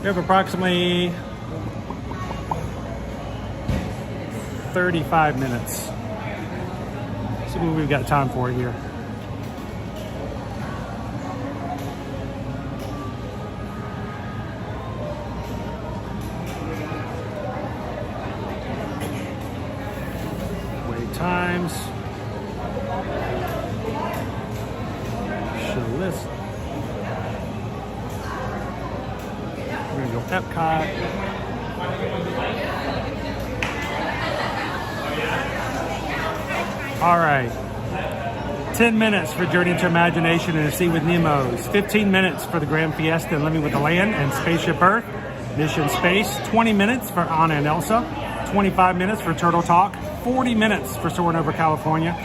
We have approximately 35 minutes. See what we've got time for here. Wait times. Show list. We're gonna go Epcot. All right. 10 minutes for Journey to Imagination and a Sea with Nemo's. 15 minutes for the Grand Fiesta and Living with the Land and Spaceship Earth. Mission Space. 20 minutes for Anna and Elsa. 25 minutes for Turtle Talk. 40 minutes for Soaring Over California.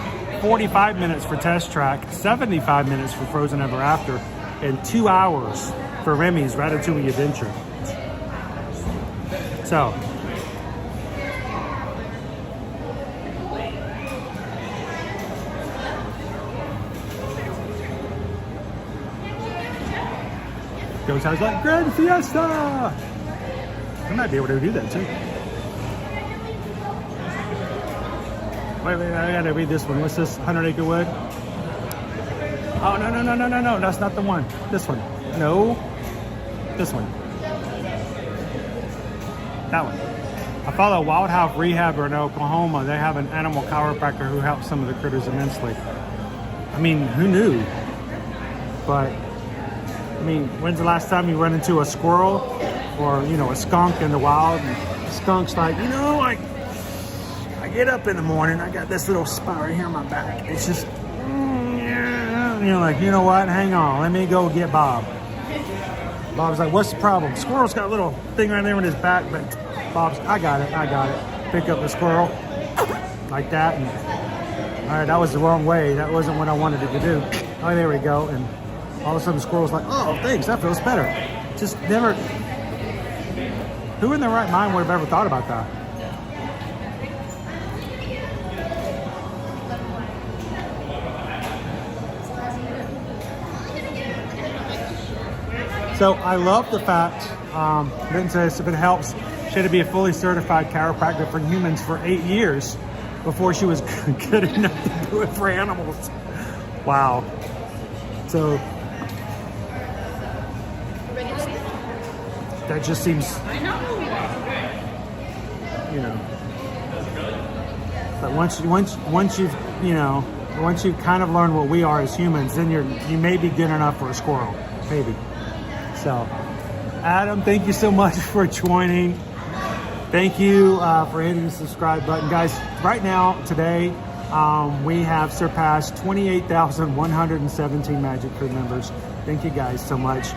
45 minutes for Test Track. 75 minutes for Frozen Ever After. And 2 hours for Remy's Ratatouille Adventure. So, Joe sounds like Grand Fiesta! I might be able to do that too. Wait, I gotta read this one. What's this? 100 Acre Wood? Oh, no. That's not the one. This one. No. This one. That one. I follow Wild House Rehab in Oklahoma. They have an animal chiropractor who helps some of the critters immensely. I mean, who knew? But I mean, when's the last time you run into a squirrel or, you know, a skunk in the wild? And the skunk's like, you know, I get up in the morning, I got this little spot right here on my back. It's just, and you're like, you know what? Hang on, let me go get Bob. Bob's like, what's the problem? Squirrel's got a little thing right there in his back, but Bob's, I got it. Pick up the squirrel like that. And, all right, that was the wrong way. That wasn't what I wanted it to do. Oh, there we go. And all of a sudden the squirrel's like, oh, thanks, that feels better. Just never, who in their right mind would have ever thought about that? So I love the fact, Vince says if it helps, she had to be a fully certified chiropractor for humans for 8 years before she was good enough to do it for animals. Wow. So that just seems, you know, but once you've kind of learned what we are as humans, then you may be good enough for a squirrel, maybe. So, Adam, thank you so much for joining. Thank you for hitting the subscribe button, guys. Right now, today, we have surpassed 28,117 Magic Crew members. Thank you guys so much.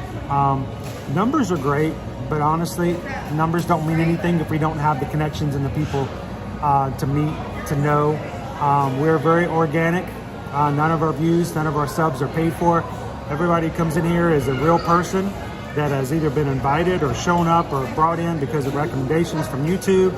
Numbers are great, but honestly, numbers don't mean anything if we don't have the connections and the people to meet, to know. We're very organic. None of our views, none of our subs are paid for. Everybody who comes in here is a real person that has either been invited or shown up or brought in because of recommendations from YouTube.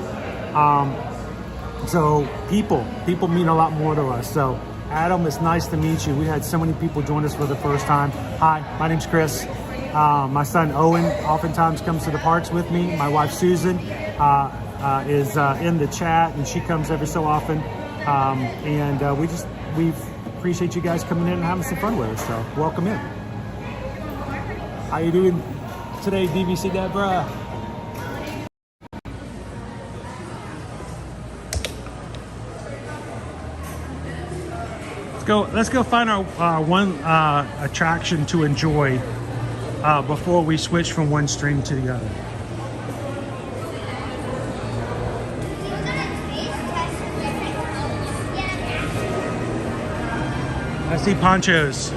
So people mean a lot more to us. So Adam, it's nice to meet you. We had so many people join us for the first time. Hi, my name's Chris. My son Owen oftentimes comes to the parks with me. My wife Susan is in the chat, and she comes every so often. We appreciate you guys coming in and having some fun with us. So welcome in. How you doing today, DVC Deborah? Let's go find our one attraction to enjoy before we switch from one stream to the other. I see ponchos.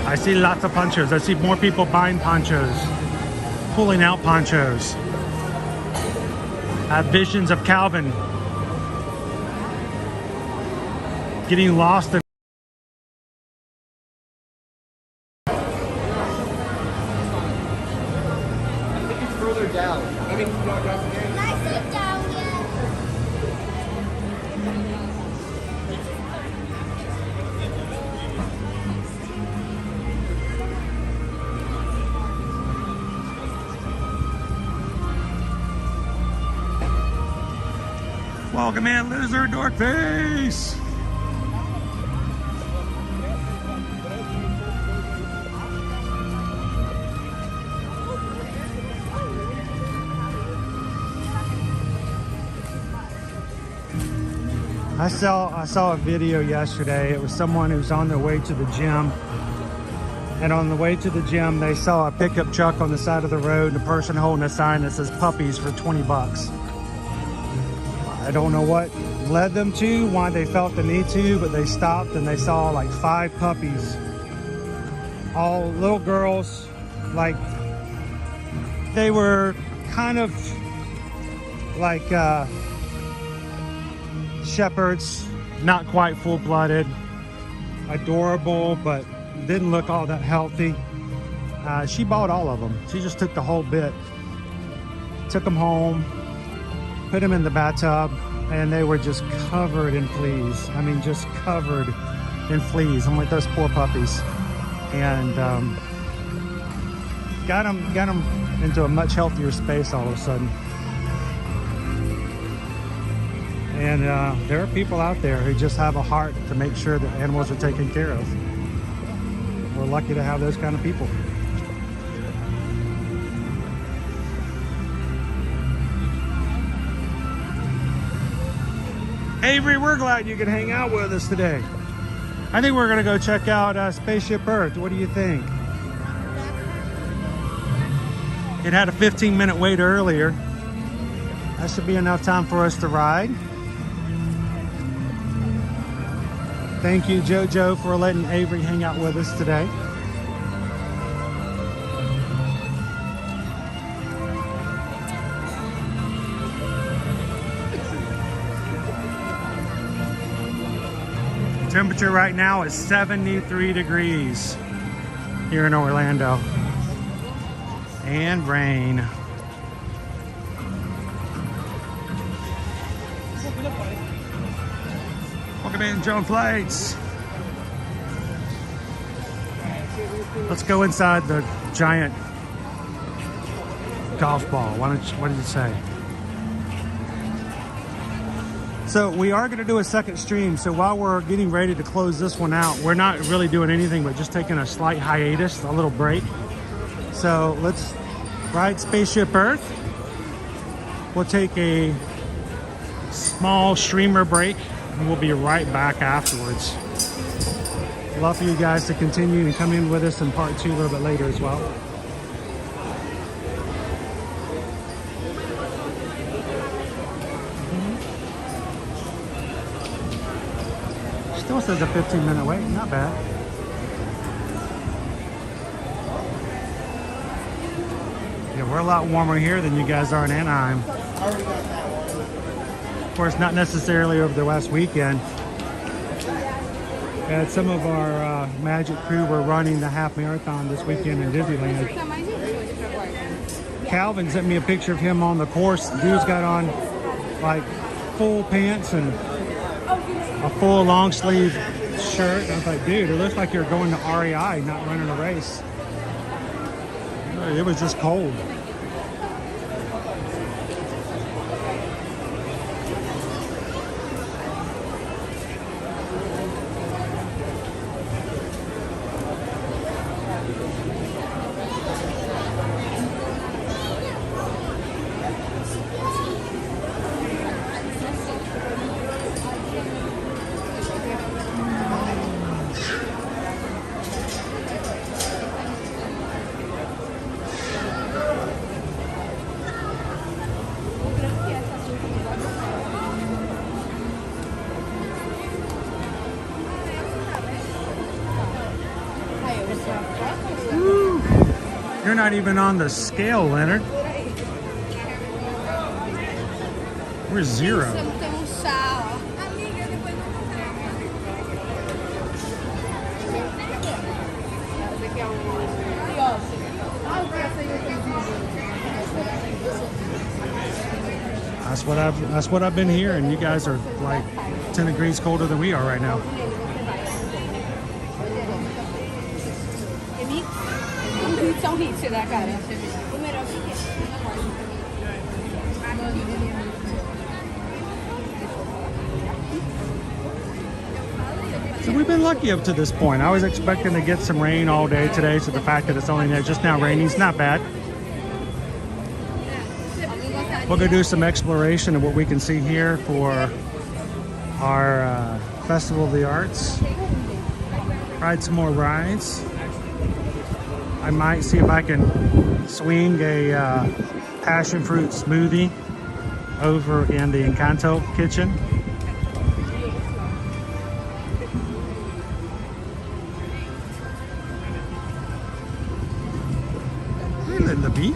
I see lots of ponchos. I see more people buying ponchos, pulling out ponchos. I have visions of Calvin getting lost in further down. I mean, Welcome in, loser, dork face. I saw a video yesterday. It was someone who was on their way to the gym. And on the way to the gym, they saw a pickup truck on the side of the road and a person holding a sign that says puppies for 20 bucks. I don't know what led them to, why they felt the need to, but they stopped and they saw like 5 puppies. All little girls, like they were kind of like shepherds, not quite full-blooded, adorable, but didn't look all that healthy. She bought all of them. She just took the whole bit, took them home, put them in the bathtub, and they were just covered in fleas. I mean, just covered in fleas. I'm like, those poor puppies. And got them into a much healthier space all of a sudden. And there are people out there who just have a heart to make sure that animals are taken care of. We're lucky to have those kind of people. Avery, we're glad you could hang out with us today. I think we're gonna go check out Spaceship Earth. What do you think? It had a 15-minute wait earlier. That should be enough time for us to ride. Thank you, JoJo, for letting Avery hang out with us today. Temperature right now is 73 degrees here in Orlando. And rain. Welcome in, Joan Flights. Let's go inside the giant golf ball. What did it say? So we are going to do a second stream. So while we're getting ready to close this one out, we're not really doing anything but just taking a slight hiatus, a little break. So let's ride Spaceship Earth. We'll take a small streamer break and we'll be right back afterwards. Love for you guys to continue and come in with us in part 2 a little bit later as well. Still says a 15-minute wait, not bad. Yeah, we're a lot warmer here than you guys are in Anaheim. Of course, not necessarily over the last weekend. And some of our Magic crew were running the half marathon this weekend in Disneyland. Calvin sent me a picture of him on the course. The dude's got on like full pants and a full long sleeve shirt. I was like, dude, it looks like you're going to REI, not running a race. It was just cold. You're not even on the scale, Leonard. We're 0. That's what I've been hearing. You guys are like 10 degrees colder than we are right now. So we've been lucky up to this point. I was expecting to get some rain all day today, so the fact that it's only just now raining is not bad. We're going to do some exploration of what we can see here for our Festival of the Arts. Ride some more rides. I might see if I can swing a passion fruit smoothie over in the Encanto kitchen. Really, the beat.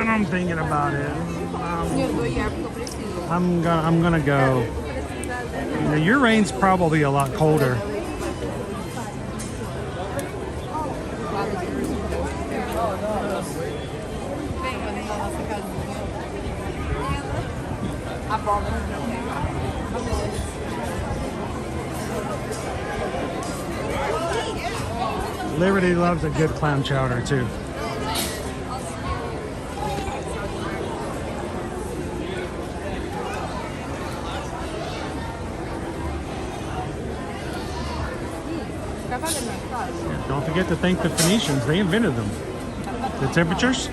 I'm thinking about it. I'm gonna go. You know, your rain's probably a lot colder. Liberty loves a good clam chowder too. Yeah, don't forget to thank the Phoenicians. They invented them. The temperatures.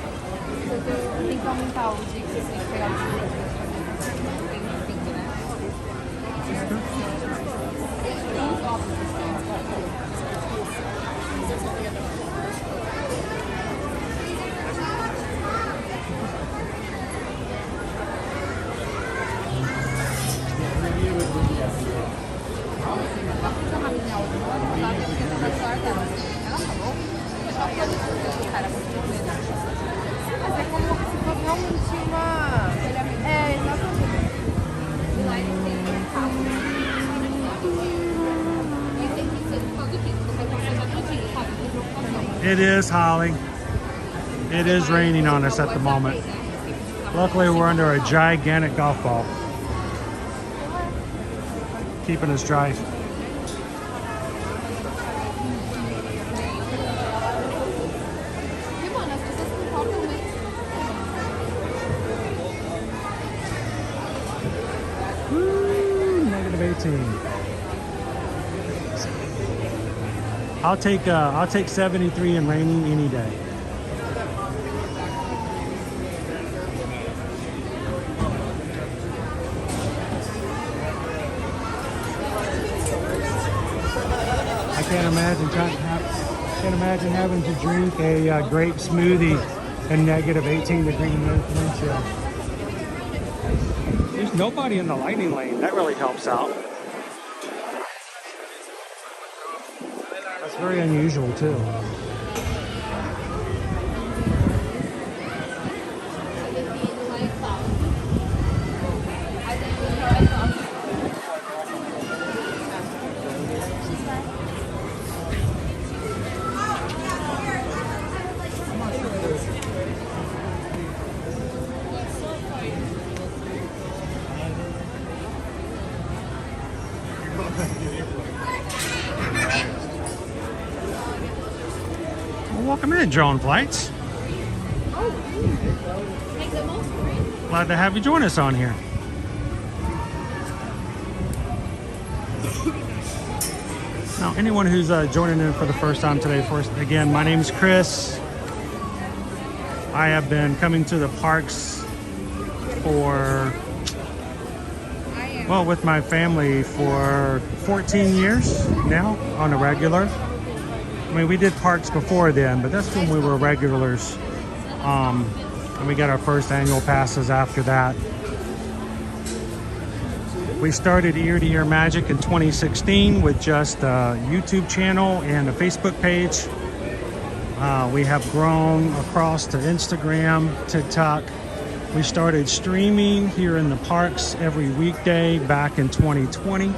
It is, Holly. It is raining on us at the moment. Luckily, we're under a gigantic golf ball, keeping us dry. Woo, -18. I'll take 73 and raining any day. I can't imagine having to drink a grape smoothie in -18 degree wind chill. There's nobody in the lightning lane. That really helps out. That's very unusual too. Welcome in, drone flights. Glad to have you join us on here. Now, anyone who's joining in for the first time today, again, my name is Chris. I have been coming to the parks with my family for 14 years now on a regular. I mean, we did parks before then, but that's when we were regulars. And we got our first annual passes after that. We started Ear to Ear Magic in 2016 with just a YouTube channel and a Facebook page. We have grown across to Instagram, TikTok. We started streaming here in the parks every weekday back in 2020.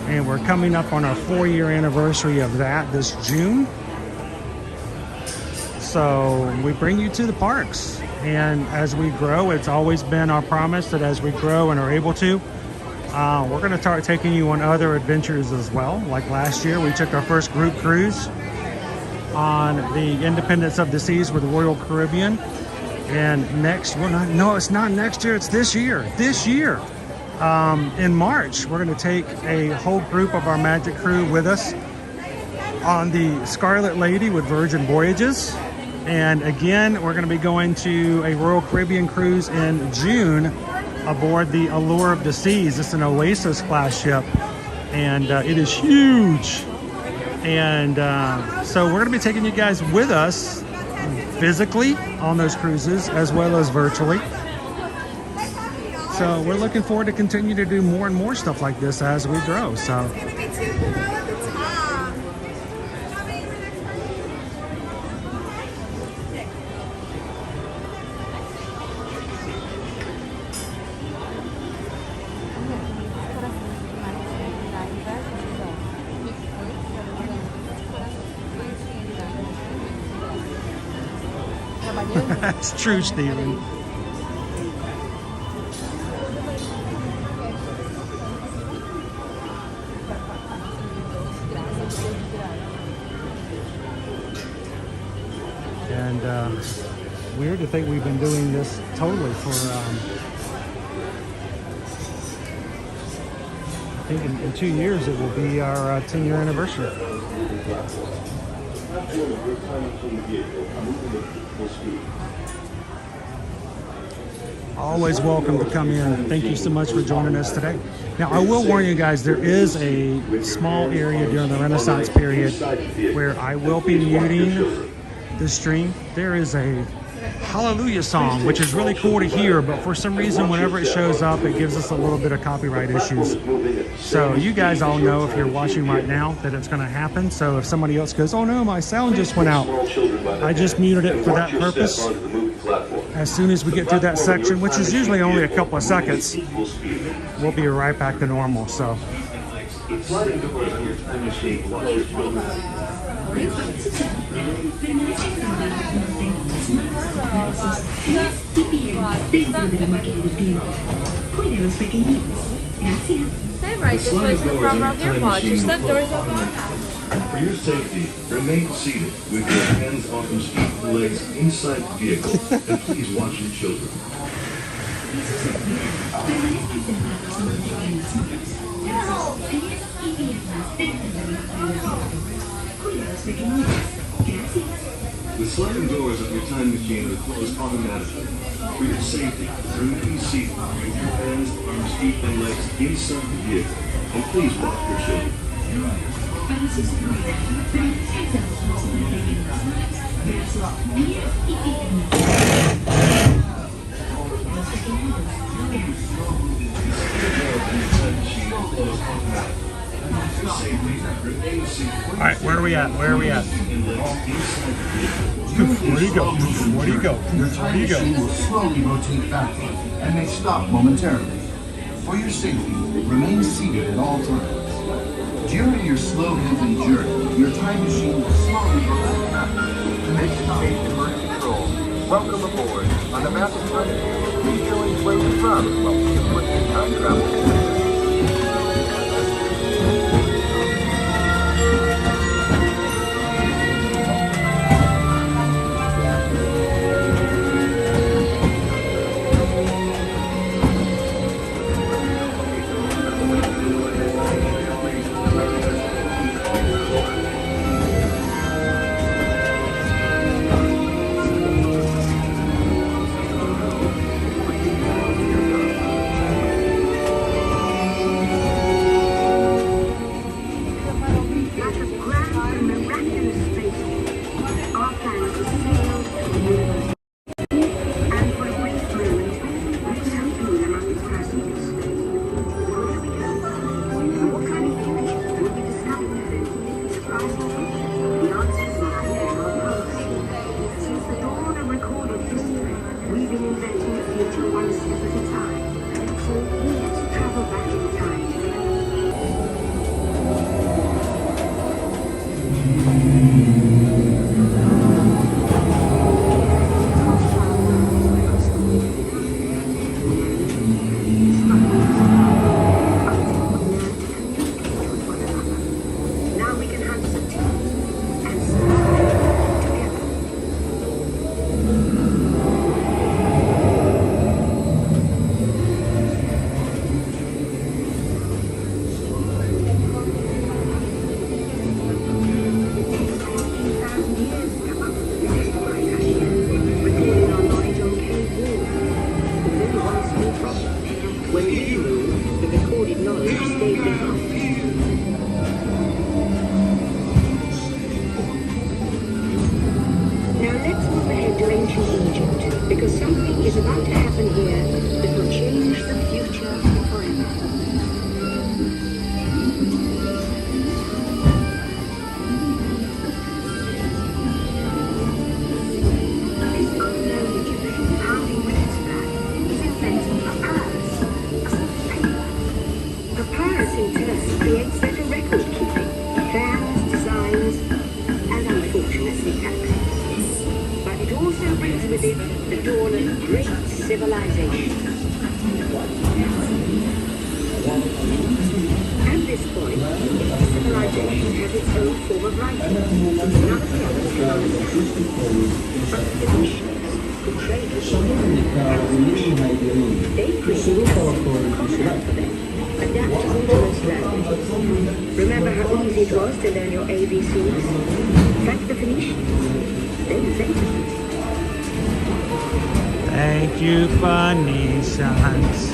And we're coming up on our 4-year anniversary of that this June. So we bring you to the parks. And as we grow, it's always been our promise that as we grow and are able to, we're going to start taking you on other adventures as well. Like last year, we took our first group cruise on the Independence of the Seas with the Royal Caribbean. And next, no, it's not next year, it's this year. This year, in March, we're going to take a whole group of our Magic crew with us on the Scarlet Lady with Virgin Voyages. And again, we're going to be going to a Royal Caribbean cruise in June aboard the Allure of the Seas. It's an Oasis class ship, and it is huge. And so we're going to be taking you guys with us physically on those cruises as well as virtually. So we're looking forward to continue to do more and more stuff like this as we grow. So. That's true, Stephen. And weird to think we've been doing this totally for, I think in 2 years it will be our 10-year anniversary. Always welcome to come in. Thank you so much for joining us today. Now, I will warn you guys, there is a small area during the Renaissance period where I will be muting the stream. There is a Hallelujah song, which is really cool to hear, but for some reason, whenever it shows up, it gives us a little bit of copyright issues. So you guys all know, if you're watching right now, that it's going to happen. So if somebody else goes, oh no, my sound just went out, I just muted it for that purpose. As soon as we get through that section, which is usually only a couple of seconds, we'll be right back to normal. So. For your safety, remain seated with your hands on your feet and legs inside the vehicle, and please watch your children. The sliding doors of your time machine are closed automatically. For your safety, remain seated with your hands, arms, feet, and legs inside the vehicle, and please watch your children. All right, where are we at? Where are we at? Where do you go? Where do you go? Where do you go? Will slowly rotate backward and may stop momentarily. For your safety, remain seated at all times. During your slow-moving journey, your time machine will slowly rotate backward. This is Station Bird Control. Welcome aboard. On the map in front of you, please join where you're from while we complete your time travel. When you move, the recorded knowledge stays behind. Now let's move ahead to ancient Egypt, because something is about to happen here that will change the future forever. This unknown Egyptian carving with its back is inventing papyrus, a sort of paper. Papyrus in turn creates better record keeping, plans, designs, and unfortunately access. But it also brings with it the dawn of great civilization. At this point, each civilization has its own form of writing. None of the other civilizations, but the Phoenicians, who trade with they created common alphabet, adaptable to most languages. Remember how easy it was to learn your ABCs? Thanks to Phoenicians. They invented them. Thank you, Phoenicians.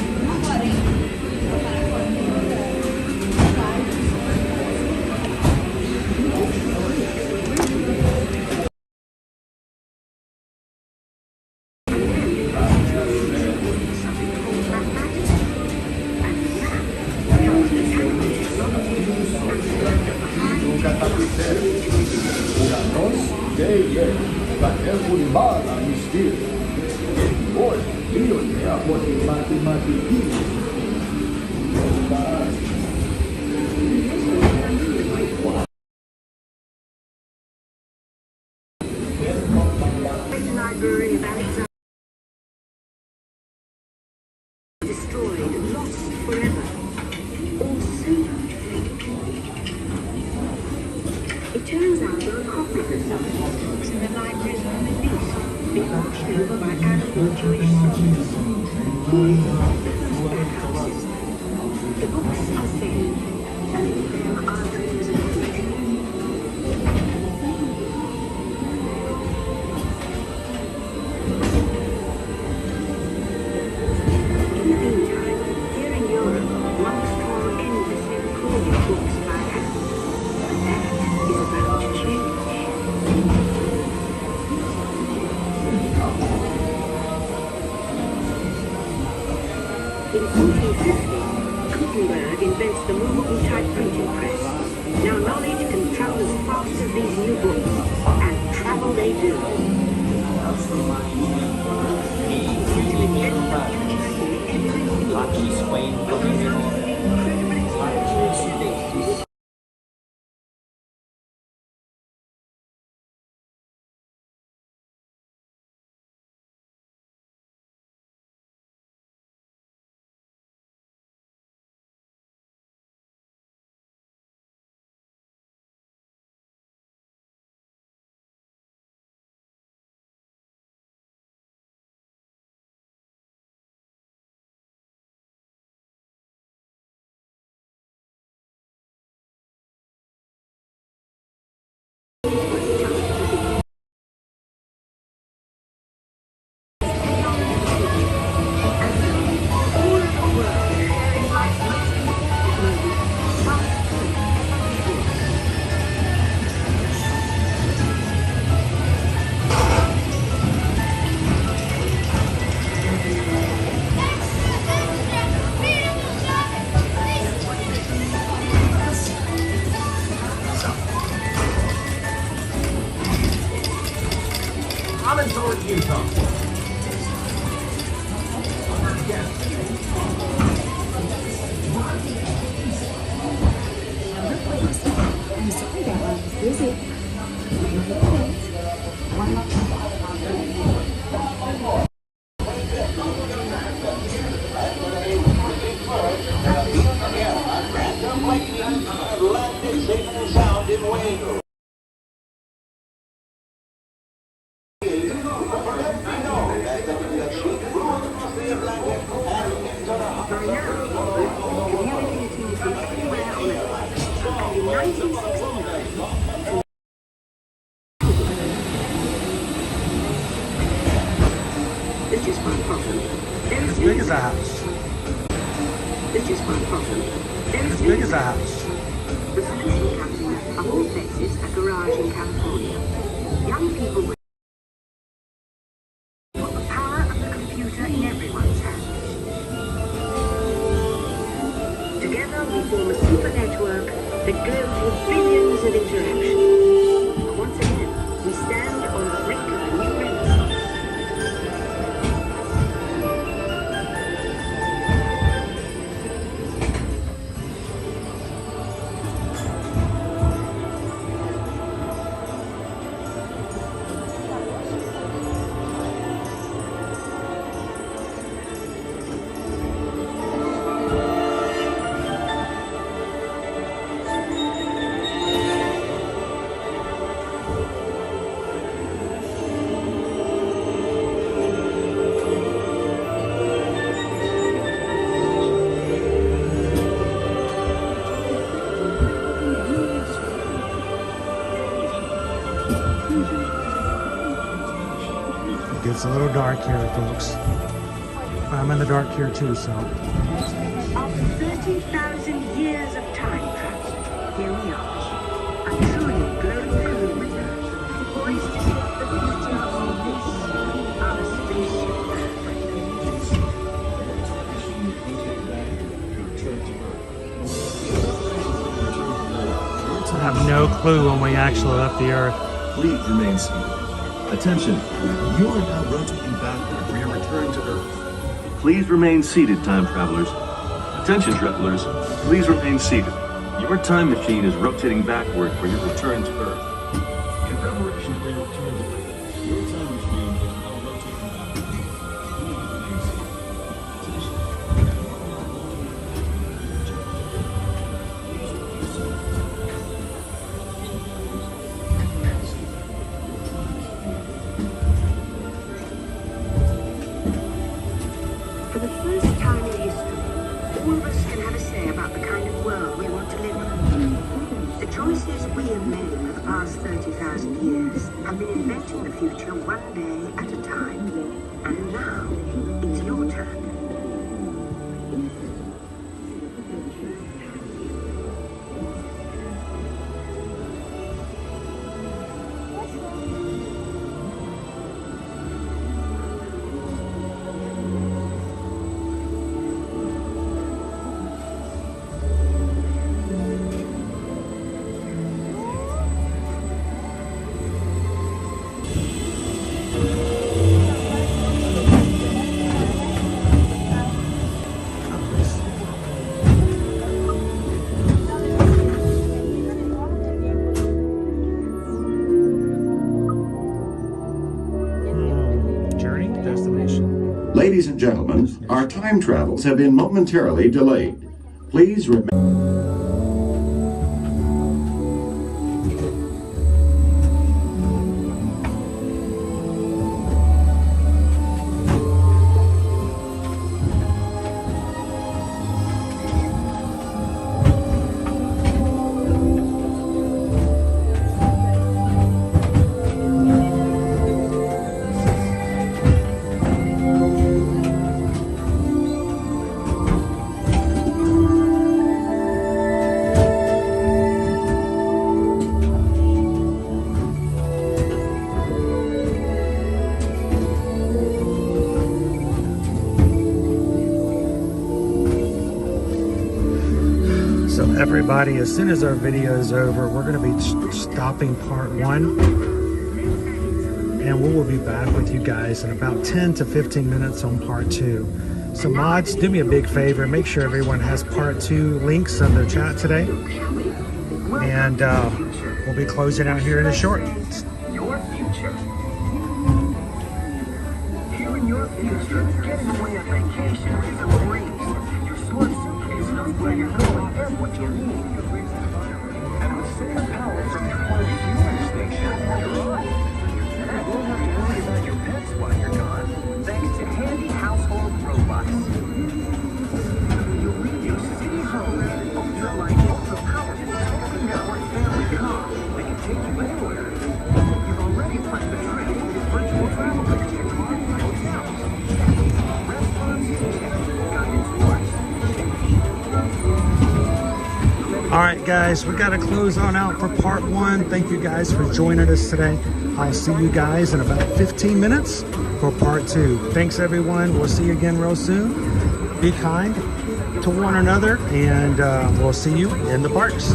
Destroyed, lost forever, or soon to fade. It turns out there are copies of some of these books in the libraries of the Middle East, being auctioned over by arrogant Jewish scholars. The books are saved, and in them are dreams of the future. In the meantime, here in Europe, monks toil endlessly recording books by hand. But that is about to change. In 1450, Gutenberg invents the movable type printing press. Now knowledge can travel as fast as these new books, and travel they do. Coming towards you, Tom. I'm sorry that I was busy. As big as a house. There's just one problem. As big as a house. The solution comes in, of all places, a garage in California. Young people will put the power of the computer in everyone's hands. Together we form a super network that glows with billions of interactions. Once again, we stand on the brink of a new renaissance. It's a little dark here, folks. I'm in the dark here too, so. After 30,000 years of time travel, here we are. A truly global winner, poised to shape the future of this, our spaceship Earth. I have no clue when we actually left the Earth. Please remain seated. Attention, you are now rotating backward for your return to Earth. Please remain seated, time travelers. Attention, travelers, please remain seated. Your time machine is rotating backward for your return to Earth. In preparation for your return to Earth, your time machine is now rotating backward. Please remain seated. For the first time in history, all of us can have a say about the kind of world we want to live in. The choices we have made for the past 30,000 years have been inventing the future one day at a time. And now, it's your turn. Ladies and gentlemen, our time travels have been momentarily delayed. Please remain. Everybody, as soon as our video is over, we're going to be stopping part 1, and we will be back with you guys in about 10 to 15 minutes on part 2. So mods, do me a big favor, make sure everyone has part 2 links in their chat today, and we'll be closing out here in a short. Your future. Here in your future, getting away on vacation is a breeze. Your smart suitcase knows where you're going and what you need. And with solar power from your home fueling station, you're on. And you won't have to worry about your pets while you're gone, thanks to handy household robots. You'll leave your city home in an ultra-light, ultra-powerful total network family car that can take you anywhere. You've already planned the trip with virtual travel pictures, hotels, restaurants, guided tours, All right, guys, we got to close on out for part 1. Thank you guys for joining us today. I'll see you guys in about 15 minutes for part 2. Thanks, everyone. We'll see you again real soon. Be kind to one another, and we'll see you in the parks.